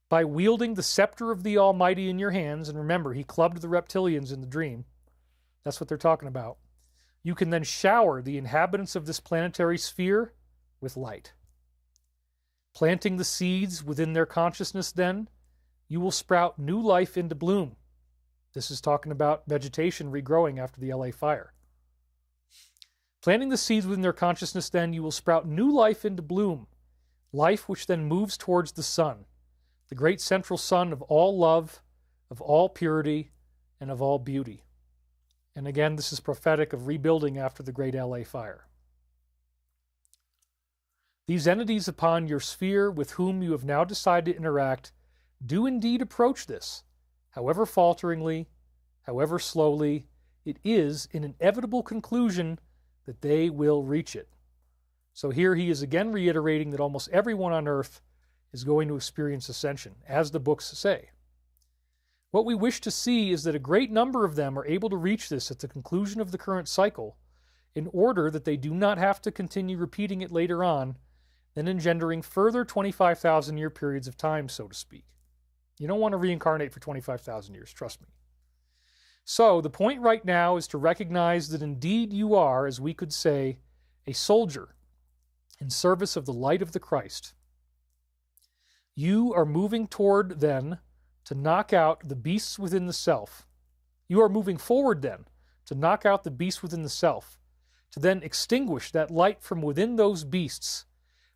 By wielding the scepter of the Almighty in your hands, and remember, he clubbed the reptilians in the dream, that's what they're talking about, you can then shower the inhabitants of this planetary sphere with light. Planting the seeds within their consciousness then, you will sprout new life into bloom. This is talking about vegetation regrowing after the LA fire. Planting the seeds within their consciousness then, you will sprout new life into bloom, life which then moves towards the sun, the great central sun of all love, of all purity, and of all beauty. And again, this is prophetic of rebuilding after the great LA fire. These entities upon your sphere with whom you have now decided to interact do indeed approach this. However falteringly, however slowly, it is an inevitable conclusion that they will reach it. So here he is again reiterating that almost everyone on earth is going to experience ascension, as the books say. What we wish to see is that a great number of them are able to reach this at the conclusion of the current cycle, in order that they do not have to continue repeating it later on, then engendering further 25,000-year periods of time, so to speak. You don't want to reincarnate for 25,000 years, trust me. So the point right now is to recognize that indeed you are, as we could say, a soldier in service of the light of the Christ. You are moving toward, then, to knock out the beasts within the self. You are moving forward, then, to knock out the beasts within the self, to then extinguish that light from within those beasts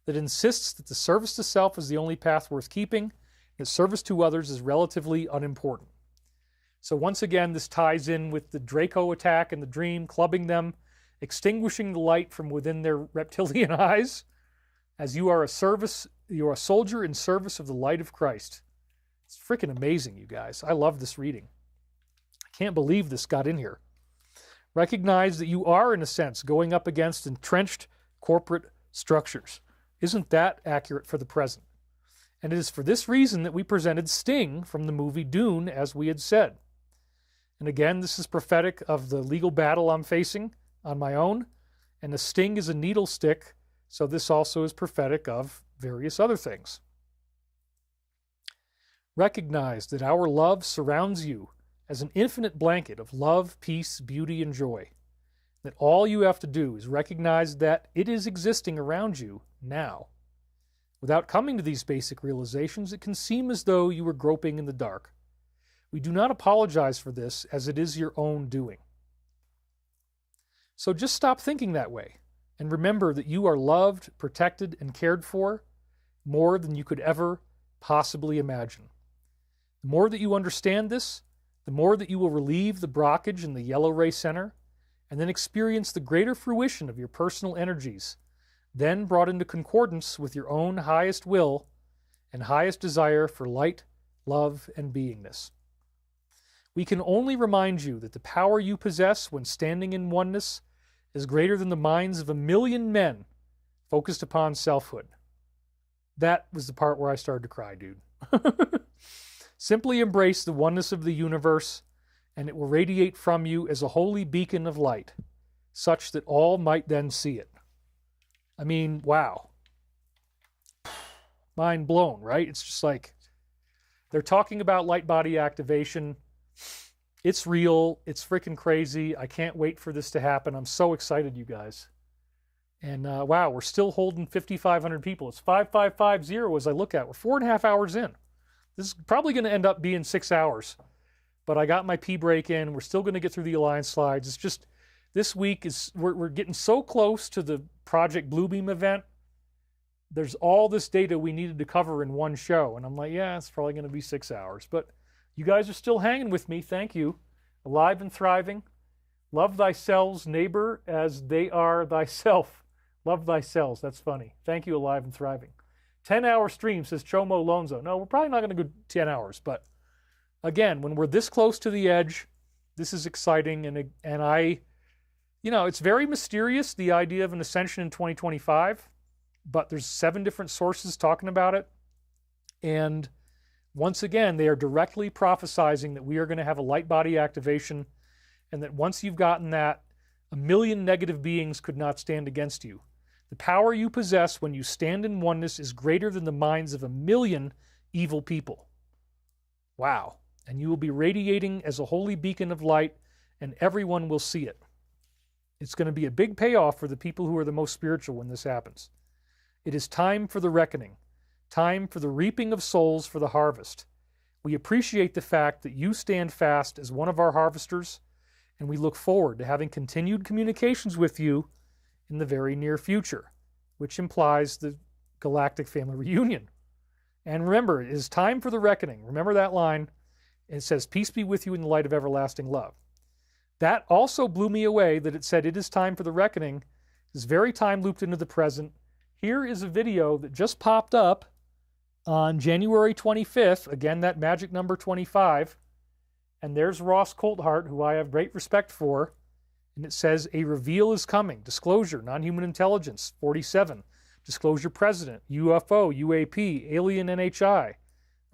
that insists that the service to self is the only path worth keeping, that service to others is relatively unimportant. So once again, this ties in with the Draco attack and the dream, clubbing them, extinguishing the light from within their reptilian eyes, as you are a soldier in service of the light of Christ. It's freaking amazing, you guys. I love this reading. I can't believe this got in here. Recognize that you are, in a sense, going up against entrenched corporate structures. Isn't that accurate for the present? And it is for this reason that we presented Sting from the movie Dune, as we had said. And again, this is prophetic of the legal battle I'm facing on my own. And the Sting is a needle stick, so this also is prophetic of various other things. Recognize that our love surrounds you as an infinite blanket of love, peace, beauty, and joy. That all you have to do is recognize that it is existing around you now. Without coming to these basic realizations, it can seem as though you were groping in the dark. We do not apologize for this, as it is your own doing. So just stop thinking that way, and remember that you are loved, protected, and cared for more than you could ever possibly imagine. The more that you understand this, the more that you will relieve the blockage in the yellow ray center, and then experience the greater fruition of your personal energies, then brought into concordance with your own highest will and highest desire for light, love, and beingness. We can only remind you that the power you possess when standing in oneness is greater than the minds of 1,000,000 men focused upon selfhood. That was the part where I started to cry, dude. Simply embrace the oneness of the universe, and it will radiate from you as a holy beacon of light, such that all might then see it. I mean, wow. Mind blown, right? It's just like, they're talking about light body activation. It's real. It's freaking crazy. I can't wait for this to happen. I'm so excited, you guys. And wow, we're still holding 5,500 people. It's 5550 as I look at. We're 4.5 hours in. This is probably going to end up being 6 hours. But I got my pee break in. We're still going to get through the Alliance slides. It's just, this week is, we're getting so close to the Project Bluebeam event. There's all this data we needed to cover in one show. And I'm like, yeah, it's probably going to be 6 hours. But you guys are still hanging with me. Thank you. Alive and thriving. Love thyself, neighbor, as they are thyself. Love thyself. That's funny. Thank you, Alive and Thriving. 10-hour stream, says Chomo Lonzo. No, we're probably not going to go 10 hours. But again, when we're this close to the edge, this is exciting. And I, you know, it's very mysterious, the idea of an ascension in 2025. But there's 7 different sources talking about it. And once again, they are directly prophesizing that we are going to have a light body activation, and that once you've gotten that, 1 million negative beings could not stand against you. The power you possess when you stand in oneness is greater than the minds of 1 million evil people. Wow. And you will be radiating as a holy beacon of light, and everyone will see it. It's going to be a big payoff for the people who are the most spiritual when this happens. It is time for the reckoning, time for the reaping of souls for the harvest. We appreciate the fact that you stand fast as one of our harvesters, and we look forward to having continued communications with you in the very near future, which implies the Galactic Family Reunion. And remember, it is time for the reckoning. Remember that line. It says, peace be with you in the light of everlasting love. That also blew me away, that it said it is time for the reckoning. It's very time looped into the present. Here is a video that just popped up on January 25th. Again, that magic number 25. And there's Ross Coulthart, who I have great respect for. And it says, a reveal is coming. Disclosure, non-human intelligence, 47. Disclosure president, UFO, UAP, alien NHI.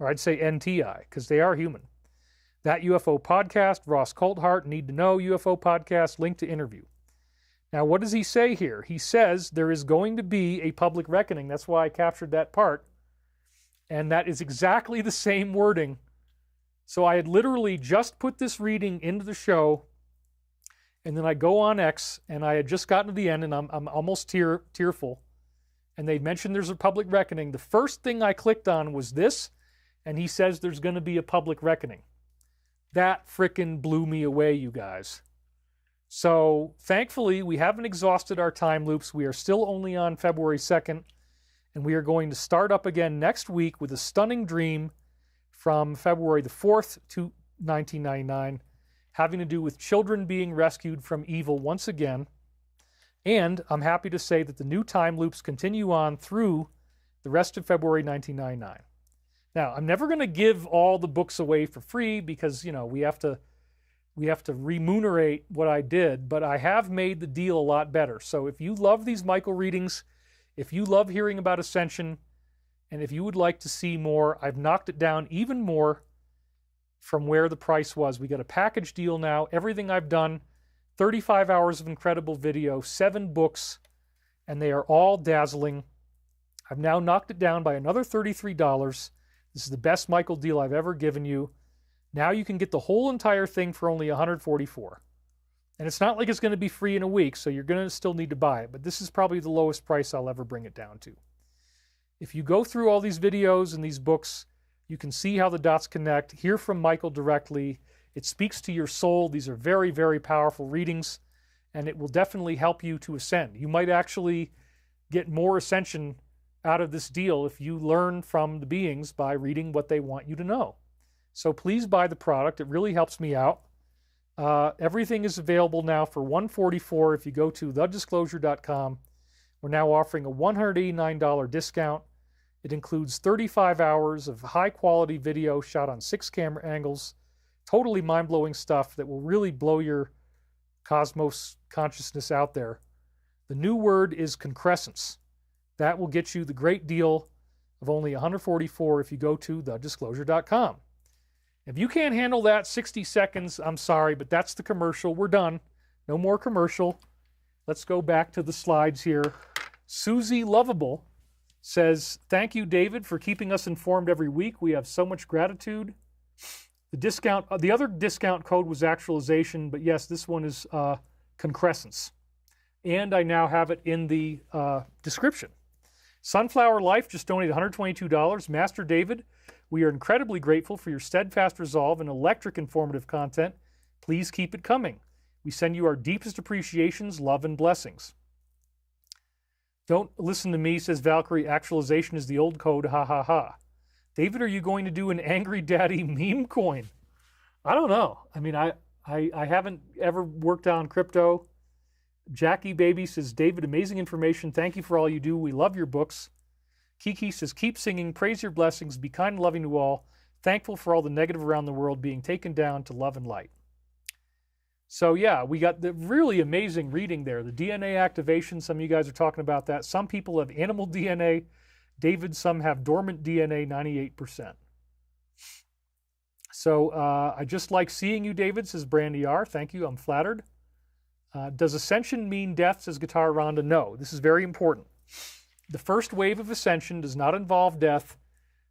Or I'd say NTI, because they are human. That UFO podcast, Ross Coulthart, Need to Know UFO podcast, link to interview. Now, what does he say here? He says there is going to be a public reckoning. That's why I captured that part. And that is exactly the same wording. So I had literally just put this reading into the show, and then I go on X, and I had just gotten to the end, and I'm almost tearful. And they mentioned there's a public reckoning. The first thing I clicked on was this, and he says there's going to be a public reckoning. That frickin' blew me away, you guys. So thankfully, we haven't exhausted our time loops. We are still only on February 2nd, and we are going to start up again next week with a stunning dream from February the 4th to 1999, having to do with children being rescued from evil once again. And I'm happy to say that the new time loops continue on through the rest of February 1999. Now, I'm never going to give all the books away for free because, you know, we have to remunerate what I did, but I have made the deal a lot better. So if you love these Michael readings, if you love hearing about Ascension, and if you would like to see more, I've knocked it down even more from where the price was. We got a package deal now. Everything I've done, 35 hours of incredible video, 7 books, and they are all dazzling. I've now knocked it down by another $33. This is the best Michael deal I've ever given you. Now you can get the whole entire thing for only $144. And it's not like it's going to be free in a week, so you're going to still need to buy it. But this is probably the lowest price I'll ever bring it down to. If you go through all these videos and these books, you can see how the dots connect, hear from Michael directly. It speaks to your soul. These are very, very powerful readings, and it will definitely help you to ascend. You might actually get more ascension out of this deal if you learn from the beings by reading what they want you to know. So please buy the product. It really helps me out. Everything is available now for $144 if you go to thedisclosure.com. We're now offering a $189 discount. It includes 35 hours of high-quality video shot on 6 camera angles. Totally mind-blowing stuff that will really blow your cosmos consciousness out there. The new word is concrescence. That will get you the great deal of only 144 if you go to thedisclosure.com. If you can't handle that 60 seconds, I'm sorry, but that's the commercial. We're done. No more commercial. Let's go back to the slides here. Susie Lovable says, thank you, David, for keeping us informed every week. We have so much gratitude. The other discount code was actualization, but yes, this one is concrescence. And I now have it in the description. Sunflower Life just donated $122. Master David, we are incredibly grateful for your steadfast resolve and electric informative content. Please keep it coming. We send you our deepest appreciations, love, and blessings. Don't listen to me, says Valkyrie. Actualization is the old code, ha ha ha. David, are you going to do an Angry Daddy meme coin? I don't know. I mean, I haven't ever worked on crypto. Jackie Baby says, David, amazing information. Thank you for all you do. We love your books. Kiki says, keep singing, praise your blessings, be kind and loving to all. Thankful for all the negative around the world being taken down to love and light. So yeah, we got the really amazing reading there. The DNA activation, some of you guys are talking about that. Some people have animal DNA. David, some have dormant DNA, 98%. So I just like seeing you, David, says Brandy R. Thank you, I'm flattered. Does ascension mean death, says Guitar Rhonda? No, this is very important. The first wave of ascension does not involve death.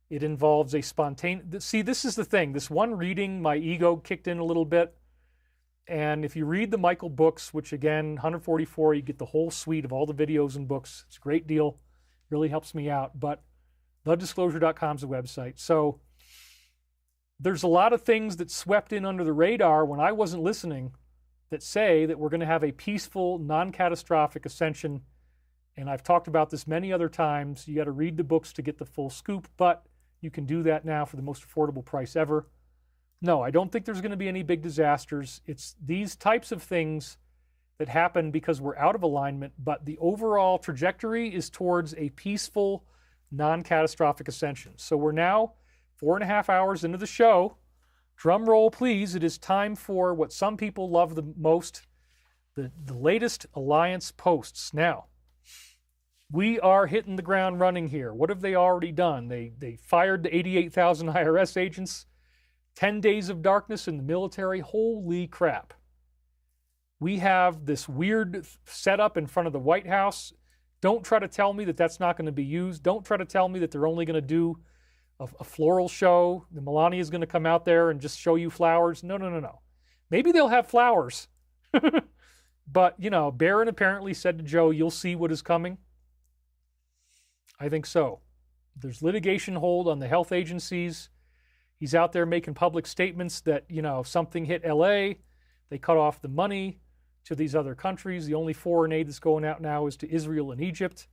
It involves a spontaneous... See, this is the thing. This one reading, my ego kicked in a little bit. And if you read the Michael books, which again, 144, you get the whole suite of all the videos and books. It's a great deal. Really helps me out. But thedisclosure.com is a website. So there's a lot of things that swept in under the radar when I wasn't listening that say that we're going to have a peaceful, non-catastrophic ascension. And I've talked about this many other times. You got to read the books to get the full scoop, but you can do that now for the most affordable price ever. No, I don't think there's going to be any big disasters. It's these types of things that happen because we're out of alignment, but the overall trajectory is towards a peaceful, non-catastrophic ascension. So we're now 4.5 hours into the show. Drum roll, please. It is time for what some people love the most, the latest Alliance posts. Now, we are hitting the ground running here. What have they already done? They fired the 88,000 IRS agents, 10 days of darkness in the military. Holy crap. We have this weird setup in front of the White House. Don't try to tell me that that's not going to be used. Don't try to tell me that they're only going to do a floral show. The Melania is going to come out there and just show you flowers. No, no, no, no. Maybe they'll have flowers. But, you know, Barron apparently said to Joe, you'll see what is coming. I think so. There's litigation hold on the health agencies. He's out there making public statements that, you know, if something hit LA, they cut off the money to these other countries. The only foreign aid that's going out now is to Israel and Egypt.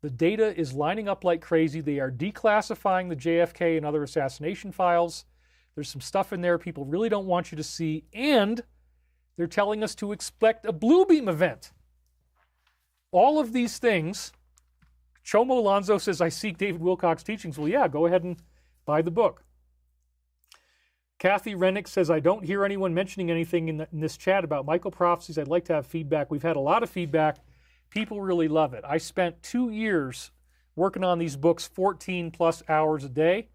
The data is lining up like crazy. They are declassifying the JFK and other assassination files. There's some stuff in there people really don't want you to see. And they're telling us to expect a Blue Beam event. All of these things. Chomo Alonzo says, I seek David Wilcock's teachings. Well, yeah, go ahead and buy the book. Kathy Rennick says, I don't hear anyone mentioning anything in this chat about Michael Prophecies. I'd like to have feedback. We've had a lot of feedback. People really love it. I spent 2 years working on these books, 14 plus hours a day.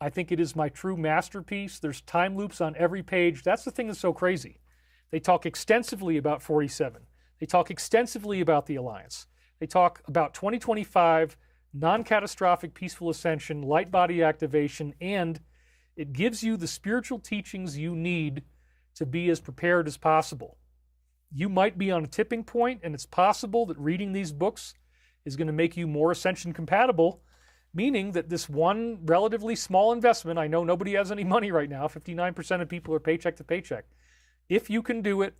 I think it is my true masterpiece. There's time loops on every page. That's the thing that's so crazy. They talk extensively about 47. They talk extensively about the Alliance. They talk about 2025, non-catastrophic peaceful ascension, light body activation, and it gives you the spiritual teachings you need to be as prepared as possible. You might be on a tipping point, and it's possible that reading these books is going to make you more ascension compatible, meaning that this one relatively small investment, I know nobody has any money right now, 59% of people are paycheck to paycheck. If you can do it,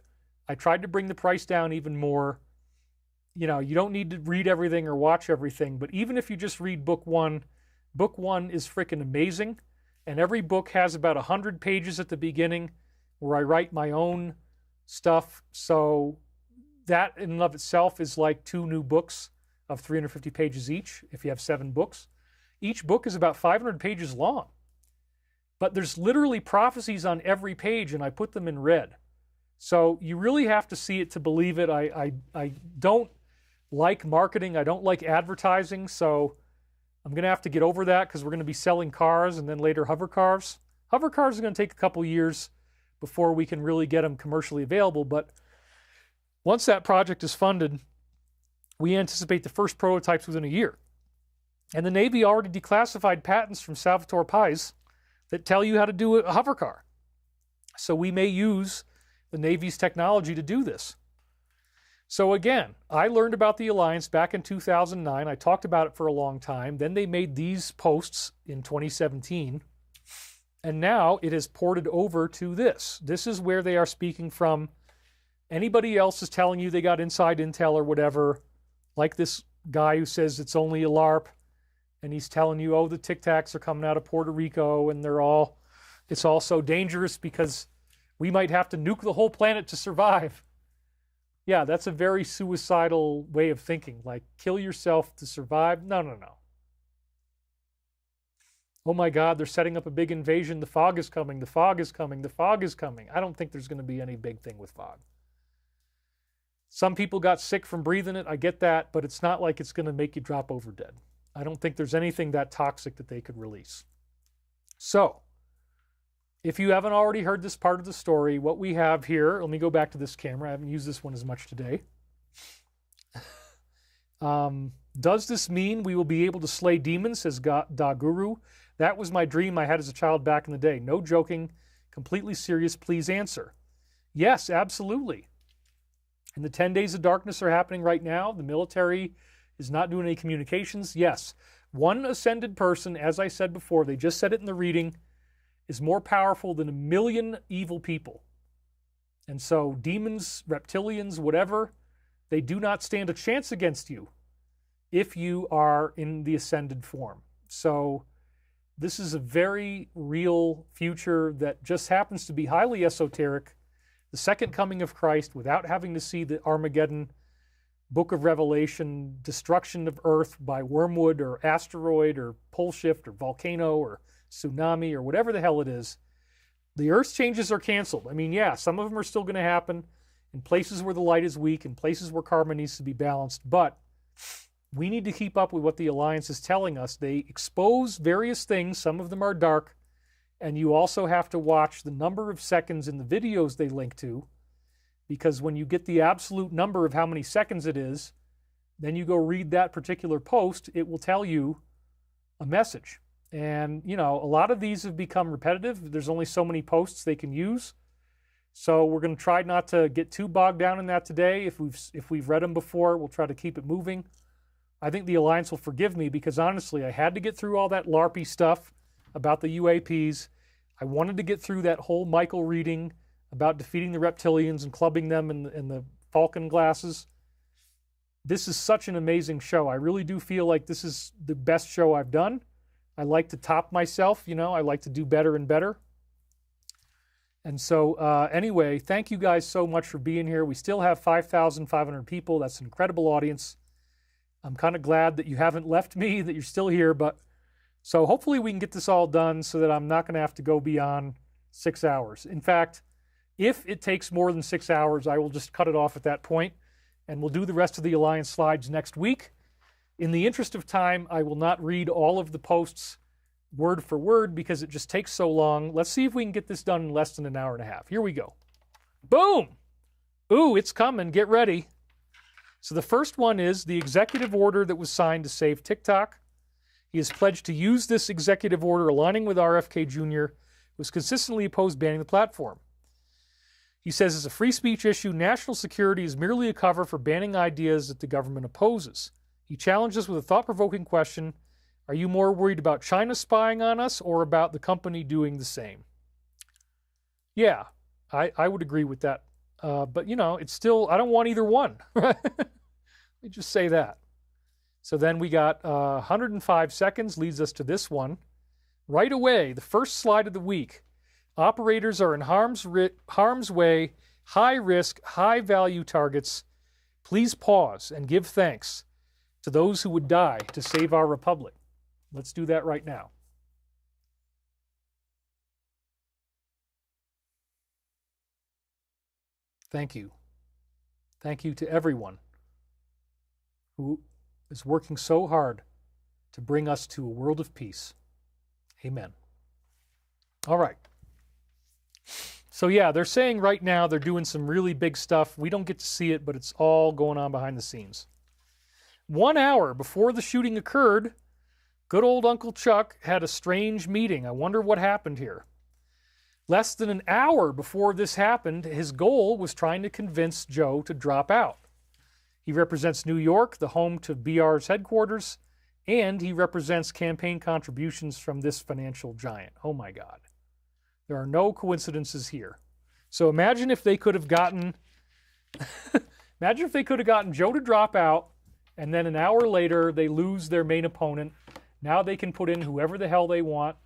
I tried to bring the price down even more. You know, you don't need to read everything or watch everything, but even if you just read book one is freaking amazing. And every book has about 100 pages at the beginning where I write my own stuff. So that in and of itself is like 2 new books of 350 pages each, if you have 7 books. Each book is about 500 pages long. But there's literally prophecies on every page, and I put them in red. So you really have to see it to believe it. I don't like marketing. I don't like advertising. So I'm going to have to get over that because we're going to be selling cars and then later hover cars. Hover cars are going to take a couple years before we can really get them commercially available. But once that project is funded, we anticipate the first prototypes within a year. And the Navy already declassified patents from Salvatore Pais that tell you how to do a hover car. So we may use the Navy's technology to do this. So again, I learned about the Alliance back in 2009. I talked about it for a long time. Then they made these posts in 2017. And now it has ported over to this. This is where they are speaking from. Anybody else is telling you they got inside intel or whatever, like this guy who says it's only a LARP, and he's telling you, oh, the Tic Tacs are coming out of Puerto Rico, and it's all so dangerous because we might have to nuke the whole planet to survive. Yeah, that's a very suicidal way of thinking, like kill yourself to survive. No. Oh my God, they're setting up a big invasion. The fog is coming. The fog is coming. The fog is coming. I don't think there's going to be any big thing with fog. Some people got sick from breathing it. I get that, but it's not like it's going to make you drop over dead. I don't think there's anything that toxic that they could release. So, if you haven't already heard this part of the story, what we have here, let me go back to this camera. I haven't used this one as much today. Does this mean we will be able to slay demons, says Da Guru? That was my dream I had as a child back in the day. No joking, completely serious, please answer. Yes, absolutely. And the 10 days of darkness are happening right now. The military is not doing any communications. Yes, one ascended person, as I said before, they just said it in the reading, is more powerful than 1 million evil people. And so demons, reptilians, whatever, they do not stand a chance against you if you are in the ascended form. So this is a very real future that just happens to be highly esoteric. The second coming of Christ without having to see the Armageddon, Book of Revelation, destruction of Earth by wormwood or asteroid or pole shift or volcano or tsunami or whatever the hell it is. The Earth's changes are canceled. I mean, yeah, some of them are still going to happen in places where the light is weak, in places where karma needs to be balanced, but we need to keep up with what the Alliance is telling us. They expose various things. Some of them are dark, and you also have to watch the number of seconds in the videos they link to, because when you get the absolute number of how many seconds it is, then you go read that particular post, it will tell you a message. And, you know, a lot of these have become repetitive. There's only so many posts they can use. So we're going to try not to get too bogged down in that today. If we've read them before, we'll try to keep it moving. I think the Alliance will forgive me because, honestly, I had to get through all that LARPy stuff about the UAPs. I wanted to get through that whole Michael reading about defeating the reptilians and clubbing them in the falcon glasses. This is such an amazing show. I really do feel like this is the best show I've done. I like to top myself, you know. I like to do better and better. And so, anyway, thank you guys so much for being here. We still have 5,500 people. That's an incredible audience. I'm kind of glad that you haven't left me, that you're still here. But so hopefully we can get this all done so that I'm not going to have to go beyond 6 hours. In fact, if it takes more than 6 hours, I will just cut it off at that point, and we'll do the rest of the Alliance slides next week. In the interest of time, I will not read all of the posts word for word because it just takes so long. Let's see if we can get this done in less than an hour and a half. Here we go. Boom! Ooh, it's coming. Get ready. So the first one is the executive order that was signed to save TikTok. He has pledged to use this executive order aligning with RFK Jr., who has consistently opposed banning the platform. He says it's a free speech issue. National security is merely a cover for banning ideas that the government opposes. He challenged us with a thought-provoking question. Are you more worried about China spying on us or about the company doing the same? Yeah, I would agree with that. But, you know, it's still, I don't want either one. Let me just say that. So then we got 105 seconds leads us to this one. Right away, the first slide of the week. Operators are in harm's way, high risk, high value targets. Please pause and give thanks to those who would die to save our republic. Let's do that right now. Thank you. Thank you to everyone who is working so hard to bring us to a world of peace. Amen. All right. So yeah, they're saying right now they're doing some really big stuff. We don't get to see it, but it's all going on behind the scenes. 1 hour before the shooting occurred, good old Uncle Chuck had a strange meeting. I wonder what happened here. Less than an hour before this happened, his goal was trying to convince Joe to drop out. He represents New York, the home to BR's headquarters, and he represents campaign contributions from this financial giant. Oh my God. There are no coincidences here. So imagine if they could have gotten Joe to drop out, and then an hour later they lose their main opponent. Now they can put in whoever the hell they want.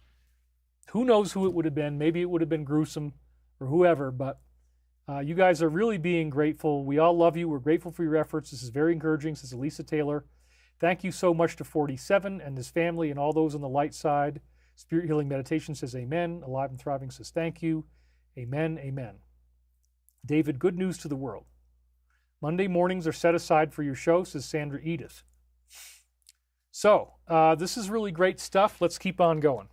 Who knows who it would have been? Maybe it would have been Gruesome or whoever, but you guys are really being grateful. We all love you. We're grateful for your efforts. This is very encouraging, says Elisa Taylor. Thank you so much to 47 and his family and all those on the light side. Spirit Healing Meditation says amen. Alive and Thriving says thank you. Amen, amen. David, good news to the world. Monday mornings are set aside for your show, says Sandra Edith. So, this is really great stuff. Let's keep on going.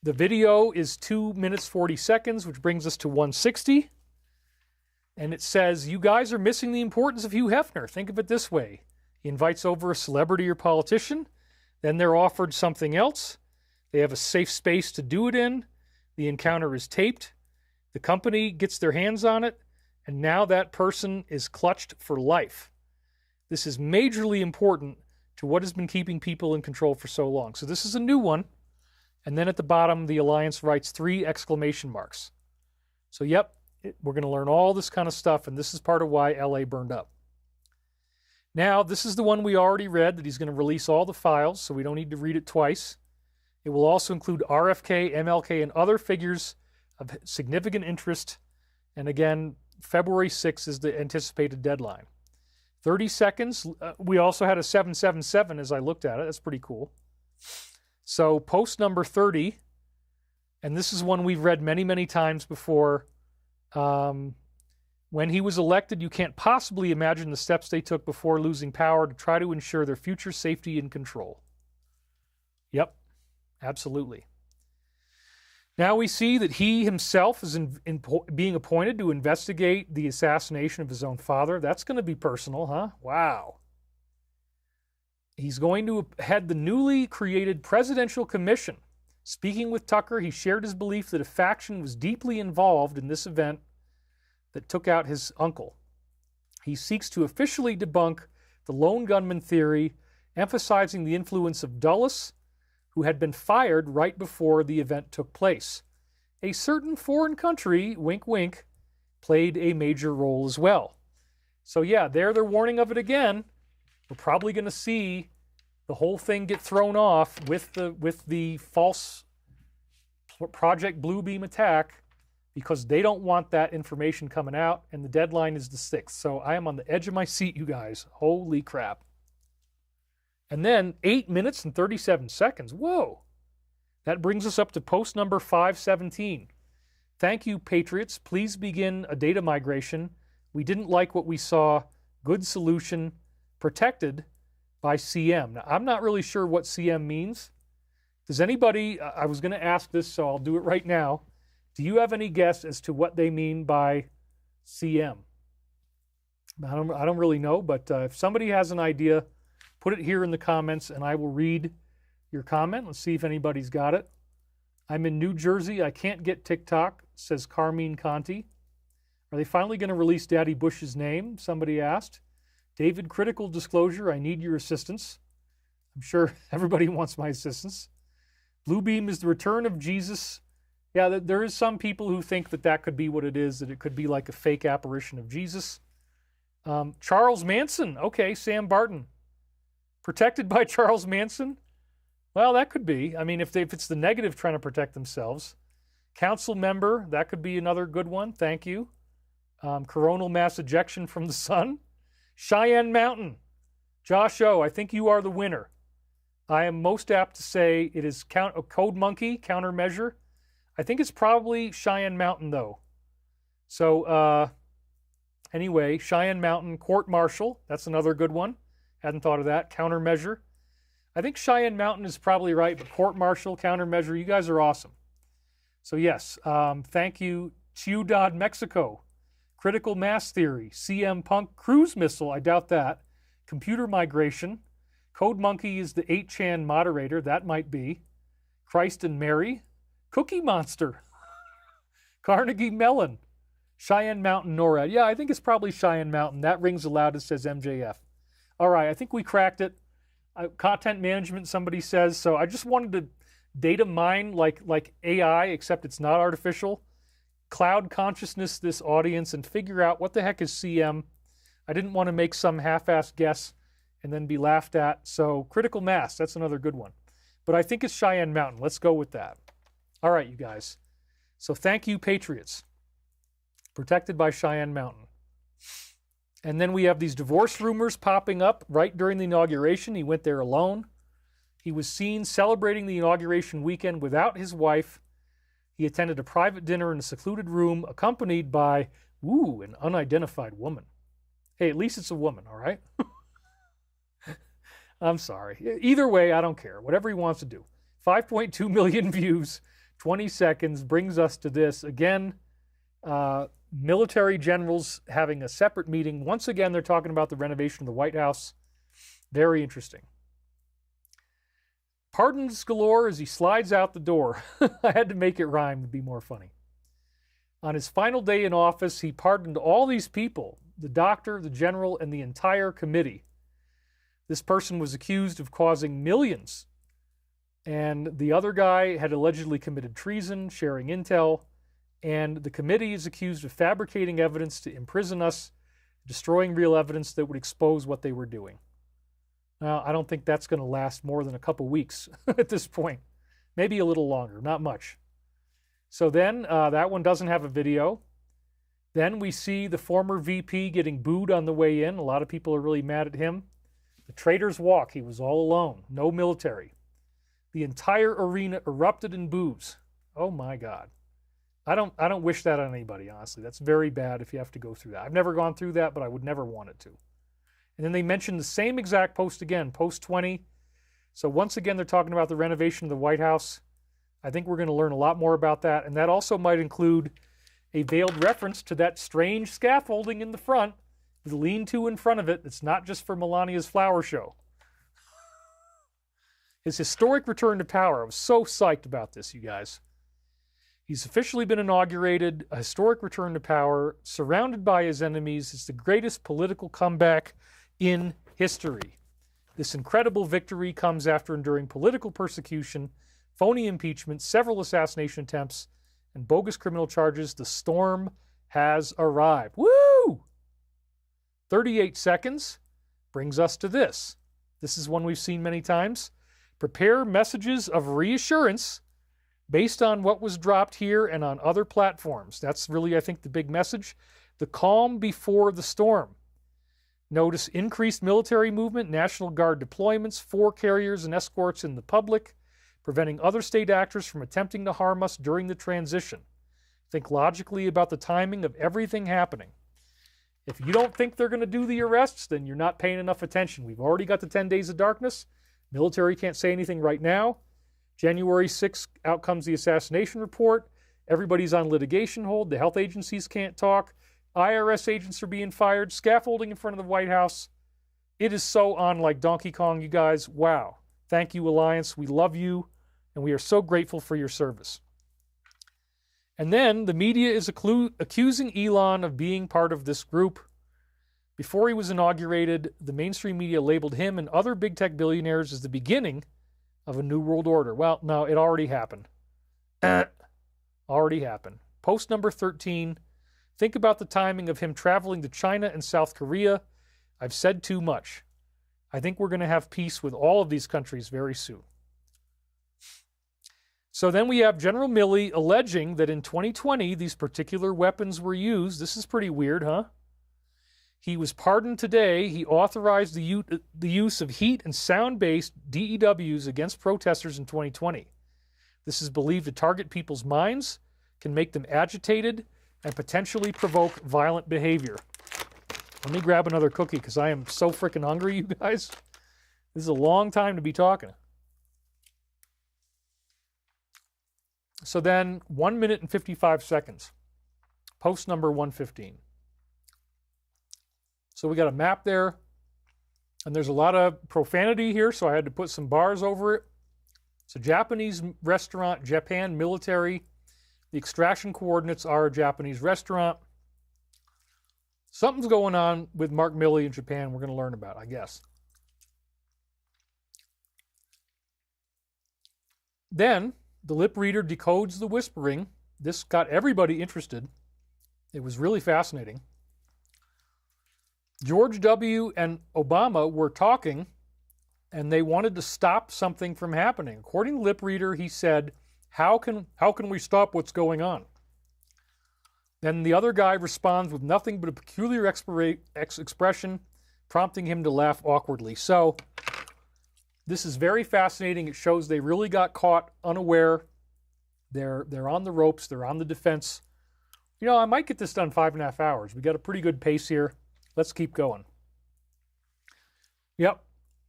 The video is 2 minutes 40 seconds, which brings us to 160. And it says, you guys are missing the importance of Hugh Hefner. Think of it this way. He invites over a celebrity or politician. Then they're offered something else. They have a safe space to do it in. The encounter is taped. The company gets their hands on it. And now that person is clutched for life. This is majorly important to what has been keeping people in control for so long. So this is a new one. And then at the bottom, the Alliance writes 3 exclamation marks. So yep, we're going to learn all this kind of stuff, and this is part of why LA burned up. Now, this is the one we already read, that he's going to release all the files, so we don't need to read it twice. It will also include RFK, MLK, and other figures of significant interest. And again, February 6th is the anticipated deadline. 30 seconds. We also had a 777 as I looked at it. That's pretty cool. So post number 30, and this is one we've read many, many times before. When he was elected, you can't possibly imagine the steps they took before losing power to try to ensure their future safety and control. Yep, absolutely. Now we see that he himself is being appointed to investigate the assassination of his own father. That's going to be personal, huh? Wow. He's going to head the newly created Presidential Commission. Speaking with Tucker, he shared his belief that a faction was deeply involved in this event that took out his uncle. He seeks to officially debunk the lone gunman theory, emphasizing the influence of Dulles, who had been fired right before the event took place. A certain foreign country, wink wink, played a major role as well. So yeah, they're warning of it again. We're probably going to see the whole thing get thrown off with the false Project Bluebeam attack, because they don't want that information coming out, and the deadline is the 6th. So I am on the edge of my seat, you guys. Holy crap. And then 8 minutes and 37 seconds. Whoa. That brings us up to post number 517. Thank you, Patriots. Please begin a data migration. We didn't like what we saw. Good solution. Protected by CM. Now, I'm not really sure what CM means. Does anybody, I was going to ask this, so I'll do it right now. Do you have any guess as to what they mean by CM? I don't really know, but if somebody has an idea, put it here in the comments and I will read your comment. Let's see if anybody's got it. I'm in New Jersey. I can't get TikTok, says Carmine Conti. Are they finally going to release Daddy Bush's name? Somebody asked. David, critical disclosure, I need your assistance. I'm sure everybody wants my assistance. Bluebeam is the return of Jesus. Yeah, there is some people who think that could be what it is, that it could be like a fake apparition of Jesus. Charles Manson. Okay, Sam Barton. Protected by Charles Manson? Well, that could be. I mean, if it's the negative trying to protect themselves. Council member, that could be another good one. Thank you. Coronal mass ejection from the sun. Cheyenne Mountain. Josh O., I think you are the winner. I am most apt to say it is Code Monkey, countermeasure. I think it's probably Cheyenne Mountain, though. So, anyway, Cheyenne Mountain, Court Martial. That's another good one. Hadn't thought of that. Countermeasure. I think Cheyenne Mountain is probably right, but court-martial, countermeasure, you guys are awesome. So yes, thank you, Ciudad Mexico. Critical mass theory, CM Punk cruise missile, I doubt that. Computer migration. Code Monkey is the 8chan moderator, that might be. Christ and Mary. Cookie Monster. Carnegie Mellon. Cheyenne Mountain, NORAD. Yeah, I think it's probably Cheyenne Mountain. That rings the loudest, says MJF. All right, I think we cracked it. Content management, somebody says. So I just wanted to data mine like AI, except it's not artificial. Cloud consciousness this audience and figure out what the heck is CM. I didn't want to make some half-assed guess and then be laughed at. So critical mass, that's another good one. But I think it's Cheyenne Mountain. Let's go with that. All right, you guys. So thank you, Patriots. Protected by Cheyenne Mountain. And then we have these divorce rumors popping up right during the inauguration. He went there alone. He was seen celebrating the inauguration weekend without his wife. He attended a private dinner in a secluded room accompanied by, an unidentified woman. Hey, at least it's a woman, all right? I'm sorry. Either way, I don't care. Whatever he wants to do. 5.2 million views, 20 seconds, brings us to this. Again, military generals having a separate meeting. Once again, they're talking about the renovation of the White House. Very interesting. Pardons galore as he slides out the door. I had to make it rhyme to be more funny. On his final day in office, he pardoned all these people, the doctor, the general, and the entire committee. This person was accused of causing millions. And the other guy had allegedly committed treason, sharing intel. And the committee is accused of fabricating evidence to imprison us, destroying real evidence that would expose what they were doing. Now, I don't think that's going to last more than a couple weeks at this point. Maybe a little longer, not much. So then, that one doesn't have a video. Then we see the former VP getting booed on the way in. A lot of people are really mad at him. The traitor's walk, he was all alone, no military. The entire arena erupted in boos. Oh my God. I don't wish that on anybody, honestly. That's very bad if you have to go through that. I've never gone through that, but I would never want it to. And then they mentioned the same exact post again, post 20. So once again, they're talking about the renovation of the White House. I think we're going to learn a lot more about that. And that also might include a veiled reference to that strange scaffolding in the front with a lean-to in front of it. It's not just for Melania's flower show. His historic return to power. I was so psyched about this, you guys. He's officially been inaugurated, a historic return to power, surrounded by his enemies. It's the greatest political comeback in history. This incredible victory comes after enduring political persecution, phony impeachment, several assassination attempts, and bogus criminal charges. The storm has arrived. Woo! 38 seconds brings us to this. This is one we've seen many times. Prepare messages of reassurance based on what was dropped here and on other platforms. That's really, I think, the big message. The calm before the storm. Notice increased military movement, National Guard deployments, 4 carriers and escorts in the public, preventing other state actors from attempting to harm us during the transition. Think logically about the timing of everything happening. If you don't think they're going to do the arrests, then you're not paying enough attention. We've already got the 10 days of darkness. Military can't say anything right now. January 6th, out comes the assassination report. Everybody's on litigation hold. The health agencies can't talk. IRS agents are being fired. Scaffolding in front of the White House. It is so on like Donkey Kong, you guys. Wow. Thank you, Alliance. We love you, and we are so grateful for your service. And then the media is accusing Elon of being part of this group. Before he was inaugurated, the mainstream media labeled him and other big tech billionaires as the beginning of a new world order. Well, no, it already happened. Already happened. Post number 13. Think about the timing of him traveling to China and South Korea. I've said too much. I think we're going to have peace with all of these countries very soon. So then we have General Milley alleging that in 2020, these particular weapons were used. This is pretty weird, huh? He was pardoned today. He authorized the use of heat and sound-based DEWs against protesters in 2020. This is believed to target people's minds, can make them agitated, and potentially provoke violent behavior. Let me grab another cookie because I am so freaking hungry, you guys. This is a long time to be talking. So then 1 minute and 55 seconds. Post number 115. So we got a map there. And there's a lot of profanity here, so I had to put some bars over it. It's a Japanese restaurant, Japan military. The extraction coordinates are a Japanese restaurant. Something's going on with Mark Milley in Japan we're going to learn about, I guess. Then the lip reader decodes the whispering. This got everybody interested. It was really fascinating. George W. and Obama were talking, and they wanted to stop something from happening. According to lip reader, he said, how can we stop what's going on? Then the other guy responds with nothing but a peculiar expression, prompting him to laugh awkwardly. So this is very fascinating. It shows they really got caught unaware. They're on the ropes. They're on the defense. You know, I might get this done 5.5 hours. We got a pretty good pace here. Let's keep going. Yep.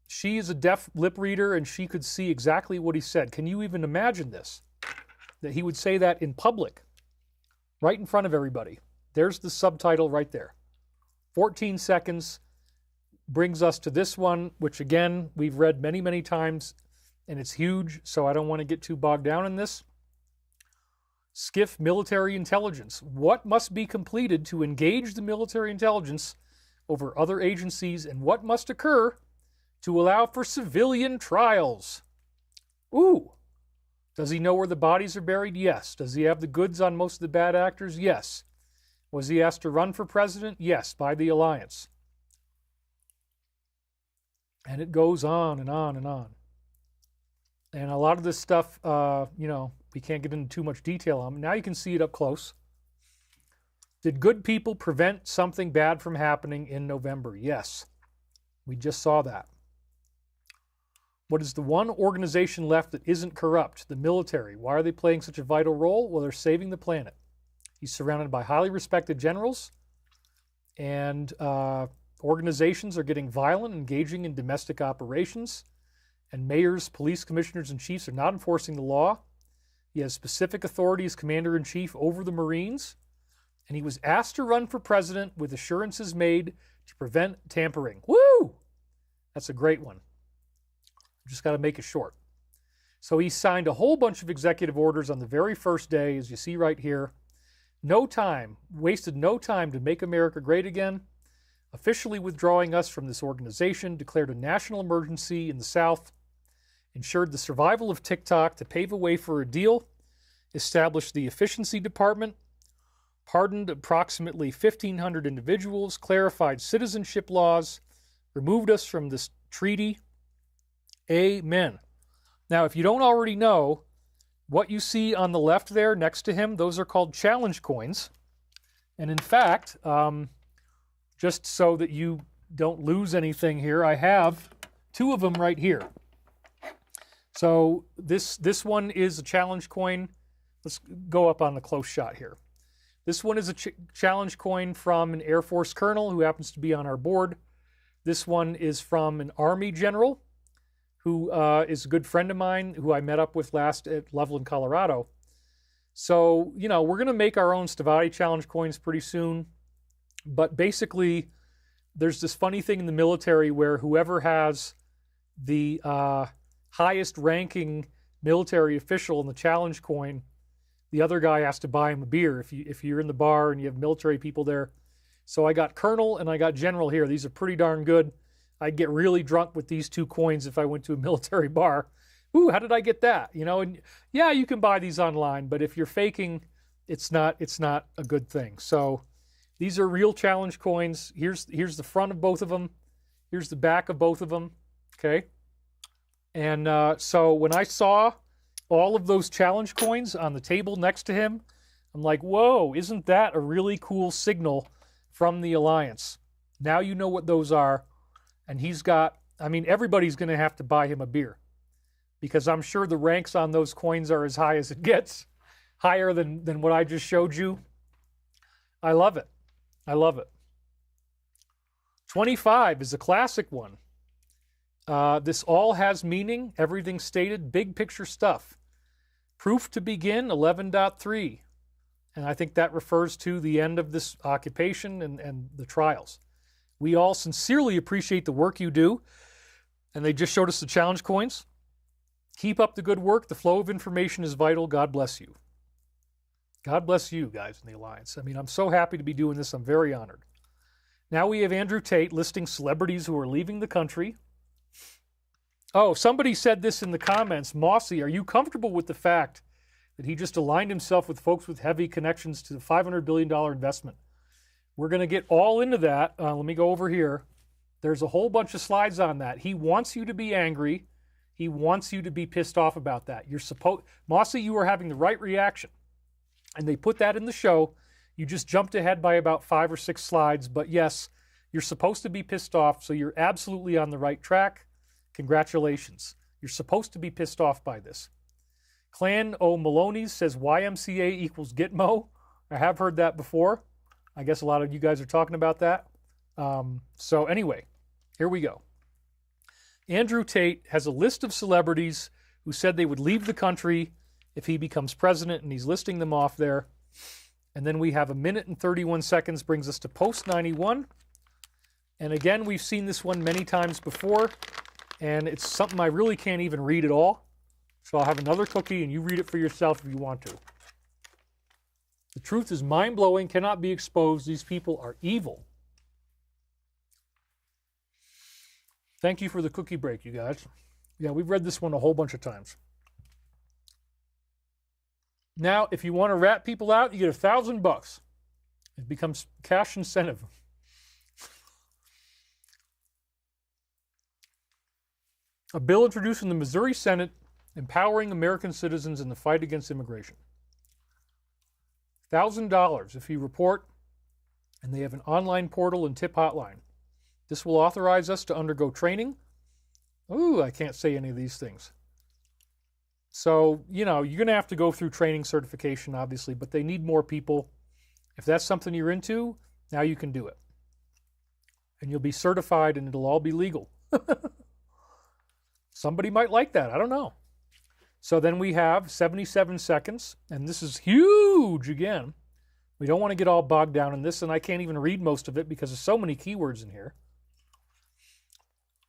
She is a deaf lip reader, and she could see exactly what he said. Can you even imagine this? That he would say that in public, right in front of everybody. There's the subtitle right there. 14 seconds brings us to this one, which again, we've read many, many times, and it's huge, so I don't want to get too bogged down in this. SCIF military intelligence. What must be completed to engage the military intelligence over other agencies, and what must occur to allow for civilian trials? Ooh. Does he know where the bodies are buried? Yes. Does he have the goods on most of the bad actors? Yes. Was he asked to run for president? Yes, by the alliance. And it goes on and on and on. And a lot of this stuff, we can't get into too much detail on. Now you can see it up close. Did good people prevent something bad from happening in November? Yes. We just saw that. What is the one organization left that isn't corrupt? The military. Why are they playing such a vital role? Well, they're saving the planet. He's surrounded by highly respected generals, and organizations are getting violent, engaging in domestic operations, and mayors, police commissioners, and chiefs are not enforcing the law. He has specific authority as commander-in-chief over the Marines, and he was asked to run for president with assurances made to prevent tampering. Woo! That's a great one. Just got to make it short. So he signed a whole bunch of executive orders on the very first day, as you see right here. Wasted no time to make America great again. Officially withdrawing us from this organization, declared a national emergency in the South, ensured the survival of TikTok to pave a way for a deal, established the efficiency department, pardoned approximately 1,500 individuals, clarified citizenship laws, removed us from this treaty. Amen. Now, if you don't already know, what you see on the left there next to him, those are called challenge coins. And in fact, just so that you don't lose anything here, I have 2 of them right here. So this one is a challenge coin. Let's go up on the close shot here. This one is a challenge coin from an Air Force colonel who happens to be on our board. This one is from an Army general who is a good friend of mine who I met up with last at Loveland, Colorado. So, we're going to make our own Stavatti challenge coins pretty soon. But basically, there's this funny thing in the military where whoever has the highest ranking military official in the challenge coin, the other guy has to buy him a beer if you're in the bar and you have military people there. So I got colonel and I got general here. These are pretty darn good. I'd get really drunk with these 2 coins if I went to a military bar. Ooh, how did I get that? And yeah, you can buy these online, but if you're faking, it's not a good thing. So these are real challenge coins. Here's the front of both of them. Here's the back of both of them. Okay. And so when I saw all of those challenge coins on the table next to him, I'm like, whoa, isn't that a really cool signal from the Alliance? Now you know what those are. And everybody's going to have to buy him a beer because I'm sure the ranks on those coins are as high as it gets, higher than what I just showed you. I love it. I love it. 25 is a classic one. This all has meaning, everything stated, big picture stuff. Proof to begin, 11.3. And I think that refers to the end of this occupation and the trials. We all sincerely appreciate the work you do. And they just showed us the challenge coins. Keep up the good work. The flow of information is vital. God bless you. God bless you guys in the Alliance. I mean, I'm so happy to be doing this. I'm very honored. Now we have Andrew Tate listing celebrities who are leaving the country. Oh, somebody said this in the comments. Mossy, are you comfortable with the fact that he just aligned himself with folks with heavy connections to the $500 billion investment? We're going to get all into that. Let me go over here. There's a whole bunch of slides on that. He wants you to be angry. He wants you to be pissed off about that. Mossy, you are having the right reaction. And they put that in the show. You just jumped ahead by about 5 or 6 slides. But yes, you're supposed to be pissed off, so you're absolutely on the right track. Congratulations. You're supposed to be pissed off by this. Clan O'Maloney's says YMCA equals Gitmo. I have heard that before. I guess a lot of you guys are talking about that. So anyway, here we go. Andrew Tate has a list of celebrities who said they would leave the country if he becomes president, and he's listing them off there. And then we have 1 minute and 31 seconds, brings us to post 91. And again, we've seen this one many times before, and it's something I really can't even read at all. So I'll have another cookie, and you read it for yourself if you want to. The truth is mind-blowing, cannot be exposed. These people are evil. Thank you for the cookie break, you guys. Yeah, we've read this one a whole bunch of times. Now, if you want to rat people out, you get $1,000. It becomes cash incentive. A bill introduced in the Missouri Senate empowering American citizens in the fight against immigration. $1,000 if you report, and they have an online portal and tip hotline. This will authorize us to undergo training. Ooh, I can't say any of these things. So, you're going to have to go through training certification, obviously, but they need more people. If that's something you're into, now you can do it. And you'll be certified, and it'll all be legal. Somebody might like that. I don't know. So then we have 77 seconds, and this is huge again. We don't want to get all bogged down in this, and I can't even read most of it because there's so many keywords in here.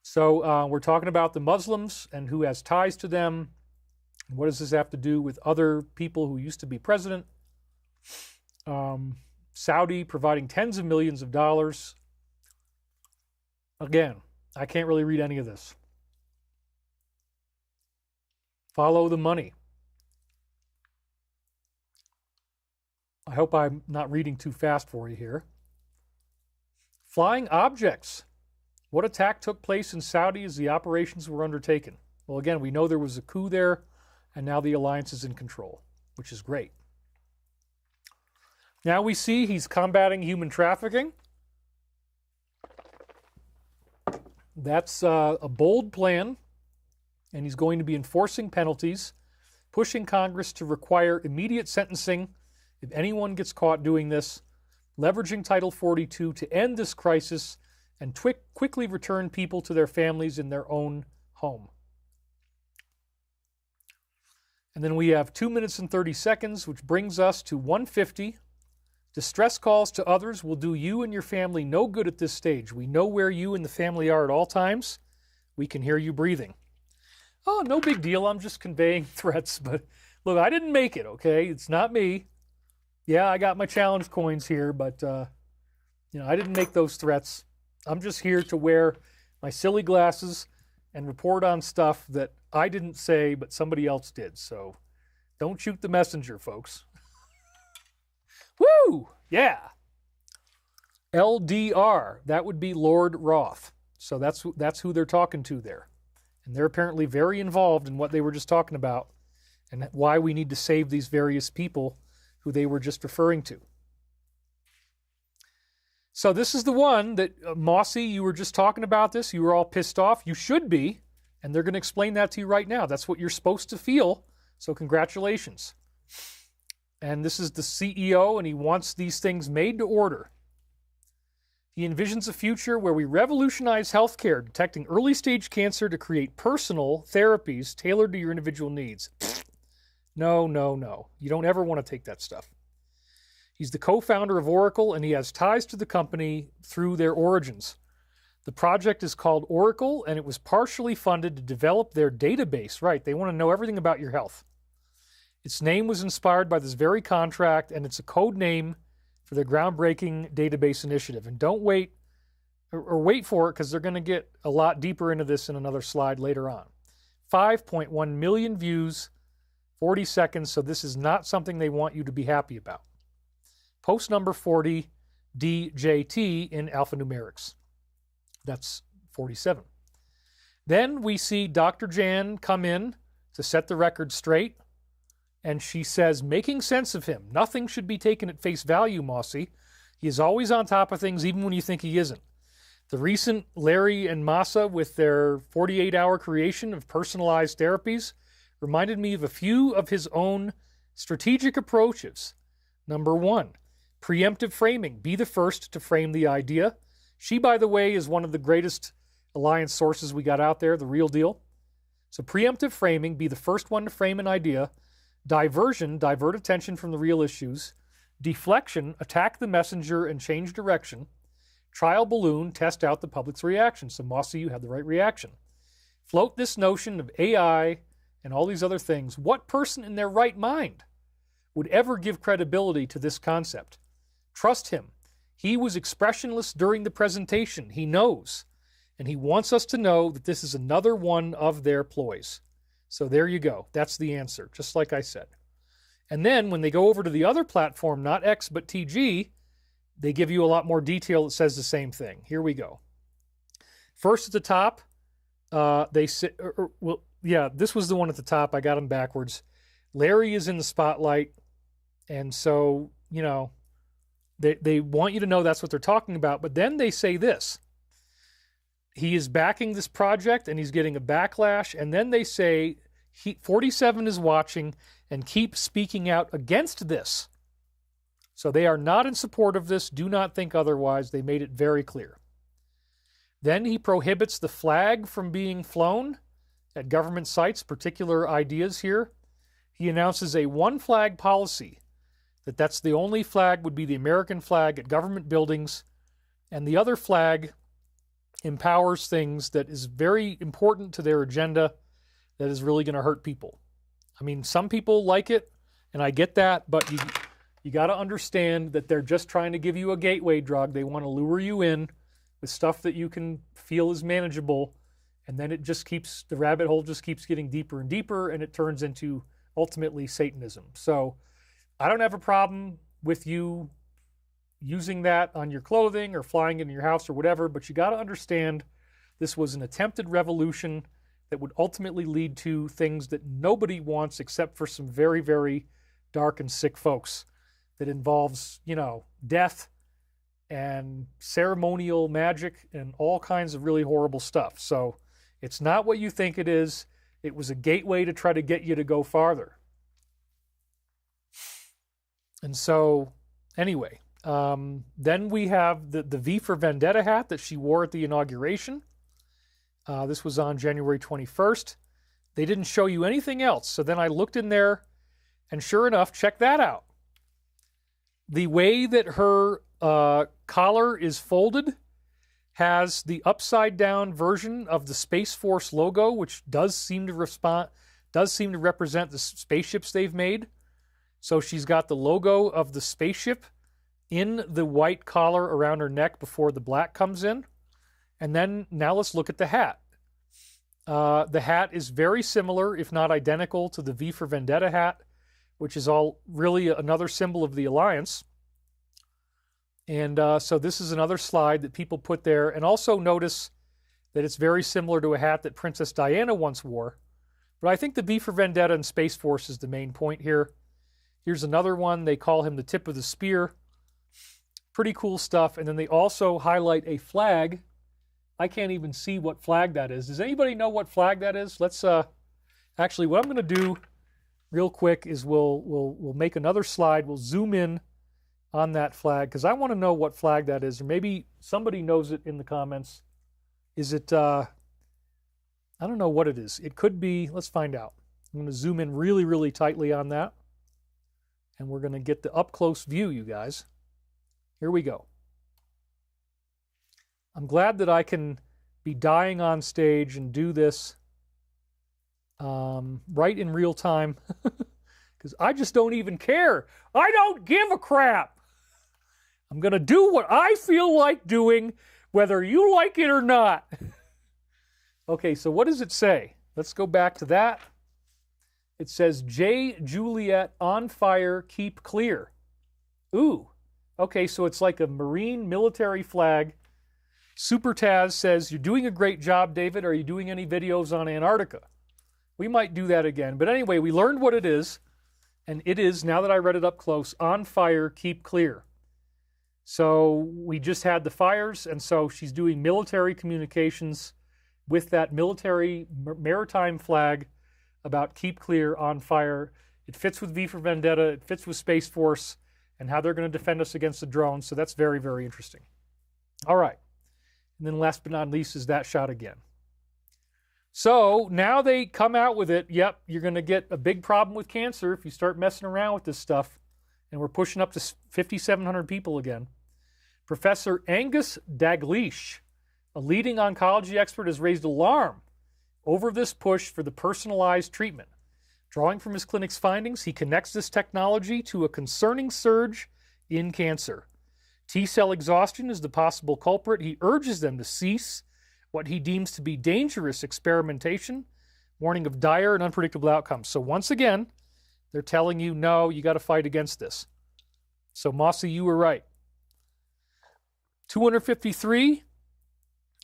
So we're talking about the Muslims and who has ties to them. What does this have to do with other people who used to be president? Saudi providing tens of millions of dollars. Again, I can't really read any of this. Follow the money. I hope I'm not reading too fast for you here. Flying objects. What attack took place in Saudi as the operations were undertaken? Well, again, we know there was a coup there, and now the alliance is in control, which is great. Now we see he's combating human trafficking. That's a bold plan, and he's going to be enforcing penalties, pushing Congress to require immediate sentencing if anyone gets caught doing this, leveraging Title 42 to end this crisis and quickly return people to their families in their own home. And then we have 2 minutes and 30 seconds, which brings us to 1:50. Distress calls to others will do you and your family no good at this stage. We know where you and the family are at all times. We can hear you breathing. Oh, no big deal. I'm just conveying threats. But look, I didn't make it, okay? It's not me. Yeah, I got my challenge coins here, but I didn't make those threats. I'm just here to wear my silly glasses and report on stuff that I didn't say, but somebody else did. So don't shoot the messenger, folks. Woo! Yeah. LDR, that would be Lord Roth. So that's who they're talking to there. And they're apparently very involved in what they were just talking about and why we need to save these various people who they were just referring to. So this is the one that, Mossy, you were just talking about this. You were all pissed off. You should be. And they're going to explain that to you right now. That's what you're supposed to feel. So congratulations. And this is the CEO, and he wants these things made to order. He envisions a future where we revolutionize healthcare, detecting early-stage cancer to create personal therapies tailored to your individual needs. No, no, no. You don't ever want to take that stuff. He's the co-founder of Oracle, and he has ties to the company through their origins. The project is called Oracle, and it was partially funded to develop their database. Right, they want to know everything about your health. Its name was inspired by this very contract, and it's a code name for their groundbreaking database initiative. And don't wait, or wait for it, because they're going to get a lot deeper into this in another slide later on. 5.1 million views, 40 seconds, so this is not something they want you to be happy about. Post number 40, DJT in alphanumerics. That's 47. Then we see Dr. Jan come in to set the record straight, and she says, making sense of him. Nothing should be taken at face value, Mossy. He is always on top of things, even when you think he isn't. The recent Larry and Massa with their 48-hour creation of personalized therapies reminded me of a few of his own strategic approaches. Number 1, preemptive framing. Be the first to frame the idea. She, by the way, is one of the greatest alliance sources we got out there, the real deal. So preemptive framing, be the first one to frame an idea. Diversion, divert attention from the real issues. Deflection, attack the messenger and change direction. Trial balloon, test out the public's reaction. So Mossy, you had the right reaction. Float this notion of AI and all these other things. What person in their right mind would ever give credibility to this concept? Trust him. He was expressionless during the presentation. He knows. And he wants us to know that this is another one of their ploys. So there you go. That's the answer, just like I said. And then when they go over to the other platform, not X but TG, they give you a lot more detail that says the same thing. Here we go. First at the top, they say, this was the one at the top. I got them backwards. Larry is in the spotlight. And so, they want you to know that's what they're talking about. But then they say this. He is backing this project and he's getting a backlash. And then they say 47 is watching and keep speaking out against this. So they are not in support of this. Do not think otherwise. They made it very clear. Then he prohibits the flag from being flown at government sites, particular ideas here. He announces a one flag policy, that's the only flag would be the American flag at government buildings, and the other flag empowers things that is very important to their agenda that is really going to hurt people. I mean, some people like it, and I get that, but you got to understand that they're just trying to give you a gateway drug. They want to lure you in with stuff that you can feel is manageable, and then the rabbit hole just keeps getting deeper and deeper, and it turns into ultimately Satanism. So I don't have a problem with you using that on your clothing or flying it in your house or whatever, but you got to understand this was an attempted revolution that would ultimately lead to things that nobody wants except for some very, very dark and sick folks, that involves, death and ceremonial magic and all kinds of really horrible stuff. So it's not what you think it is. It was a gateway to try to get you to go farther. And so, anyway, then we have the V for Vendetta hat that she wore at the inauguration. This was on January 21st. They didn't show you anything else. So then I looked in there, and sure enough, check that out. The way that her collar is folded has the upside-down version of the Space Force logo, which does seem to represent the spaceships they've made. So she's got the logo of the spaceship in the white collar around her neck before the black comes in. And then now let's look at the hat. The hat is very similar, if not identical, to the V for Vendetta hat, which is all really another symbol of the Alliance. And so this is another slide that people put there. And also notice that it's very similar to a hat that Princess Diana once wore. But I think the V for Vendetta and Space Force is the main point here. Here's another one. They call him the tip of the spear. Pretty cool stuff. And then they also highlight a flag. I can't even see what flag that is. Does anybody know what flag that is? Let's actually, what I'm going to do real quick is we'll make another slide. We'll zoom in on that flag, because I want to know what flag that is, or maybe somebody knows it in the comments. Is it, I don't know what it is. It could be, let's find out. I'm going to zoom in really, really tightly on that. And we're going to get the up-close view, you guys. Here we go. I'm glad that I can be dying on stage and do this right in real time, because I just don't even care. I don't give a crap. I'm going to do what I feel like doing, whether you like it or not. Okay, so what does it say? Let's go back to that. It says, J. Juliet on fire, keep clear. Ooh, okay, so it's like a Marine military flag. Super Taz says, you're doing a great job, David. Are you doing any videos on Antarctica? We might do that again. But anyway, we learned what it is. And it is, now that I read it up close, on fire, keep clear. So we just had the fires, and so she's doing military communications with that military maritime flag about keep clear, on fire. It fits with V for Vendetta. It fits with Space Force and how they're going to defend us against the drones. So that's very, very interesting. All right. And then last but not least is that shot again. So now they come out with it. Yep, you're going to get a big problem with cancer if you start messing around with this stuff. And we're pushing up to 5,700 people again. Professor Angus Dalgleish, a leading oncology expert, has raised alarm over this push for the personalized treatment. Drawing from his clinic's findings, he connects this technology to a concerning surge in cancer. T-cell exhaustion is the possible culprit. He urges them to cease what he deems to be dangerous experimentation, warning of dire and unpredictable outcomes. So once again, they're telling you, no, you got to fight against this. So Mossy, you were right. 253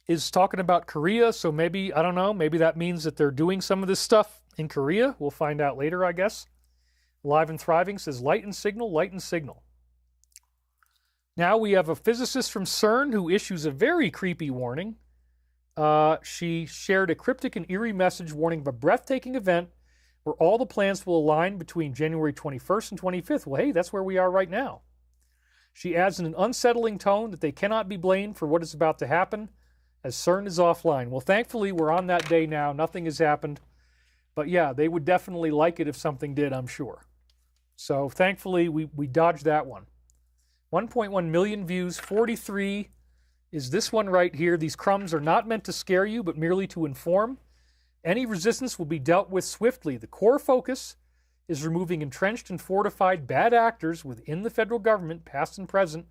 is talking about Korea, so maybe, I don't know, maybe that means that they're doing some of this stuff in Korea. We'll find out later, I guess. Live and Thriving says, light and signal, light and signal. Now we have a physicist from CERN who issues a very creepy warning. She shared a cryptic and eerie message warning of a breathtaking event where all the planets will align between January 21st and 25th. Well, hey, that's where we are right now. She adds in an unsettling tone that they cannot be blamed for what is about to happen, as CERN is offline. Well, thankfully, we're on that day now. Nothing has happened. But yeah, they would definitely like it if something did, I'm sure. So thankfully, we dodged that one. 1.1 million views, 43 is this one right here. These crumbs are not meant to scare you, but merely to inform. Any resistance will be dealt with swiftly. The core focus is removing entrenched and fortified bad actors within the federal government, past and present,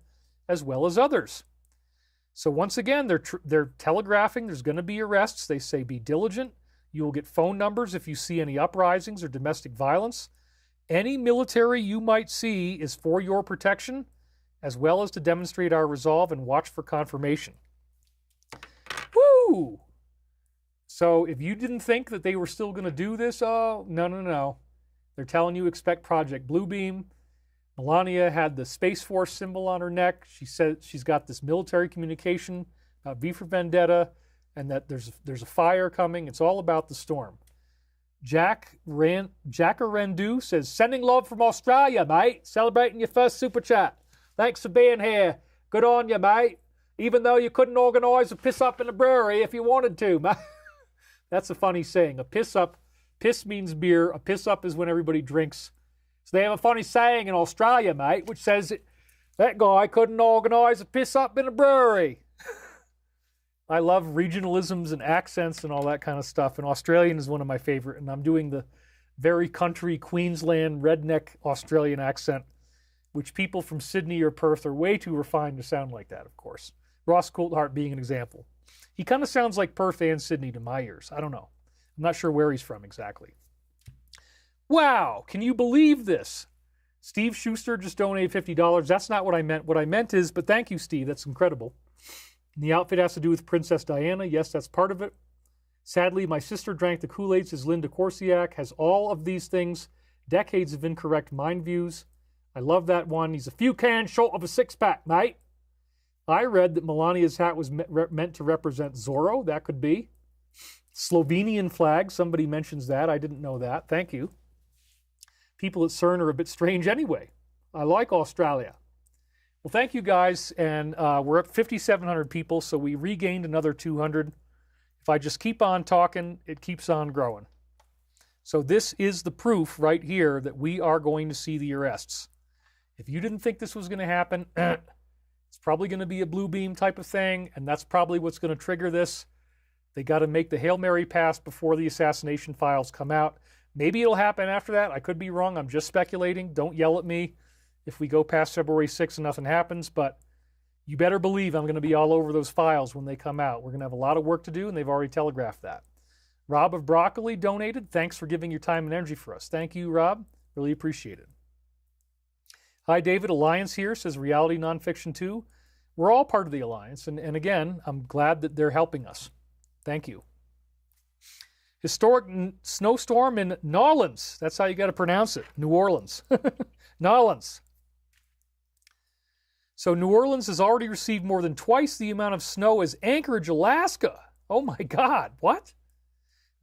as well as others. So once again, they're telegraphing there's going to be arrests. They say be diligent. You will get phone numbers if you see any uprisings or domestic violence. Any military you might see is for your protection, as well as to demonstrate our resolve and watch for confirmation. Woo! So if you didn't think that they were still going to do this, oh, no. They're telling you expect Project Bluebeam. Melania had the Space Force symbol on her neck. She said she's got this military communication about V for Vendetta and that there's a fire coming. It's all about the storm. Jack Rendu says, sending love from Australia, mate. Celebrating your first super chat. Thanks for being here. Good on you, mate. Even though you couldn't organise a piss-up in a brewery if you wanted to, mate. That's a funny saying. A piss-up. Piss means beer. A piss-up is when everybody drinks. So they have a funny saying in Australia, mate, which says that guy couldn't organise a piss-up in a brewery. I love regionalisms and accents and all that kind of stuff. And Australian is one of my favorite. And I'm doing the very country Queensland redneck Australian accent, which people from Sydney or Perth are way too refined to sound like that, of course. Ross Coulthart being an example. He kind of sounds like Perth and Sydney to my ears. I don't know. I'm not sure where he's from exactly. Wow, can you believe this? Steve Schuster just donated $50. That's not what I meant. What I meant is, but thank you, Steve. That's incredible. And the outfit has to do with Princess Diana. Yes, that's part of it. Sadly, my sister drank the Kool-Aid, says Linda Corsiak. Has all of these things. Decades of incorrect mind views. I love that one. He's a few cans short of a six-pack, mate. I read that Melania's hat was meant to represent Zorro. That could be. Slovenian flag. Somebody mentions that. I didn't know that. Thank you. People at CERN are a bit strange anyway. I like Australia. Well, thank you guys, and we're up 5,700 people, so we regained another 200. If I just keep on talking, it keeps on growing. So this is the proof right here that we are going to see the arrests. If you didn't think this was going to happen, it's probably going to be a blue beam type of thing, and that's probably what's going to trigger this. They got to make the Hail Mary pass before the assassination files come out. Maybe it'll happen after that. I could be wrong. I'm just speculating. Don't yell at me if we go past February 6th and nothing happens, but you better believe I'm going to be all over those files when they come out. We're going to have a lot of work to do, and they've already telegraphed that. Rob of Broccoli donated. Thanks for giving your time and energy for us. Thank you, Rob. Really appreciate it. Hi, David. Alliance here says Reality Nonfiction 2. We're all part of the Alliance, and again, I'm glad that they're helping us. Thank you. Historic snowstorm in New Orleans. That's how you got to pronounce it. New Orleans. New Orleans. So New Orleans has already received more than twice the amount of snow as Anchorage, Alaska. Oh my God, what?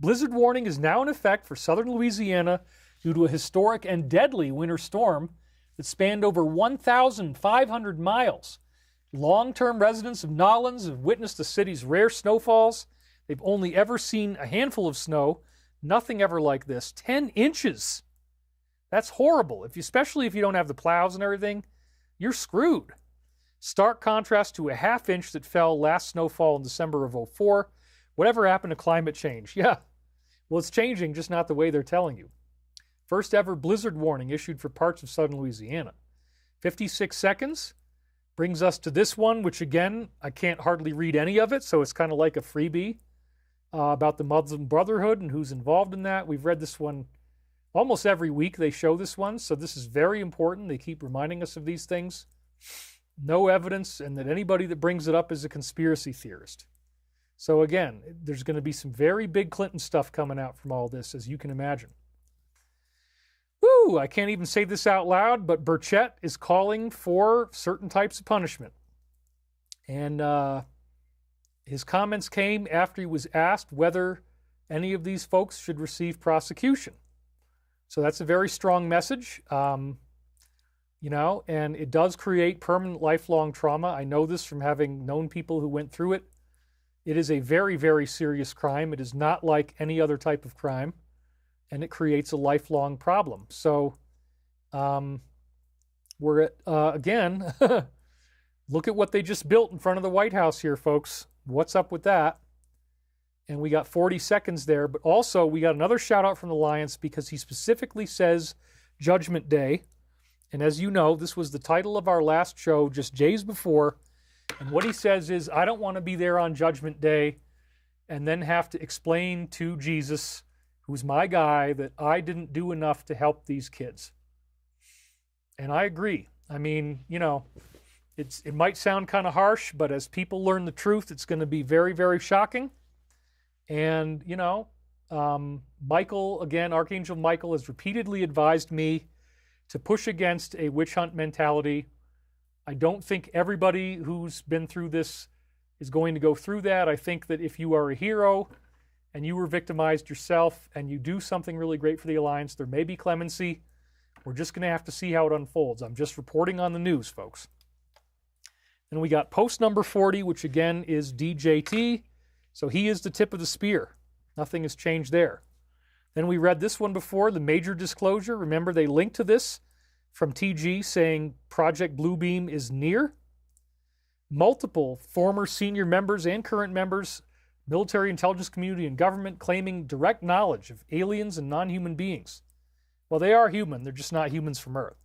Blizzard warning is now in effect for southern Louisiana due to a historic and deadly winter storm that spanned over 1,500 miles. Long-term residents of New Orleans have witnessed the city's rare snowfalls. They've only ever seen a handful of snow, nothing ever like this. 10 inches. That's horrible, especially if you don't have the plows and everything. You're screwed. Stark contrast to a half inch that fell last snowfall in December of 2004. Whatever happened to climate change? Yeah, well, it's changing, just not the way they're telling you. First ever blizzard warning issued for parts of southern Louisiana. 56 seconds brings us to this one, which again, I can't hardly read any of it, so it's kind of like a freebie about the Muslim Brotherhood and who's involved in that. We've read this one almost every week. They show this one, so this is very important. They keep reminding us of these things. No evidence, and that anybody that brings it up is a conspiracy theorist. So again, there's going to be some very big Clinton stuff coming out from all this, as you can imagine. Woo! I can't even say this out loud, but Burchett is calling for certain types of punishment. And his comments came after he was asked whether any of these folks should receive prosecution. So that's a very strong message. And it does create permanent lifelong trauma. I know this from having known people who went through it. It is a very, very serious crime. It is not like any other type of crime, and it creates a lifelong problem. So we're at, again, look at what they just built in front of the White House here, folks. What's up with that? And we got 40 seconds there, but also we got another shout out from the Alliance because he specifically says Judgment Day. And as you know, this was the title of our last show just days before. And what he says is, I don't want to be there on Judgment Day and then have to explain to Jesus, who's my guy, that I didn't do enough to help these kids. And I agree. I mean, it might sound kind of harsh, but as people learn the truth, it's going to be very, very shocking. And, Michael, again, Archangel Michael has repeatedly advised me to push against a witch hunt mentality. I don't think everybody who's been through this is going to go through that. I think that if you are a hero and you were victimized yourself and you do something really great for the Alliance, there may be clemency. We're just going to have to see how it unfolds. I'm just reporting on the news, folks. And we got post number 40, which again is DJT. So he is the tip of the spear. Nothing has changed there. Then we read this one before, the major disclosure. Remember, they linked to this from TG saying Project Bluebeam is near. Multiple former senior members and current members, military intelligence community and government claiming direct knowledge of aliens and non-human beings. Well, they are human. They're just not humans from Earth.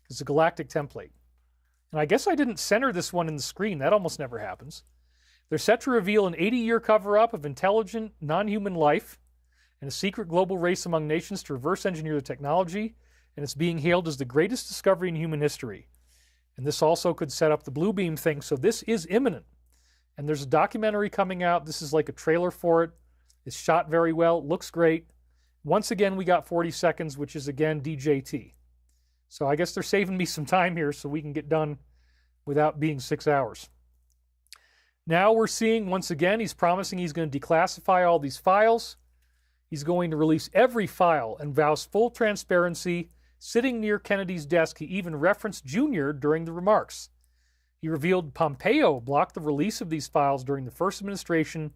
It's a galactic template. And I guess I didn't center this one in the screen. That almost never happens. They're set to reveal an 80-year cover-up of intelligent, non-human life and a secret global race among nations to reverse engineer the technology, and it's being hailed as the greatest discovery in human history. And this also could set up the blue beam thing, so this is imminent. And there's a documentary coming out. This is like a trailer for it. It's shot very well. It looks great. Once again, we got 40 seconds, which is, again, DJT. So I guess they're saving me some time here so we can get done without being 6 hours. Now we're seeing, once again, he's promising he's going to declassify all these files. He's going to release every file and vows full transparency. Sitting near Kennedy's desk, he even referenced Junior during the remarks. He revealed Pompeo blocked the release of these files during the first administration,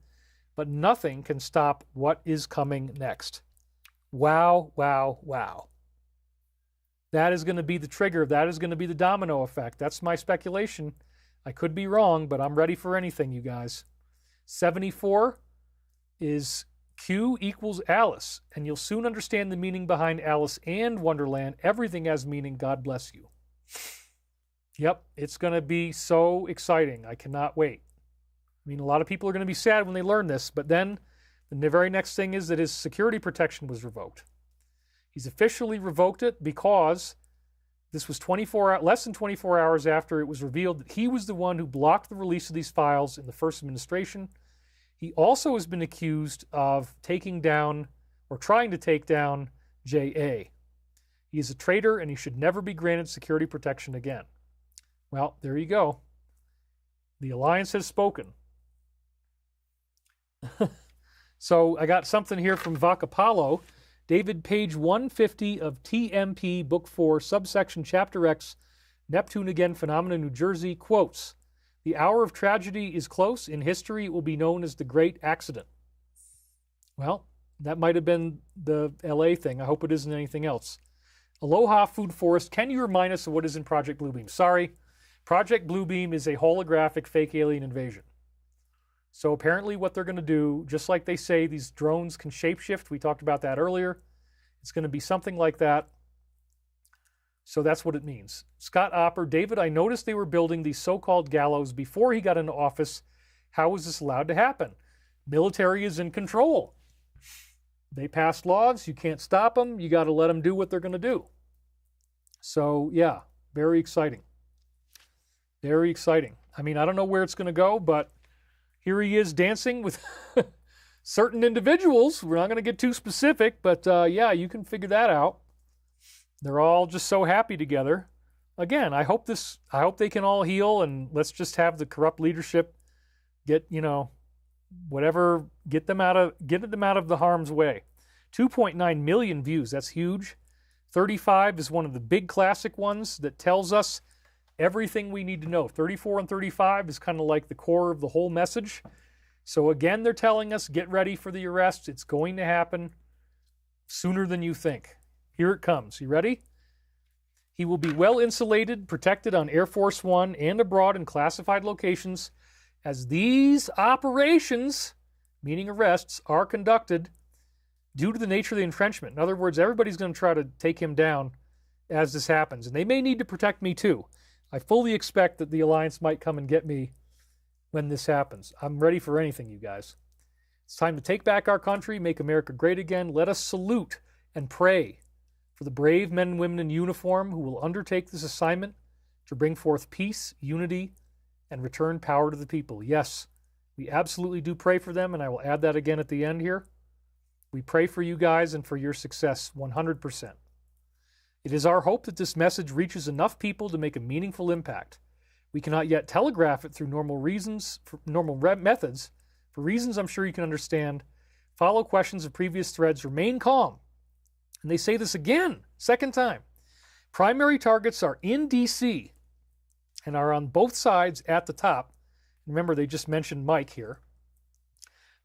but nothing can stop what is coming next. Wow, wow, wow. That is going to be the trigger. That is going to be the domino effect. That's my speculation. I could be wrong, but I'm ready for anything, you guys. 74 is Q equals Alice, and you'll soon understand the meaning behind Alice and Wonderland. Everything has meaning. God bless you. Yep, it's going to be so exciting. I cannot wait. I mean, a lot of people are going to be sad when they learn this, but then the very next thing is that his security protection was revoked. He's officially revoked it because this was less than 24 hours after it was revealed that he was the one who blocked the release of these files in the first administration. He also has been accused of taking down or trying to take down JA. He is a traitor and he should never be granted security protection again. Well, there you go. The Alliance has spoken. So I got something here from Vacapalo. David, page 150 of TMP, Book 4, subsection Chapter X, Neptune Again Phenomena, New Jersey, quotes, "The hour of tragedy is close. In history, it will be known as the Great Accident." Well, that might have been the LA thing. I hope it isn't anything else. Aloha Food Forest, can you remind us of what is in Project Bluebeam? Sorry, Project Bluebeam is a holographic fake alien invasion. So apparently what they're going to do, just like they say these drones can shapeshift, we talked about that earlier, it's going to be something like that. So that's what it means. Scott Opper, David, I noticed they were building these so-called gallows before he got into office. How was this allowed to happen? Military is in control. They passed laws. You can't stop them. You got to let them do what they're going to do. So, yeah, very exciting. Very exciting. I mean, I don't know where it's going to go, but here he is dancing with certain individuals. We're not going to get too specific, but yeah, you can figure that out. They're all just so happy together. Again, I hope they can all heal, and let's just have the corrupt leadership get, whatever, get them out of the harm's way. 2.9 million views, that's huge. 35 is one of the big classic ones that tells us everything we need to know. 34 and 35 is kind of like the core of the whole message. So again, they're telling us, get ready for the arrest. It's going to happen sooner than you think. Here it comes. You ready? He will be well insulated, protected on Air Force One and abroad in classified locations as these operations, meaning arrests, are conducted due to the nature of the entrenchment. In other words, everybody's going to try to take him down as this happens. And they may need to protect me too. I fully expect that the Alliance might come and get me when this happens. I'm ready for anything, you guys. It's time to take back our country, make America great again. Let us salute and pray for the brave men and women in uniform who will undertake this assignment to bring forth peace, unity, and return power to the people. Yes, we absolutely do pray for them, and I will add that again at the end here. We pray for you guys and for your success 100%. It is our hope that this message reaches enough people to make a meaningful impact. We cannot yet telegraph it through normal methods. For reasons I'm sure you can understand, follow questions of previous threads, remain calm. And they say this again, second time. Primary targets are in D.C. and are on both sides at the top. Remember, they just mentioned Mike here.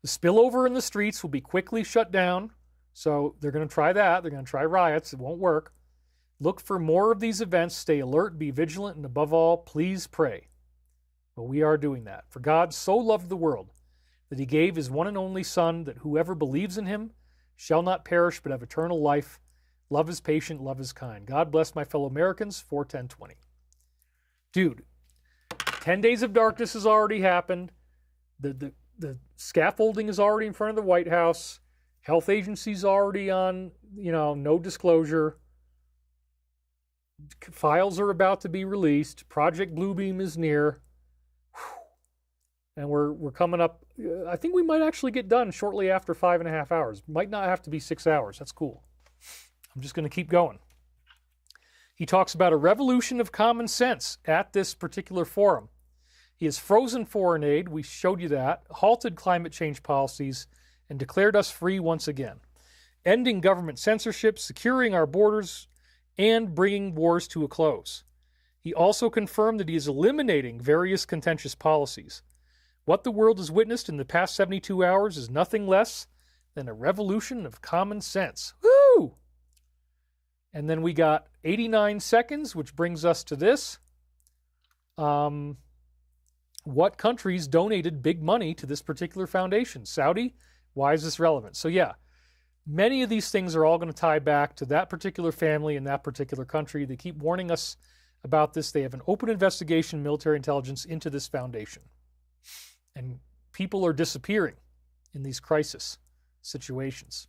The spillover in the streets will be quickly shut down. So they're going to try that. They're going to try riots. It won't work. Look for more of these events. Stay alert, be vigilant, and above all, please pray. But we are doing that. For God so loved the world that he gave his one and only Son, that whoever believes in him shall not perish but have eternal life. Love is patient, love is kind. God bless my fellow Americans. 4/10/20. Dude, 10 days of darkness has already happened. The scaffolding is already in front of the White House. Health agency's already on, no disclosure. Files are about to be released. Project Bluebeam is near. And we're coming up. I think we might actually get done shortly after 5.5 hours. Might not have to be 6 hours. That's cool. I'm just going to keep going. He talks about a revolution of common sense at this particular forum. He has frozen foreign aid. We showed you that. Halted climate change policies and declared us free once again. Ending government censorship, securing our borders, and bringing wars to a close. He also confirmed that he is eliminating various contentious policies. What the world has witnessed in the past 72 hours is nothing less than a revolution of common sense. Woo! And then we got 89 seconds, which brings us to this. What countries donated big money to this particular foundation? Saudi? Why is this relevant? So yeah, many of these things are all going to tie back to that particular family in that particular country. They keep warning us about this. They have an open investigation, military intelligence, into this foundation. And people are disappearing in these crisis situations.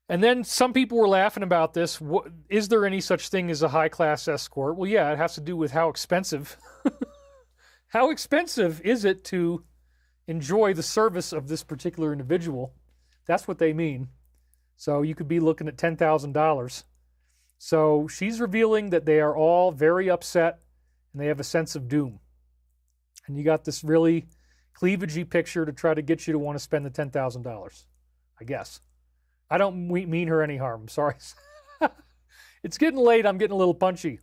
And then some people were laughing about this. Is there any such thing as a high-class escort? Well, yeah, it has to do with how expensive. How expensive is it to enjoy the service of this particular individual? That's what they mean. So you could be looking at $10,000. So she's revealing that they are all very upset and they have a sense of doom. And you got this really cleavagey picture to try to get you to want to spend the $10,000, I guess. I don't mean her any harm. I'm sorry. It's getting late. I'm getting a little punchy.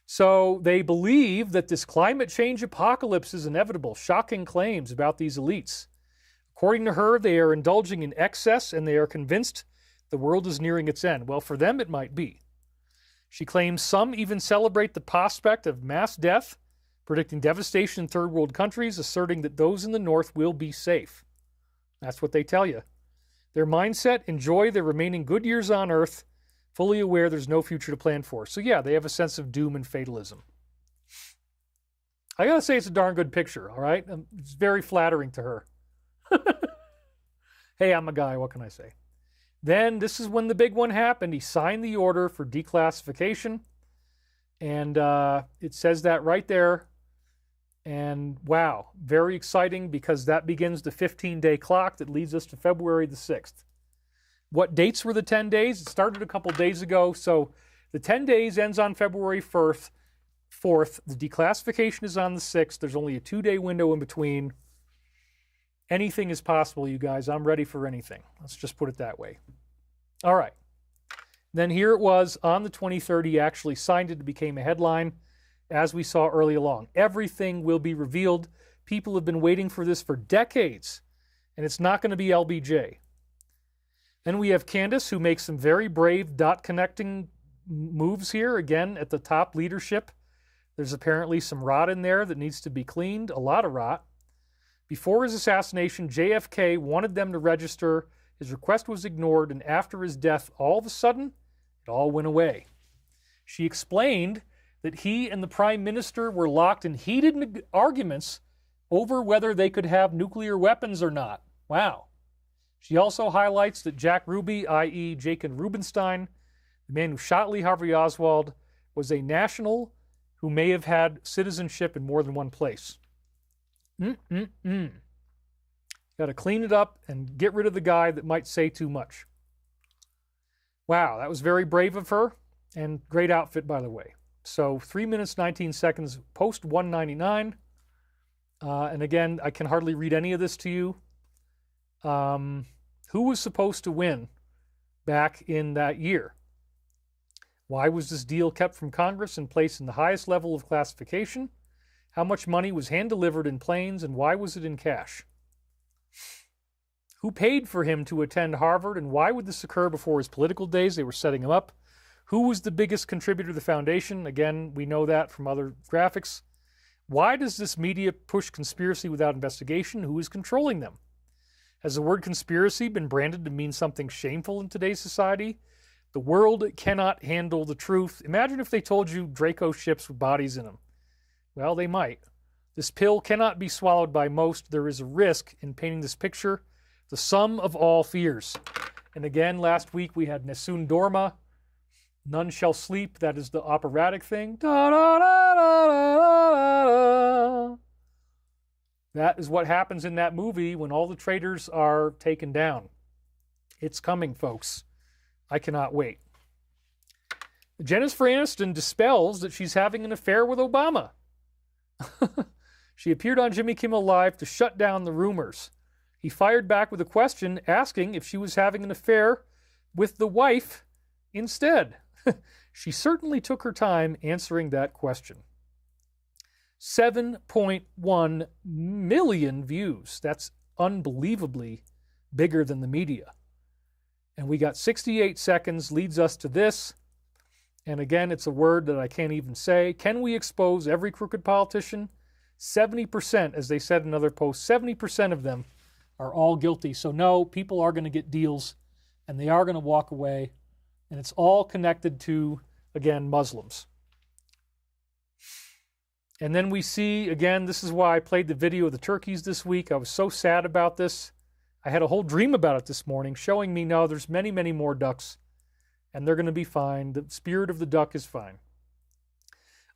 So they believe that this climate change apocalypse is inevitable. Shocking claims about these elites. According to her, they are indulging in excess and they are convinced the world is nearing its end. Well, for them, it might be. She claims some even celebrate the prospect of mass death, predicting devastation in third world countries, asserting that those in the north will be safe. That's what they tell you. Their mindset, enjoy their remaining good years on earth, fully aware there's no future to plan for. So yeah, they have a sense of doom and fatalism. I gotta say it's a darn good picture, all right? It's very flattering to her. Hey, I'm a guy, what can I say? Then this is when the big one happened. He signed the order for declassification. And it says that right there. And wow, very exciting because that begins the 15-day clock that leads us to February the 6th. What dates were the 10 days? It started a couple days ago. So the 10 days ends on February 4th. The declassification is on the 6th. There's only a 2-day window in between. Anything is possible, you guys. I'm ready for anything. Let's just put it that way. All right. Then here it was on the 23rd. He actually signed it. It became a headline, as we saw early along. Everything will be revealed. People have been waiting for this for decades, and it's not going to be LBJ. Then we have Candace, who makes some very brave dot connecting moves here. Again, at the top leadership, there's apparently some rot in there that needs to be cleaned, a lot of rot. Before his assassination, JFK wanted them to register. His request was ignored, and after his death, all of a sudden, it all went away. She explained that he and the Prime Minister were locked in heated arguments over whether they could have nuclear weapons or not. Wow. She also highlights that Jack Ruby, i.e. Jacob Rubenstein, the man who shot Lee Harvey Oswald, was a national who may have had citizenship in more than one place. Got to clean it up and get rid of the guy that might say too much. Wow, that was very brave of her, and great outfit, by the way. So 3 minutes, 19 seconds, post 199. And again, I can hardly read any of this to you. Who was supposed to win back in that year? Why was this deal kept from Congress and placed in the highest level of classification? How much money was hand-delivered in planes, and why was it in cash? Who paid for him to attend Harvard, and why would this occur before his political days? They were setting him up. Who was the biggest contributor to the foundation? Again, we know that from other graphics. Why does this media push conspiracy without investigation? Who is controlling them? Has the word conspiracy been branded to mean something shameful in today's society? The world cannot handle the truth. Imagine if they told you Draco ships with bodies in them. Well, they might. This pill cannot be swallowed by most. There is a risk in painting this picture, the sum of all fears. And again, last week we had Nessun Dorma, None Shall Sleep. That is the operatic thing. Da, da, da, da, da, da. That is what happens in that movie when all the traitors are taken down. It's coming, folks. I cannot wait. Jennifer Aniston dispels that she's having an affair with Obama. She appeared on Jimmy Kimmel Live to shut down the rumors. He fired back with a question asking if she was having an affair with the wife instead. She certainly took her time answering that question. 7.1 million views. That's unbelievably bigger than the media. And we got 68 seconds, leads us to this. And again, it's a word that I can't even say. Can we expose every crooked politician? 70%, as they said in another post, 70% of them are all guilty. So no, people are going to get deals, and they are going to walk away. And it's all connected to, again, Muslims. And then we see, again, this is why I played the video of the turkeys this week. I was so sad about this. I had a whole dream about it this morning, showing me, no, there's many, many more ducks, and they're going to be fine. The spirit of the duck is fine.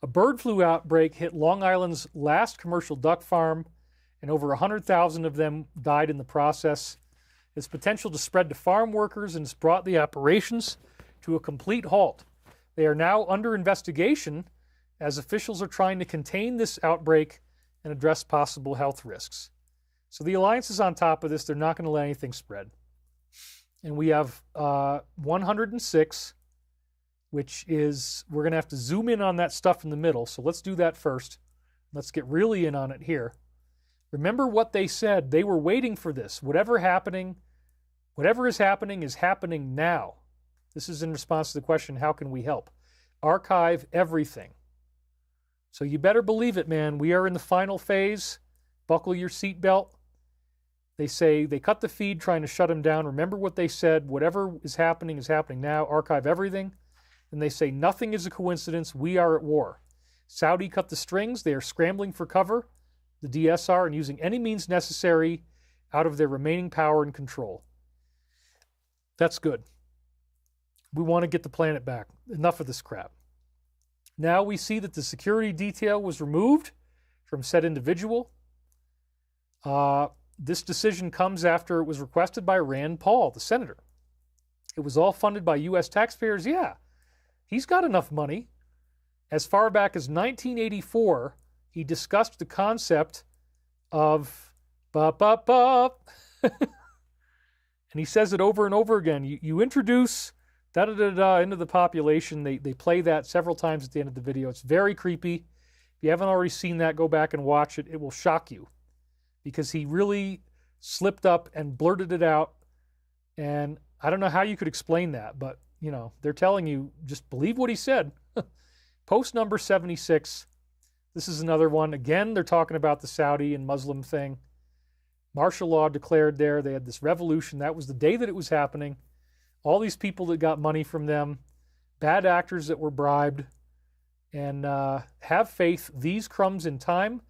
A bird flu outbreak hit Long Island's last commercial duck farm, and over 100,000 of them died in the process. Its potential to spread to farm workers and has brought the operations to a complete halt. They are now under investigation as officials are trying to contain this outbreak and address possible health risks. So the alliance is on top of this. They're not going to let anything spread. And we have 106, which is, we're going to have to zoom in on that stuff in the middle. So let's do that first. Let's get really in on it here. Remember what they said. They were waiting for this. Whatever is happening now. This is in response to the question, how can we help? Archive everything. So you better believe it, man. We are in the final phase. Buckle your seatbelt. They say they cut the feed trying to shut him down. Remember what they said. Whatever is happening now. Archive everything. And they say nothing is a coincidence. We are at war. Saudi cut the strings. They are scrambling for cover, the DSR, and using any means necessary out of their remaining power and control. That's good. We want to get the planet back. Enough of this crap. Now we see that the security detail was removed from said individual. This decision comes after it was requested by Rand Paul, the senator. It was all funded by U.S. taxpayers. Yeah, he's got enough money. As far back as 1984, he discussed the concept of and he says it over and over again. You introduce into the population. They play that several times at the end of the video. It's very creepy. If you haven't already seen that, go back and watch it. It will shock you because he really slipped up and blurted it out. And I don't know how you could explain that, but, they're telling you, just believe what he said. Post number 76. This is another one. Again, they're talking about the Saudi and Muslim thing. Martial law declared there. They had this revolution. That was the day that it was happening. All these people that got money from them, bad actors that were bribed, and have faith these crumbs in time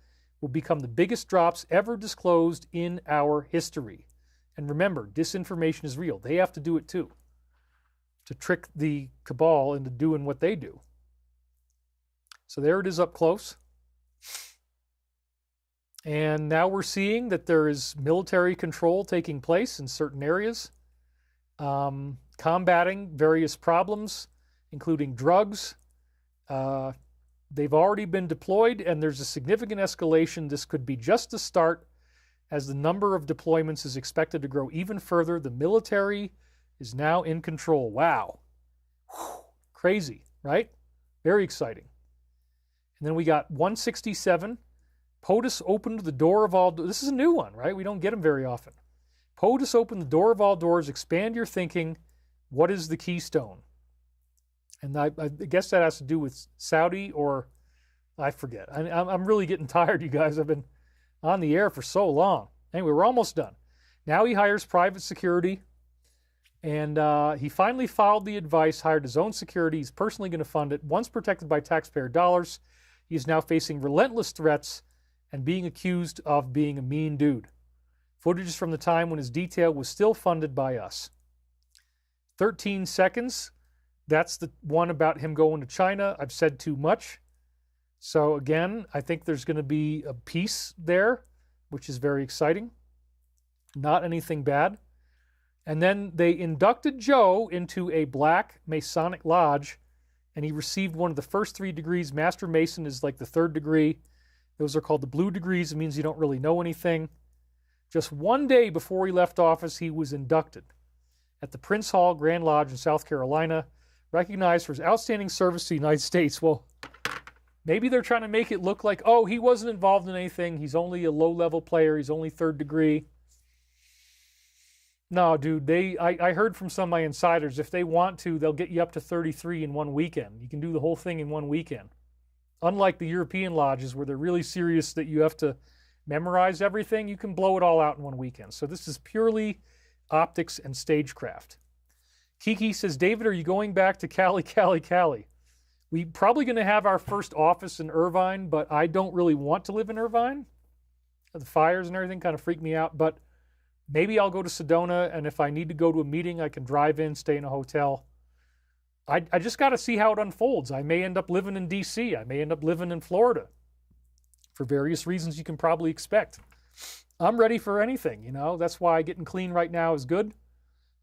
will become the biggest drops ever disclosed in our history. And remember, disinformation is real. They have to do it too, to trick the cabal into doing what they do. So there it is up close. And now we're seeing that there is military control taking place in certain areas. Combating various problems, including drugs. They've already been deployed, and there's a significant escalation. This could be just the start, as the number of deployments is expected to grow even further. The military is now in control. Wow. Whew. Crazy, right? Very exciting. And then we got 167. POTUS opened the door of all... This is a new one, right? We don't get them very often. POTUS opened the door of all doors. Expand your thinking. What is the keystone? And I guess that has to do with Saudi, or I forget. I'm really getting tired, you guys. I've been on the air for so long. Anyway, we're almost done. Now he hires private security, and he finally followed the advice, hired his own security. He's personally going to fund it. Once protected by taxpayer dollars, he is now facing relentless threats and being accused of being a mean dude. Footage is from the time when his detail was still funded by us. 13 seconds. That's the one about him going to China. I've said too much. So again, I think there's going to be a peace there, which is very exciting. Not anything bad. And then they inducted Joe into a black Masonic lodge, and he received one of the first 3 degrees. Master Mason is like the 3rd degree. Those are called the blue degrees. It means you don't really know anything. Just one day before he left office, he was inducted at the Prince Hall Grand Lodge in South Carolina. recognized for his outstanding service to the United States. Well, maybe they're trying to make it look like, oh, he wasn't involved in anything. He's only a low-level player. He's only third degree. No, dude, I heard from some of my insiders, if they want to, they'll get you up to 33 in one weekend. You can do the whole thing in one weekend. Unlike the European lodges where they're really serious that you have to memorize everything, you can blow it all out in one weekend. So this is purely optics and stagecraft. Kiki says, David, are you going back to Cali? We're probably going to have our first office in Irvine, but I don't really want to live in Irvine. The fires and everything kind of freak me out, but maybe I'll go to Sedona, and if I need to go to a meeting, I can drive in, stay in a hotel. I just got to see how it unfolds. I may end up living in D.C. I may end up living in Florida for various reasons you can probably expect. I'm ready for anything, you know. That's why getting clean right now is good,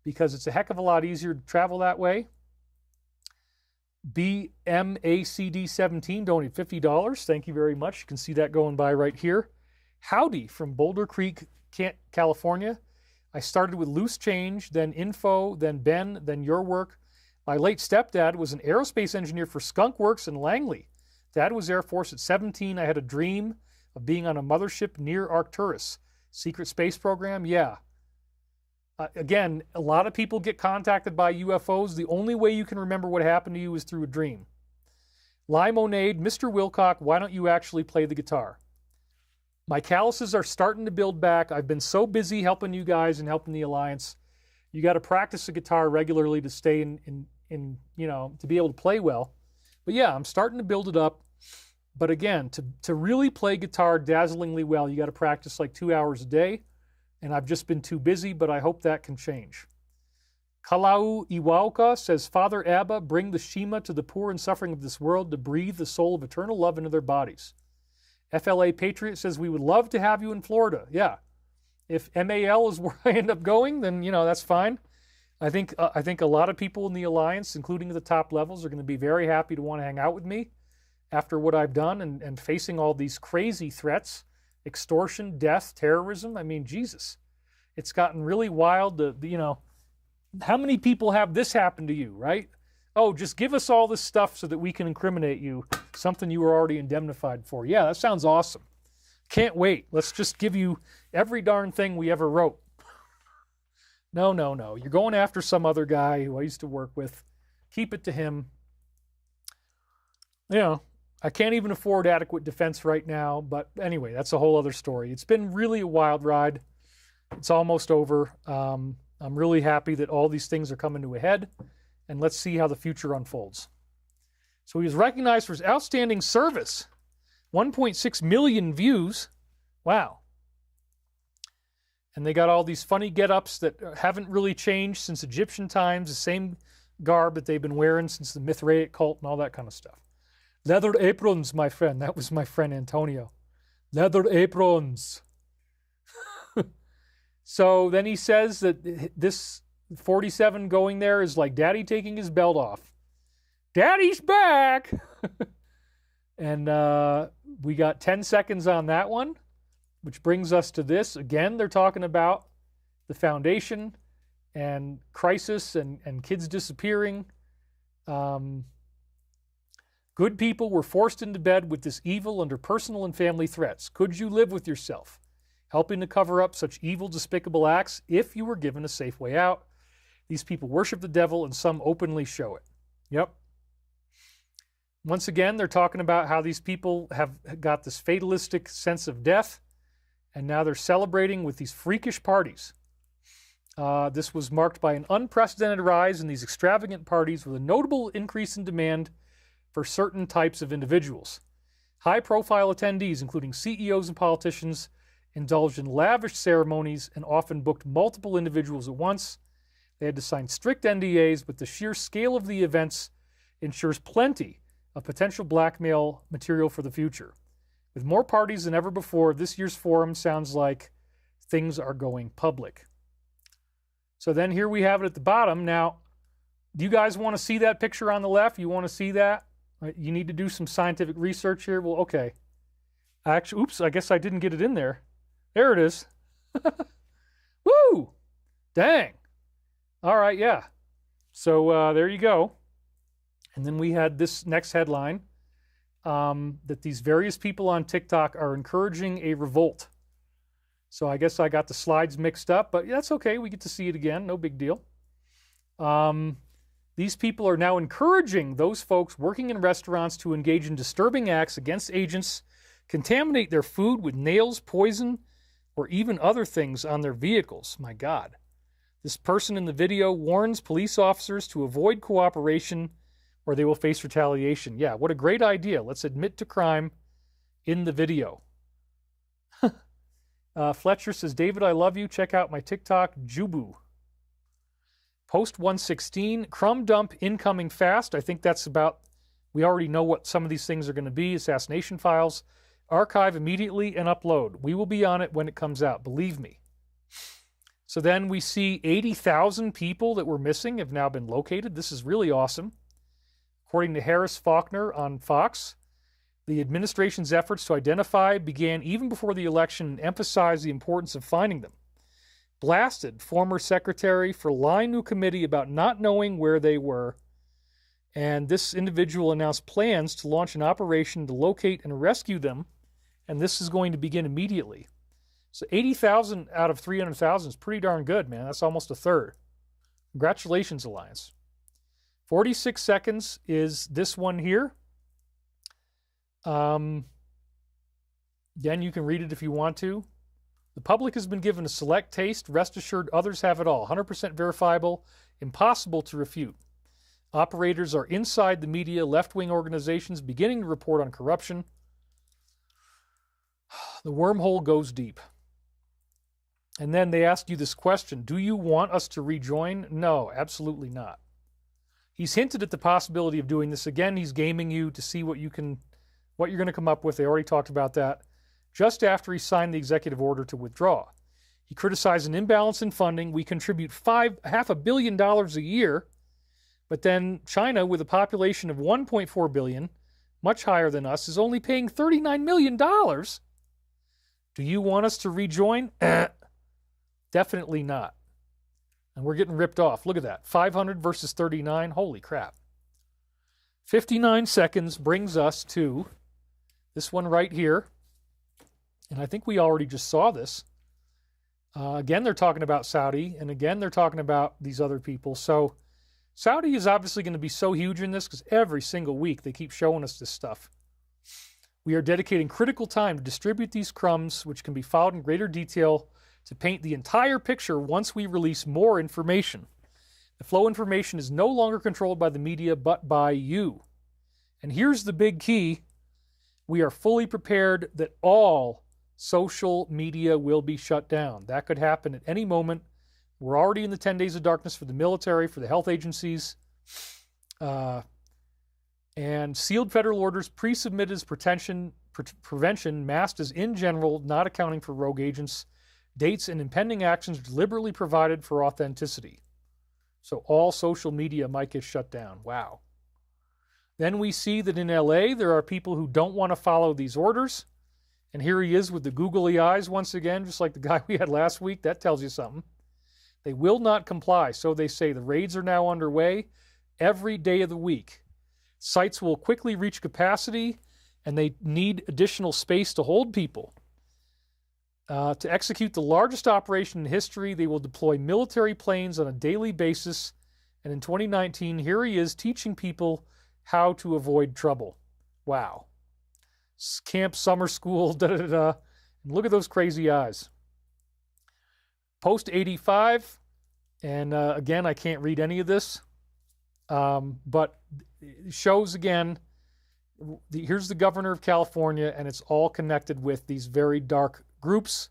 because it's a heck of a lot easier to travel that way. BMACD17 donated $50. Thank you very much. You can see that going by right here. Howdy from Boulder Creek, California. I started with loose change, then info, then Ben, then your work. My late stepdad was an aerospace engineer for Skunk Works in Langley. Dad was Air Force at 17. I had a dream of being on a mothership near Arcturus. Secret space program, yeah. Again, a lot of people get contacted by UFOs. The only way you can remember what happened to you is through a dream. Limonade, Mr. Wilcock, why don't you actually play the guitar? My calluses are starting to build back. I've been so busy helping you guys and helping the Alliance. You got to practice the guitar regularly to stay in, you know, to be able to play well. But yeah, I'm starting to build it up. But again, to really play guitar dazzlingly well, you got to practice like 2 hours a day. And I've just been too busy, but I hope that can change. Kalau Iwauka says, Father Abba, bring the Shema to the poor and suffering of this world to breathe the soul of eternal love into their bodies. FLA Patriot says, we would love to have you in Florida. Yeah. If MAL is where I end up going, then, you know, that's fine. I think a lot of people in the Alliance, including at the top levels, are going to be very happy to want to hang out with me after what I've done and facing all these crazy threats. Extortion, death, terrorism. I mean, Jesus. It's gotten really wild. You know, how many people have this happen to you, right? Oh, just give us all this stuff so that we can incriminate you, something you were already indemnified for. Yeah, that sounds awesome. Can't wait. Let's just give you every darn thing we ever wrote. No. You're going after some other guy who I used to work with. Keep it to him. You know, I can't even afford adequate defense right now, but anyway, that's a whole other story. It's been really a wild ride. It's almost over. I'm really happy that all these things are coming to a head, and let's see how the future unfolds. So he was recognized for his outstanding service. 1.6 million views. Wow. And they got all these funny get-ups that haven't really changed since Egyptian times, the same garb that they've been wearing since the Mithraic cult and all that kind of stuff. Leather aprons, my friend. That was my friend Antonio. Leather aprons. So then he says that this 47 going there is like Daddy taking his belt off. Daddy's back! And we got 10 seconds on that one, which brings us to this. Again, they're talking about the Foundation and crisis and kids disappearing. Good people were forced into bed with this evil under personal and family threats. Could you live with yourself, helping to cover up such evil, despicable acts if you were given a safe way out? These people worship the devil, and some openly show it. Yep. Once again, they're talking about how these people have got this fatalistic sense of death, and now they're celebrating with these freakish parties. This was marked by an unprecedented rise in these extravagant parties with a notable increase in demand for certain types of individuals. High-profile attendees, including CEOs and politicians, indulged in lavish ceremonies and often booked multiple individuals at once. They had to sign strict NDAs, but the sheer scale of the events ensures plenty of potential blackmail material for the future. With more parties than ever before, this year's forum sounds like things are going public. So then here we have it at the bottom. Now, do you guys want to see that picture on the left? You want to see that? You need to do some scientific research here. Well, okay. Actually, oops, I guess I didn't get it in there. There it is. Woo! Dang. All right, yeah. So there you go. And then we had this next headline, that these various people on TikTok are encouraging a revolt. So I guess I got the slides mixed up, but that's okay. We get to see it again. No big deal. These people are now encouraging those folks working in restaurants to engage in disturbing acts against agents, contaminate their food with nails, poison, or even other things on their vehicles. My God. This person in the video warns police officers to avoid cooperation or they will face retaliation. Yeah, what a great idea. Let's admit to crime in the video. Fletcher says, David, I love you. Check out my TikTok, Jubu. Post 116, crumb dump incoming fast. I think that's about, we already know what some of these things are going to be. Assassination files. Archive immediately and upload. We will be on it when it comes out. Believe me. So then we see 80,000 people that were missing have now been located. This is really awesome. According to Harris Faulkner on Fox, the administration's efforts to identify began even before the election and emphasized the importance of finding them. Blasted former secretary for lying to a committee about not knowing where they were. And this individual announced plans to launch an operation to locate and rescue them. And this is going to begin immediately. So 80,000 out of 300,000 is pretty darn good, man. That's almost a third. Congratulations, Alliance. 46 seconds is this one here. Again, you can read it if you want to. The public has been given a select taste. Rest assured, others have it all. 100% verifiable, impossible to refute. Operators are inside the media, left-wing organizations beginning to report on corruption. The wormhole goes deep. And then they ask you this question, do you want us to rejoin? No, absolutely not. He's hinted at the possibility of doing this. Again, he's gaming you to see what you're going to come up with. They already talked about that. Just after he signed the executive order to withdraw. He criticized an imbalance in funding. We contribute $500 million a year, but then China, with a population of 1.4 billion, much higher than us, is only paying $39 million. Do you want us to rejoin? Definitely not. And we're getting ripped off. Look at that. 500 versus 39. Holy crap. 59 seconds brings us to this one right here. And I think we already just saw this. Again, they're talking about Saudi. And again, they're talking about these other people. So Saudi is obviously going to be so huge in this because every single week they keep showing us this stuff. We are dedicating critical time to distribute these crumbs, which can be followed in greater detail to paint the entire picture once we release more information. The flow of information is no longer controlled by the media, but by you. And here's the big key. We are fully prepared that all social media will be shut down. That could happen at any moment. We're already in the 10 days of darkness for the military, for the health agencies. And sealed federal orders pre-submitted as prevention, masked as in general, not accounting for rogue agents. Dates and impending actions deliberately provided for authenticity. So all social media might get shut down. Wow. Then we see that in LA, there are people who don't want to follow these orders. And here he is with the googly eyes once again, just like the guy we had last week. That tells you something. They will not comply. So they say the raids are now underway every day of the week. Sites will quickly reach capacity, and they need additional space to hold people. To execute the largest operation in history, they will deploy military planes on a daily basis. And in 2019, here he is teaching people how to avoid trouble. Wow. Camp, summer school, da-da-da-da. And look at those crazy eyes. Post 85, and again, I can't read any of this, but it shows again, here's the governor of California, and it's all connected with these very dark groups.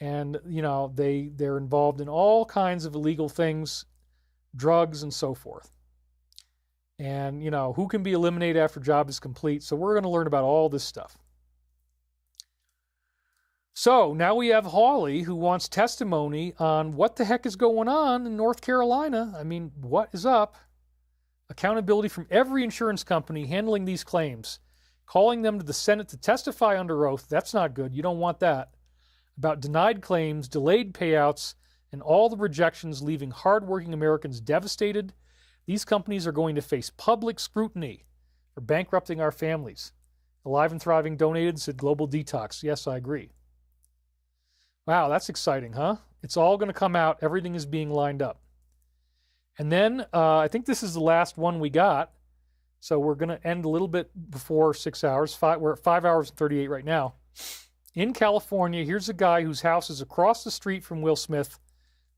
And, you know, they're involved in all kinds of illegal things, drugs and so forth. And, you know, who can be eliminated after job is complete. So we're going to learn about all this stuff. So now we have Hawley, who wants testimony on what the heck is going on in North Carolina. I mean, what is up? Accountability from every insurance company handling these claims, calling them to the Senate to testify under oath. That's not good. You don't want that. About denied claims, delayed payouts, and all the rejections, leaving hardworking Americans devastated. These companies are going to face public scrutiny for bankrupting our families. Alive and Thriving donated, said Global Detox. Yes, I agree. Wow, that's exciting, huh? It's all going to come out. Everything is being lined up. And then I think this is the last one we got. So we're going to end a little bit before 6 hours. We're at 5 hours and 38 right now. In California, here's a guy whose house is across the street from Will Smith,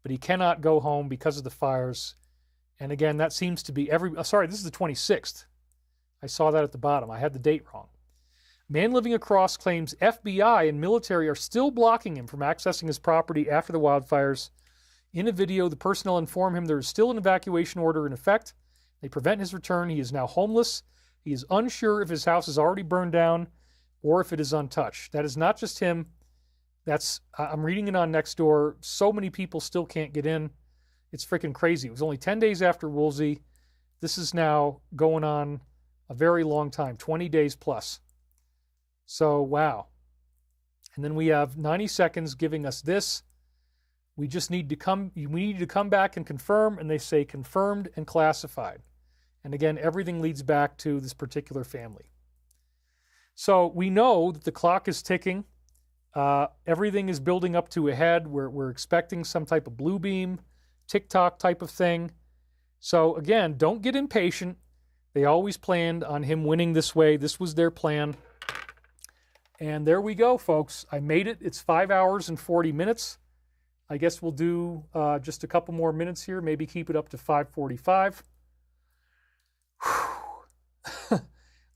but he cannot go home because of the fires. And again, that seems to be this is the 26th. I saw that at the bottom. I had the date wrong. Man living across claims FBI and military are still blocking him from accessing his property after the wildfires. In a video, the personnel inform him there is still an evacuation order in effect. They prevent his return. He is now homeless. He is unsure if his house is already burned down or if it is untouched. That is not just him. I'm reading it on Nextdoor. So many people still can't get in. It's freaking crazy. It was only 10 days after Woolsey. This is now going on a very long time, 20 days plus. So, wow. And then we have 90 seconds giving us this. We need to come back and confirm, and they say confirmed and classified. And again, everything leads back to this particular family. So we know that the clock is ticking. Everything is building up to a head. We're expecting some type of blue beam, TikTok type of thing. So again, don't get impatient. They always planned on him winning this way. This was their plan. And there we go, folks. I made it. It's 5 hours and 40 minutes. I guess we'll do just a couple more minutes here, maybe keep it up to 5:45.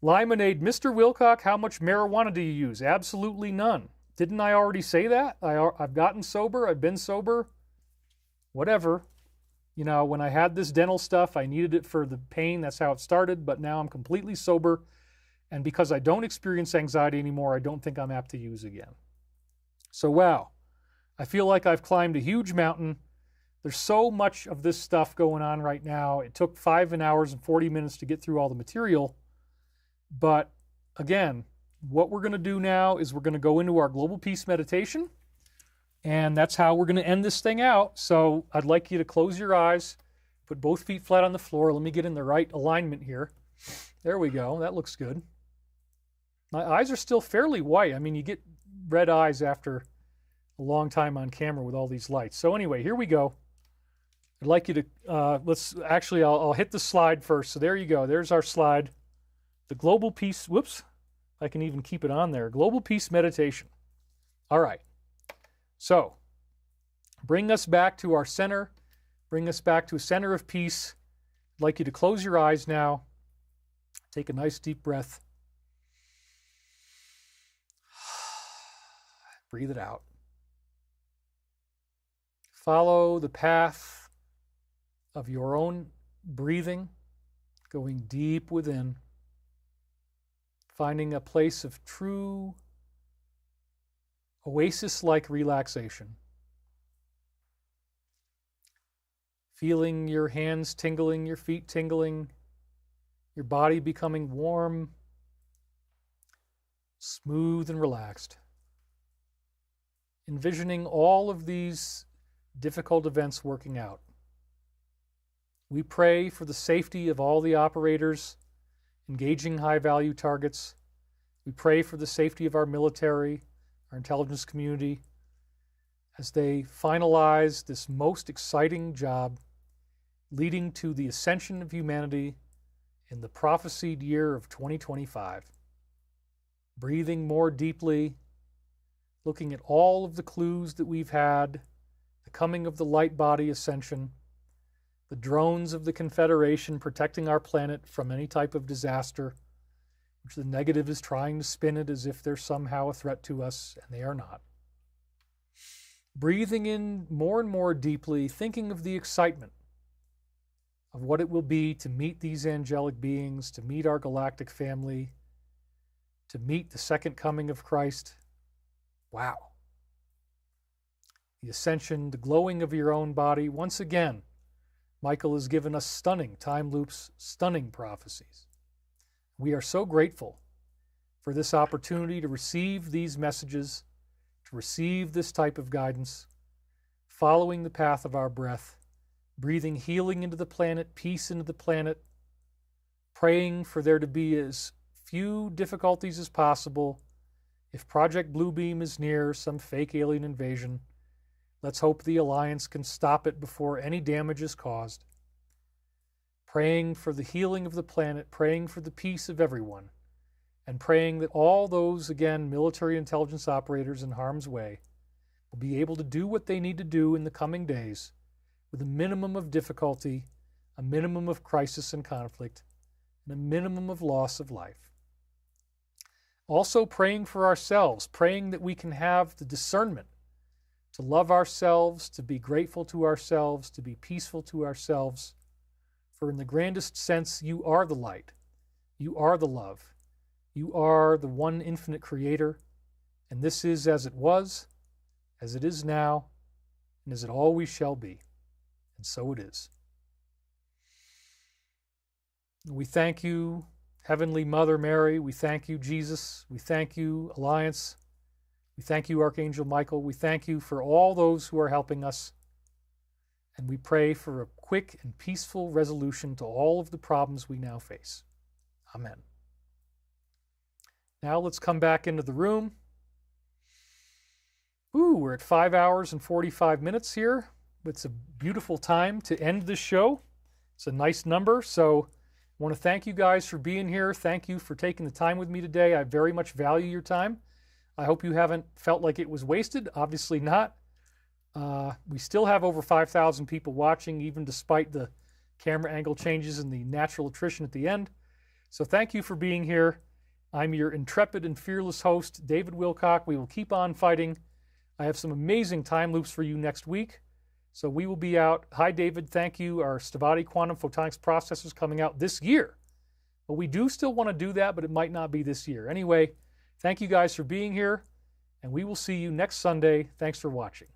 Limonade, Mr. Wilcock, how much marijuana do you use? Absolutely none. Didn't I already say that? I've gotten sober. I've been sober. Whatever. You know, when I had this dental stuff, I needed it for the pain. That's how it started. But now I'm completely sober. And because I don't experience anxiety anymore, I don't think I'm apt to use again. So, wow. I feel like I've climbed a huge mountain. There's so much of this stuff going on right now. It took 5 hours and 40 minutes to get through all the material. But again, what we're going to do now is we're going to go into our global peace meditation. And that's how we're going to end this thing out. So I'd like you to close your eyes, put both feet flat on the floor. Let me get in the right alignment here. There we go. That looks good. My eyes are still fairly white. I mean, you get red eyes after a long time on camera with all these lights. So anyway, here we go. I'd like you to, I'll hit the slide first. So there you go. There's our slide. The global peace, whoops, I can even keep it on there. Global peace meditation. All right. So bring us back to our center. Bring us back to a center of peace. I'd like you to close your eyes now. Take a nice deep breath. Breathe it out. Follow the path of your own breathing, going deep within, finding a place of true oasis-like relaxation. Feeling your hands tingling, your feet tingling, your body becoming warm, smooth and relaxed. Envisioning all of these difficult events working out. We pray for the safety of all the operators engaging high-value targets. We pray for the safety of our military, our intelligence community, as they finalize this most exciting job leading to the ascension of humanity in the prophesied year of 2025. Breathing more deeply, looking at all of the clues that we've had, the coming of the light body ascension, the drones of the Confederation protecting our planet from any type of disaster, which the negative is trying to spin it as if they're somehow a threat to us, and they are not. Breathing in more and more deeply, thinking of the excitement of what it will be to meet these angelic beings, to meet our galactic family, to meet the second coming of Christ. Wow. The ascension, the glowing of your own body. Once again, Michael has given us stunning time loops, stunning prophecies. We are so grateful for this opportunity to receive these messages, to receive this type of guidance, following the path of our breath, breathing healing into the planet, peace into the planet, praying for there to be as few difficulties as possible. If Project Bluebeam is near some fake alien invasion, let's hope the Alliance can stop it before any damage is caused. Praying for the healing of the planet, praying for the peace of everyone, and praying that all those, again, military intelligence operators in harm's way will be able to do what they need to do in the coming days with a minimum of difficulty, a minimum of crisis and conflict, and a minimum of loss of life. Also praying for ourselves, praying that we can have the discernment to love ourselves, to be grateful to ourselves, to be peaceful to ourselves. For in the grandest sense, you are the light. You are the love. You are the one infinite creator. And this is as it was, as it is now, and as it always shall be. And so it is. We thank you, Heavenly Mother Mary. We thank you, Jesus. We thank you, Alliance. We thank you, Archangel Michael. We thank you for all those who are helping us. And we pray for a quick and peaceful resolution to all of the problems we now face. Amen. Now let's come back into the room. Ooh, we're at 5 hours and 45 minutes here. It's a beautiful time to end this show. It's a nice number, so I want to thank you guys for being here. Thank you for taking the time with me today. I very much value your time. I hope you haven't felt like it was wasted. Obviously not. We still have over 5,000 people watching, even despite the camera angle changes and the natural attrition at the end. So thank you for being here. I'm your intrepid and fearless host, David Wilcock. We will keep on fighting. I have some amazing time loops for you next week. So we will be out. Hi, David. Thank you. Our Stavatti quantum photonics processors coming out this year. But we do still want to do that, but it might not be this year. Anyway, thank you guys for being here, and we will see you next Sunday. Thanks for watching.